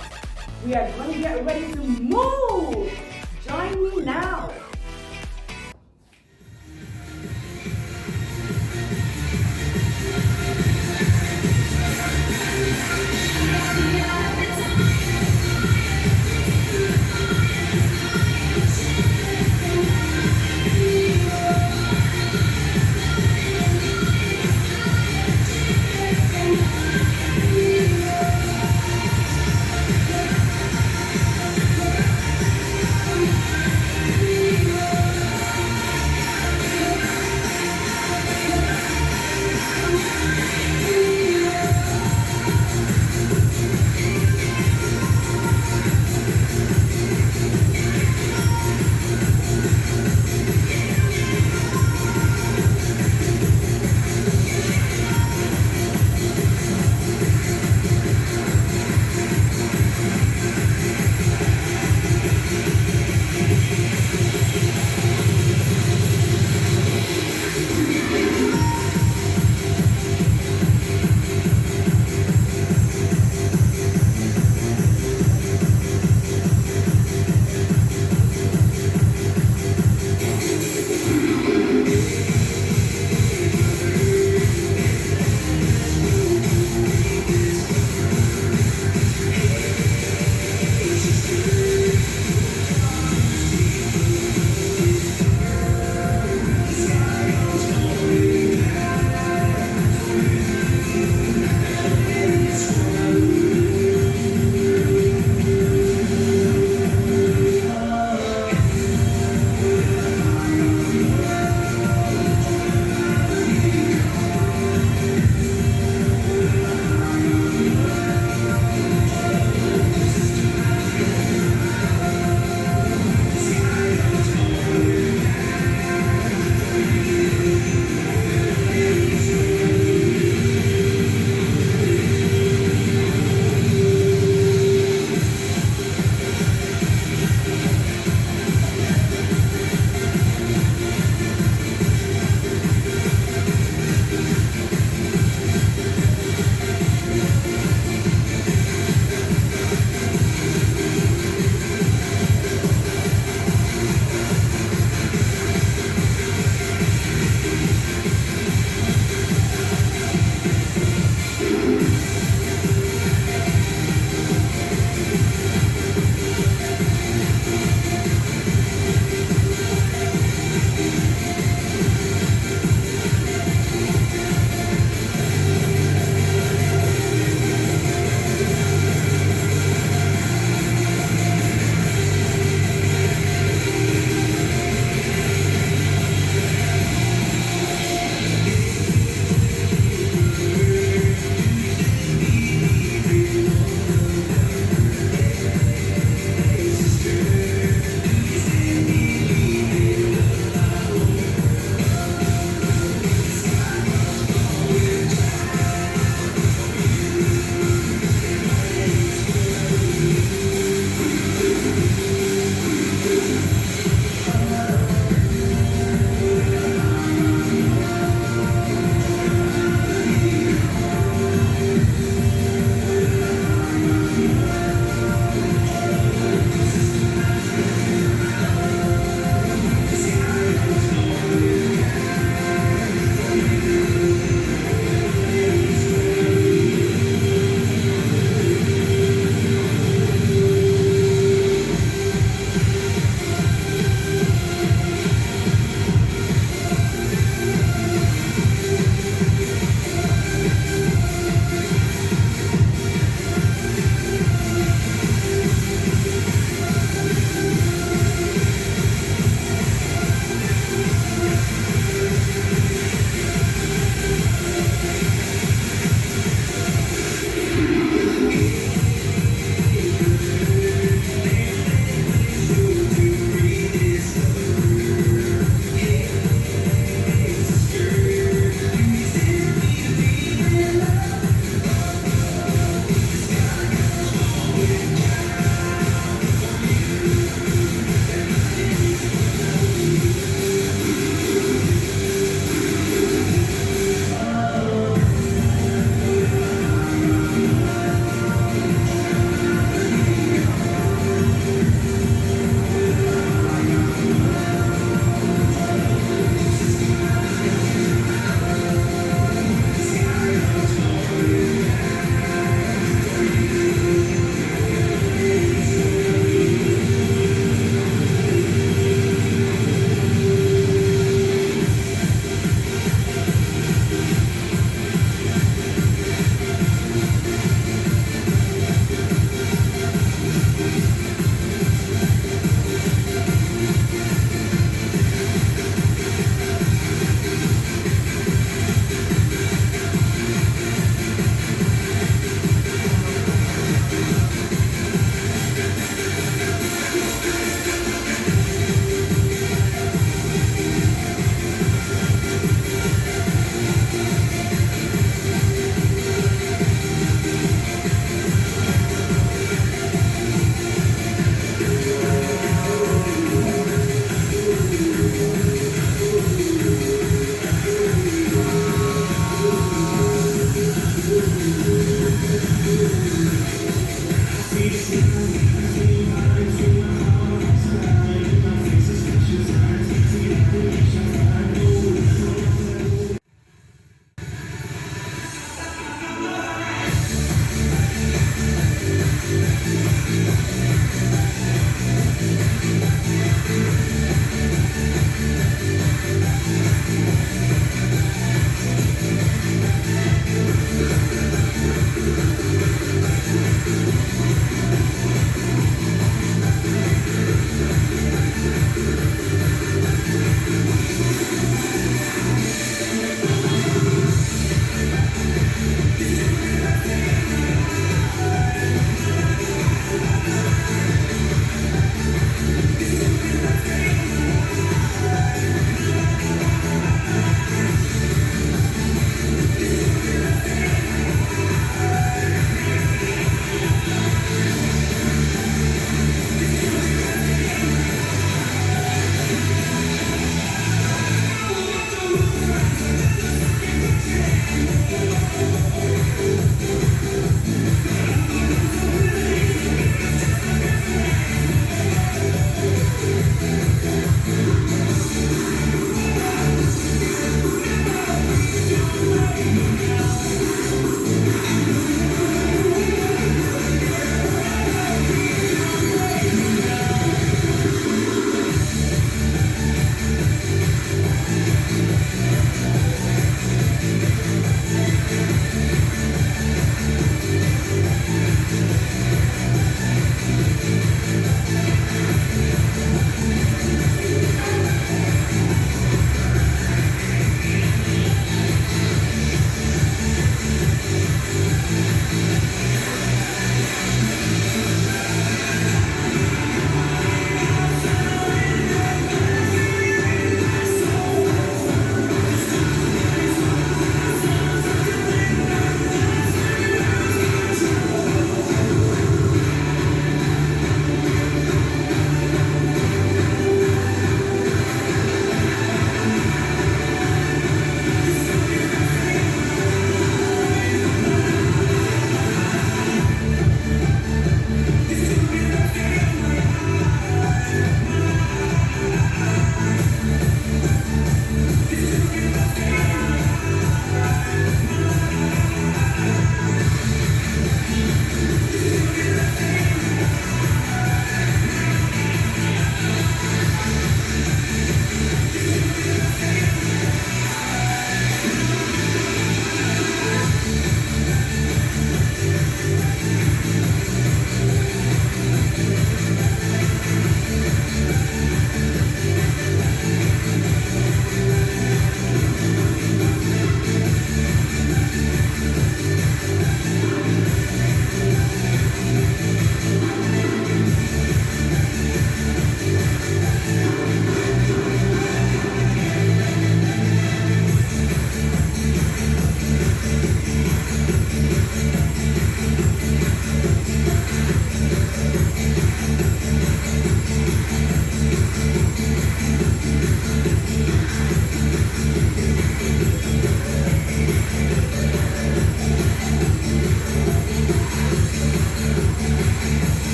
We are going to get ready to move. Join me now.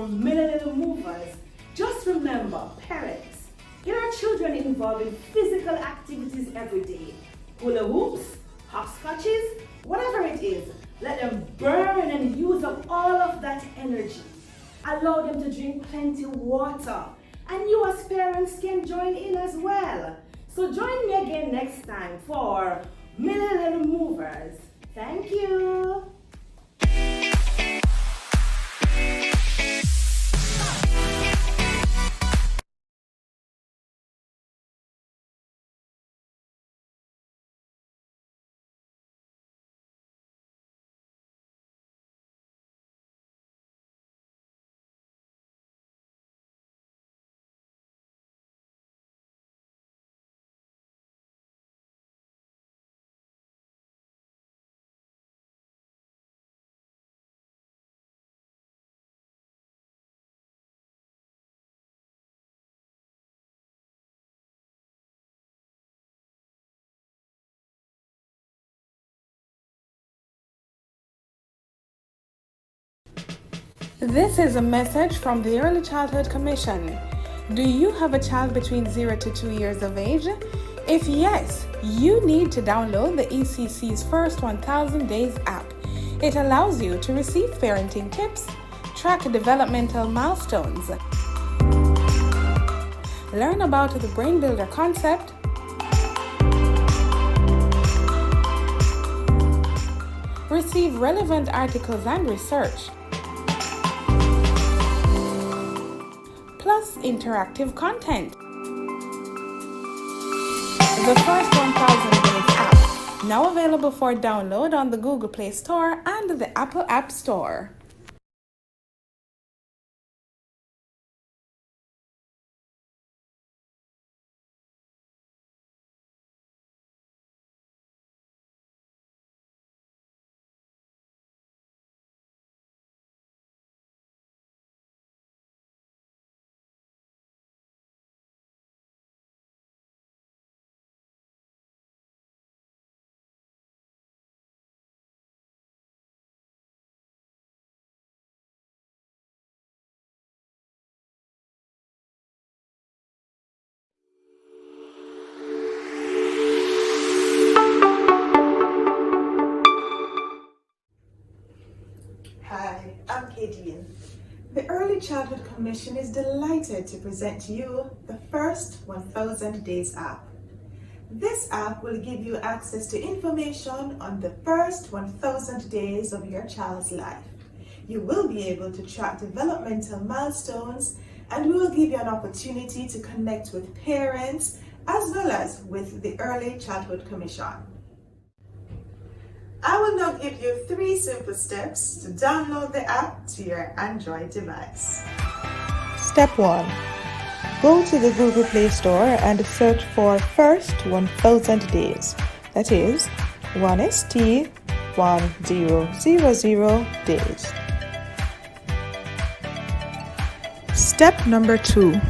our Little Movers. Just remember, parents, get our children involved in physical activities every day. Hula hoops, hopscotches, whatever it is. Let them burn and use up all of that energy. Allow them to drink plenty water. And you as parents can join in as well. So join me again next time for Little Movers. Thank you. This is a message from the Early Childhood Commission. Do you have a child between 0 to 2 years of age? If yes, you need to download the ECC's First 1000 Days app. It allows you to receive parenting tips, track developmental milestones, learn about the Brain Builder concept, receive relevant articles and research, plus interactive content. The First 1000 Days app, now available for download on the Google Play Store and the Apple App Store. Hi, I'm Kadian. The Early Childhood Commission is delighted to present to you the First 1000 Days app. This app will give you access to information on the first 1000 days of your child's life. You will be able to track developmental milestones, and we will give you an opportunity to connect with parents as well as with the Early Childhood Commission. I will now give you 3 simple steps to download the app to your Android device. Step 1. Go to the Google Play Store and search for First 1000 Days. That is 1ST 1000 days. Step number 2.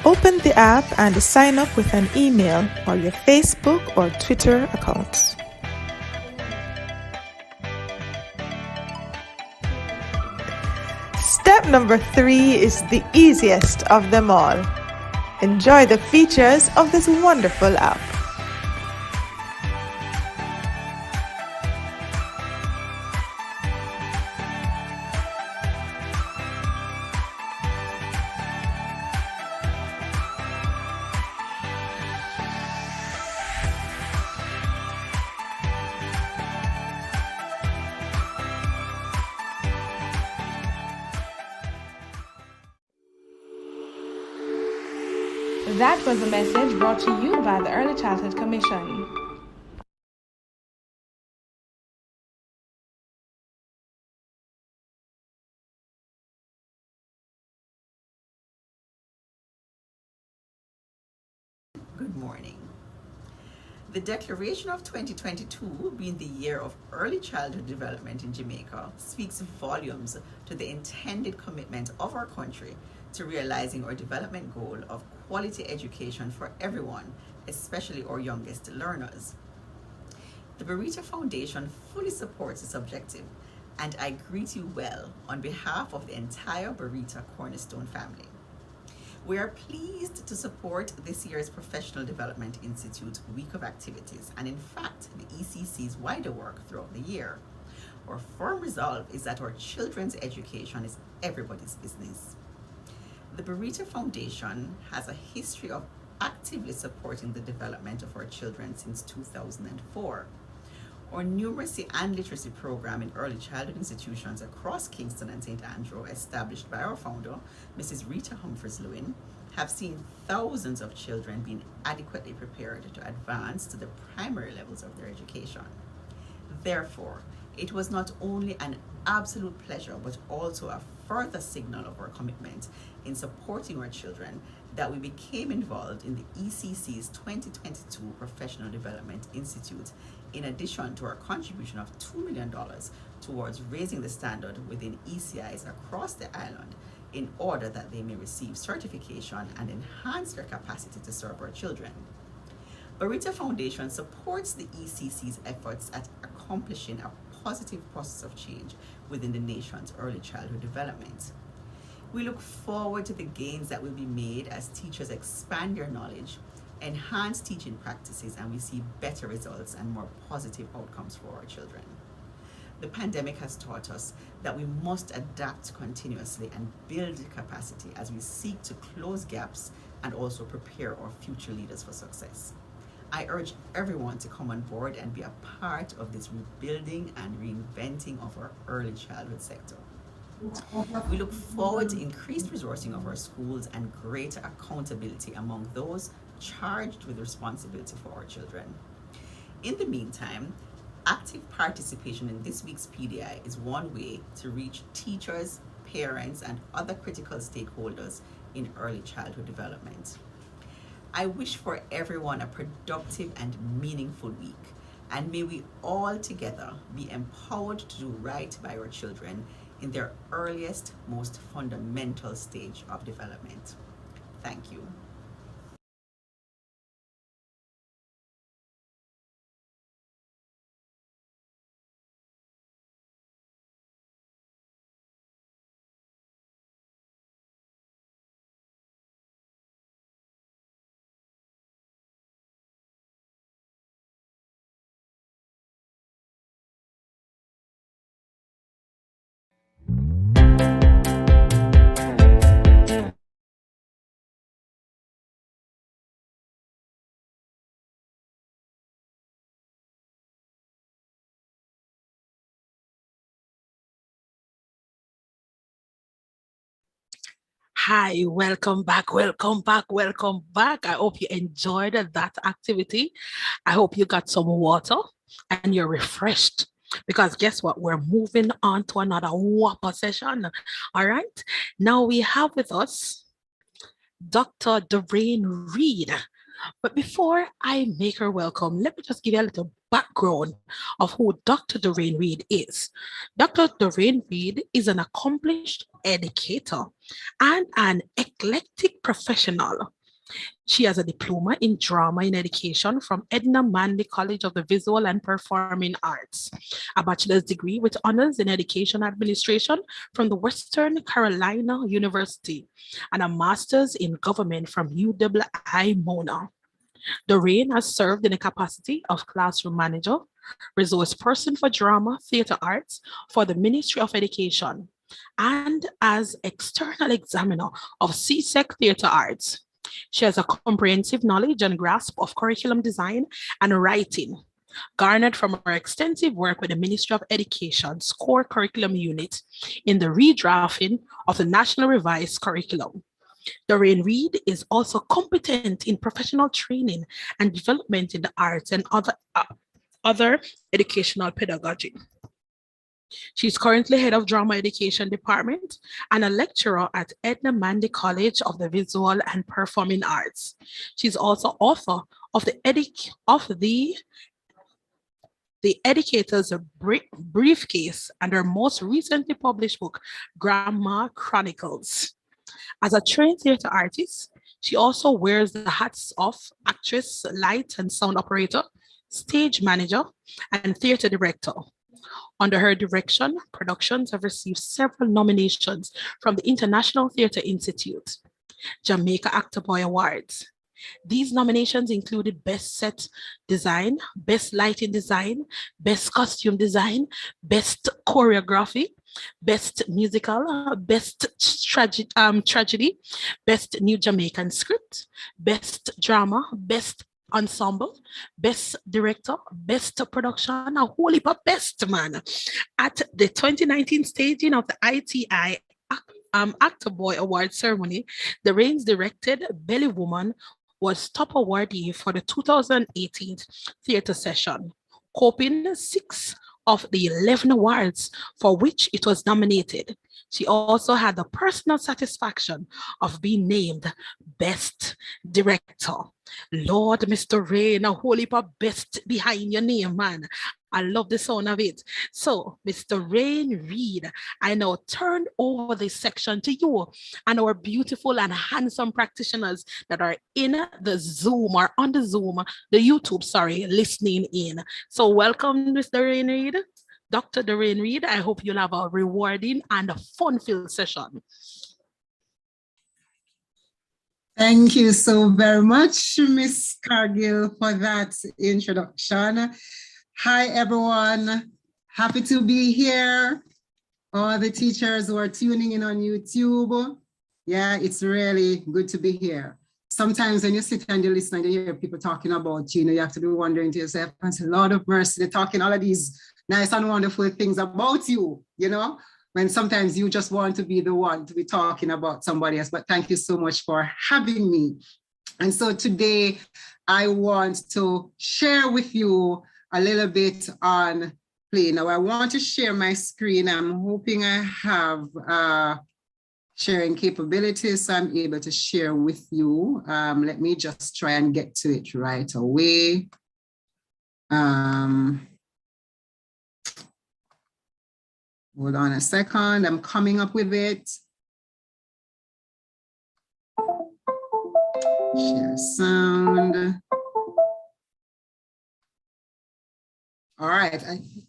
Open the app and sign up with an email or your Facebook or Twitter accounts. Step number 3 is the easiest of them all. Enjoy the features of this wonderful app. That was a message brought to you by the Early Childhood Commission. Good morning. The declaration of 2022, being the year of early childhood development in Jamaica, speaks volumes to the intended commitment of our country to realizing our development goal of quality education for everyone, especially our youngest learners. The Burrito Foundation fully supports this objective and I greet you well on behalf of the entire Barita Cornerstone family. We are pleased to support this year's Professional Development Institute Week of Activities and in fact the ECC's wider work throughout the year. Our firm resolve is that our children's education is everybody's business. The Barita Foundation has a history of actively supporting the development of our children since 2004. Our numeracy and literacy program in early childhood institutions across Kingston and St. Andrew, established by our founder, Mrs. Rita Humphreys-Lewin, have seen thousands of children being adequately prepared to advance to the primary levels of their education. Therefore, it was not only an absolute pleasure, but also a further signal of our commitment in supporting our children that we became involved in the ECC's 2022 Professional Development Institute, in addition to our contribution of $2 million towards raising the standard within ECIs across the island in order that they may receive certification and enhance their capacity to serve our children. Barita Foundation supports the ECC's efforts at accomplishing a positive process of change within the nation's early childhood development. We look forward to the gains that will be made as teachers expand their knowledge, enhance teaching practices, and we see better results and more positive outcomes for our children. The pandemic has taught us that we must adapt continuously and build capacity as we seek to close gaps and also prepare our future leaders for success. I urge everyone to come on board and be a part of this rebuilding and reinventing of our early childhood sector. We look forward to increased resourcing of our schools and greater accountability among those charged with responsibility for our children. In the meantime, active participation in this week's PDI is one way to reach teachers, parents, and other critical stakeholders in early childhood development. I wish for everyone a productive and meaningful week, and may we all together be empowered to do right by our children in their earliest, most fundamental stage of development. Thank you. Hi, welcome back, welcome back, welcome back. I hope you enjoyed that activity. I hope you got some water and you're refreshed, because guess what? We're moving on to another whopper session. All right. Now we have with us Dr. Doreen Reed. But before I make her welcome, let me just give you a little background of who Dr. Doreen Reed is. Dr. Doreen Reed is an accomplished educator and an eclectic professional. She has a diploma in drama in education from Edna Manley College of the Visual and Performing Arts, a bachelor's degree with honors in education administration from the Western Carolina University, and a master's in government from UWI-Mona. Doreen has served in the capacity of classroom manager, resource person for drama, theater arts for the Ministry of Education, and as external examiner of CSEC Theater Arts. She has a comprehensive knowledge and grasp of curriculum design and writing, garnered from her extensive work with the Ministry of Education's core curriculum unit in the redrafting of the National Revised Curriculum. Doreen Reed is also competent in professional training and development in the arts and other educational pedagogy. She's currently head of drama education department and a lecturer at Edna Manley College of the Visual and Performing Arts. She's also author of the Educator's Briefcase and her most recently published book, Grandma Chronicles. As a trained theater artist, she also wears the hats of actress, light and sound operator, stage manager, and theater director. Under her direction, productions have received several nominations from the International Theatre Institute, Jamaica Actor Boy Awards. These nominations included Best Set Design, Best Lighting Design, Best Costume Design, Best Choreography, Best Musical, Best Tragedy, Best New Jamaican Script, Best Drama, Best Ensemble, Best Director, Best Production, a whole heap of best, man. At the 2019 staging of the ITI Actor Boy Award ceremony, the Rains directed Belly Woman was top awardee for the 2018 theatre session, coping 6 of the 11 awards for which it was nominated. She also had the personal satisfaction of being named Best Director. Lord, Mr. Rain, a whole heap of best behind your name, man. I love the sound of it. So, Mr. Rain Reed, I now turn over this section to you and our beautiful and handsome practitioners that are in the Zoom or on the Zoom, the YouTube, sorry, listening in. So welcome, Mr. Rain Reed. Dr. Doreen Reed, I hope you'll have a rewarding and a fun-filled session. Thank you so very much, Miss Cargill, for that introduction. Hi, everyone. Happy to be here. All the teachers who are tuning in on YouTube. Yeah, it's really good to be here. Sometimes when you sit and you listen and you hear people talking about you, you have to be wondering to yourself, Lord of mercy, they're talking all of these nice and wonderful things about you, when sometimes you just want to be the one to be talking about somebody else. But thank you so much for having me. And so today I want to share with you a little bit on play. Now I want to share my screen. I'm hoping I have sharing capabilities, so I'm able to share with you. Let me just try and get to it right away. Hold on a second, I'm coming up with it. Share sound. All right,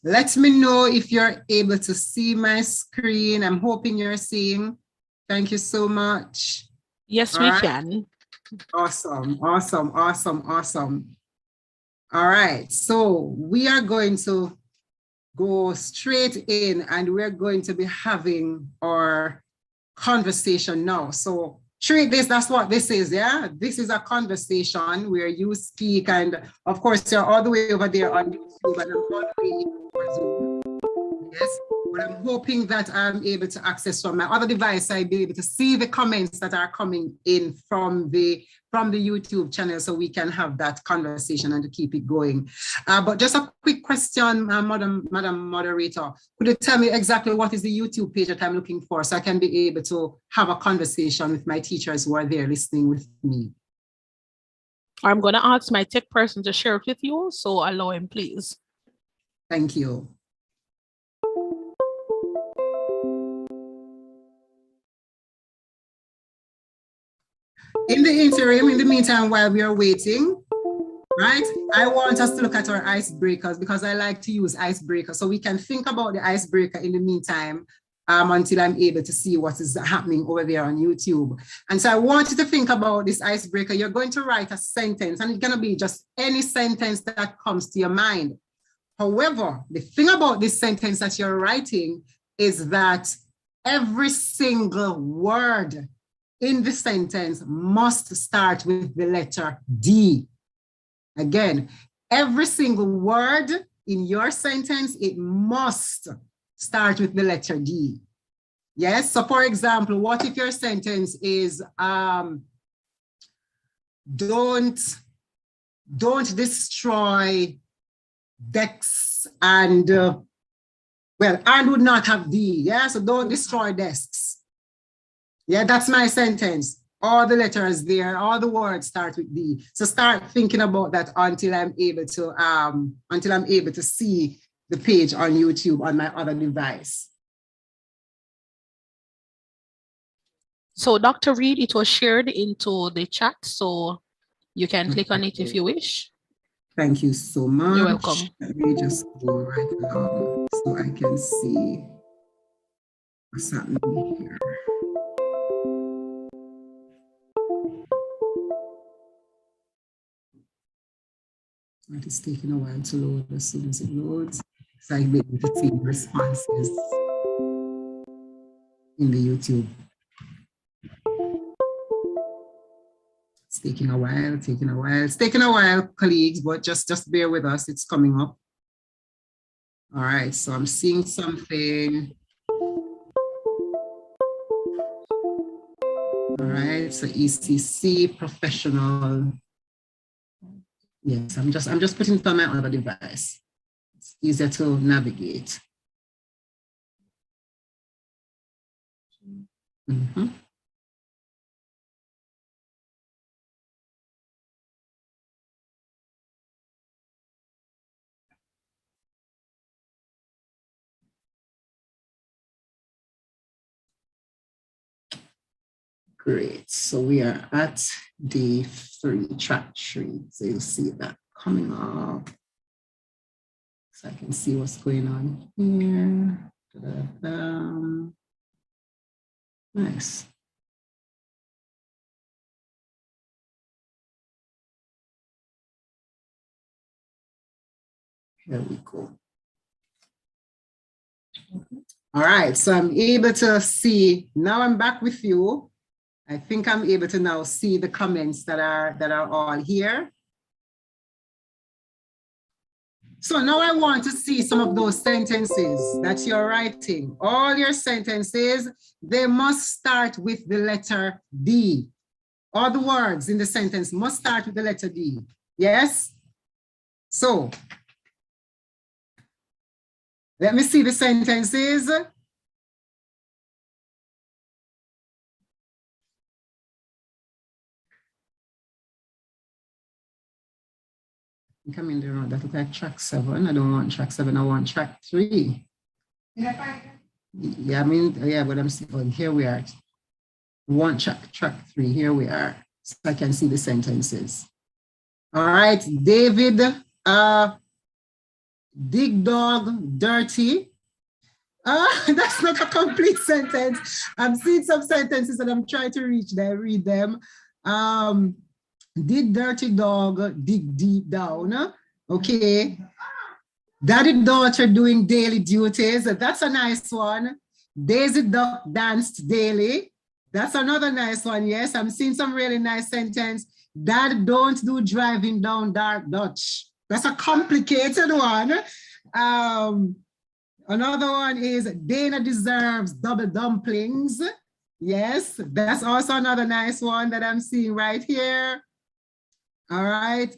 let me know if you're able to see my screen. I'm hoping you're seeing. Thank you so much. Yes, we can. Awesome, awesome, awesome, awesome. All right, so we are going to go straight in and we're going to be having our conversation now. So treat this, that's what this is, yeah? This is a conversation where you speak, and of course you're all the way over there on YouTube and I'm all the way in Zoom. Yes, but I'm hoping that I'm able to access from my other device. I'll be able to see the comments that are coming in from the YouTube channel, so we can have that conversation and to keep it going. But just a quick question, Madam Moderator. Could you tell me exactly what is the YouTube page that I'm looking for, so I can be able to have a conversation with my teachers who are there listening with me? I'm going to ask my tech person to share it with you, so allow him, please. Thank you. In the interim, in the meantime, while we are waiting, right, I want us to look at our icebreakers, because I like to use icebreakers. So we can think about the icebreaker in the meantime until I'm able to see what is happening over there on YouTube. And so I want you to think about this icebreaker. You're going to write a sentence, and it's going to be just any sentence that comes to your mind. However, the thing about this sentence that you're writing is that every single word in the sentence must start with the letter D. Again, every single word in your sentence, it must start with the letter D. Yes, so for example, what if your sentence is, don't destroy desks and, well, and would not have D, yeah? So don't destroy desks. Yeah, that's my sentence. All the letters there, all the words start with D. So start thinking about that until I'm able to see the page on YouTube on my other device. So Dr. Reed, it was shared into the chat, so you can click on it if you wish. Thank you so much. You're welcome. Let me just go right along. so I can see what's happening here. It is taking a while to load. As soon as it loads, so I'll be able to see the responses in the YouTube. It's taking a while, taking a while. It's taking a while, colleagues, but just bear with us. It's coming up. All right, so I'm seeing something. All right, so ECC professional. Yes, I'm just putting it on my other device. It's easier to navigate. Mm-hmm. Great, so we are at day 3, track 3. So you'll see that coming up. So I can see what's going on here. Da-da-da. Nice. Here we go. All right, so I'm able to see, now I'm back with you. I think I'm able to now see the comments that are all here. So now I want to see some of those sentences that you're writing. All your sentences, they must start with the letter D. All the words in the sentence must start with the letter D. Yes? So, let me see the sentences. Come in the road, that look like track 7. I don't want track 7, I want track 3. Yeah, I mean, yeah, but I'm saying, oh, here we are. We want track 3, here we are. So I can see the sentences. All right, David, dig dog, dirty. That's not a complete sentence. I'm seeing some sentences and I'm trying to read them. Did dirty dog dig deep down? Okay. Daddy daughter doing daily duties. That's a nice one. Daisy duck danced daily. That's another nice one. Yes, I'm seeing some really nice sentence. Dad don't do driving down dark Dutch. That's a complicated one. Another one is Dana deserves double dumplings. Yes, that's also another nice one that I'm seeing right here. All right.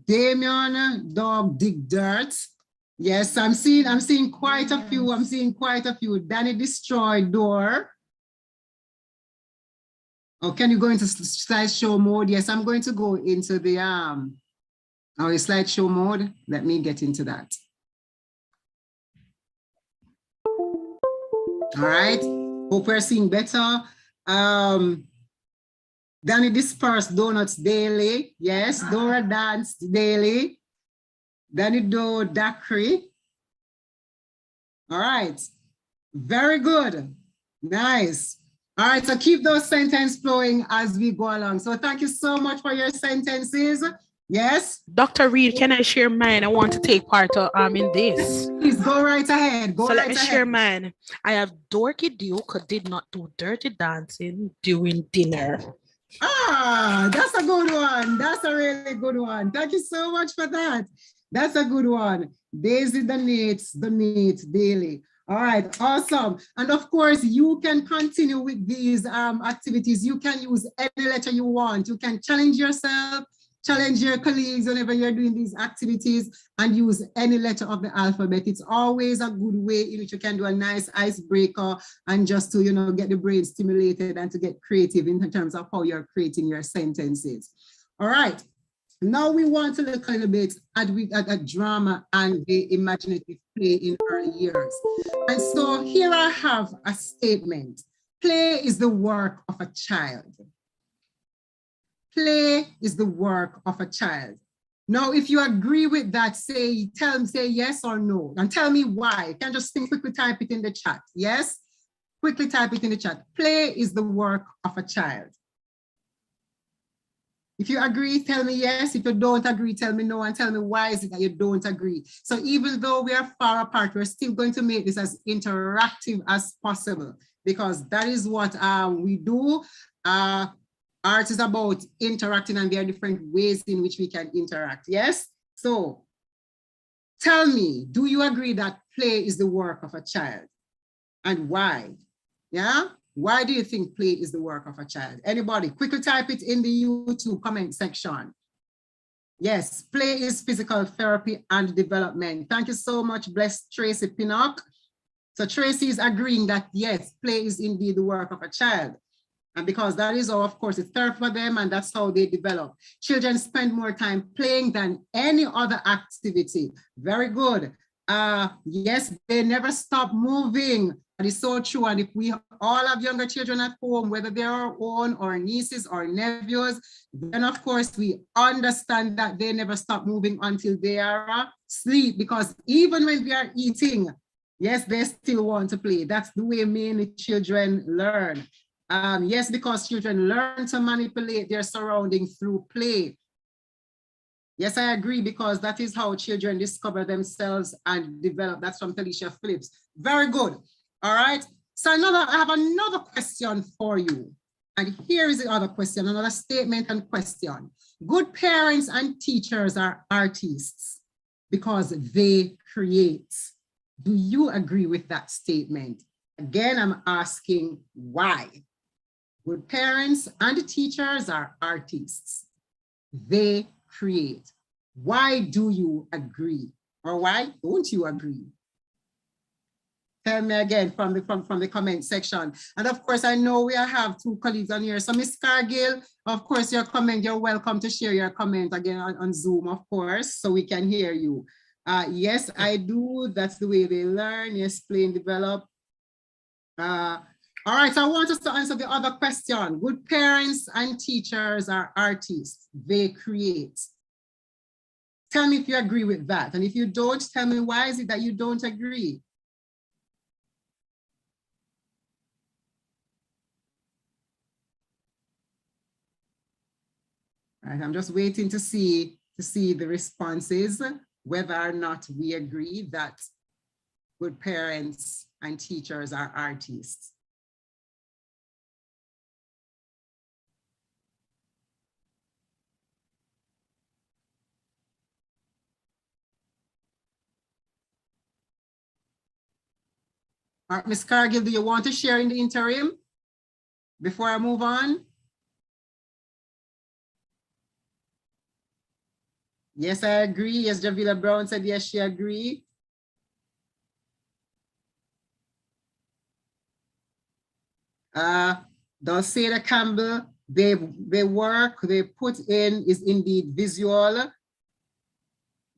Damien, dog dig dirt. Yes, I'm seeing quite a few. I'm seeing quite a few. Danny destroyed door. Oh, can you go into slideshow mode? Yes, I'm going to go into the slideshow mode. Let me get into that. All right. Hope we're seeing better. Danny dispersed donuts daily. Yes, Dora danced daily. Danny do daiquiri. All right. Very good. Nice. All right, so keep those sentences flowing as we go along. So thank you so much for your sentences. Yes? Dr. Reed, can I share mine? I want to take part in this. Please go right ahead. Let me share mine. I have Dorky Duke did not do dirty dancing during dinner. Ah, that's a good one. That's a really good one. Thank you so much for that. That's a good one. Daisy donates daily. All right, awesome. And of course, you can continue with these activities. You can use any letter you want. You can challenge yourself, challenge your colleagues whenever you're doing these activities, and use any letter of the alphabet. It's always a good way in which you can do a nice icebreaker and just to, get the brain stimulated and to get creative in terms of how you're creating your sentences. All right. Now we want to look a little bit at drama and the imaginative play in early years. And so here I have a statement. Play is the work of a child. Play is the work of a child. Now, if you agree with that, say yes or no, and tell me why. You can just quickly type it in the chat. Yes? Quickly type it in the chat. Play is the work of a child. If you agree, tell me yes. If you don't agree, tell me no, and tell me why is it that you don't agree. So even though we are far apart, we're still going to make this as interactive as possible, because that is what we do. Art is about interacting, and there are different ways in which we can interact. Yes? So tell me, do you agree that play is the work of a child? And why? Yeah? Why do you think play is the work of a child? Anybody? Quickly type it in the YouTube comment section. Yes, play is physical therapy and development. Thank you so much, blessed Tracy Pinnock. So Tracy is agreeing that yes, play is indeed the work of a child. And because that is, of course, it's therapy for them, and that's how they develop. Children spend more time playing than any other activity. Very good. Yes, they never stop moving. That is so true. And if we all have younger children at home, whether they're our own or nieces or nephews, then of course we understand that they never stop moving until they are asleep, because even when they are eating, yes, they still want to play. That's the way mainly children learn. Yes, because children learn to manipulate their surroundings through play. Yes, I agree, because that is how children discover themselves and develop. That's from Felicia Phillips. Very good. All right. So I have another question for you. And here is the other question, another statement and question. Good parents and teachers are artists because they create. Do you agree with that statement? Again, I'm asking why. Good parents and teachers are artists. They create. Why do you agree? Or why don't you agree? Tell me again from the comment section. And of course, I know we have two colleagues on here. So Ms. Cargill, of course, your comment, you're welcome to share your comment again on Zoom, of course, so we can hear you. Yes, I do. That's the way they learn. Yes, play and develop. All right, so I want us to answer the other question. Good parents and teachers are artists. They create. Tell me if you agree with that. And if you don't, tell me why is it that you don't agree? All right, I'm just waiting to see the responses, whether or not we agree that good parents and teachers are artists. All right, Ms. Cargill, do you want to share in the interim before I move on? Yes, I agree. Yes, Javila Brown said yes, she agreed. Dulceda Campbell, they work, they put in is indeed visual.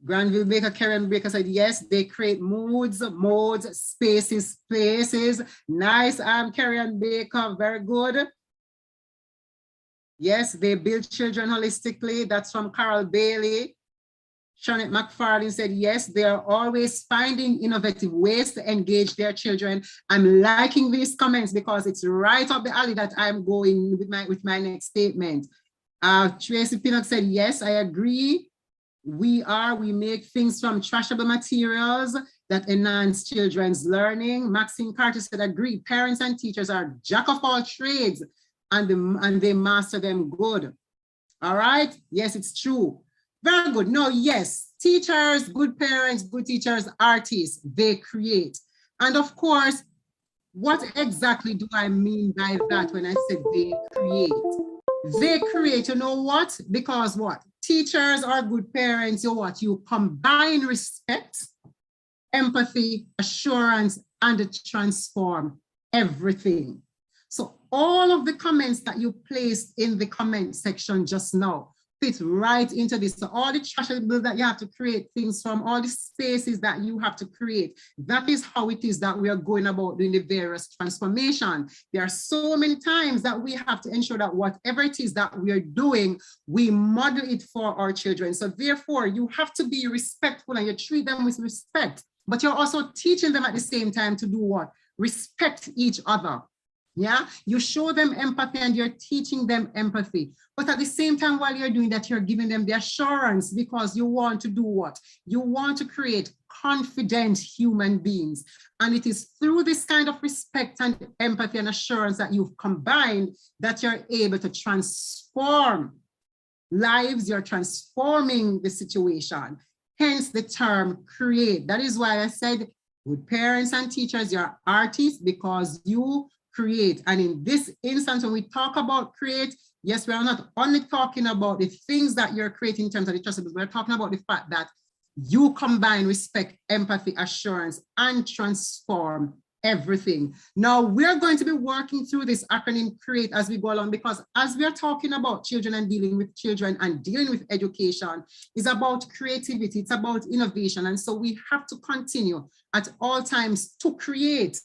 Granville Baker, Karen Baker said yes, they create modes, spaces, places. Nice, Karen Baker, very good. Yes, they build children holistically. That's from Carol Bailey. Shawnette McFarlane said, yes, they are always finding innovative ways to engage their children. I'm liking these comments because it's right up the alley that I'm going with my next statement. Tracy Pinnock said, yes, I agree. We make things from trashable materials that enhance children's learning. Maxine Carter said, agree. Parents and teachers are jack of all trades and they master them good. All right. Yes, it's true. Very good. No, yes, teachers, good parents, good teachers, artists, they create. And of course, what exactly do I mean by that when I said they create? They create, you know what? Because what? Teachers are good parents, you combine respect, empathy, assurance, and transform everything. So all of the comments that you placed in the comment section just now, fit right into this. So all the trashables that you have to create things from, all the spaces that you have to create, that is how it is that we are going about doing the various transformation. There are so many times that we have to ensure that whatever it is that we are doing, we model it for our children. So therefore, you have to be respectful and you treat them with respect, but you're also teaching them at the same time to do what? Respect each other. Yeah, you show them empathy and you're teaching them empathy. But at the same time, while you're doing that, you're giving them the assurance because you want to do what? You want to create confident human beings. And it is through this kind of respect and empathy and assurance that you've combined that you're able to transform lives, you're transforming the situation. Hence the term create. That is why I said, good parents and teachers, you're artists because you create. And in this instance, when we talk about create, yes, we are not only talking about the things that you're creating in terms of the trustables, we're talking about the fact that you combine respect, empathy, assurance, and transform everything. Now, we're going to be working through this acronym CREATE as we go along, because as we are talking about children and dealing with children and dealing with education, is about creativity, it's about innovation. And so we have to continue at all times to create.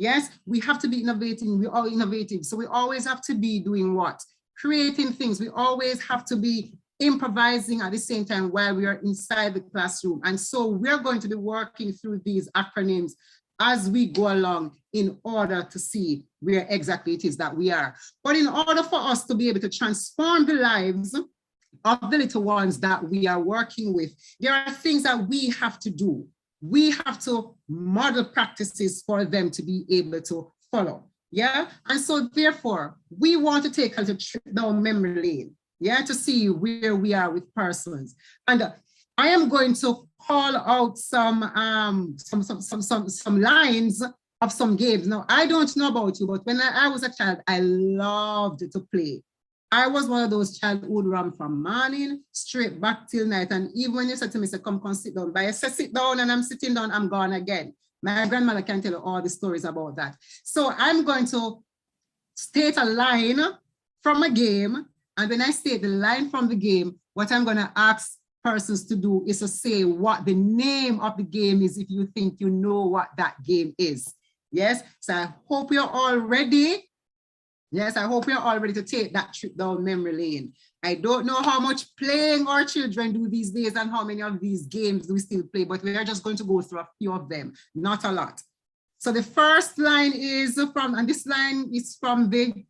Yes, we have to be innovating. We are innovative. So we always have to be doing what? Creating things. We always have to be improvising at the same time while we are inside the classroom. And so we're going to be working through these acronyms as we go along in order to see where exactly it is that we are. But in order for us to be able to transform the lives of the little ones that we are working with, there are things that we have to do. We have to model practices for them to be able to follow. Yeah. And so therefore, we want to take a little trip down memory lane. Yeah, to see where we are with persons. And I am going to call out some lines of some games. Now, I don't know about you, but when I was a child, I loved to play. I was one of those child who would run from morning straight back till night. And even when you said to me, say, come sit down, but I said, sit down and I'm sitting down, I'm gone again. My grandmother can tell you all the stories about that. So I'm going to state a line from a game. And when I state the line from the game, what I'm going to ask persons to do is to say what the name of the game is if you think you know what that game is. Yes, so I hope you're all ready. Yes, I hope you're all ready to take that trip down memory lane. I don't know how much playing our children do these days and how many of these games do we still play, but we are just going to go through a few of them, not a lot. So the first line is from, and this line is from the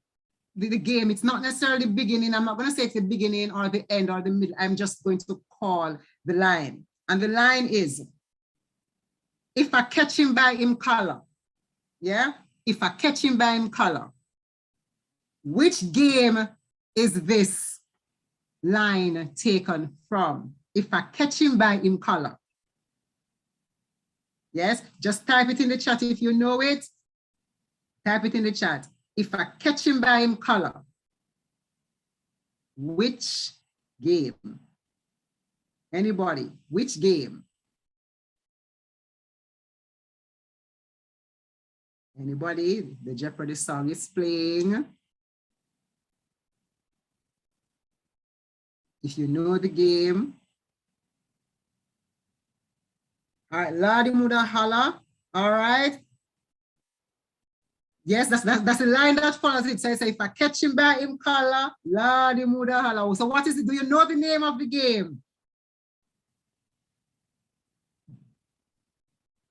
game. It's not necessarily the beginning. I'm not going to say it's the beginning or the end or the middle. I'm just going to call the line. And the line is, if I catch him by him color, yeah? If I catch him by him color, which game is this line taken from? If I catch him by him color. Yes, just type it in the chat if you know it. Type it in the chat. If I catch him by him color, which game? Anybody, which game? Anybody? The Jeopardy song is playing. If you know the game. All right, Ladi Muda Hala. All right. Yes, that's the line that follows it. So if I catch him by him color, Ladi Muda Hala. So what is it? Do you know the name of the game?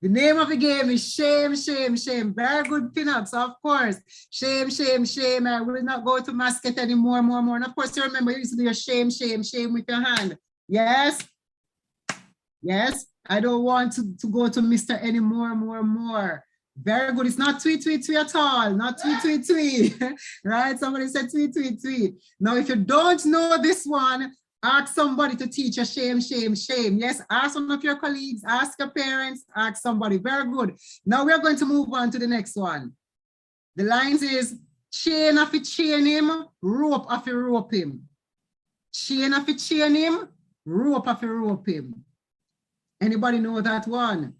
The name of the game is Shame, Shame, Shame. Very good pinups, of course. Shame, shame, shame. I will not go to masket anymore, more. And of course, you remember you used to do your shame, shame, shame with your hand. Yes. Yes. I don't want to go to Mr. anymore, more. Very good. It's not tweet, tweet, tweet at all. Not tweet, tweet, tweet. Right? Somebody said tweet, tweet, tweet. Now, if you don't know this one, ask somebody to teach you shame, shame, shame. Yes, ask one of your colleagues, ask your parents, ask somebody. Very good. Now we're going to move on to the next one. The lines is chain of it chain him, rope of it rope him. Chain of it chain him, rope of it rope him. Anybody know that one?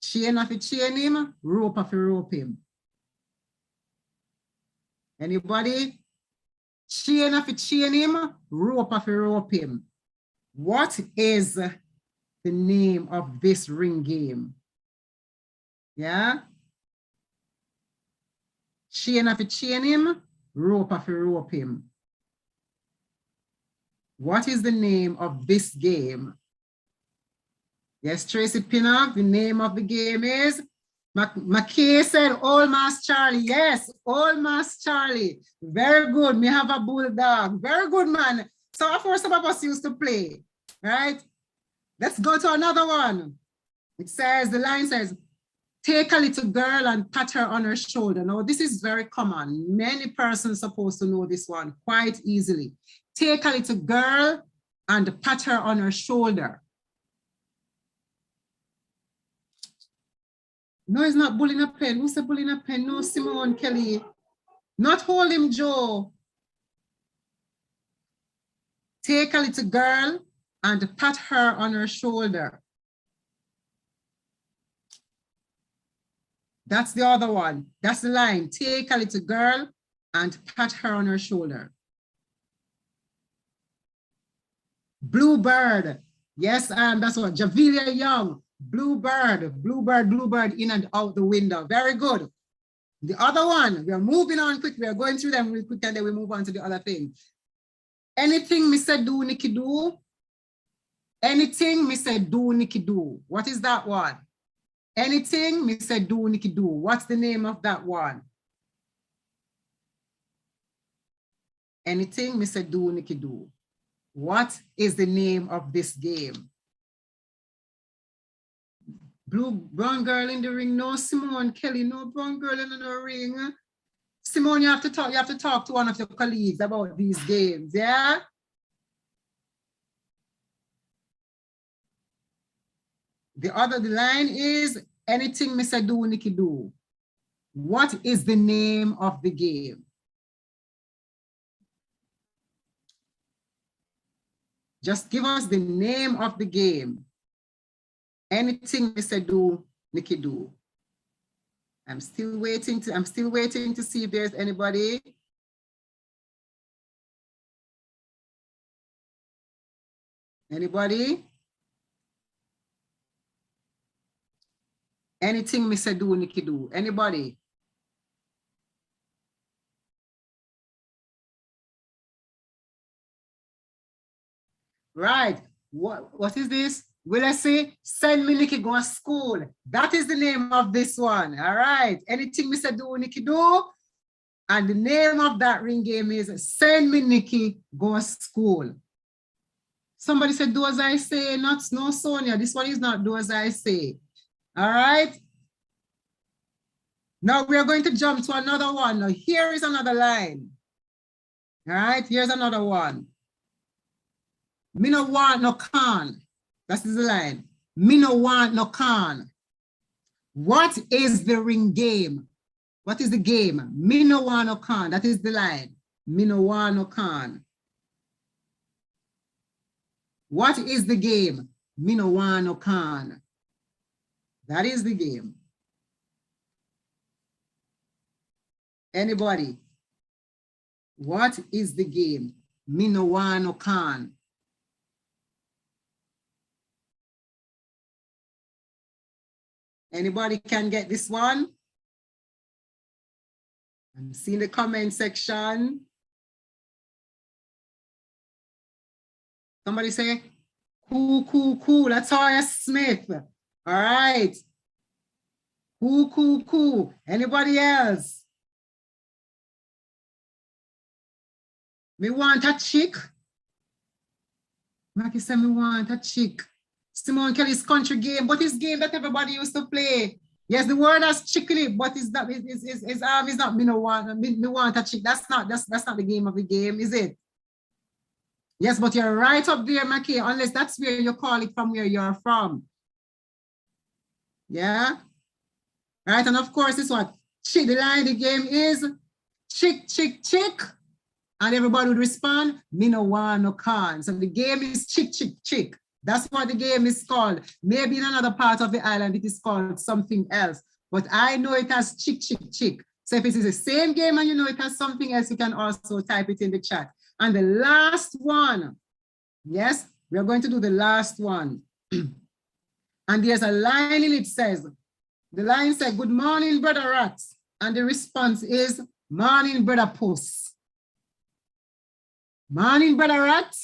Chain of it chain him, rope of it rope him. Anybody? Chain of a chain him, rope of a rope him. What is the name of this ring game? Yeah? Chain of a chain him, rope of a rope him. What is the name of this game? Yes, Tracy Pinnock, the name of the game is? McKay said, Old Mass Charlie. Yes, Old Mass Charlie. Very good. Me have a bulldog. Very good, man. So of course some of us used to play, right? Let's go to another one. It says, the line says, take a little girl and pat her on her shoulder. Now, this is very common. Many persons supposed to know this one quite easily. Take a little girl and pat her on her shoulder. No, it's not bullying a pen. Who's a bullying a pen? No, Simone Kelly. Not hold him, Joe. Take a little girl and pat her on her shoulder. That's the other one. That's the line. Take a little girl and pat her on her shoulder. Bluebird. Yes, that's what. Javilia Young. Bluebird, bluebird, bluebird, in and out the window. Very good. The other one, we are moving on quick. We are going through them real quick and then we move on to the other thing. Anything Mr. Do, Nikki do. Anything Mr. Do, Nikki do. What is that one? Anything Mr. Do, Nikki do. What's the name of that one? Anything Mr. Do, Nikki do. What is the name of this game? Brown girl in the ring. No, Simone Kelly. No brown girl in the ring. Simone, you have to talk to one of your colleagues about these games, yeah? The line is anything Mr. Do, Nikki do. What is the name of the game? Just give us the name of the game. Anything Mr. Do, Nikki do. I'm still waiting to see if there's anybody. Anybody? Anything Mr. Do, Nikki do. Anybody? Right. What is this? Will I say, send me Nikki go to school? That is the name of this one. All right. Anything Mr. Do, Nikki do. And the name of that ring game is Send Me Nikki Go to School. Somebody said, do as I say. No, Sonia. This one is not do as I say. All right. Now we are going to jump to another one. Now here is another line. All right. Here's another one. Me no want no can. That's the line. Me no want no can. What is the ring game? What is the game? Me no want no can. That is the line. Me no want no can. What is the game? Me no want no can. That is the game. Anybody? What is the game? Me no want no can. Anybody can get this one? I'm seeing the comment section. Somebody say, cool, cool, cool. That's Toya Smith. All right. Cool, cool, cool. Anybody else? Me want a chick. Maggie said me want a chick. Simone Kelly's country game, but it's game that everybody used to play. Yes, the word has chickly, but it's not. It's not me no want. Me want a chick. That's not the game of the game, is it? Yes, but you're right up there, Maki. Unless that's where you call it from, where you're from. Yeah. Right, and of course, it's what chick. The line of the game is chick, chick, chick, and everybody would respond. Me no want no can. So the game is chick, chick, chick. That's what the game is called. Maybe in another part of the island, it is called something else. But I know it as chick, chick, chick. So if it is the same game and you know it has something else, you can also type it in the chat. And the last one, yes, we are going to do the last one. And there's a line in it says, the line said, good morning, brother rat. And the response is, morning, brother puss. Morning, brother rat.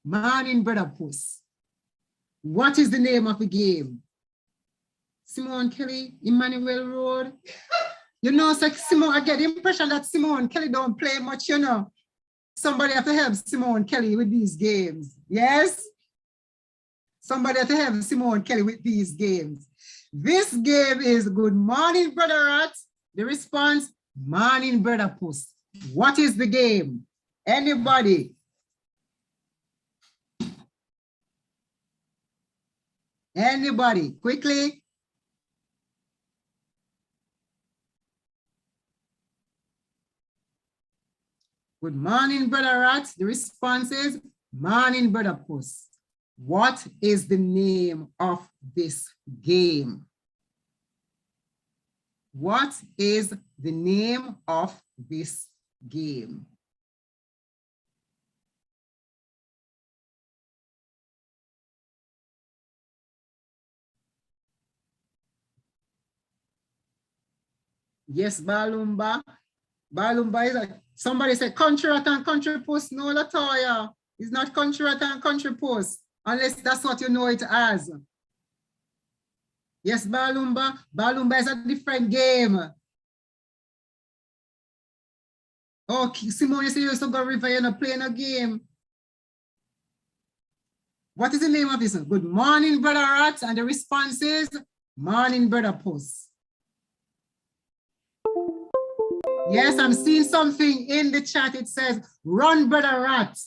Morning, brother puss. What is the name of the game? Simone Kelly, Emmanuel Road. You know, it's like Simone, I get the impression that Simone Kelly don't play much, you know. Somebody have to help Simone Kelly with these games. Yes? Somebody have to help Simone Kelly with these games. This game is good morning, brother rat. The response, morning, brother puss. What is the game? Anybody? Anybody? Quickly. Good morning, brother rat. The response is, morning, brother puss. What is the name of this game? What is the name of this game? Yes, Balumba. Balumba is a, somebody said country rat and country post. No, Latoya. It's not country rat and country post, unless that's what you know it as. Yes, Balumba. Balumba is a different game. Oh, Simone, you say you used to go river, you're not playing a game. What is the name of this? Good morning, brother rat. And the response is, morning, brother puss. Yes, I'm seeing something in the chat. It says, run, brother rat.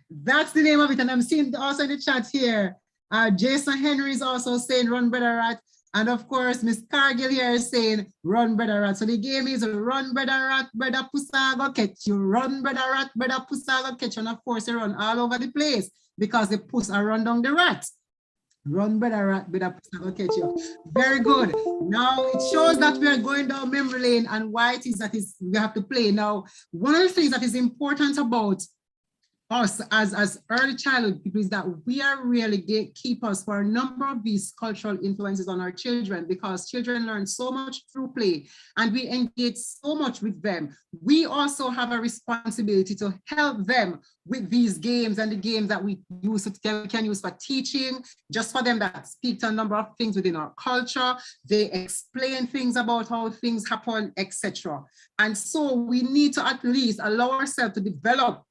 That's the name of it. And I'm seeing also in the chat here, Jason Henry is also saying, run, brother rat. And of course, Miss Cargill here is saying, run, brother rat. So the game is run, brother rat, brother pussa go catch you. Run, brother rat, brother pussa go catch you. And of course, they run all over the place because the puss are run down the rat. Run, brother rat, brother pussa go catch you. Very good. Now it shows that we are going down memory lane and why it is that we have to play. Now, one of the things that is important about us as early childhood people is that we are really gatekeepers for a number of these cultural influences on our children, because children learn so much through play and we engage so much with them. We also have a responsibility to help them with these games and the games that we can use for teaching, just for them that speak to a number of things within our culture. They explain things about how things happen, etc. And so we need to at least allow ourselves to develop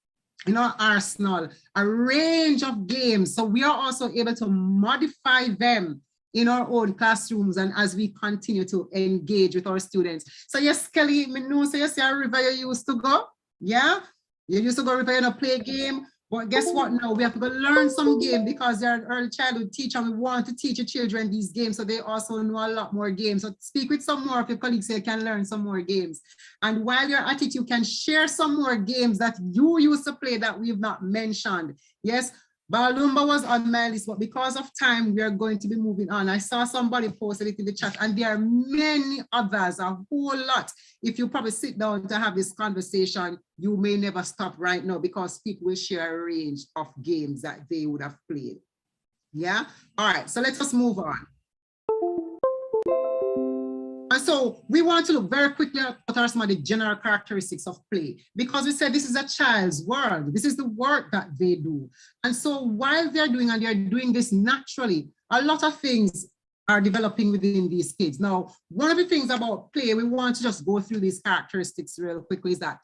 in our arsenal a range of games, so we are also able to modify them in our own classrooms and as we continue to engage with our students. So yes, Kelly, I know, so you see a river you used to go, yeah? You used to go river and play a game, but guess what now? We have to go learn some game because they're an early childhood teacher and we want to teach the children these games so they also know a lot more games. So speak with some more of your colleagues so you can learn some more games. And while you're at it, you can share some more games that you used to play that we've not mentioned. Yes, Balumba was on my list, but because of time, we are going to be moving on. I saw somebody posted it in the chat and there are many others, a whole lot. If you probably sit down to have this conversation, you may never stop right now because people will share a range of games that they would have played. Yeah, all right, so let's just move on. And so we want to look very quickly at what are some of the general characteristics of play, because we said this is a child's world. This is the work that they do. And so while they're doing this naturally, a lot of things are developing within these kids. Now, one of the things about play, we want to just go through these characteristics real quickly, is that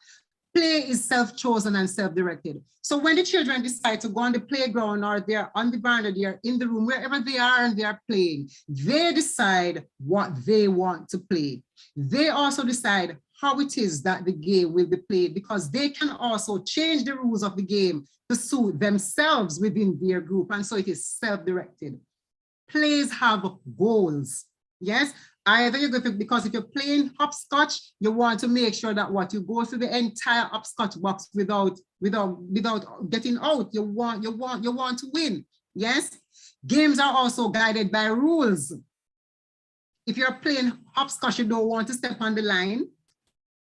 play is self-chosen and self-directed. So when the children decide to go on the playground or they're on the veranda, they're in the room, wherever they are and they're playing, they decide what they want to play. They also decide how it is that the game will be played, because they can also change the rules of the game to suit themselves within their group. And so it is self-directed. Plays have goals. Yes, either you go to, because if you're playing hopscotch, you want to make sure that what you go through the entire hopscotch box without getting out. You want to win. Yes, games are also guided by rules. If you're playing hopscotch, you don't want to step on the line.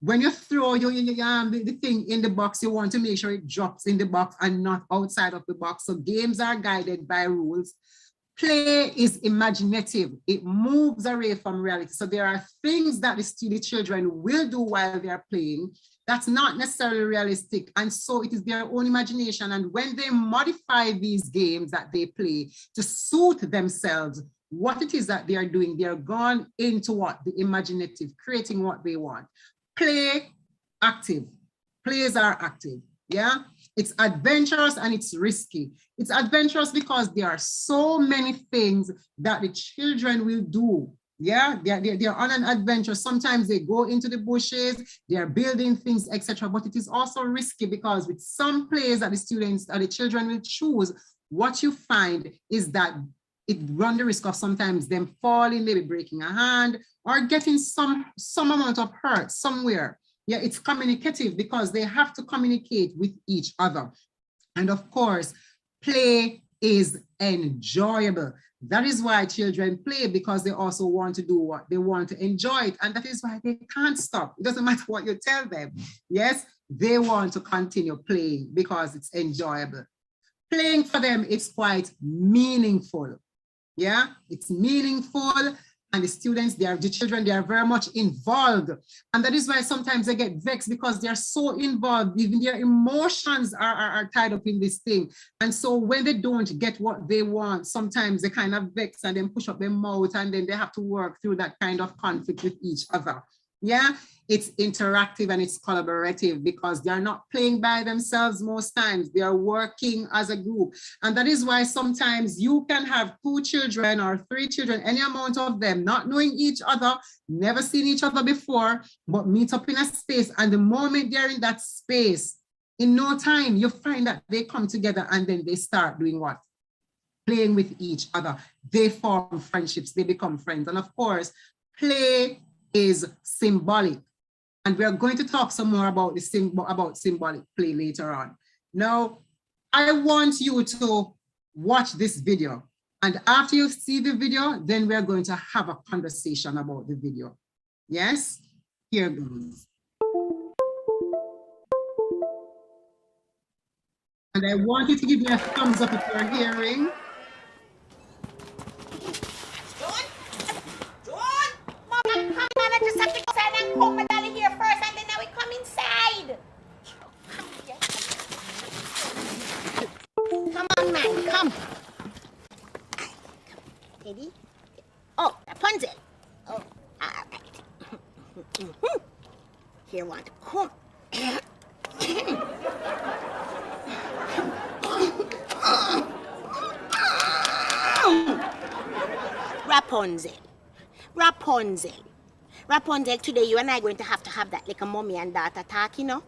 When you throw the thing in the box, you want to make sure it drops in the box and not outside of the box. So games are guided by rules. Play is imaginative. It moves away from reality. So there are things that the children will do while they're playing that's not necessarily realistic. And so it is their own imagination. And when they modify these games that they play to suit themselves, what it is that they are doing, they are gone into what? The imaginative, creating what they want. Play, active. Plays are active. Yeah, it's adventurous and it's risky. It's adventurous because there are so many things that the children will do. Yeah, they're on an adventure. Sometimes they go into the bushes, they're building things, etc. But it is also risky because with some plays that the students or the children will choose, what you find is that it runs the risk of sometimes them falling, maybe breaking a hand or getting some amount of hurt somewhere. Yeah, it's communicative because they have to communicate with each other. And of course, play is enjoyable. That is why children play, because they also want to do what they want to enjoy it. And that is why they can't stop. It doesn't matter what you tell them. Yes, they want to continue playing because it's enjoyable. Playing for them is quite meaningful. Yeah, it's meaningful. And the students, the children, they are very much involved. And that is why sometimes they get vexed because they are so involved. Even their emotions are tied up in this thing. And so when they don't get what they want, sometimes they kind of vex and then push up their mouth and then they have to work through that kind of conflict with each other. Yeah, it's interactive and it's collaborative because they're not playing by themselves most times. They are working as a group. And that is why sometimes you can have 2 children or 3 children, any amount of them, not knowing each other, never seen each other before, but meet up in a space. And the moment they're in that space, in no time, you find that they come together and then they start doing what? Playing with each other. They form friendships, they become friends. And of course, play is symbolic. And we are going to talk some more about symbolic play later on. Now, I want you to watch this video. And after you see the video, then we are going to have a conversation about the video. Yes? Here goes. And I want you to give me a thumbs up if you're hearing. I just have to go inside and comb my dolly here first, and then now we come inside. Come on, man, come. Ready? Oh, Rapunzel. Oh, all right. Here, want to comb. Rapunzel. Rapunzel. Rapunzel, today you and I are going to have that little mommy and daughter talk, you know?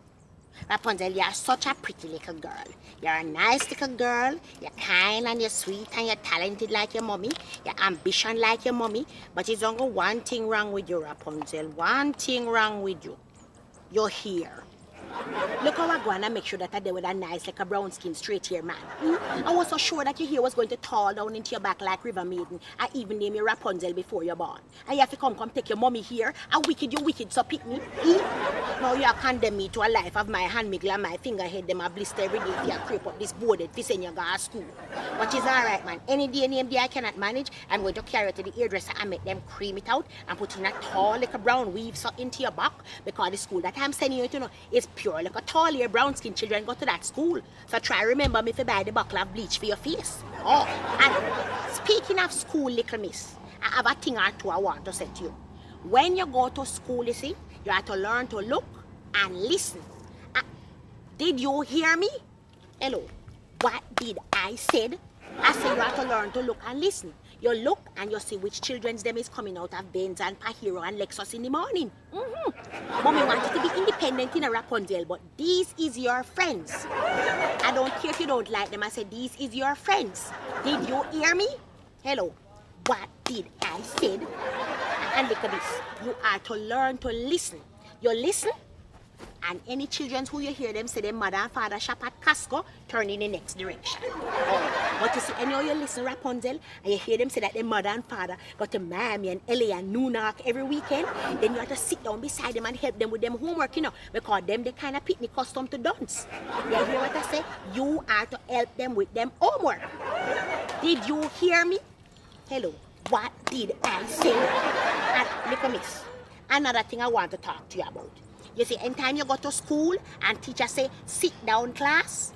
Rapunzel, you're such a pretty little girl. You're a nice little girl. You're kind and you're sweet and you're talented like your mommy. You're ambition like your mommy. But there's only one thing wrong with you, Rapunzel. One thing wrong with you. You're here. Look how I go and make sure that I did with a nice like a brown skin straight hair man. I was so sure that your hair was going to tall down into your back like River Maiden. I even named you Rapunzel before you're born. And you have to come take your mommy here. And wicked, you wicked, so pick me. Now you condemn me to a life of my handmiggle and my fingerhead them a blister every day if you creep up this boarded if you go to school. But it's alright, man. Any day name day I cannot manage, I'm going to carry it to the hairdresser and make them cream it out and put in a tall like a brown weave so into your back because the school that I'm sending you to know is pure like a tall hair brown skin children go to that school. So try remember me if you buy the buckle of bleach for your face. Oh, and speaking of school, little miss, I have a thing or two I want to say to you. When you go to school, you see, you have to learn to look and listen. Did you hear me? Hello. What did I said? I said you have to learn to look and listen. You look and you see which children's them is coming out of Benz and Pahiro and Lexus in the morning. Mommy wanted to be independent in a Rapunzel, but these is your friends. I don't care if you don't like them. I said these is your friends. Did you hear me? Hello. What did I said? And look at this. You are to learn to listen. You listen And any children who you hear them say their mother and father shop at Costco, turn in the next direction. Oh, but you see, any of you listen Rapunzel, and you hear them say that their mother and father go to Miami and LA and New York every weekend, then you have to sit down beside them and help them with them homework, you know, because them the kind of picnic custom to dance. You hear what I say? You are to help them with them homework. Did you hear me? Hello, what did I say? And look at miss, another thing I want to talk to you about. You see, anytime you go to school and teacher say, sit down class,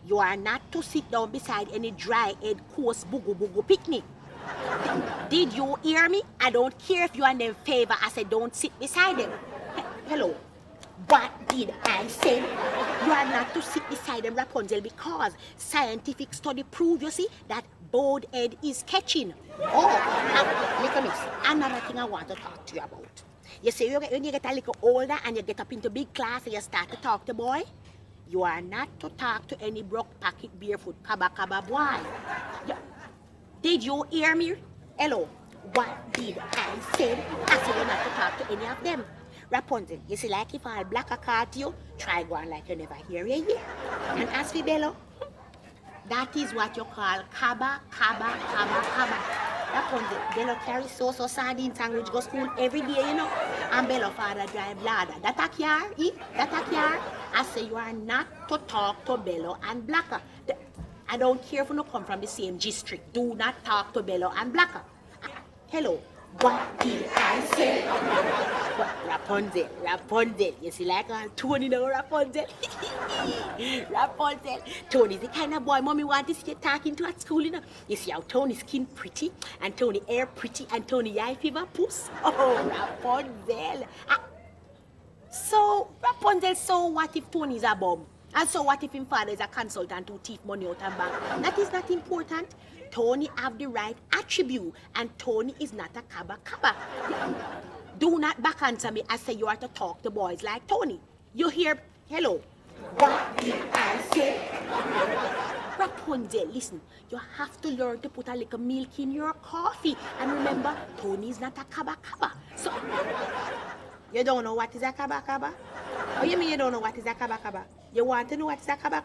you are not to sit down beside any dry head coarse boo picnic. Did you hear me? I don't care if you are in their favor. I said don't sit beside them. Hello. What did I say? You are not to sit beside them, Rapunzel, because scientific study prove, you see, that bald head is catching. Oh, look at me. Another thing I want to talk to you about. You see, when you get a little older and you get up into big class and you start to talk to boy, you are not to talk to any broke pocket barefoot kaba boy. Did you hear me? Hello, what did I say? I said you're not to talk to any of them. Rapunzel, you see, like if I'll black a card to you, try going like you never hear you here. And as for Bello, that is what you call kaba. Rapunzel, Bello carry so sardine sandwich go school every day, you know. And Bello father drive ladder. That a car, That a car. I say you are not to talk to Bello and Blacker. I don't care if you don't come from the same district. Do not talk to Bello and Blacker. Hello, what did I say? But Rapunzel, you see like Tony now, Rapunzel. Rapunzel. Tony's the kind of boy mommy want to see talking to at school, you know. You see how Tony's skin pretty, and Tony hair pretty, and Tony eye fever puss. Oh, Rapunzel. So, Rapunzel, so what if Tony's a bum? And so what if his father is a consultant who thief money out of bank? That is not important. Tony have the right attribute, and Tony is not a kaba. Do not back answer me. I say you are to talk to boys like Tony. You hear? Hello. What did I say? Rapunzel, listen. You have to learn to put a little milk in your coffee. And remember, Tony is not a kaba. So, you don't know what is a kaba? Oh, you mean you don't know what is a kaba? You want to know what is a kaba?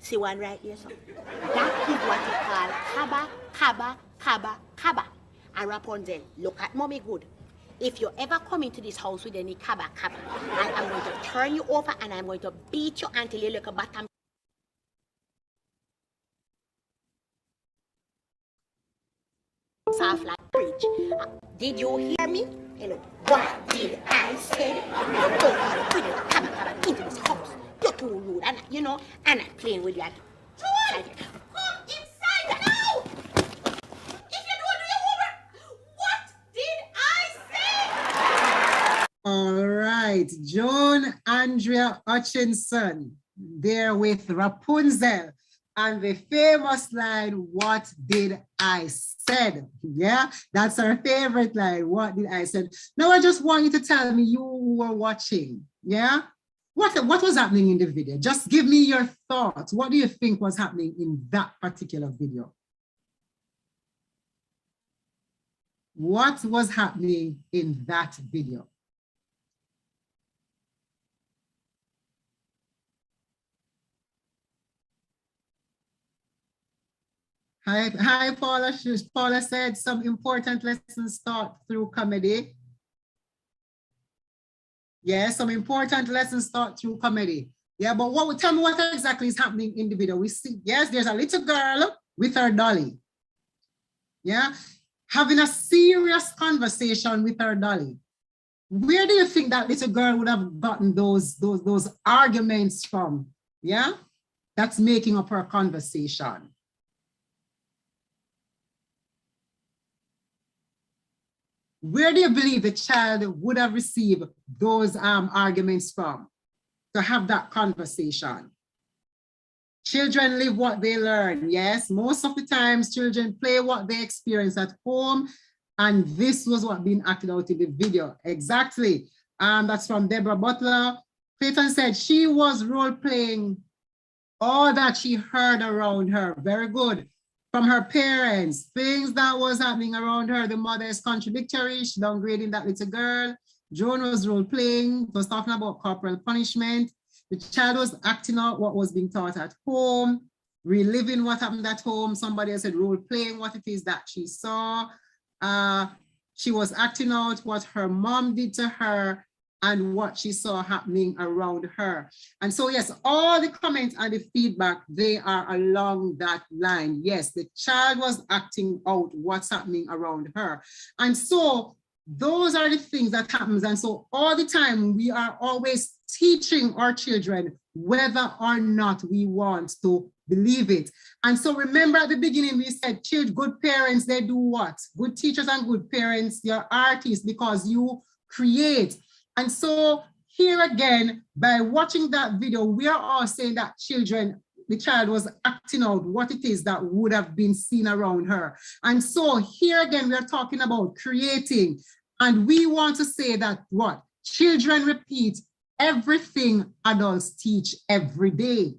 See one right here, so. That is what you call kaba. And Rapunzel, look at mommy good. If you ever come into this house with any kaba, I'm going to turn you over and I'm going to beat you until you look a bottom. Soft like bridge. Did you hear me? Hello. What did I say? Don't bring kaba into this house. You're too rude, and you know, I'm not playing with you. Come inside now! If you don't do your homework, what did I say? All right, Joan Andrea Hutchinson there with Rapunzel and the famous line, what did I said? Yeah, that's our favorite line, what did I said? Now I just want you to tell me, you who were watching, yeah? What was happening in the video? Just give me your thoughts. What do you think was happening in that particular video? What was happening in that video? Hi, Paula. Paula said some important lessons taught through comedy. Yeah, some important lessons taught through comedy. Yeah, but tell me what exactly is happening in the video. We see, yes, there's a little girl with her dolly. Yeah, having a serious conversation with her dolly. Where do you think that little girl would have gotten those arguments from? Yeah, that's making up her conversation. Where do you believe the child would have received those arguments from to have that conversation? Children live what they learn, yes? Most of the times, children play what they experience at home, and this was what being acted out in the video. Exactly. That's from Deborah Butler. Clayton said she was role-playing all that she heard around her. Very good. From her parents, things that was happening around her. The mother is contradictory, she downgrading that little girl. Joan was role playing, was talking about corporal punishment. The child was acting out what was being taught at home, reliving what happened at home. Somebody else said role playing what it is that she saw. She was acting out what her mom did to her and what she saw happening around her. And so, yes, all the comments and the feedback, they are along that line. Yes, the child was acting out what's happening around her. And so those are the things that happens. And so all the time, we are always teaching our children whether or not we want to believe it. And so remember at the beginning, we said, good parents, they do what? Good teachers and good parents, you're artists because you create. And so here again, by watching that video, we are all saying that the child was acting out what it is that would have been seen around her. And so here again, we are talking about creating. And we want to say that what? Children repeat everything adults teach every day.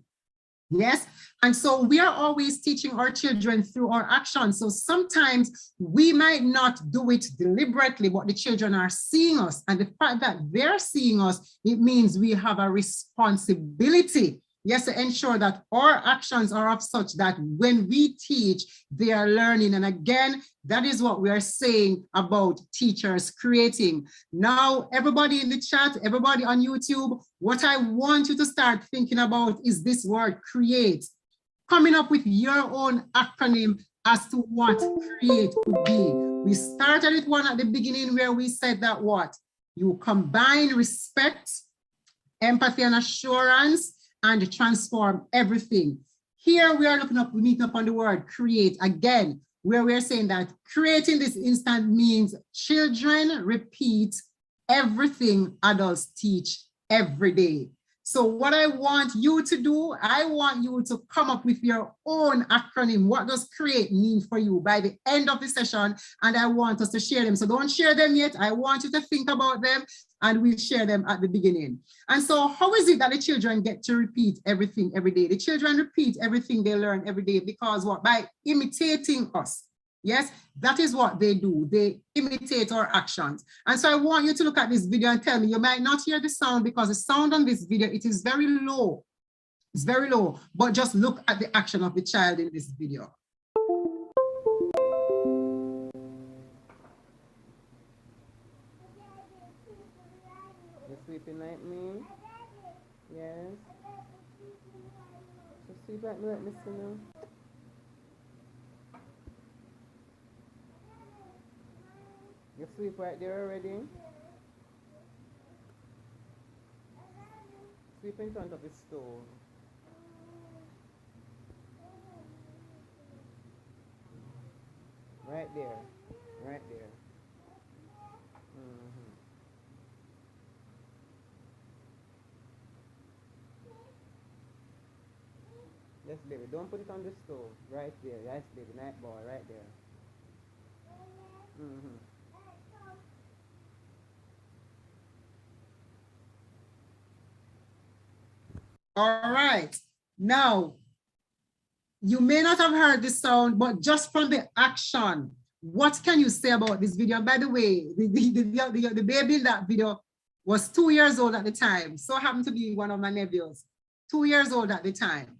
Yes. And so we are always teaching our children through our actions. So sometimes we might not do it deliberately, but the children are seeing us. And the fact that they're seeing us, it means we have a responsibility, yes, to ensure that our actions are of such that when we teach, they are learning. And again, that is what we are saying about teachers creating. Now, everybody in the chat, everybody on YouTube, what I want you to start thinking about is this word create. Coming up with your own acronym as to what create could be. We started with one at the beginning where we said that what? You combine respect, empathy and assurance, and transform everything. Here we are meeting up on the word create again, where we're saying that creating this instant means children repeat everything adults teach every day. So what I want you to do, I want you to come up with your own acronym. What does create mean for you by the end of the session? And I want us to share them. So don't share them yet. I want you to think about them and we'll share them at the beginning. And so how is it that the children get to repeat everything every day? The children repeat everything they learn every day because what? By imitating us. Yes, that is what they do. They imitate our actions. And so I want you to look at this video and tell me, you might not hear the sound because the sound on this video, it is very low. It's very low, but just look at the action of the child in this video. You're sleeping like me? Yes. So sleep like me, let me see now. You sleep right there already? Sleep in front of the stove. Right there. Right there. Yes, baby. Don't put it on the stove. Right there. Yes, baby. Night boy. Right there. All right. Now, you may not have heard the sound, but just from the action, what can you say about this video? And by the way, the baby in that video was 2 years old at the time. So happened to be one of my nephews, 2 years old at the time.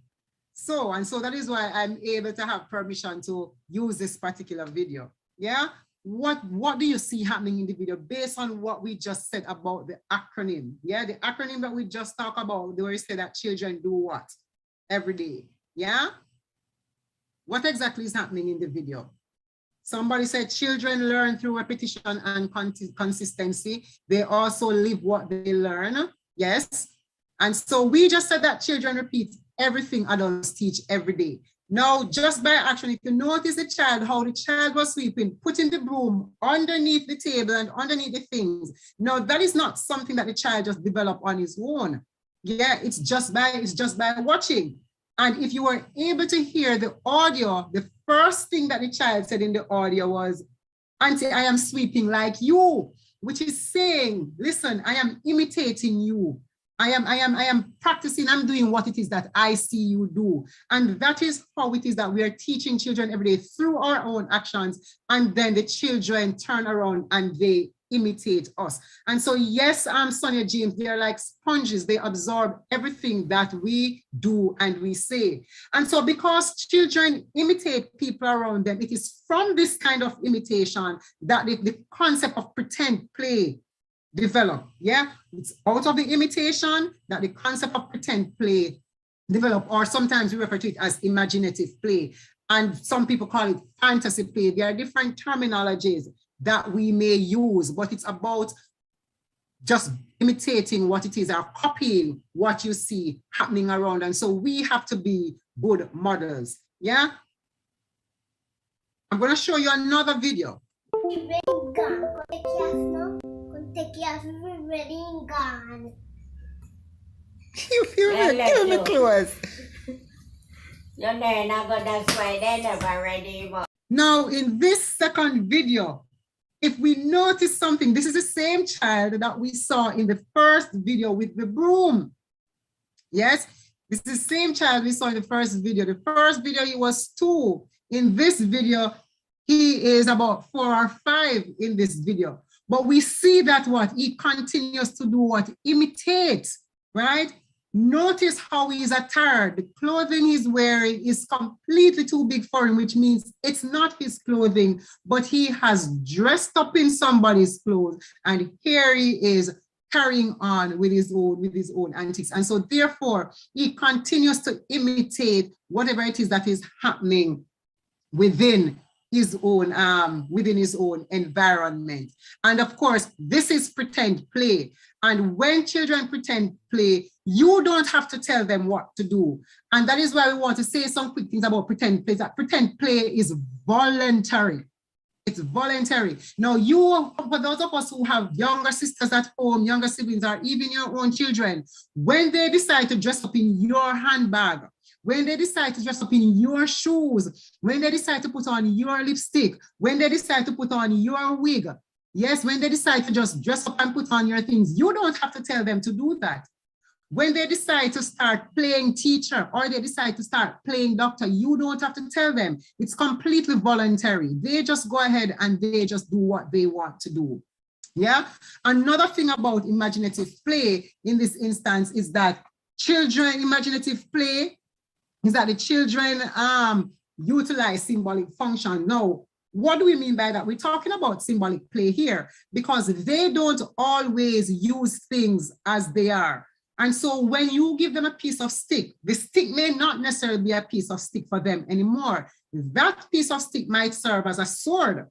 So that is why I'm able to have permission to use this particular video. Yeah. What do you see happening in the video based on what we just said about the acronym? Yeah, the acronym that we just talked about, where we say that children do what every day. Yeah. What exactly is happening in the video? Somebody said children learn through repetition and consistency. They also live what they learn. Yes. And so we just said that children repeat everything adults teach every day. Now, just by action, if you notice the child, how the child was sweeping, putting the broom underneath the table and underneath the things. Now, that is not something that the child just developed on his own. Yeah, it's just by watching. And if you were able to hear the audio, the first thing that the child said in the audio was, "Auntie, I am sweeping like you," which is saying, listen, I am imitating you. I am practicing, I'm doing what it is that I see you do. And that is how it is that we are teaching children every day through our own actions. And then the children turn around and they imitate us. And so, yes, Sonia James, they're like sponges. They absorb everything that we do and we say. And so because children imitate people around them, it is from this kind of imitation that the concept of pretend play develop. Yeah, it's out of the imitation that the concept of pretend play develop, or sometimes we refer to it as imaginative play. And some people call it fantasy play. There are different terminologies that we may use, but it's about just imitating what it is or copying what you see happening around. And so we have to be good models. Yeah. I'm going to show you another video. You feel me? Give me clothes. Now, in this second video, if we notice something, this is the same child that we saw in the first video with the broom. Yes, this is the same child we saw in the first video. The first video, he was 2. In this video, he is about 4 or 5 in this video. But we see that what? He continues to do what? Imitate, right? Notice how he is attired. The clothing he's wearing is completely too big for him, which means it's not his clothing, but he has dressed up in somebody's clothes. And here he is carrying on with his own antics. And so therefore, he continues to imitate whatever it is that is happening within his own environment. And of course, this is pretend play. And when children pretend play, you don't have to tell them what to do. And that is why we want to say some quick things about pretend play. That pretend play is voluntary. It's voluntary. Now, for those of us who have younger sisters at home, younger siblings, or even your own children, when they decide to dress up in your handbag, when they decide to dress up in your shoes, when they decide to put on your lipstick, when they decide to put on your wig, yes, when they decide to just dress up and put on your things, you don't have to tell them to do that. When they decide to start playing teacher or they decide to start playing doctor, you don't have to tell them. It's completely voluntary. They just go ahead and they just do what they want to do. Yeah. Another thing about imaginative play in this instance is that imaginative play is that the children utilize symbolic function. Now, what do we mean by that? We're talking about symbolic play here because they don't always use things as they are. And so when you give them a piece of stick, the stick may not necessarily be a piece of stick for them anymore. That piece of stick might serve as a sword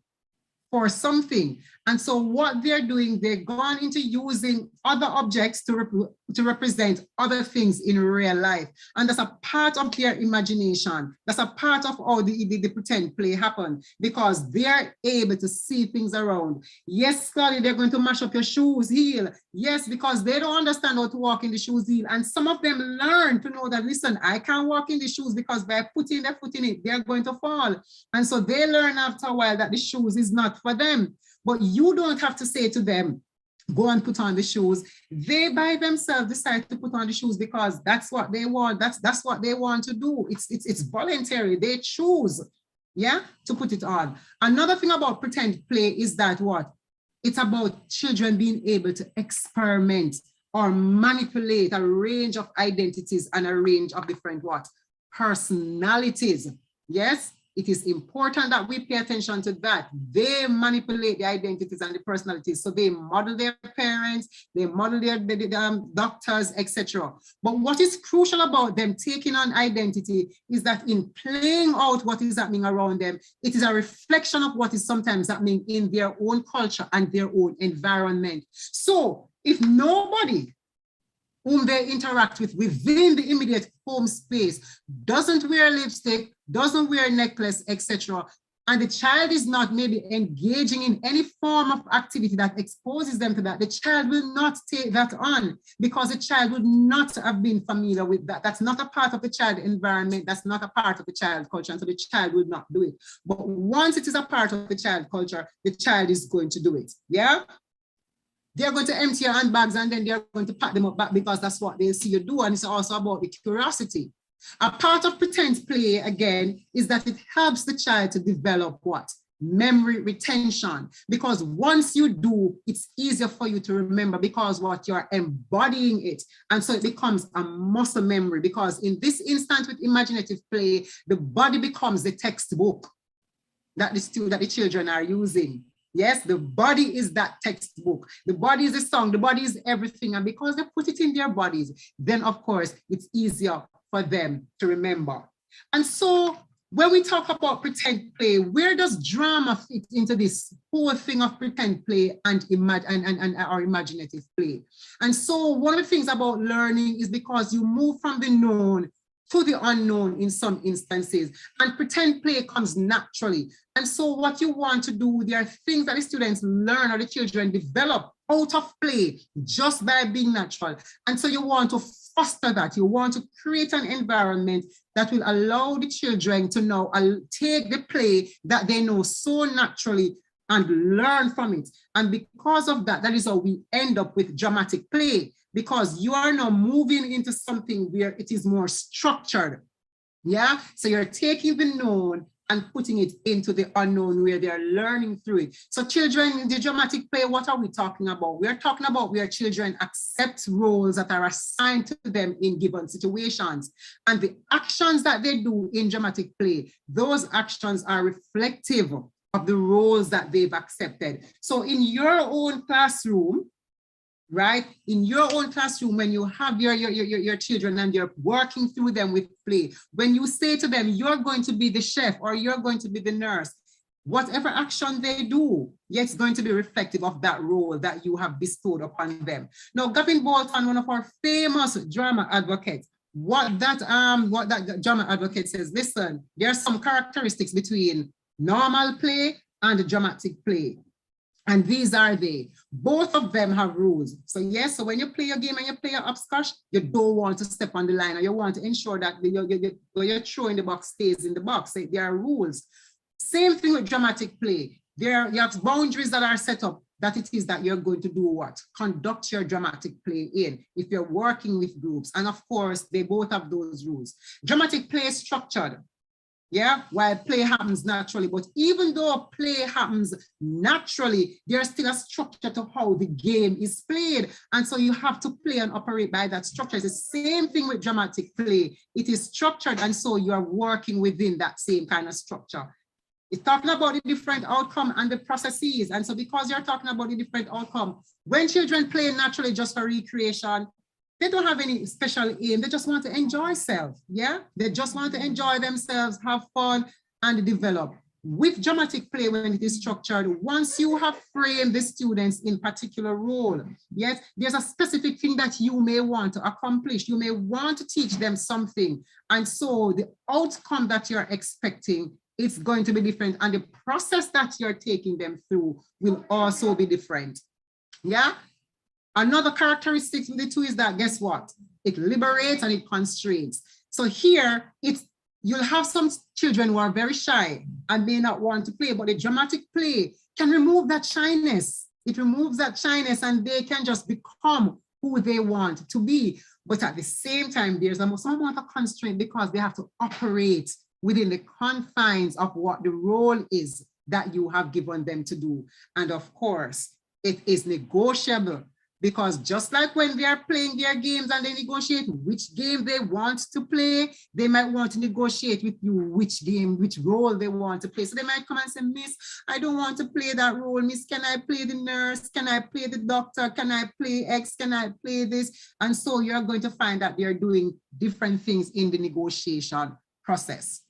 for something. And so what they're doing, they're gone into using other objects to represent other things in real life. And that's a part of their imagination. That's a part of how the pretend play happen because they're able to see things around. Yes, Claudia, they're going to mash up your shoes heel. Yes, because they don't understand how to walk in the shoes heel. And some of them learn to know that, listen, I can't walk in the shoes because by putting their foot in it, they're going to fall. And so they learn after a while that the shoes is not for them. But you don't have to say to them, go and put on the shoes. They by themselves decide to put on the shoes because that's what they want. That's what they want to do. It's voluntary. They choose, yeah, to put it on. Another thing about pretend play is that what? It's about children being able to experiment or manipulate a range of identities and a range of different what? Personalities. Yes. It is important that we pay attention to that. They manipulate the identities and the personalities. So they model their parents, they model their doctors, etc. But what is crucial about them taking on identity is that in playing out what is happening around them, it is a reflection of what is sometimes happening in their own culture and their own environment. So if nobody whom they interact with within the immediate home space doesn't wear lipstick, doesn't wear necklace, etc., and the child is not maybe engaging in any form of activity that exposes them to that, the child will not take that on because the child would not have been familiar with that. That's not a part of the child environment. That's not a part of the child culture. And so the child will not do it. But once it is a part of the child culture, the child is going to do it. Yeah? They're going to empty your handbags and then they're going to pack them up back because that's what they see you do. And it's also about the curiosity. A part of pretend play, again, is that it helps the child to develop what? memory retention, because once you do, it's easier for you to remember because what you're embodying it. And so it becomes a muscle memory, because in this instance with imaginative play, the body becomes the textbook that the children are using. Yes, the body is that textbook. The body is the song, the body is everything. And because they put it in their bodies, then of course, it's easier for them to remember. And so when we talk about pretend play, where does drama fit into this whole thing of pretend play and our imaginative play? And so one of the things about learning is because you move from the known to the unknown in some instances, and pretend play comes naturally. And so what you want to do, there are things that the students learn or the children develop out of play just by being natural. And so you want to foster that. You want to create an environment that will allow the children to now take the play that they know so naturally and learn from it. And because of that, that is how we end up with dramatic play, because you are now moving into something where it is more structured. Yeah, so you're taking the known and putting it into the unknown where they're learning through it. So children in the dramatic play, what are we talking about? We're talking about where children accept roles that are assigned to them in given situations. And the actions that they do in dramatic play, those actions are reflective of the roles that they've accepted. So in your own classroom, right? In your own classroom, when you have your children and you're working through them with play, when you say to them, you're going to be the chef or you're going to be the nurse, whatever action they do, it's going to be reflective of that role that you have bestowed upon them. Now, Gavin Bolton, one of our famous drama advocates, what that drama advocate says, listen, there are some characteristics between normal play and dramatic play. And these are they. Both of them have rules. So yes, so when you play a game and you play a hopscotch, you don't want to step on the line, or you want to ensure that you're throwing the box stays in the box. So there are rules. Same thing with dramatic play. You have boundaries that are set up that it is that you're going to do what? Conduct your dramatic play in, if you're working with groups. And of course, they both have those rules. Dramatic play is structured. Yeah, while play happens naturally, but even though play happens naturally, there's still a structure to how the game is played. And so you have to play and operate by that structure. It's the same thing with dramatic play. It is structured, and so you are working within that same kind of structure. It's talking about the different outcome and the processes. And so because you're talking about the different outcome, when children play naturally just for recreation, they don't have any special aim. They just want to enjoy self. Yeah, they just want to enjoy themselves, have fun, and develop. With dramatic play, when it is structured, once you have framed the students in particular role, yes, there's a specific thing that you may want to accomplish. You may want to teach them something. And so the outcome that you're expecting, it's going to be different. And the process that you're taking them through will also be different. Yeah. Another characteristic with the two is that, guess what? It liberates and it constrains. So here, you'll have some children who are very shy and may not want to play, but the dramatic play can remove that shyness. It removes that shyness and they can just become who they want to be. But at the same time, there's some amount of constraint because they have to operate within the confines of what the role is that you have given them to do. And of course, it is negotiable. Because just like when they are playing their games and they negotiate which game they want to play, they might want to negotiate with you which game, which role they want to play. So they might come and say, Miss, I don't want to play that role. Miss, can I play the nurse? Can I play the doctor? Can I play X? Can I play this? And so you're going to find that they're doing different things in the negotiation process.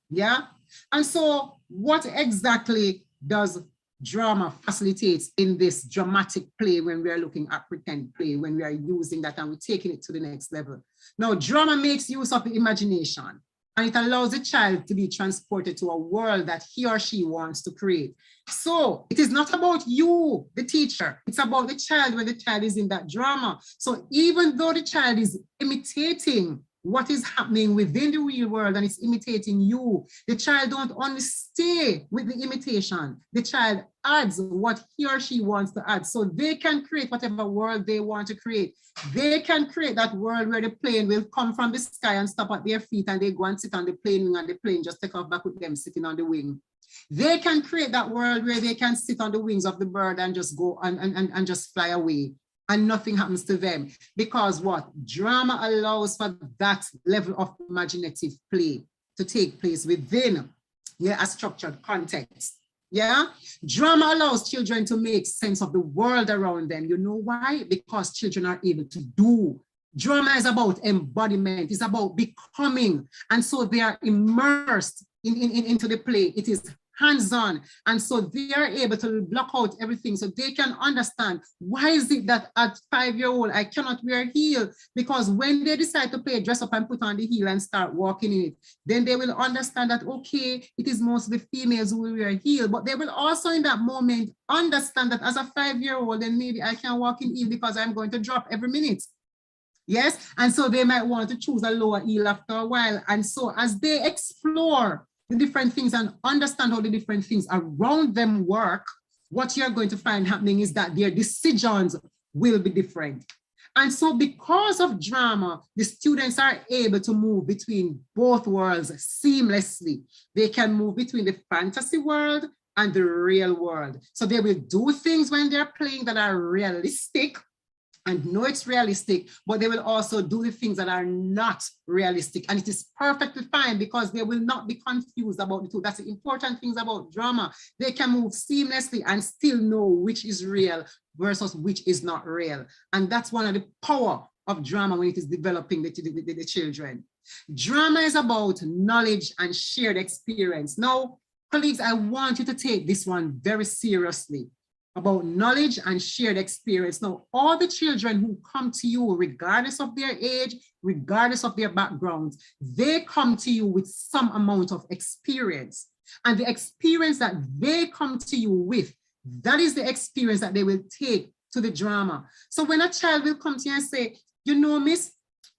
Yeah. And so what exactly does drama facilitates in this dramatic play when we are looking at pretend play, when we are using that and we're taking it to the next level? Now, drama makes use of the imagination and it allows the child to be transported to a world that he or she wants to create. So it is not about you, the teacher, it's about the child when the child is in that drama. So even though the child is imitating what is happening within the real world and it's imitating you, the child don't only stay with the imitation, the child adds what he or she wants to add. So they can create whatever world they want to create. They can create that world where the plane will come from the sky and stop at their feet and they go and sit on the plane wing and the plane just take off back with them sitting on the wing. They can create that world where they can sit on the wings of the bird and just go and just fly away, and nothing happens to them. Because what? Drama allows for that level of imaginative play to take place within a structured context. Yeah, drama allows children to make sense of the world around them. You know why? Because children are able to do. Drama is about embodiment, it's about becoming. And so they are immersed into the play. It is hands-on. And so they are able to block out everything so they can understand, why is it that at 5-year-old I cannot wear a heel? Because when they decide to play dress up and put on the heel and start walking in it, then they will understand that, okay, it is mostly females who will wear a heel. But they will also in that moment understand that as a 5-year-old, then maybe I can walk in heel because I'm going to drop every minute. Yes, and so they might want to choose a lower heel after a while. And so as they explore the different things and understand how the different things around them work, what you're going to find happening is that their decisions will be different. And so because of drama, the students are able to move between both worlds seamlessly. They can move between the fantasy world and the real world. So they will do things when they're playing that are realistic, and know it's realistic, but they will also do the things that are not realistic. And it is perfectly fine because they will not be confused about the two. That's the important things about drama. They can move seamlessly and still know which is real versus which is not real. And that's one of the power of drama when it is developing the children. Drama is about knowledge and shared experience. Now, colleagues, I want you to take this one very seriously, about knowledge and shared experience. Now, all the children who come to you, regardless of their age, regardless of their backgrounds, they come to you with some amount of experience. And the experience that they come to you with, that is the experience that they will take to the drama. So when a child will come to you and say, you know, miss,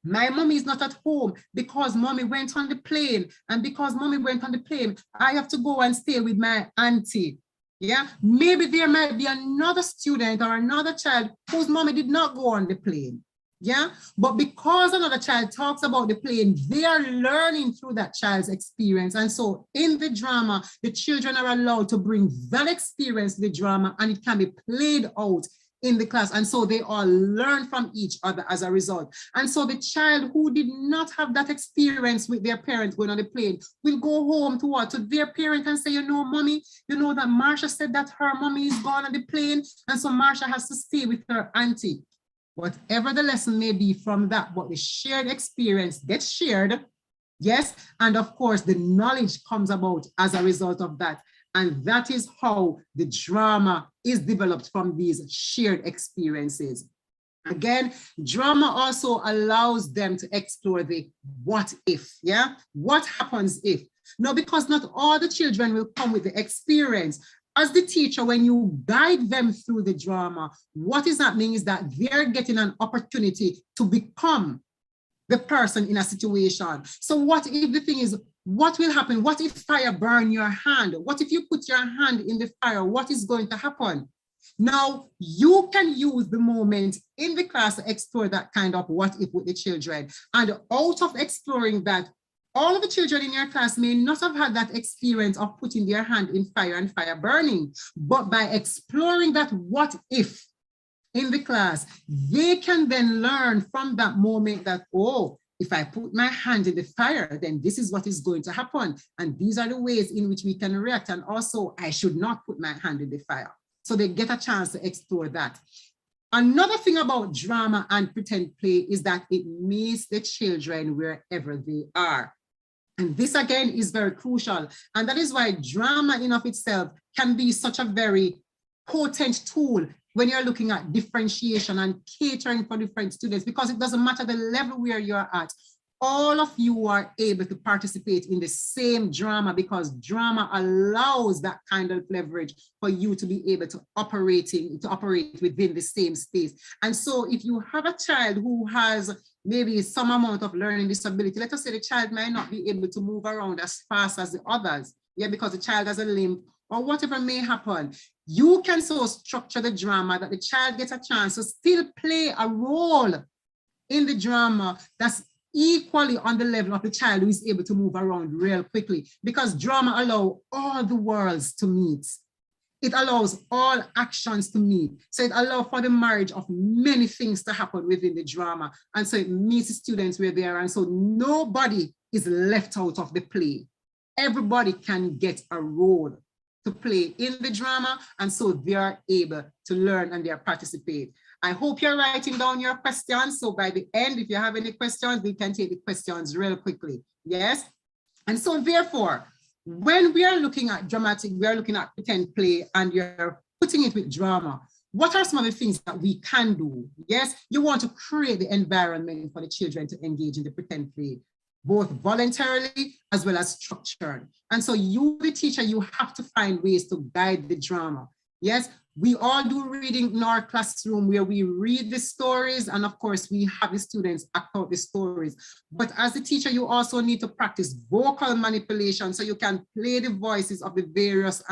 my mommy is not at home because mommy went on the plane. And because mommy went on the plane, I have to go and stay with my auntie. Yeah, maybe there might be another student or another child whose mommy did not go on the plane. Yeah, but because another child talks about the plane, they are learning through that child's experience. And so in the drama, the children are allowed to bring that experience to the drama and it can be played out in the class. And so they all learn from each other as a result. And so the child who did not have that experience with their parents going on the plane will go home to what? To their parent and say, you know, mommy, you know that Marsha said that her mommy is gone on the plane. And so Marsha has to stay with her auntie. Whatever the lesson may be from that, but the shared experience gets shared. Yes. And of course, the knowledge comes about as a result of that. And that is how the drama is developed from these shared experiences. Again, drama also allows them to explore the what if, yeah? What happens if? No, because not all the children will come with the experience. As the teacher, when you guide them through the drama, what is happening is that they're getting an opportunity to become the person in a situation. So what if the thing is, what will happen? What if fire burn your hand? What if you put your hand in the fire? What is going to happen? Now, you can use the moment in the class to explore that kind of what if with the children. And out of exploring that, all of the children in your class may not have had that experience of putting their hand in fire and fire burning, but by exploring that what if in the class, they can then learn from that moment that, oh, if I put my hand in the fire, then this is what is going to happen. And these are the ways in which we can react. And also, I should not put my hand in the fire. So they get a chance to explore that. Another thing about drama and pretend play is that it meets the children wherever they are. And this again is very crucial. And that is why drama in of itself can be such a very potent tool when you're looking at differentiation and catering for different students, because it doesn't matter the level where you're at, all of you are able to participate in the same drama because drama allows that kind of leverage for you to be able to operate within the same space. And so if you have a child who has maybe some amount of learning disability, let us say the child might not be able to move around as fast as the others, yeah, because the child has a limp or whatever may happen, you can so structure the drama that the child gets a chance to still play a role in the drama that's equally on the level of the child who is able to move around real quickly, because drama allows all the worlds to meet. It allows all actions to meet. So it allows for the marriage of many things to happen within the drama. And so it meets the students where they are. And so nobody is left out of the play. Everybody can get a role to play in the drama. And so they are able to learn and they participate. I hope you're writing down your questions. So by the end, if you have any questions, we can take the questions real quickly. Yes. And so therefore, when we are looking at dramatic, we are looking at pretend play and you're putting it with drama, what are some of the things that we can do? Yes, you want to create the environment for the children to engage in the pretend play, both voluntarily as well as structured. And so you, the teacher, you have to find ways to guide the drama. Yes, we all do reading in our classroom where we read the stories, and of course we have the students act out the stories. But as a teacher, you also need to practice vocal manipulation so you can play the voices of the various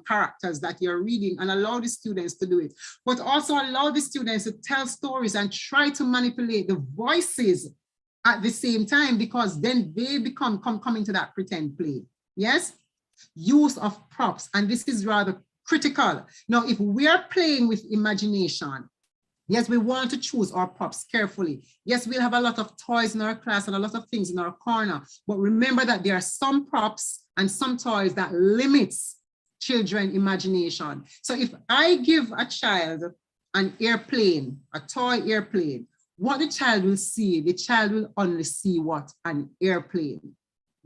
characters that you're reading and allow the students to do it. But also allow the students to tell stories and try to manipulate the voices at the same time, because then they come into that pretend play. Yes, use of props, and this is rather critical. Now, if we are playing with imagination, yes, we want to choose our props carefully. Yes, we'll have a lot of toys in our class and a lot of things in our corner, but remember that there are some props and some toys that limits children's imagination. So if I give a child an airplane, a toy airplane, what the child will see, the child will only see what? An airplane.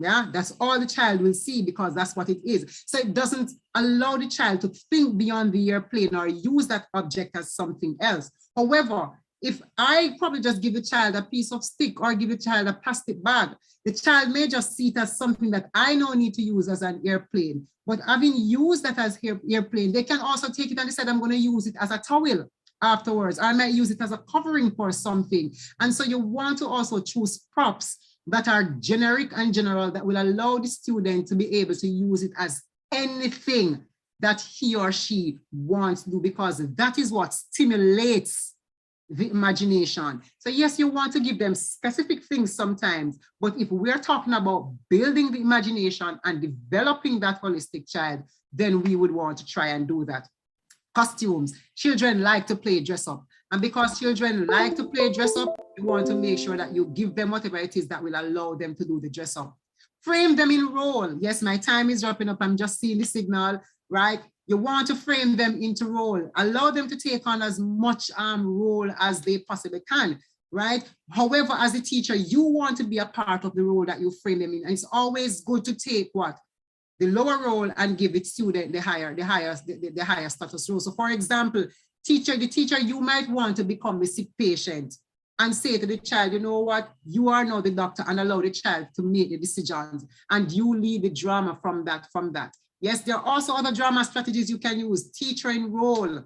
Yeah, that's all the child will see because that's what it is. So it doesn't allow the child to think beyond the airplane or use that object as something else. However, if I probably just give the child a piece of stick or give the child a plastic bag, the child may just see it as something that I now need to use as an airplane. But having used that as airplane, they can also take it and decide I'm going to use it as a towel afterwards. I might use it as a covering for something. And so you want to also choose props that are generic and general that will allow the student to be able to use it as anything that he or she wants to do, because that is what stimulates the imagination. So yes, you want to give them specific things sometimes, but if we're talking about building the imagination and developing that holistic child, then we would want to try and do that. Costumes. Children like to play dress up. And because children like to play dress up, you want to make sure that you give them whatever it is that will allow them to do the dress up. Frame them in role. Yes, my time is wrapping up. I'm just seeing the signal, right? You want to frame them into role. Allow them to take on as much role as they possibly can, right? However, as a teacher, you want to be a part of the role that you frame them in. And it's always good to take what? The lower role and give the student the higher status role. So for example, the teacher, you might want to become the sick patient and say to the child, you know what, you are now the doctor, and allow the child to make the decisions and you lead the drama from that. Yes, there are also other drama strategies you can use. Teacher in role.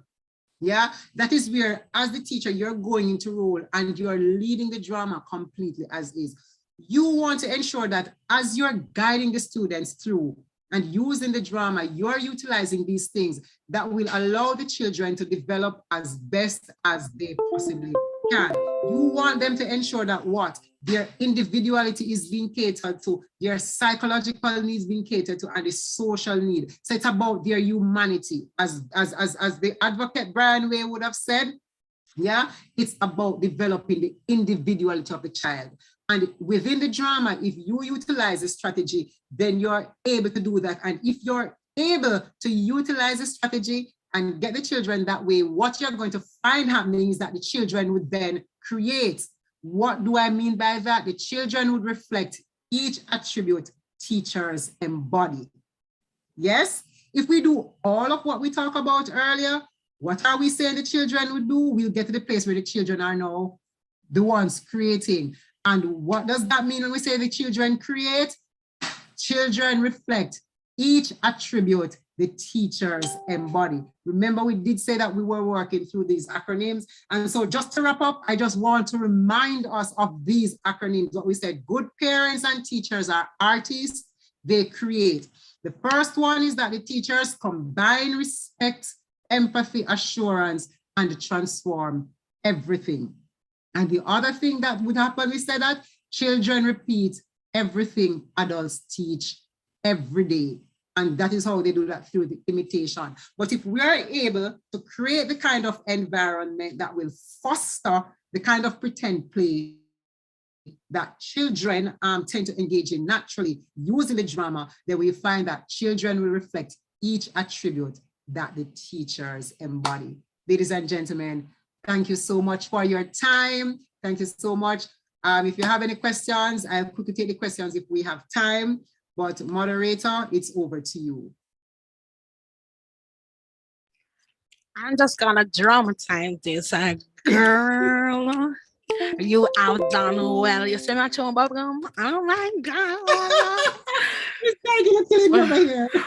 Yeah, that is where as the teacher, you're going into role and you're leading the drama completely as is. You want to ensure that as you're guiding the students through and using the drama, you're utilizing these things that will allow the children to develop as best as they possibly can. You want them to ensure that what? Their individuality is being catered to, their psychological needs being catered to, and the social need. So it's about their humanity. As the advocate Brian Way would have said, yeah, it's about developing the individuality of the child. And within the drama, if you utilize a strategy, then you're able to do that. And if you're able to utilize a strategy and get the children that way, what you're going to find happening is that the children would then create. What do I mean by that? The children would reflect each attribute teachers embody. Yes, if we do all of what we talked about earlier, what are we saying the children would do? We'll get to the place where the children are now the ones creating. And what does that mean when we say the children create? Children reflect each attribute the teachers embody. Remember, we did say that we were working through these acronyms. And so just to wrap up, I just want to remind us of these acronyms. What we said, good parents and teachers are artists, they create. The first one is that the teachers combine respect, empathy, assurance, and transform everything. And the other thing that would happen, we said that Children repeat everything adults teach every day. And that is how they do that, through the imitation. But if we are able to create the kind of environment that will foster the kind of pretend play that children tend to engage in naturally using the drama, then we find that children will reflect each attribute that the teachers embody. Ladies and gentlemen, thank you so much for your time. Thank you so much. If you have any questions, I'll quickly take the questions if we have time. But moderator, it's over to you. I'm just gonna dramatize this, girl. You have done well. You see my chum bubblegum? Oh my God.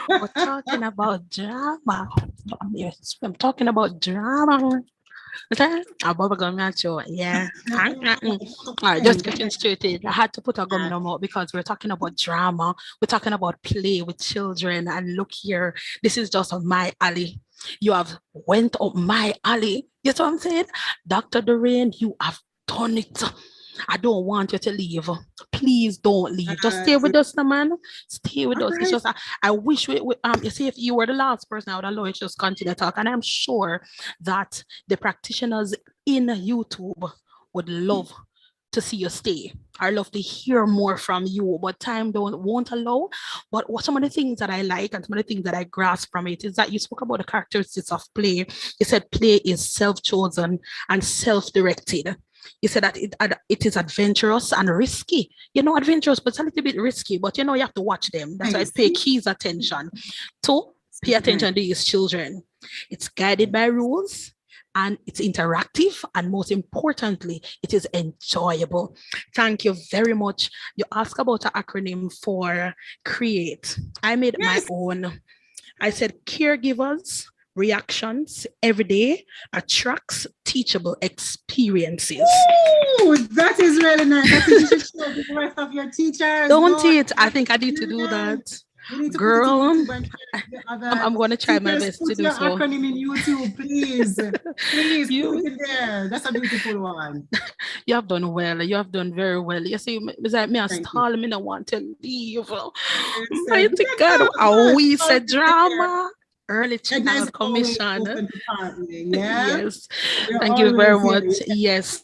We're talking about drama. Yes, I'm talking about drama. Okay, a bubblegum natural. Yeah. All right, just getting straight in. I had to put a gum no more because we're talking about drama. We're talking about play with children. And look here, this is just my alley. You have went up my alley. You know what I'm saying? Dr. Doreen, you have done it. I don't want you to leave. Please don't leave. Just stay with us, man. Stay with us. It's just I wish you see, if you were the last person, I would allow you to just continue to talk. And I'm sure that the practitioners in YouTube would love to see you stay. I love to hear more from you, but time won't allow. But what some of the things that I like and some of the things that I grasp from it is that you spoke about the characteristics of play. You said play is self-chosen and self-directed. You said that it is adventurous and risky. You know, adventurous, but it's a little bit risky, but you know, you have to watch them. That's why I pay keys attention. To pay attention to these children. It's guided by rules and it's interactive, and most importantly, it is enjoyable. Thank you very much. You asked about an acronym for CREATE. I made my own. I said caregivers, reactions, every day, attracts teachable experiences. Ooh, that is really nice. I think you should show the rest of your teachers. Don't it? I think I need to do that. Girl, I'm going to try my best to do your so. acronym in YouTube, please. Please put it there. That's a beautiful one. You have done well. You have done very well. You see, it's like me, I stall, me, don't want to leave. Mighty God, we said drama. Early Child Commission. Yes. Thank you very much. Yes.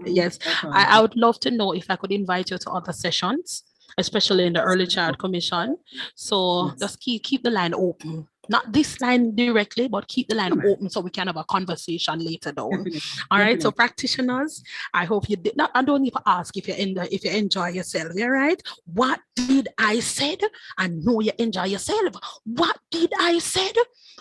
Yes. I would love to know if I could invite you to other sessions, especially in the Early Child Commission. So just keep the line open. Not this line directly, but keep the line open so we can have a conversation later down. All right. So practitioners, I hope you did not. I don't even ask if you enjoy yourself. All right. What did I said? I know you enjoy yourself. What did I said?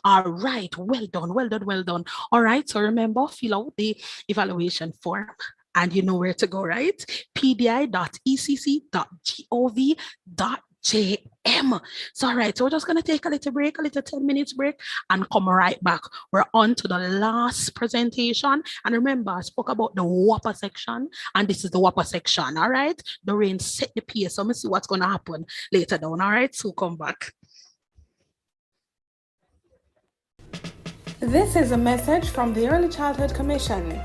All right. Well done. Well done. Well done. All right. So remember, fill out the evaluation form. And you know where to go, right? pdi.ecc.gov.jm. So, all right, so we're just going to take a little break, a little 10 minutes break, and come right back. We're on to the last presentation. And remember, I spoke about the Whopper section, and this is the Whopper section, all right? Doreen set the pace, so let me see what's going to happen later down, all right? So come back. This is a message from the Early Childhood Commission.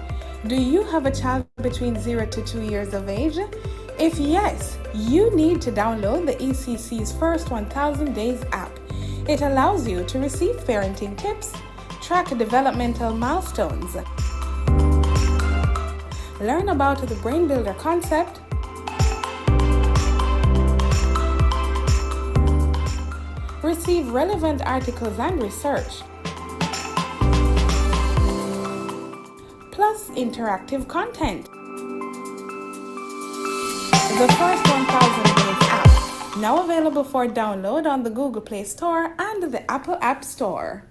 Do you have a child between 0 to 2 years of age? If yes, you need to download the ECC's First 1000 Days app. It allows you to receive parenting tips, track developmental milestones, learn about the Brain Builder concept, receive relevant articles and research, plus interactive content. The First 1000 Days app, now available for download on the Google Play Store and the Apple App Store.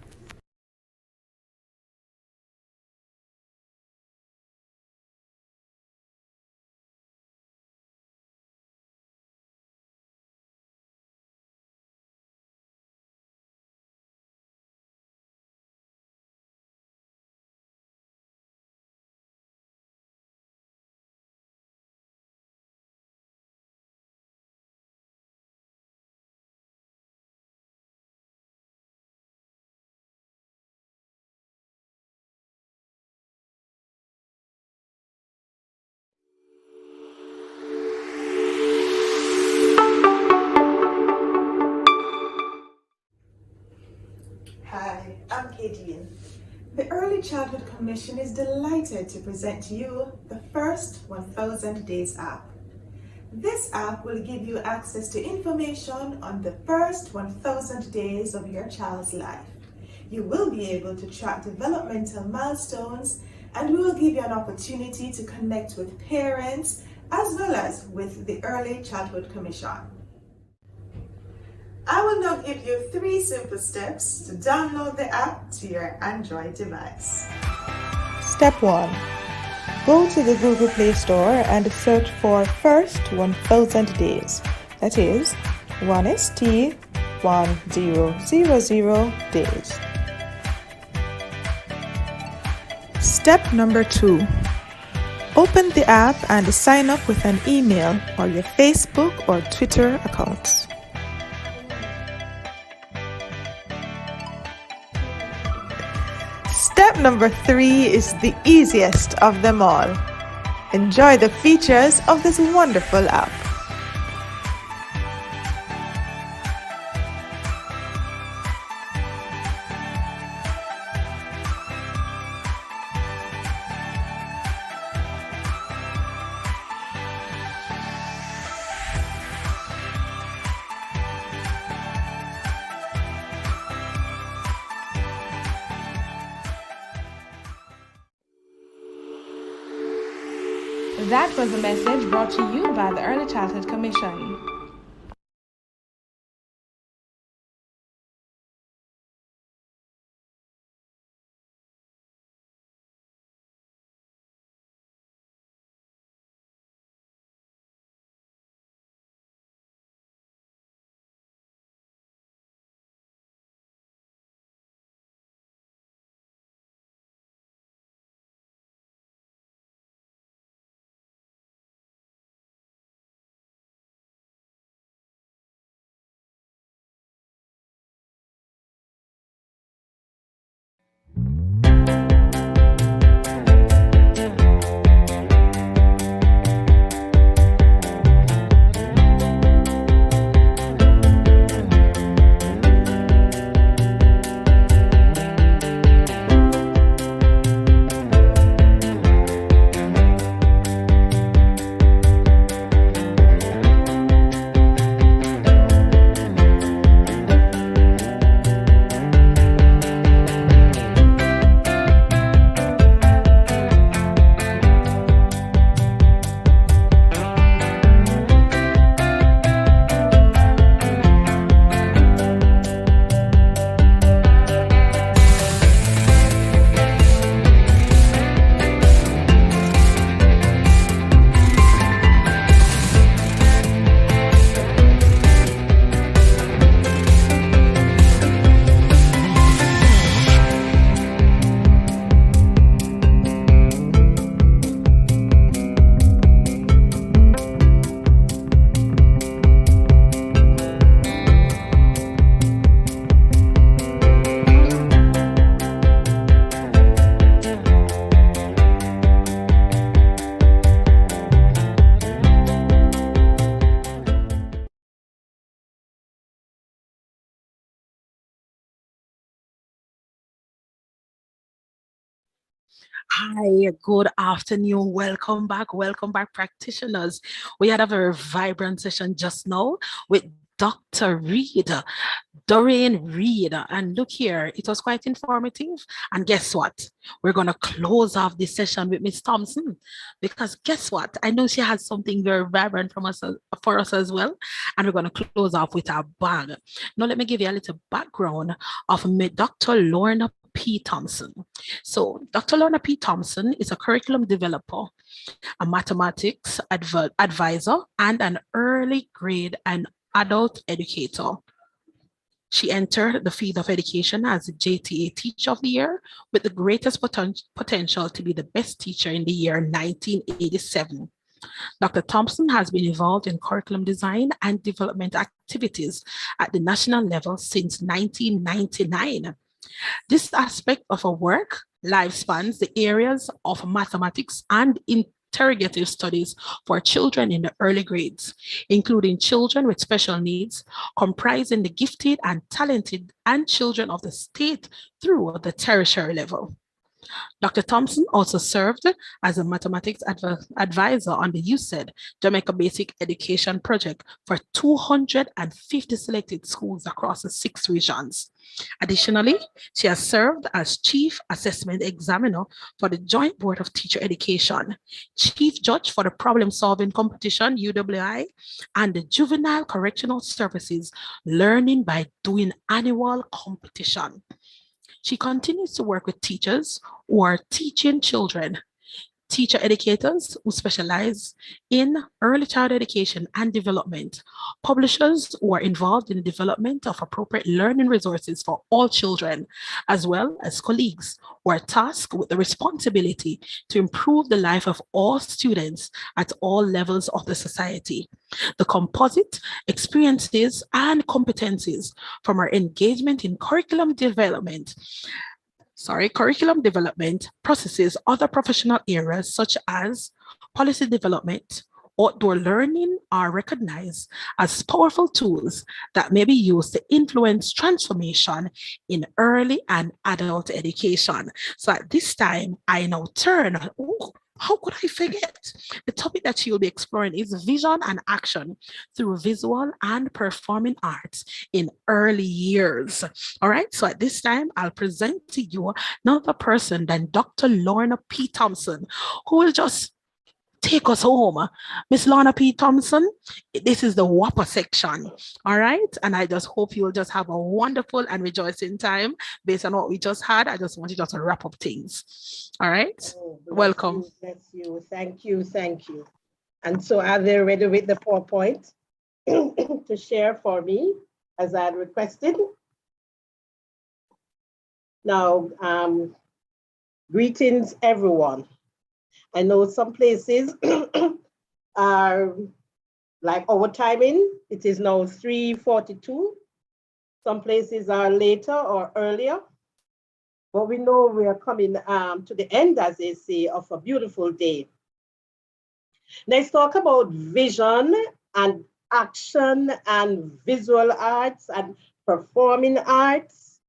Gideon. The Early Childhood Commission is delighted to present to you the first 1000 Days app. This app will give you access to information on the first 1000 days of your child's life. You will be able to track developmental milestones, and we will give you an opportunity to connect with parents as well as with the Early Childhood Commission. I will now give you 3 simple steps to download the app to your Android device. Step 1. Go to the Google Play Store and search for First 1000 Days. That is 1ST1000 days. Step number 2. Open the app and sign up with an email or your Facebook or Twitter accounts. Step number 3 is the easiest of them all. Enjoy the features of this wonderful app. That was a message brought to you by the Early Childhood Commission. Hi, good afternoon. Welcome back, practitioners. We had a very vibrant session just now with Dr. Reed, Doreen Reed. And look here, it was quite informative. And guess what? We're going to close off this session with Miss Thompson, because guess what? I know she has something very vibrant for us as well. And we're going to close off with our bang. Now, let me give you a little background of Dr. Lorna P. Thompson. So Dr. Lorna P. Thompson is a curriculum developer, a mathematics advisor, and an early grade and adult educator. She entered the field of education as the JTA Teacher of the Year with the greatest potential to be the best teacher in the year 1987. Dr. Thompson has been involved in curriculum design and development activities at the national level since 1999. This aspect of her work lifespans the areas of mathematics and interrogative studies for children in the early grades, including children with special needs, comprising the gifted and talented and children of the state through the tertiary level. Dr. Thompson also served as a mathematics advisor on the USAID Jamaica Basic Education Project for 250 selected schools across the 6 regions. Additionally, she has served as Chief Assessment Examiner for the Joint Board of Teacher Education, Chief Judge for the Problem Solving Competition, UWI, and the Juvenile Correctional Services Learning by Doing Annual Competition. She continues to work with teachers who are teaching children, teacher educators who specialize in early child education and development, publishers who are involved in the development of appropriate learning resources for all children, as well as colleagues who are tasked with the responsibility to improve the life of all students at all levels of the society. The composite experiences and competencies from our engagement in curriculum development processes other professional areas such as policy development, outdoor learning are recognized as powerful tools that may be used to influence transformation in early and adult education. So at this time, I now turn, how could I forget? The topic that you'll be exploring is vision and action through visual and performing arts in early years. All right, so at this time, I'll present to you another person than Dr. Lorna P. Thompson, who will just take us home. Miss Lorna P. Thompson, this is the Whopper section, all right? And I just hope you will just have a wonderful and rejoicing time based on what we just had. I just want you just to wrap up things, all right? Welcome. Bless you, thank you, thank you. And so are they ready with the PowerPoint to share for me as I had requested? Now, greetings everyone. I know some places are like our timing. It is now 3:42. Some places are later or earlier. But we know we are coming to the end, as they say, of a beautiful day. Let's talk about vision and action and visual arts and performing arts.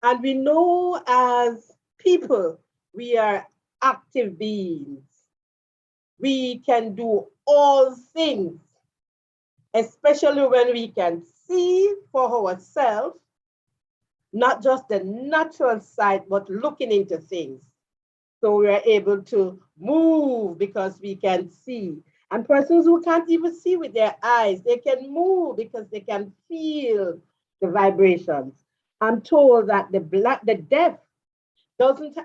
And we know as people, we are active beings. We can do all things, especially when we can see for ourselves, not just the natural side, but looking into things. So we are able to move because we can see. And persons who can't even see with their eyes, they can move because they can feel the vibrations. I'm told that the deaf doesn't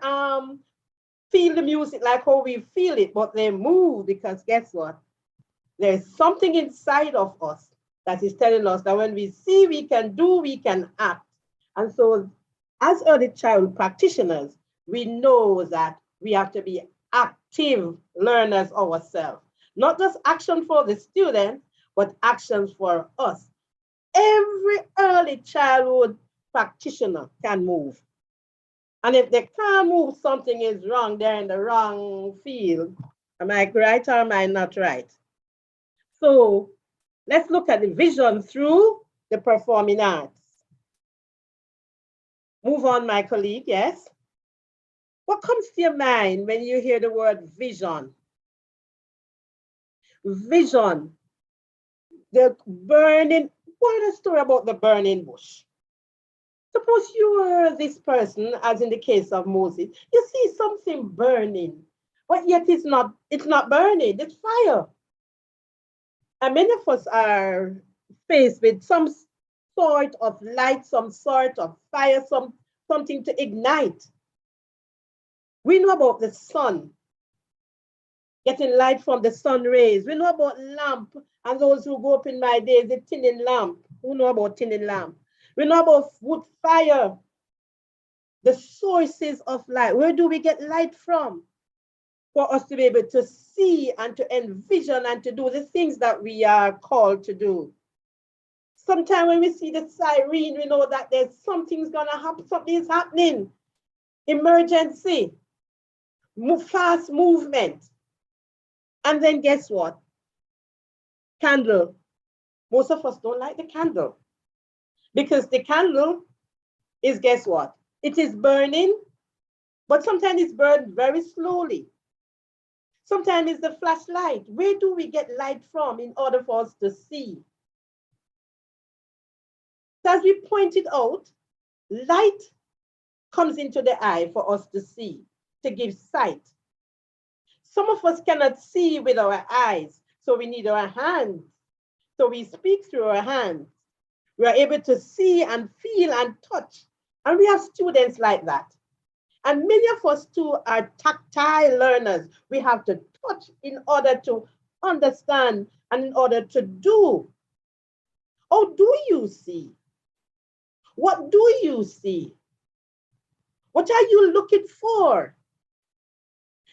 feel the music like how we feel it, but they move because guess what? There's something inside of us that is telling us that when we see, we can do, we can act. And so as early child practitioners, we know that we have to be active learners ourselves. Not just action for the student, but actions for us. Every early childhood practitioner can move. And if they can't move, something is wrong. They're in the wrong field. Am I right or am I not right? So let's look at the vision through the performing arts. Move on, my colleague, yes? What comes to your mind when you hear the word vision? Vision, the burning, what a story about the burning bush. Suppose you are this person, as in the case of Moses, you see something burning, but yet it's not burning, it's fire. And many of us are faced with some sort of light, some sort of fire, something to ignite. We know about the sun, getting light from the sun rays. We know about lamp, and those who go up in my days, the tinning lamp. Who know about tinning lamp? We know about wood fire, the sources of light. Where do we get light from? For us to be able to see and to envision and to do the things that we are called to do. Sometimes when we see the siren, we know that there's something's gonna happen, something is happening. Emergency, fast movement. And then guess what? Candle. Most of us don't like the candle because the candle is, guess what? It is burning, but sometimes it's burned very slowly. Sometimes it's the flashlight. Where do we get light from in order for us to see? So as we pointed out, light comes into the eye for us to see, to give sight. Some of us cannot see with our eyes, so we need our hands. So we speak through our hands. We are able to see and feel and touch. And we have students like that. And many of us too are tactile learners. We have to touch in order to understand and in order to do. Oh, do you see? What do you see? What are you looking for?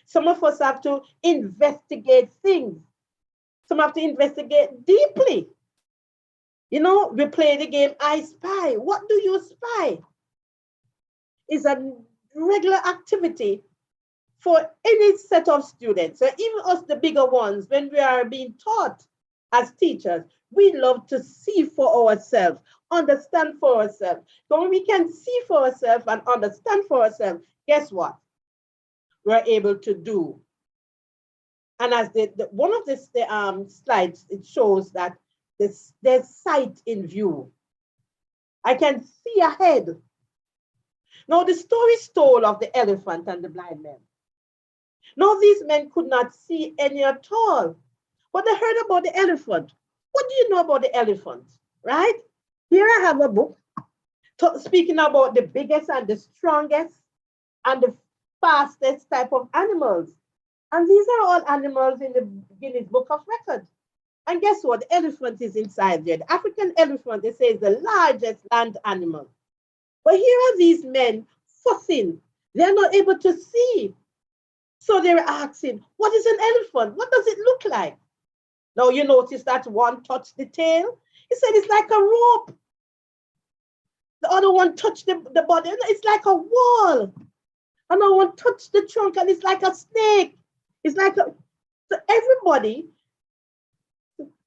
Some of us have to investigate things. Some have to investigate deeply. You know, we play the game I Spy. What do you spy? It's a regular activity for any set of students. So even us, the bigger ones, when we are being taught as teachers, we love to see for ourselves, understand for ourselves. So when we can see for ourselves and understand for ourselves, guess what? We're able to do. And as one of the slides, it shows that there's sight in view. I can see ahead. Now the story is told of the elephant and the blind man. Now these men could not see any at all, but they heard about the elephant. What do you know about the elephant, right? Here I have a book speaking about the biggest and the strongest and the fastest type of animals. And these are all animals in the Guinness Book of Records. And guess what? The elephant is inside there. The African elephant, they say, is the largest land animal. But here are these men fussing. They're not able to see. So they're asking, what is an elephant? What does it look like? Now you notice that one touched the tail. He said it's like a rope. The other one touched the body. It's like a wall. Another one touched the trunk and it's like a snake. It's like so everybody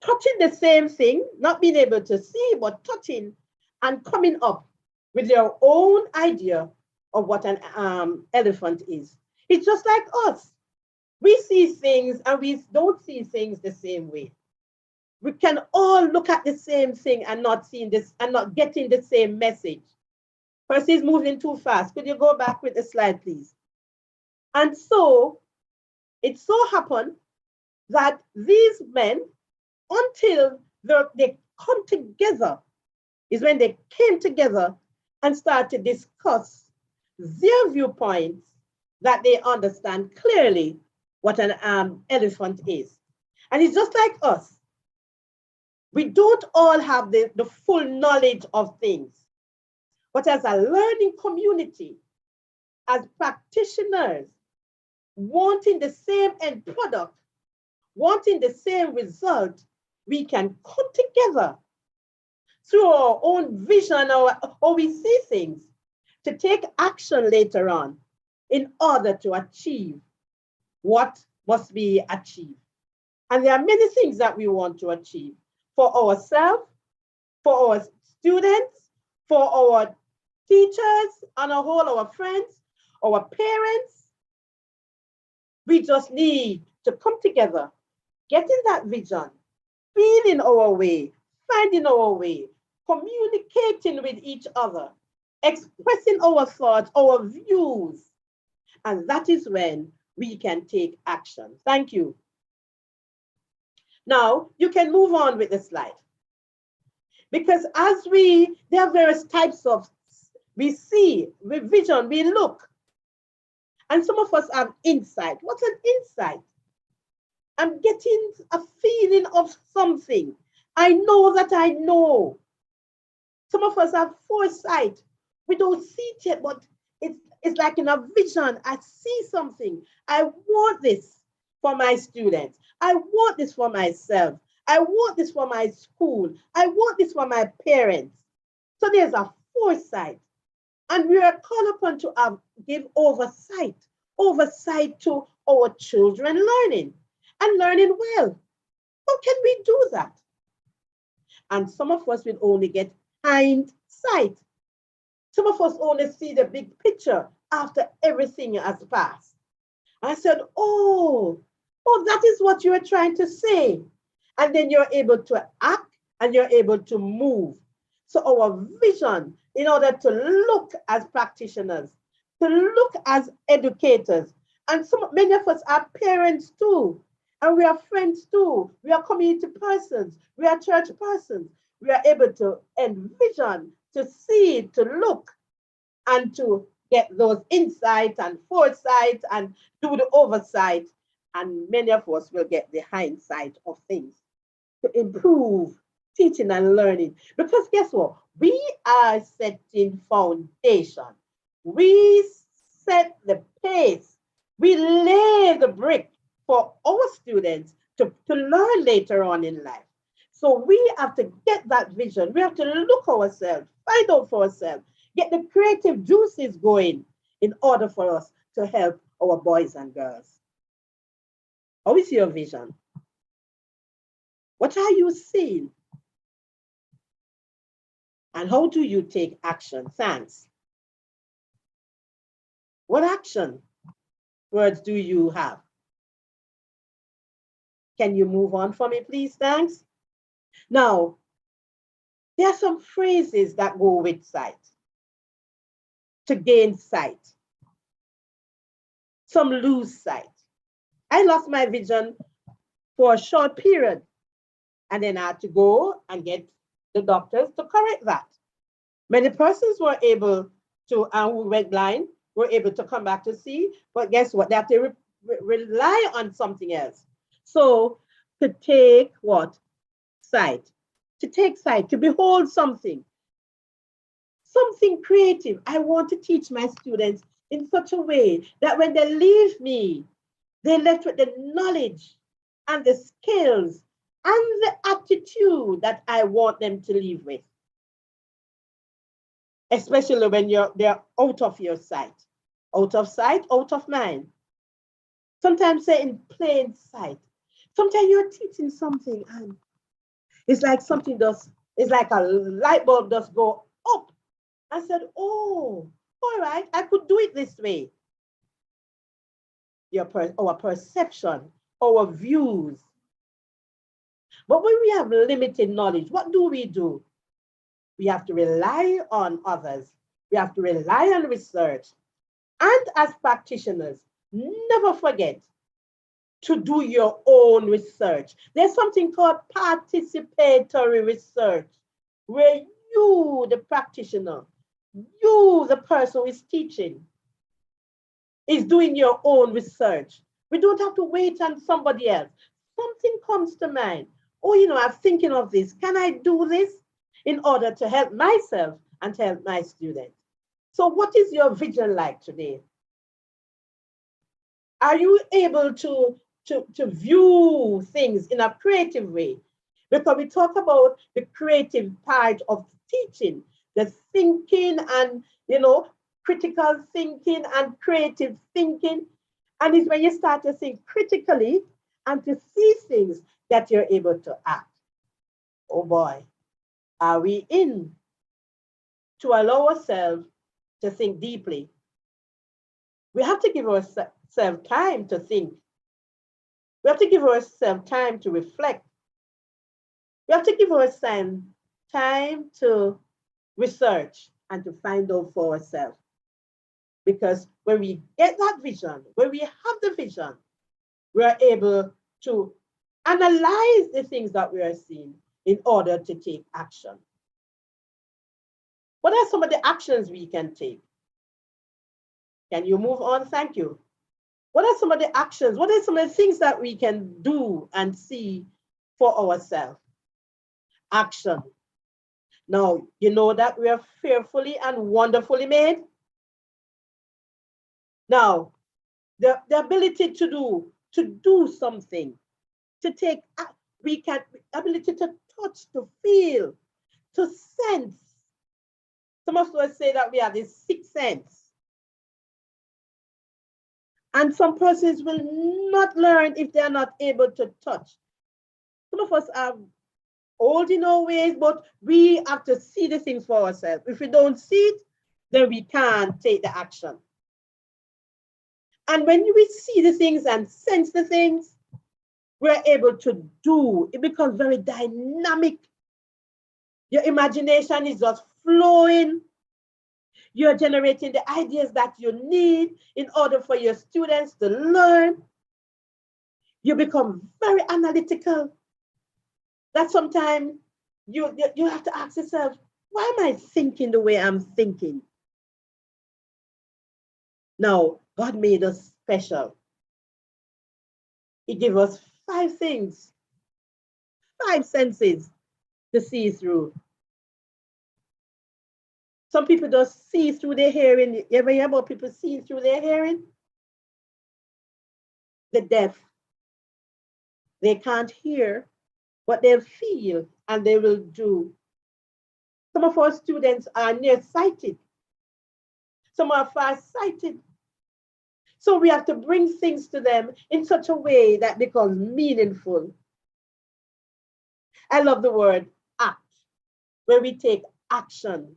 touching the same thing, not being able to see, but touching and coming up with their own idea of what an elephant is. It's just like us. We see things and we don't see things the same way. We can all look at the same thing and not seeing this and not getting the same message. Percy is moving too fast. Could you go back with the slide, please? And so it so happened that these men, until they come together, is when they came together and started to discuss their viewpoints, that they understand clearly what an elephant is. And it's just like us. We don't all have the full knowledge of things. But as a learning community, as practitioners, wanting the same end product, wanting the same result, we can come together through our own vision or how we see things to take action later on in order to achieve what must be achieved. And there are many things that we want to achieve for ourselves, for our students, for our teachers, on a whole, our friends, our parents. We just need to come together, getting that vision, feeling our way, finding our way, communicating with each other, expressing our thoughts, our views. And that is when we can take action. Thank you. Now, you can move on with the slide. Because there are various types of, we see, we vision, we look. And some of us have insight. What's an insight? I'm getting a feeling of something. I know that I know. Some of us have foresight. We don't see it yet, but it's like in a vision. I see something. I want this for my students. I want this for myself. I want this for my school. I want this for my parents. So there's a foresight. And we are called upon to give oversight to our children learning. and learning well. How can we do that? And some of us will only get hindsight. Some of us only see the big picture after everything has passed. I said, oh, that is what you are trying to say. And then you're able to act and you're able to move. So our vision, in order to look as practitioners, to look as educators, and many of us are parents too, and we are friends too, we are community persons, we are church persons. We are able to envision, to see, to look, and to get those insights and foresight and do the oversight. And many of us will get the hindsight of things to improve teaching and learning. Because guess what? We are setting foundation. We set the pace. We lay the brick for our students to learn later on in life. So we have to get that vision. We have to look ourselves, find out for ourselves, get the creative juices going in order for us to help our boys and girls. How is your vision? What are you seeing? And how do you take action? Thanks. What action words do you have? Can you move on for me, please? Thanks. Now, there are some phrases that go with sight. To gain sight. Some lose sight. I lost my vision for a short period, and then I had to go and get the doctors to correct that. Many persons were able to, who went blind, were able to come back to see, but guess what? They have to rely on something else. So to take what? Sight. To take sight, to behold something creative. I want to teach my students in such a way that when they leave me, they're left with the knowledge and the skills and the attitude that I want them to leave with. Especially when they're out of your sight. Out of sight, out of mind. Sometimes they're in plain sight. Sometimes you're teaching something and it's like something it's like a light bulb does go up. I said, oh, all right, I could do it this way. Our perception, our views. But when we have limited knowledge, what do? We have to rely on others. We have to rely on research. And as practitioners, never forget to do your own research. There's something called participatory research, where you, the practitioner, you, the person who is teaching, is doing your own research. We don't have to wait on somebody else. Something comes to mind. Oh, I'm thinking of this. Can I do this in order to help myself and to help my students? So what is your vision like today? Are you able to view things in a creative way? Because we talk about the creative part of teaching, the thinking and, critical thinking and creative thinking. And it's when you start to think critically and to see things that you're able to act. Oh boy, are we in to allow ourselves to think deeply? We have to give ourselves time to think. We have to give ourselves time to reflect. We have to give ourselves time to research and to find out for ourselves. Because when we get that vision, when we have the vision, we are able to analyze the things that we are seeing in order to take action. What are some of the actions we can take? Can you move on? Thank you. What are some of the actions? What are some of the things that we can do and see for ourselves? Action. Now, you know that we are fearfully and wonderfully made. Now, the ability to do something, to take, ability to touch, to feel, to sense. Some of us say that we have this sixth sense. And some persons will not learn if they are not able to touch. Some of us are old in our ways, but we have to see the things for ourselves. If we don't see it, then we can't take the action. And when we see the things and sense the things, we're able to do. It becomes very dynamic. Your imagination is just flowing. You're generating the ideas that you need in order for your students to learn. You become very analytical. That sometimes you have to ask yourself, why am I thinking the way I'm thinking? Now, God made us special. He gave us 5 things, 5 senses to see through. Some people just see through their hearing. You ever hear about people seeing through their hearing? The deaf. They can't hear, but they'll feel and they will do. Some of our students are nearsighted. Some are far-sighted. So we have to bring things to them in such a way that becomes meaningful. I love the word act, where we take action.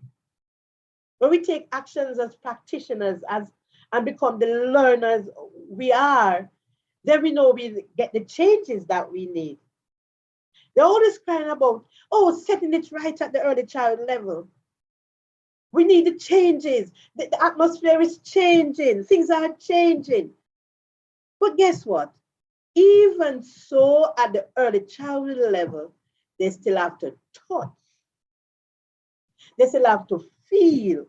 When we take actions as practitioners and become the learners we are, then we know we get the changes that we need. They're always crying about, oh, setting it right at the early child level. We need the changes. The atmosphere is changing. Things are changing. But guess what? Even so, at the early childhood level, they still have to touch. They still have to feel.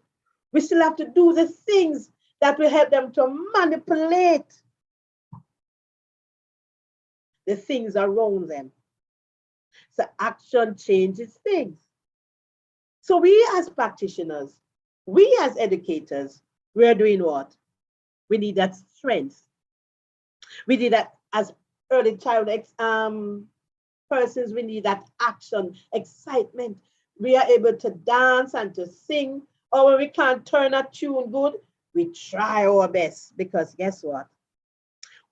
We still have to do the things that will help them to manipulate the things around them. So action changes things. So we as practitioners, we as educators, we are doing what? We need that strength. We need that as early child persons, we need that action, excitement. We are able to dance and to sing, or when we can't turn a tune good, we try our best, because guess what?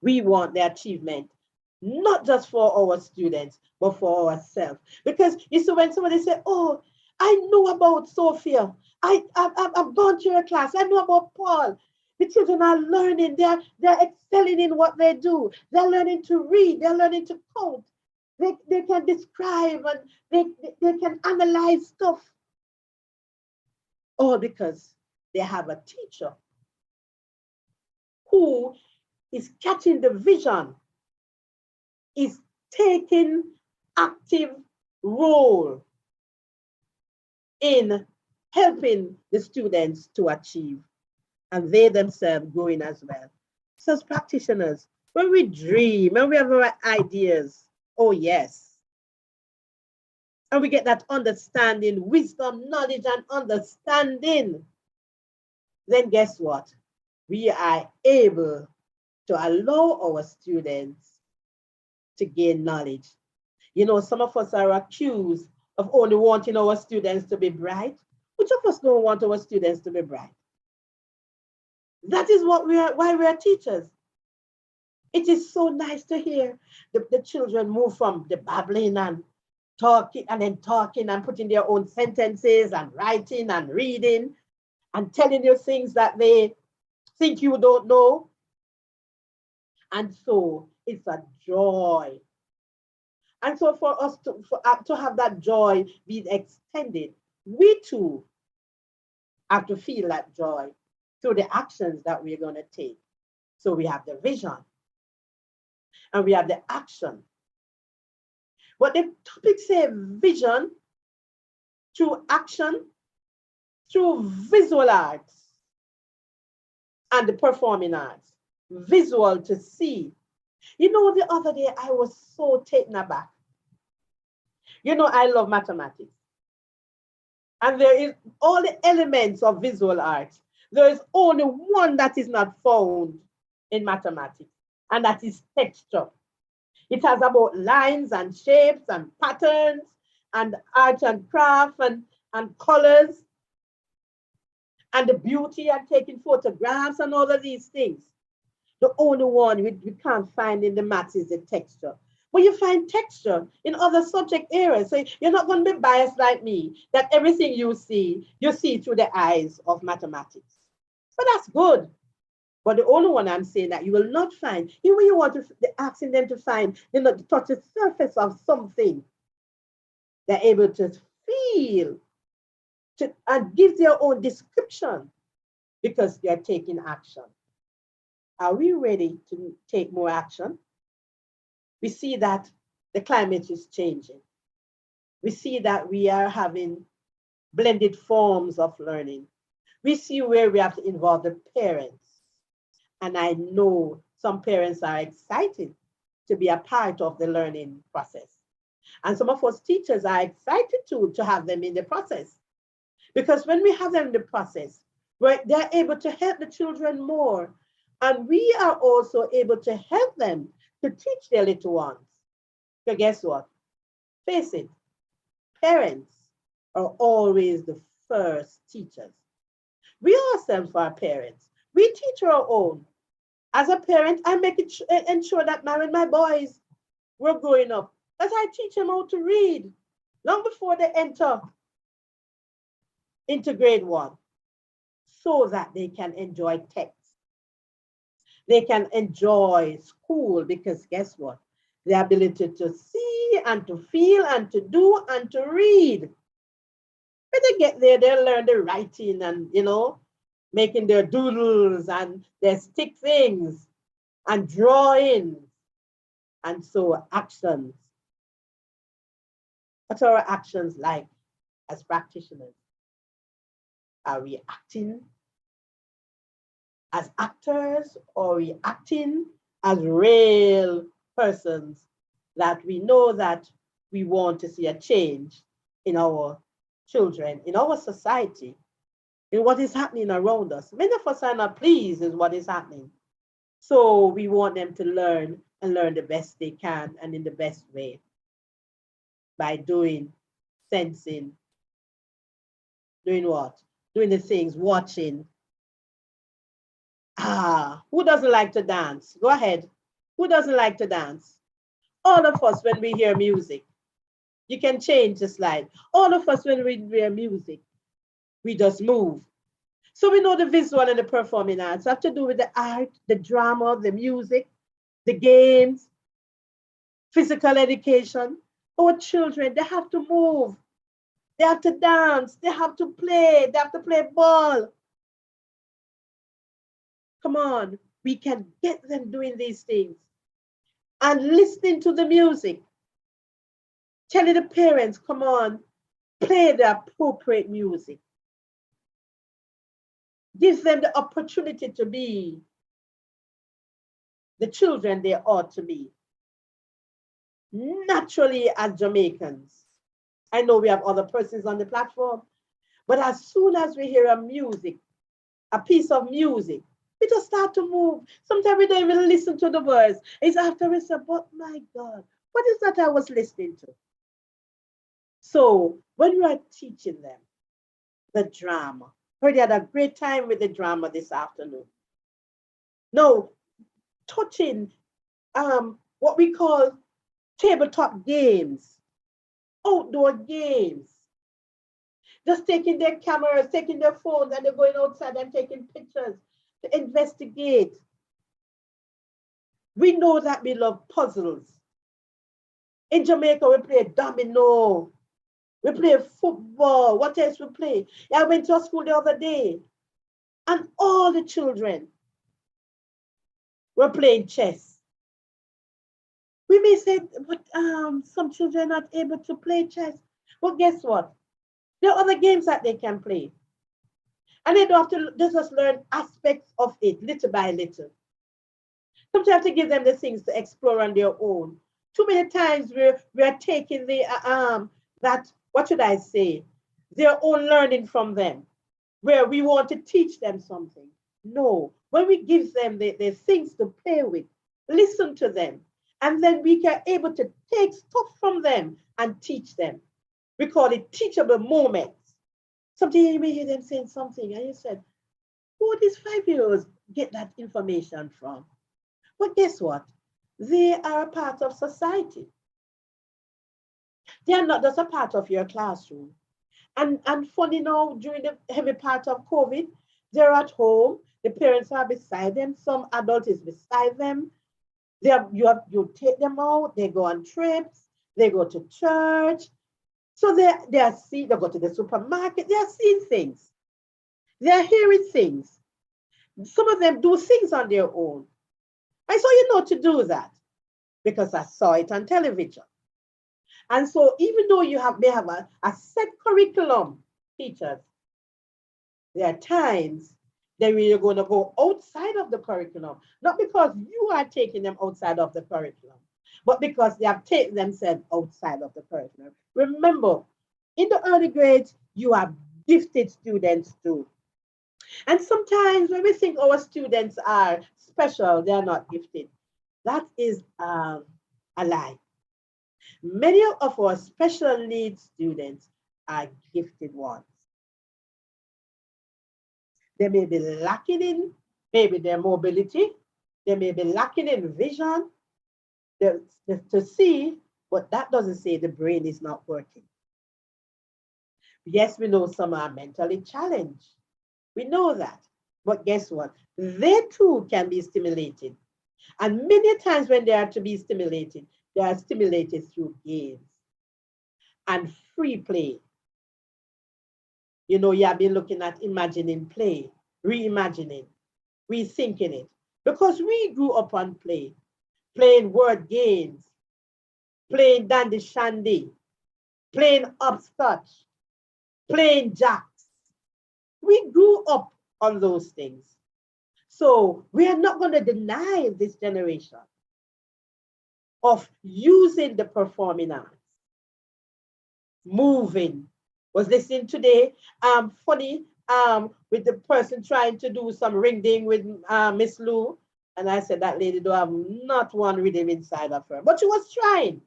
We want the achievement, not just for our students, but for ourselves. Because you see, when somebody say, oh, I know about Sophia, I've gone to your class, I know about Paul. The children are learning, they're excelling in what they do. They're learning to read, they're learning to count. They can describe and they can analyze stuff. All because they have a teacher who is catching the vision, is taking active role in helping the students to achieve, and they themselves growing as well. So as practitioners, when we dream, when we have our ideas, oh yes, and we get that understanding, wisdom, knowledge, and understanding, then guess what? We are able to allow our students to gain knowledge. You know, some of us are accused of only wanting our students to be bright. Which of us don't want our students to be bright? That is what why we are teachers. It is so nice to hear the children move from the babbling and talking and then talking and putting their own sentences and writing and reading and telling you things that they think you don't know. And so it's a joy. And so for us to have that joy being extended, we too have to feel that joy through the actions that we're going to take. So we have the vision and we have the action. But the topic says vision through action, through visual arts and the performing arts. Visual to see. You know, the other day I was so taken aback. You know, I love mathematics. And there is all the elements of visual arts. There is only one that is not found in mathematics, and that is texture. It has about lines and shapes and patterns and art and craft and colors and the beauty and taking photographs and all of these things. The only one we can't find in the maths is the texture. But you find texture in other subject areas. So you're not going to be biased like me, that everything you see through the eyes of mathematics. But that's good. But the only one I'm saying that you will not find, even when you want to asking them to find, to touch the surface of something, they're able to feel and give their own description because they're taking action. Are we ready to take more action? We see that the climate is changing. We see that we are having blended forms of learning. We see where we have to involve the parents. And I know some parents are excited to be a part of the learning process. And some of us teachers are excited to have them in the process. Because when we have them in the process, they're able to help the children more. And we are also able to help them to teach their little ones. So guess what? Face it, parents are always the first teachers. We ourselves are parents. We teach our own. As a parent, I make it ensure that when my boys were growing up, that I teach them how to read long before they enter into grade 1, so that they can enjoy text. They can enjoy school because guess what? The ability to see and to feel and to do and to read. When they get there, they'll learn the writing and, making their doodles and their stick things and drawing. And so actions. What are our actions like as practitioners? Are we acting as actors, or are we acting as real persons that we know that we want to see a change in our children, in our society, in what is happening around us? Many of us are not pleased with what is happening. So we want them to learn and learn the best they can and in the best way by doing, sensing, doing what? Doing the things, watching. Who doesn't like to dance? Go ahead. Who doesn't like to dance? All of us when we hear music. You can change the slide. All of us when we hear music, we just move. So we know the visual and the performing arts have to do with the art, the drama, the music, the games, physical education. Our children, they have to move. They have to dance. They have to play. They have to play ball. Come on, we can get them doing these things and listening to the music. Telling the parents, come on, play the appropriate music. Gives them the opportunity to be the children they ought to be. Naturally, as Jamaicans, I know we have other persons on the platform, but as soon as we hear a piece of music, we just start to move. Sometimes we don't even listen to the words. It's after we say, but my God, what is that I was listening to? So when we are teaching them the drama, heard you had a great time with the drama this afternoon. No, touching what we call tabletop games, outdoor games. Just taking their cameras, taking their phones, and they're going outside and taking pictures to investigate. We know that we love puzzles. In Jamaica, we play domino. We play football. What else we play? I went to school the other day, and all the children were playing chess. We may say, but some children are not able to play chess. Well, guess what? There are other games that they can play. And they don't have to just learn aspects of it, little by little. Sometimes you have to give them the things to explore on their own. Too many times we are taking what should I say, their own learning from them, where we want to teach them something. No, when we give them the things to play with, listen to them, and then we are able to take stuff from them and teach them. We call it teachable moments. Sometimes you may hear them saying something, and you said, who these 5-year-olds get that information from? But guess what? They are a part of society. They are not just a part of your classroom. And funny now, during the heavy part of COVID, they're at home, the parents are beside them, some adult is beside them. You take them out, they go on trips, they go to church. So they go to the supermarket, they are seeing things, they are hearing things. Some of them do things on their own. I saw you know to do that because I saw it on television. And so even though may have a set curriculum, teachers, there are times that we are going to go outside of the curriculum, not because you are taking them outside of the curriculum, but because they have taken themselves outside of the curriculum. Remember, in the early grades, you have gifted students too. And sometimes when we think our students are special, they are not gifted. That is a lie. Many of our special needs students are gifted ones. They may be lacking in maybe their mobility, they may be lacking in vision to see, but that doesn't say the brain is not working. Yes, we know some are mentally challenged. We know that. But guess what? They too can be stimulated. And many times when they are to be stimulated, they are stimulated through games and free play. You know, you have been looking at imagining play, reimagining, rethinking it. Because we grew up on play, playing word games, playing dandy shandy, playing upstotch, playing jacks. We grew up on those things. So we are not going to deny this generation of using the performing arts, moving. Was listening today, funny, with the person trying to do some ring ding with Miss Lou. And I said, that lady don't have not one rhythm inside of her, but she was trying.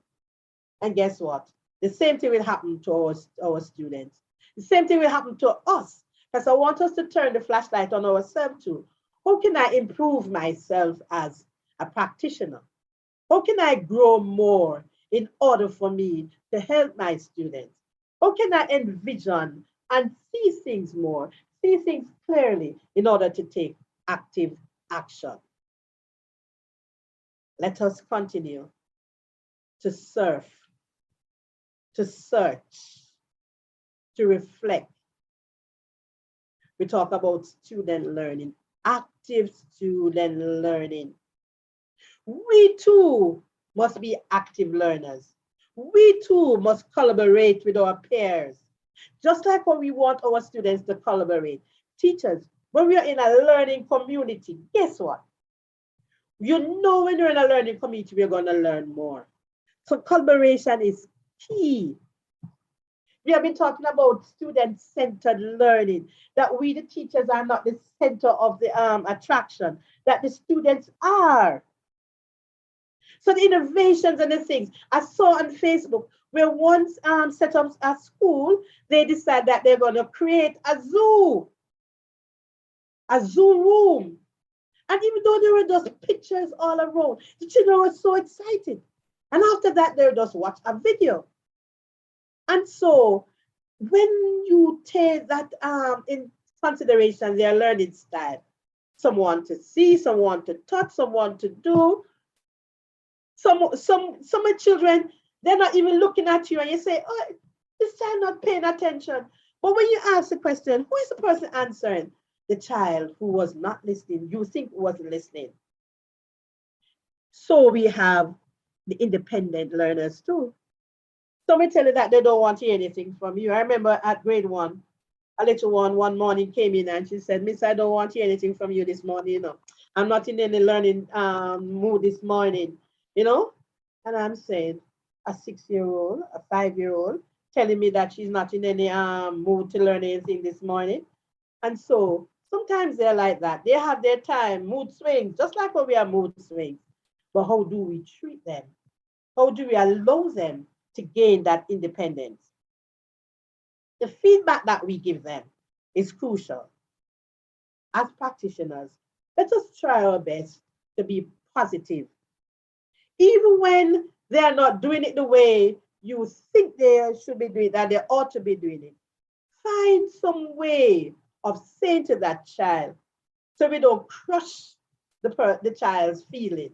And guess what? The same thing will happen to our students. The same thing will happen to us. Because I want us to turn the flashlight on ourselves too. How can I improve myself as a practitioner? How can I grow more in order for me to help my students? How can I envision and see things more, see things clearly in order to take active action? Let us continue to surf, to search, to reflect. We talk about student learning, active student learning. We too must be active learners. We too must collaborate with our peers. Just like when we want our students to collaborate. Teachers, when we are in a learning community, guess what? You know when you're in a learning community, we're going to learn more. So collaboration is key. We have been talking about student-centered learning, that we, the teachers, are not the center of the attraction, that the students are. So the innovations and the things I saw on Facebook, where once set up a school, they decide that they're going to create a zoo room. And even though there were just pictures all around, the children were so excited. And after that, they just watch a video. And so when you take that in consideration, their learning style, someone to see, someone to touch, someone to do, some children, they're not even looking at you and you say, oh, this child not paying attention. But when you ask the question, who is the person answering? The child who was not listening, you think wasn't listening. So we have the independent learners too. So me tell you that they don't want to hear anything from you. I remember at grade 1, a little one morning came in and she said, Miss, I don't want to hear anything from you this morning, you know. I'm not in any learning mood this morning, you know. And I'm saying, a 6-year-old, a 5-year-old, telling me that she's not in any mood to learn anything this morning. And so sometimes they're like that. They have their time, mood swings, just like when we have mood swings. But how do we treat them? How do we allow them to gain that independence? The feedback that we give them is crucial. As practitioners, let us try our best to be positive. Even when they are not doing it the way you think they should be doing it, that they ought to be doing it. Find some way of saying to that child so we don't crush the child's feeling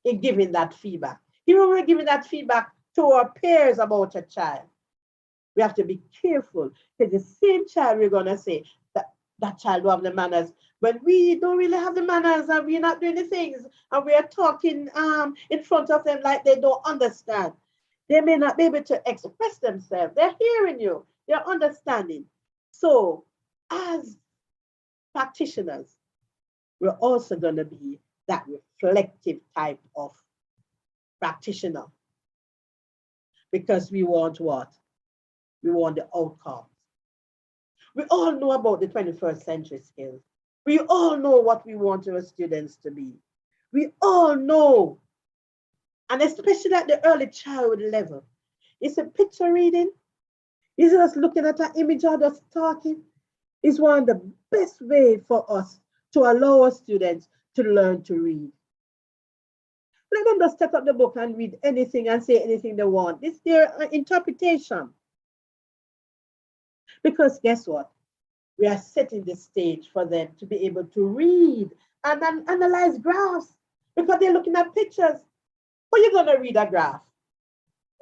in giving that feedback. Even when we're giving that feedback to our peers about a child, we have to be careful because the same child we're going to say that child don't have the manners. When we don't really have the manners and we're not doing the things and we are talking in front of them like they don't understand, they may not be able to express themselves. They're hearing you, they're understanding. So as practitioners, we're also going to be that reflective type of practitioner because we want what? We want the outcomes. We all know about the 21st century skills. We all know what we want our students to be. We all know, and especially at the early childhood level, it's a picture reading. It's just looking at an image or just talking. It's one of the best ways for us to allow our students to learn to read. Let them just take up the book and read anything and say anything they want. It's their interpretation. Because guess what? We are setting the stage for them to be able to read and then analyze graphs because they're looking at pictures. But you're going to read a graph.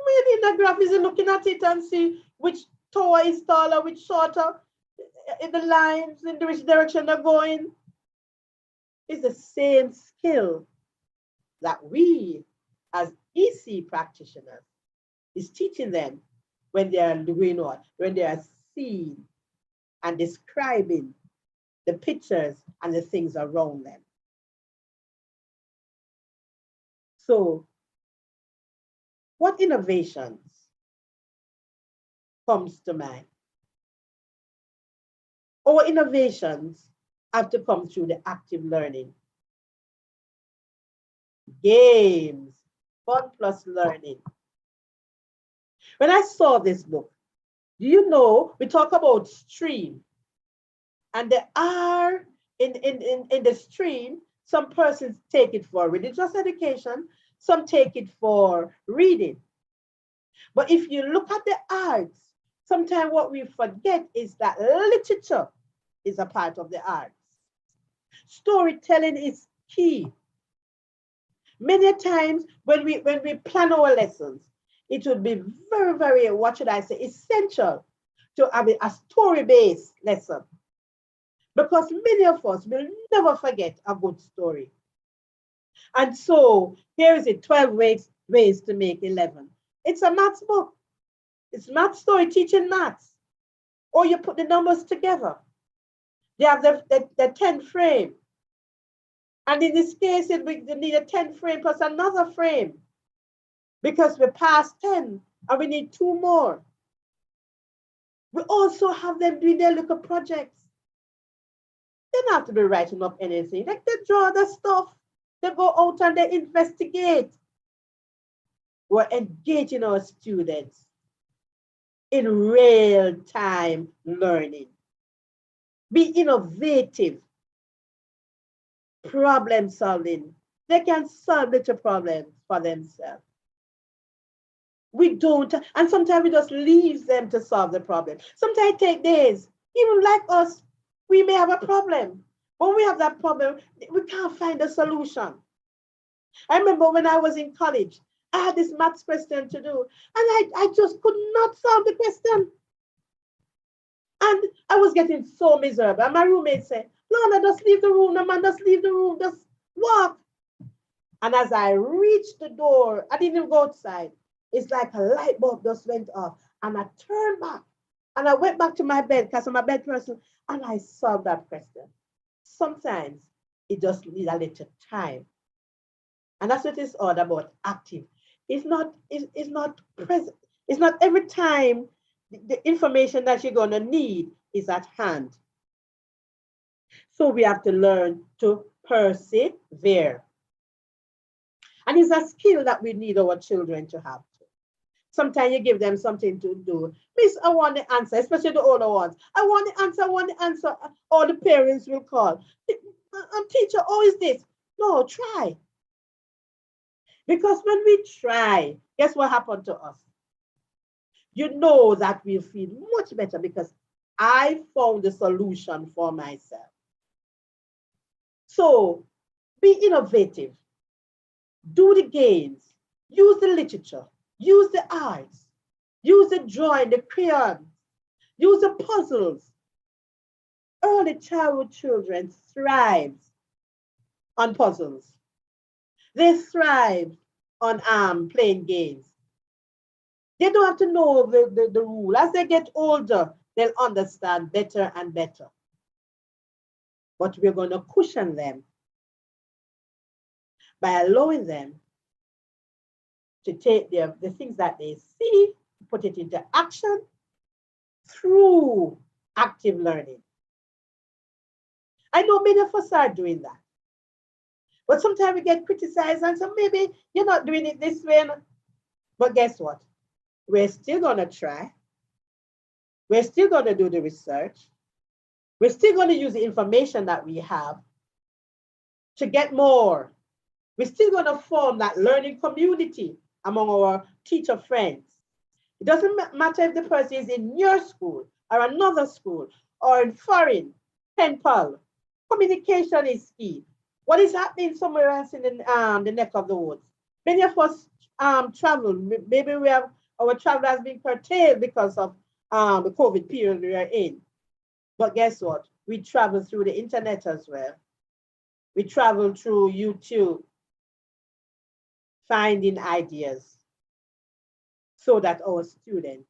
Reading a graph is looking at it and see which tower is taller, which shorter, in the lines, in which direction they're going. It's the same skill that we as EC practitioners is teaching them when they are doing what? When they are seeing and describing the pictures and the things around them. So, what innovations comes to mind? Our innovations have to come through the active learning. Games, fun plus learning. When I saw this book, do you know, we talk about stream, and there are, in the stream, some persons take it for religious education, some take it for reading. But if you look at the arts, sometimes what we forget is that literature is a part of the arts. Storytelling is key. Many times when we plan our lessons, it would be very, very, what should I say, essential to have a story-based lesson. Because many of us will never forget a good story. And so here is it, 12 ways to make 11. It's a maths book. It's math story teaching maths. Or you put the numbers together. They have the 10 frame. And in this case, we need a 10 frame plus another frame because we're past 10 and we need 2 more. We also have them doing their little projects. They don't have to be writing up anything. Like they draw the stuff. They go out and they investigate. We're engaging our students in real-time learning. Be innovative. Problem solving. They can solve little problems for themselves. We don't, and sometimes we just leave them to solve the problem. Sometimes it takes days. Even like us, we may have a problem. When we have that problem, we can't find a solution. I remember when I was in college, I had this maths question to do, and I just could not solve the question. And I was getting so miserable. And my roommate said, Lorna, just leave the room, no man, just leave the room, just walk. And as I reached the door, I didn't even go outside. It's like a light bulb just went off. And I turned back and I went back to my bed because I'm a bed person and I solved that question. Sometimes it just needs a little time. And that's what it's all about, active. It's not present. It's not every time the information that you're going to need is at hand. So we have to learn to persevere. And it's a skill that we need our children to have. Sometimes you give them something to do. Miss, I want the answer, especially the older ones. I want the answer. All the parents will call. Teacher, oh, is this? No, try. Because when we try, guess what happened to us? You know that we feel much better because I found the solution for myself. So be innovative, do the games, use the literature, use the arts, use the drawing, the crayons, use the puzzles. Early childhood children thrive on puzzles. They thrive on playing games. They don't have to know the rule. As they get older, they'll understand better and better. But we're going to cushion them by allowing them to take the things that they see, put it into action through active learning. I know many of us are doing that. But sometimes we get criticized and so maybe you're not doing it this way. But guess what? We're still going to try. We're still going to do the research. We're still going to use the information that we have to get more. We're still going to form that learning community among our teacher friends. It doesn't matter if the person is in your school or another school or in foreign, pen pal. Communication is key. What is happening somewhere else in the neck of the woods? Many of us travel. Maybe our travel has been curtailed because of the COVID period we are in. But guess what? We travel through the internet as well. We travel through YouTube, finding ideas so that our students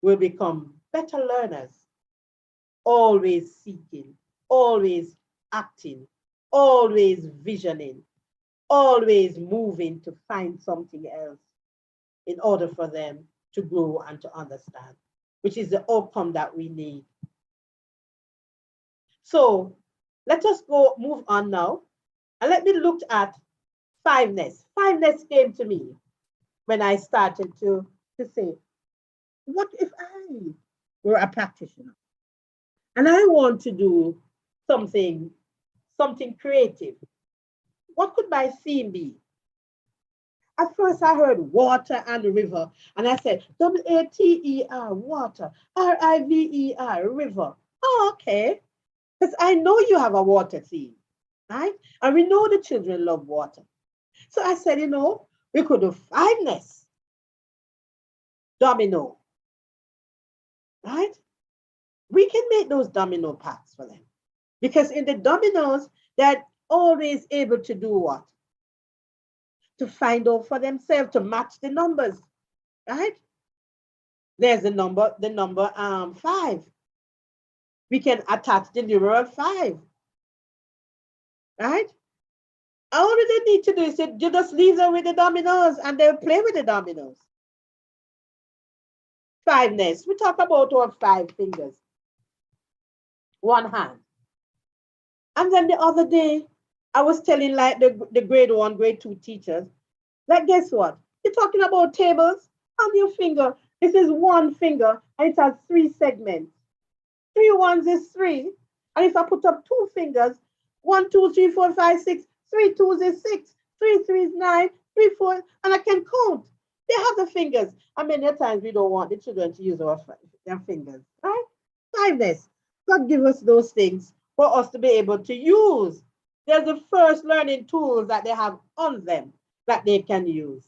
will become better learners, always seeking, always acting, always visioning, always moving to find something else in order for them to grow and to understand, which is the outcome that we need. So let us move on now, and let me look at fiveness. Fiveness came to me when I started to say, what if I were a practitioner and I want to do something creative? What could my theme be? At first I heard water and river, and I said, W-A-T-E-R, water, R-I-V-E-R, river. Oh, okay, because I know you have a water theme, right? And we know the children love water. So I said, we could do fiveness, domino, right? We can make those domino packs for them. Because in the dominoes, they're always able to do what? To find out for themselves, to match the numbers, right? There's the number 5. We can attach the numeral 5, right? All they need to do is you just leave them with the dominoes and they'll play with the dominoes. Fiveness, we talk about our 5 fingers, 1 hand. And then the other day, I was telling like the grade 1, grade 2 teachers, like guess what? You're talking about tables on your finger. This is 1 finger and it has 3 segments. 3 ones is 3. And if I put up 2 fingers, 1, 2, 3, 4, 5, 6, 3 twos is 6, 3 threes is 9, 3 4, and I can count. They have the fingers. And many times we don't want the children to use their fingers, right? Fiveness. God give us those things for us to be able to use. There's the first learning tools that they have on them that they can use.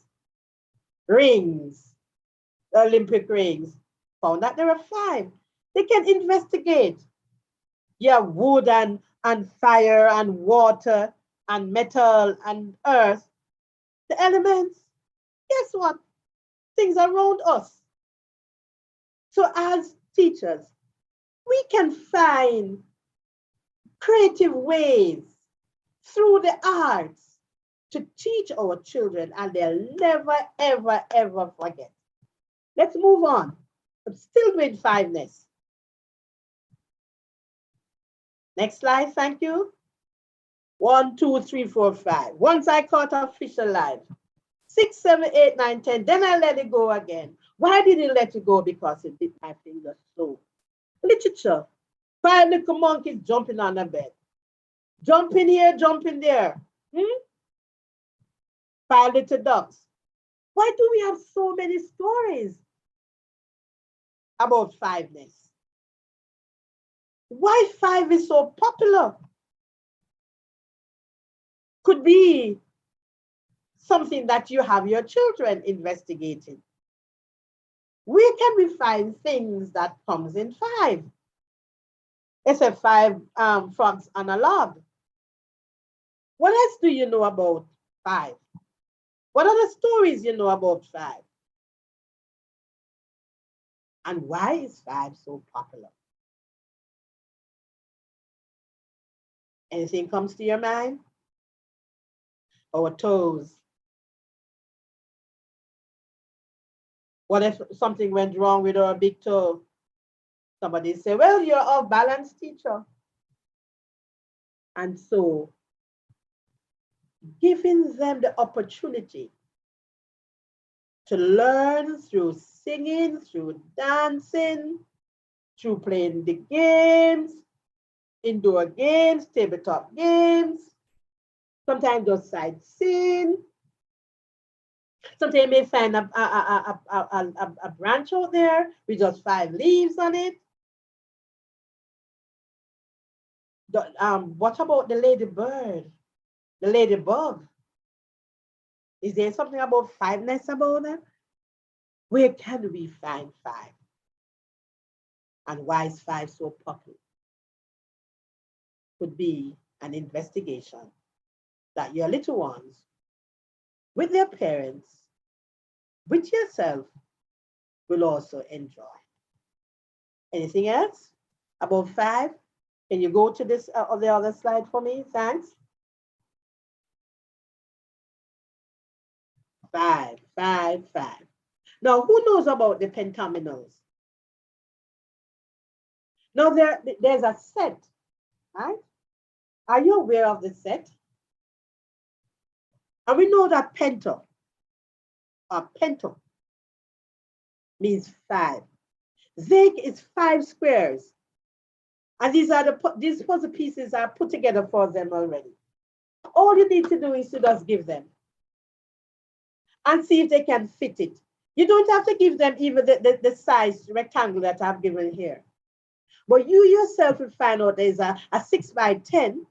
Rings, the Olympic rings. Found that there are 5. They can investigate. Yeah, wood and fire and water and metal and earth. The elements. Guess what? Things around us. So as teachers, we can find creative ways through the arts to teach our children, and they'll never, ever, ever forget. Let's move on. I'm still doing fiveness. Next slide, thank you. 1, 2, 3, 4, 5. Once I caught a fish alive. 6, 7, 8, 9, 10. Then I let it go again. Why did it let it go? Because it bit my finger slow. Literature. 5 little monkeys jumping on the bed. Jumping here, jumping there. Five little ducks. Why do we have so many stories about fiveness? Why five is so popular? Could be something that you have your children investigating. Where can we find things that comes in five? It's a five frogs on a log. What else do you know about five? What are the stories you know about five? And why is five so popular? Anything comes to your mind? Our toes. What if something went wrong with our big toe? Somebody say, well, you're off balance, teacher. And so giving them the opportunity to learn through singing, through dancing, through playing the games, indoor games, tabletop games, sometimes just sightseeing. Sometimes you may find a branch out there with just 5 leaves on it. What about the ladybird, the ladybug? Is there something about fiveness about them? Where can we find five? And why is five so popular? Could be an investigation that your little ones, with their parents, with yourself, will also enjoy. Anything else about five? Can you go to this or the other slide for me? Thanks. Five, five, five. Now, who knows about the pentaminals? Now, there's a set, right? Are you aware of the set? And we know that penta, or pento, means 5. Zig is 5 squares. And these puzzle pieces are put together for them already. All you need to do is to just give them and see if they can fit it. You don't have to give them even the size rectangle that I've given here. But you yourself will find out there's a 6 by 10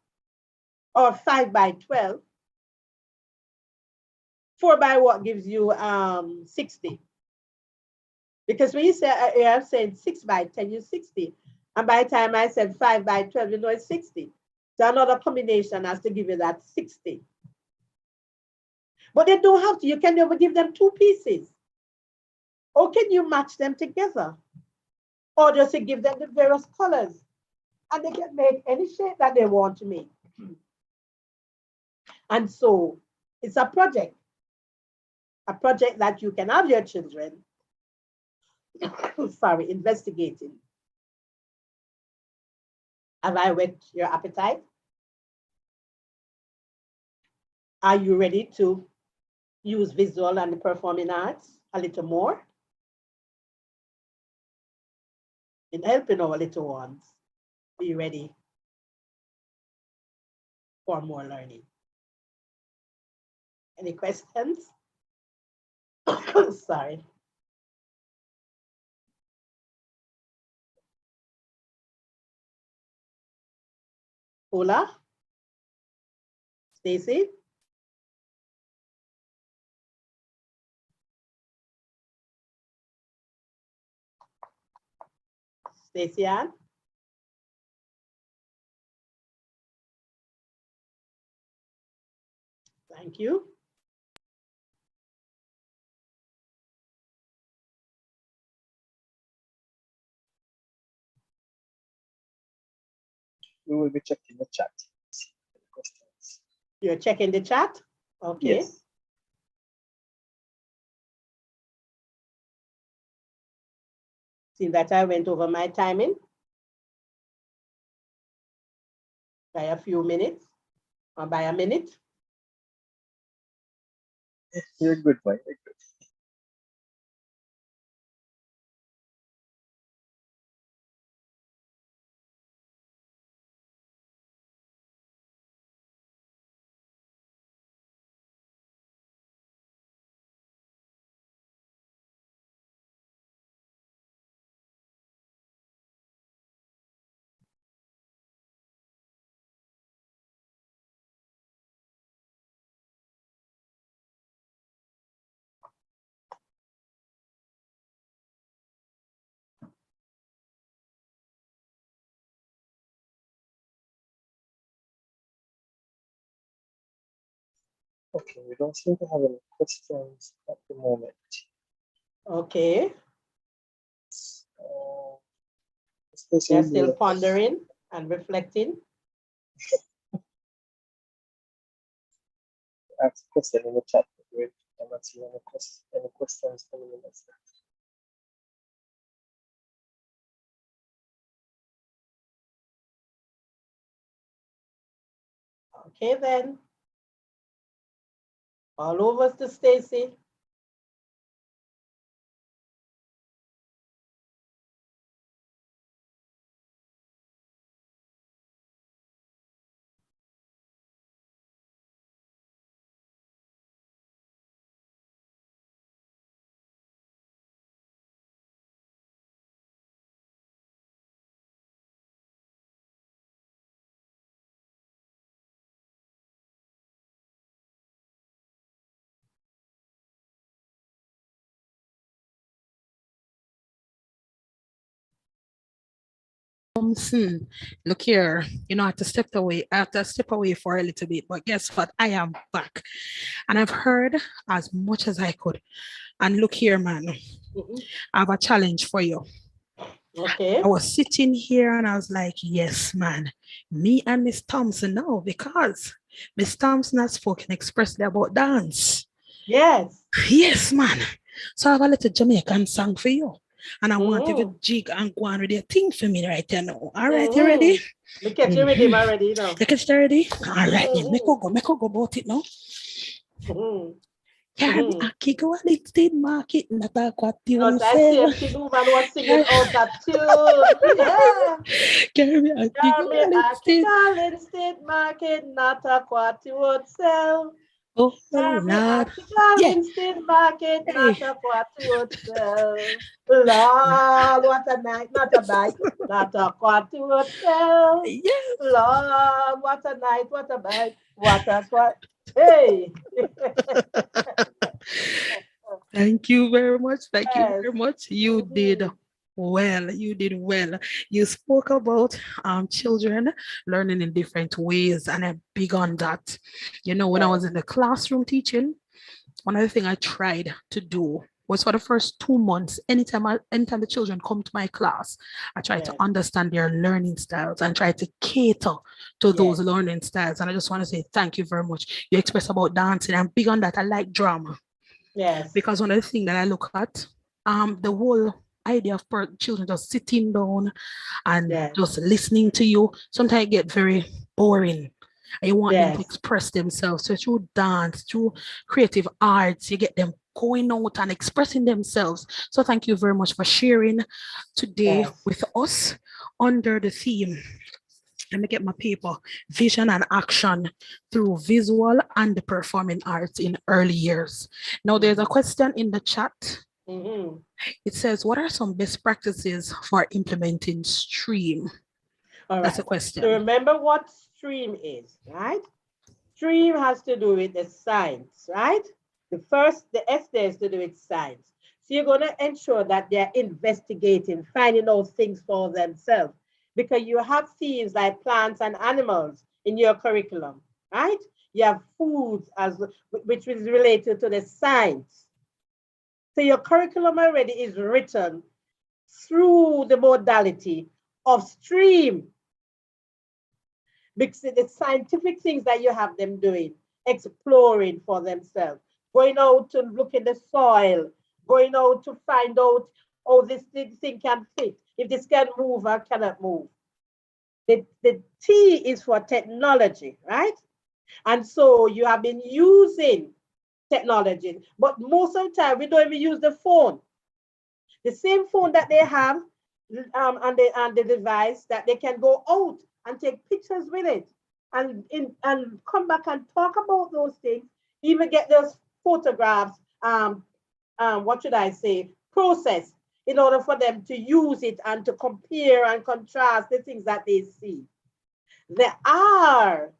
or 5 by 12. 4 by what gives you 60? Because when you say, I'm saying 6 by 10, you're 60. And by the time I said 5 by 12, you know it's 60. So another combination has to give you that 60. But they don't have to. You can never give them 2 pieces. Or can you match them together? Or just give them the various colors. And they can make any shape that they want to make. And so it's a project that you can have your children, sorry, investigating. Have I whet your appetite? Are you ready to use visual and the performing arts a little more in helping our little ones be ready for more learning? Any questions? Sorry. Ola? Stacy? Stacy Ann? Thank you. We will be checking the chat. You're checking the chat? Okay. Yes. See that I went over my timing by a few minutes or by a minute. You're good, boy. You're good. Okay, we don't seem to have any questions at the moment. Okay. Especially They're still pondering and reflecting. ask question in the chat. Wait, I'm not seeing any questions coming in. Okay, then. All over to Stacy. Look here, I have to step away. I have to step away for a little bit, but guess what? I am back, and I've heard as much as I could. And look here, man, I have a challenge for you. Okay. I was sitting here and I was like, yes, man, me and Miss Thompson now, because Miss Thompson has spoken expressly about dance. Yes. Yes, man. So I have a little Jamaican song for you. And I want you to jig and go on with your thing for me right now. All right, you ready? We catch you with him already, you know. You catch it already? All right, then. Make go about it now. Carry a kick on instead market, not a what you I see a big woman was singing out that tune. Yeah. Carry a kick on instead market, not a what you would sell. Oh, Lord. Instead market, not a what you would sell. Lord, what a night, not a bite, not a what you would sell. Yes. Lord, what a night, what a bite, what a what. Hey. Thank you very much. Thank you very much. You did well. You did well. You spoke about children learning in different ways, and I'm big on that. When I was in the classroom teaching, one of the things I tried to do was for the first 2 months, anytime the children come to my class, I try to understand their learning styles and try to cater to those learning styles. And I just want to say thank you very much. You express about dancing. I'm big on that. I like drama. Yes. Because one of the things that I look at, the whole idea of children just sitting down and just listening to you, sometimes it get very boring. And you want them to express themselves. So through dance, through creative arts, you get them going out and expressing themselves. So thank you very much for sharing today with us under the theme. Let me get my paper. Vision and action through visual and the performing arts in early years. Now, there's a question in the chat. It says, what are some best practices for implementing STREAM? That's a question. So remember what STREAM is, right? STREAM has to do with the science, right? The S there is to do with science. So you're going to ensure that they're investigating, finding those things for themselves, because you have themes like plants and animals in your curriculum, right? You have foods which is related to the science. So your curriculum already is written through the modality of STREAM. Because the scientific things that you have them doing, exploring for themselves, going out to look in the soil, going out to find out, oh, this thing can fit, if this can move or cannot move. The T is for technology, right? And so you have been using technology, but most of the time we don't even use the phone. The same phone that they have and the device that they can go out and take pictures with it and come back and talk about those things, even get those photographs, what should I say, processed in order for them to use it and to compare and contrast the things that they see. There are,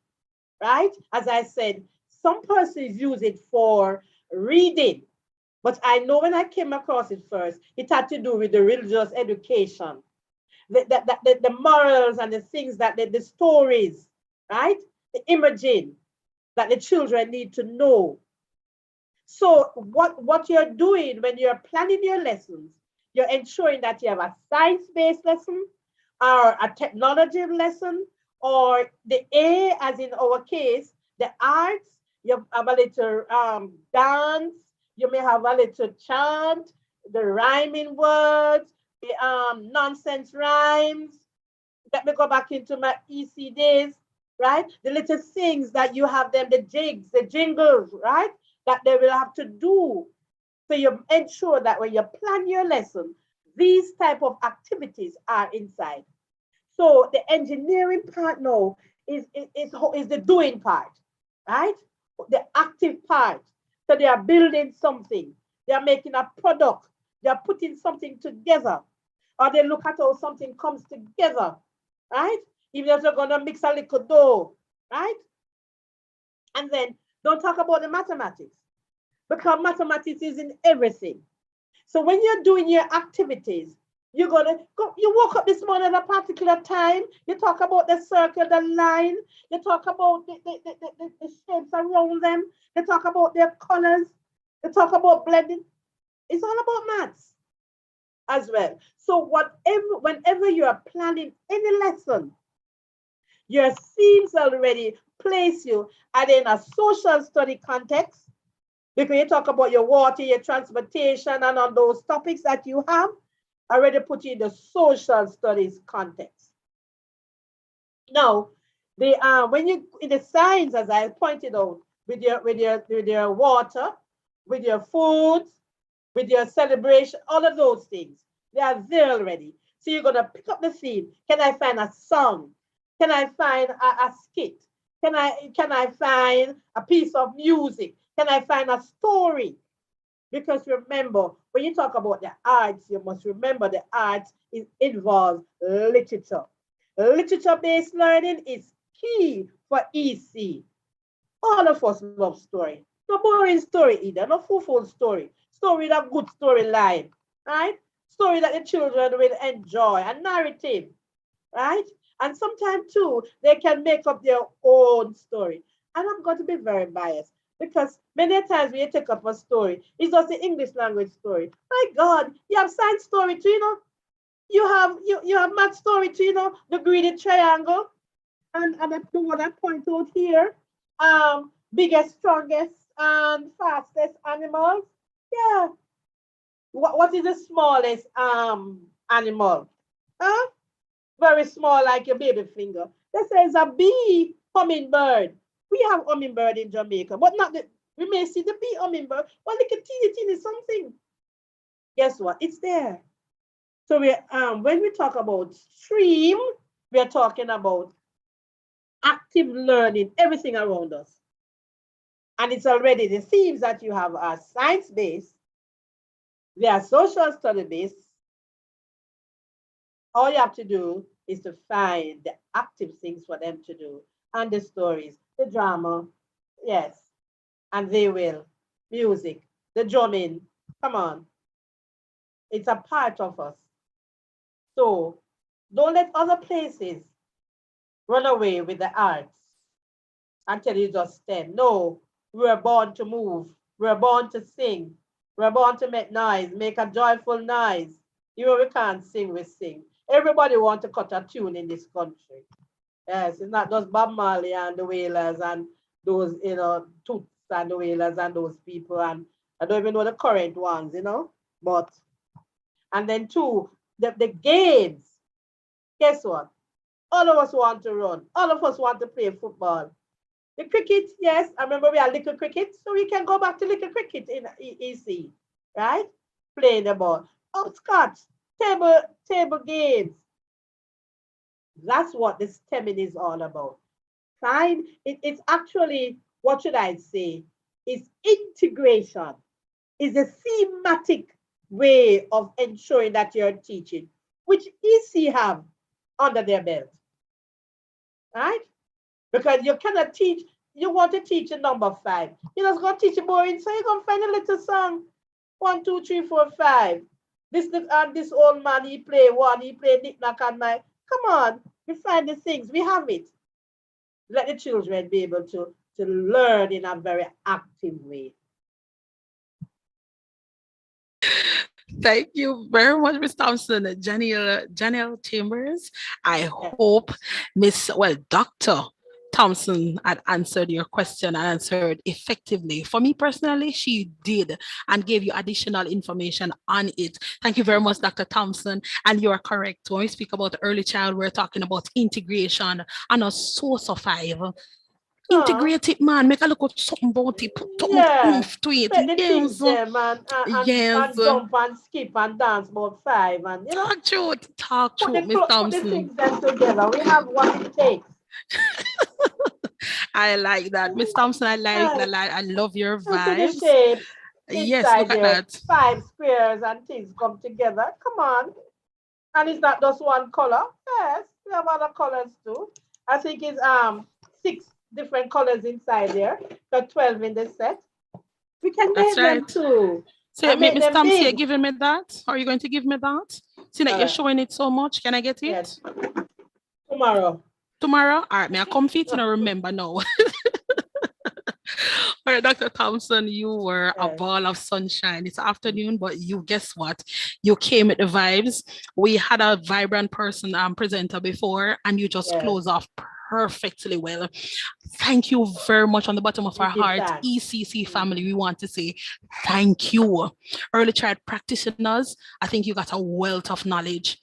right? As I said, some persons use it for reading, but I know when I came across it first, it had to do with the religious education, the morals and the things that the stories, right? The imaging. that the children need to know. So what you're doing when you're planning your lessons, you're ensuring that you have a science-based lesson or a technology lesson, or the A, as in our case, the arts. You have a little dance, you may have a little chant, the rhyming words, the nonsense rhymes. Let me go back into my EC days, right? The little things that you have them, the jigs, the jingles, right? That they will have to do. So you ensure that when you plan your lesson, these type of activities are inside. So the engineering part now is the doing part, right? The active part. So they are building something. They are making a product. They are putting something together. Or they look at how something comes together, right? Even if they're going to mix a little dough, right? And then don't talk about the mathematics, because mathematics is in everything. So when you're doing your activities, you're gonna go, you woke up this morning at a particular time, you talk about the circle, the line, you talk about the shapes around them, you talk about their colors, you talk about blending. It's all about maths as well. So whenever you are planning any lesson, your themes already place you either in a social study context, because you talk about your water, your transportation, and on those topics that you have, already put you in the social studies context. Now, when you in the science, as I pointed out, with your water, with your foods, with your celebration, all of those things, they are there already. So you're gonna pick up the theme. Can I find a song? Can I find a skit? Can I find a piece of music? Can I find a story? Because remember, when you talk about the arts, you must remember the arts involves literature. Literature-based learning is key for EC. All of us love story. No boring story either, no full story. Story that good storyline, right? Story that the children will enjoy, a narrative, right? And sometimes too, they can make up their own story. And I'm going to be very biased, because many times when you take up a story, it's just the English language story. My God, you have science story too, you know. You have math story too, you know, the greedy triangle. And that's the one I point out here. Biggest, strongest, and fastest animals. Yeah. What is the smallest animal? Huh? Very small, like your baby finger. This is a bee hummingbird. We have hummingbird in Jamaica, but not the, we may see the bee hummingbird, but like a teeny something. Guess what? It's there. So when we talk about stream, we are talking about active learning, everything around us. And it's already the themes that you have are science-based, they are social study-based. All you have to do is to find the active things for them to do, and the stories, the drama, yes, and they will. Music, the drumming, come on. It's a part of us. So don't let other places run away with the arts until you just STEM. No, we're born to move. We're born to sing. We're born to make noise, make a joyful noise. Even we can't sing, we sing. Everybody wants to cut a tune in this country. Yes, it's not just Bob Marley and the Wailers and those, you know, Toots and the Wailers and those people. And I don't even know the current ones, you know. But, and then two, the games. Guess what? All of us want to run. All of us want to play football. The cricket, yes, I remember we had little cricket, so we can go back to little cricket in EC, right? Playing the ball. Scotch, table games. That's what this STEMing is all about. Fine. It's actually, what should I say? It's integration. It's a thematic way of ensuring that you're teaching, which EC have under their belt. Right? Because you cannot teach, you want to teach a number 5. You're just going to teach a boring, so you're going to find a little song. 1, 2, 3, 4, 5. This old man, he play one, he play knick-knack and my. Come on, we find the things, we have it. Let the children be able to to learn in a very active way. Thank you very much, Miss Thompson. Janelle Chambers. I hope Dr. Thompson had answered your question and answered effectively. For me personally, she did and gave you additional information on it. Thank you very much, Dr. Thompson. And you are correct. When we speak about early child, we're talking about integration and a source of five. Integrate it, man. Make a look at something about it. Put oomph to it. Let the Yes. kids them and jump and skip and dance about 5 and you know. Talk truth, Miss Put the Thompson. things them together. We have what it takes. I like that, Miss Thompson. I like that. I love your To the vibes. shapes. Yes, Inside look at there, that. 5 squares and things come together. Come on. And it's not just one color. Yes, we have other colors too. I think it's 6 different colors inside there. Got 12 in the set. We can make them too. So, make Miss them Thompson, you're big. giving me that? Are you going to give me that? See that you're showing it so much. Can I get it? Yes. Tomorrow. Tomorrow? All right, may I come fit and I remember now. All right, Dr. Thompson, you were a ball of sunshine. It's afternoon, but you guess what? You came with the vibes. We had a vibrant person presenter before, and you just close off perfectly well. Thank you very much on the bottom of our heart. ECC family, we want to say thank you. Early child practitioners, I think you got a wealth of knowledge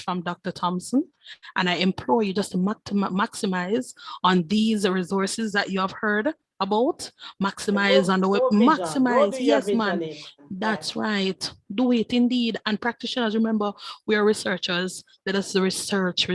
from Dr. Thompson. And I implore you just to maximize on these resources that you have heard about. Maximize on the web. Maximize. Yes, man. That's right. Do it indeed. And practitioners, remember, we are researchers. Let us research,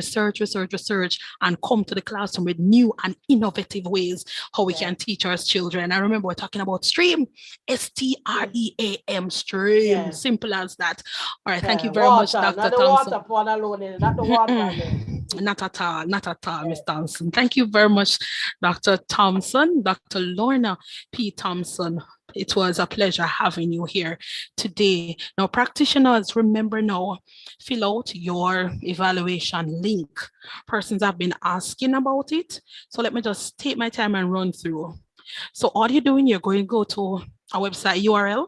and come to the classroom with new and innovative ways how we can teach our children. I remember we're talking about STREAM, STREAM, STREAM. Simple as that. All right. Thank you very much, Dr. Not the Thompson. water pond alone, not the water alone. Not at all, Miss Thompson. Thank you very much, Dr. Thompson, Dr. Lorna P. Thompson. It was a pleasure having you here today. Now, practitioners, remember now, fill out your evaluation link. Persons have been asking about it. So let me just take my time and run through. So all you're doing, you're going to go to our website URL.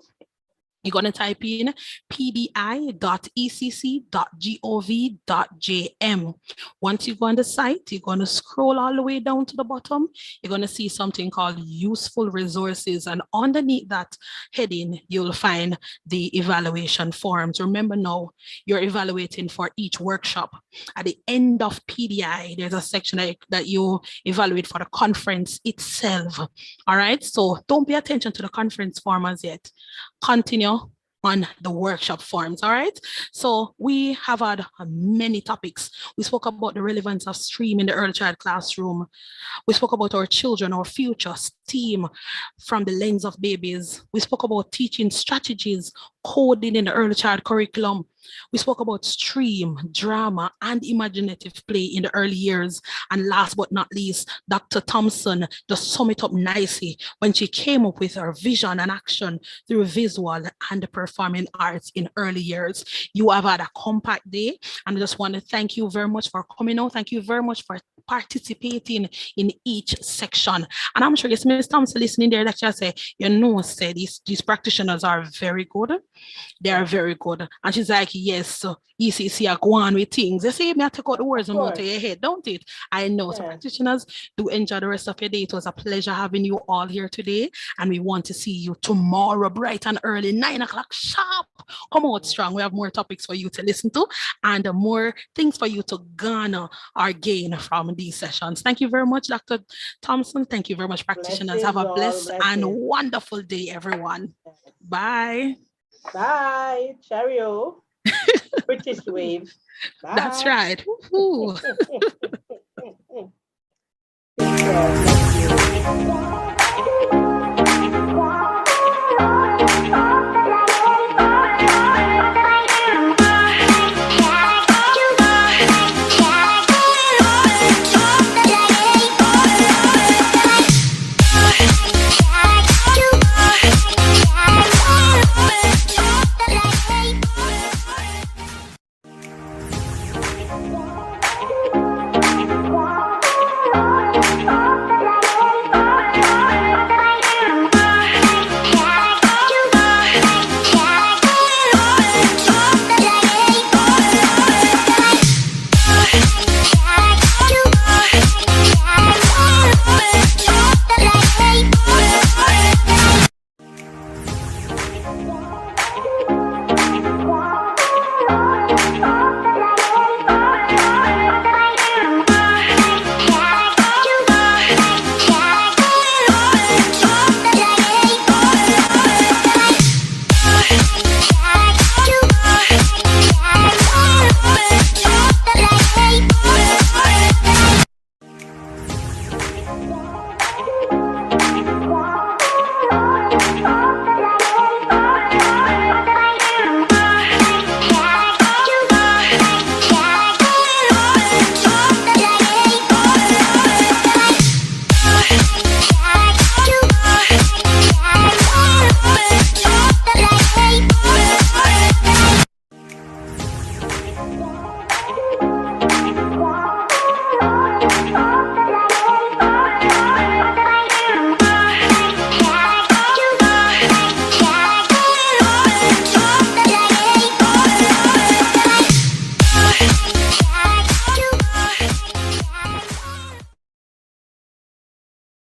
You're going to type in pdi.ecc.gov.jm. Once you go on the site, you're going to scroll all the way down to the bottom. You're going to see something called useful resources. And underneath that heading, you'll find the evaluation forms. Remember now, you're evaluating for each workshop. At the end of PDI, there's a section that you evaluate for the conference itself. All right, so don't pay attention to the conference form as yet. Continue on the workshop forms. All right. So we have had many topics. We spoke about the relevance of STREAM in the early child classroom. We spoke about our children, our future, STEAM from the lens of babies. We spoke about teaching strategies, coding in the early child curriculum. We spoke about STREAM, drama, and imaginative play in the early years. And last but not least, Dr. Thompson just summed it up nicely when she came up with her vision and action through visual and performing arts in early years. You have had a compact day, and I just want to thank you very much for coming out. Thank you very much for participating in each section. And I'm sure yes, Ms. Thompson listening there that you say, these practitioners are very good. They are very good. And she's like, yes, ECC are going with things. They say, may I take out the words and out of your head, don't it? I know. So practitioners, do enjoy the rest of your day. It was a pleasure having you all here today. And we want to see you tomorrow, bright and early, 9 o'clock sharp. Come out strong. We have more topics for you to listen to and more things for you to garner or gain from these sessions. Thank you very much, Dr. Thompson. Thank you very much, practitioners. Have a blessed and wonderful day, everyone. Bye. Bye. Cheerio. British wave. Bye. That's right.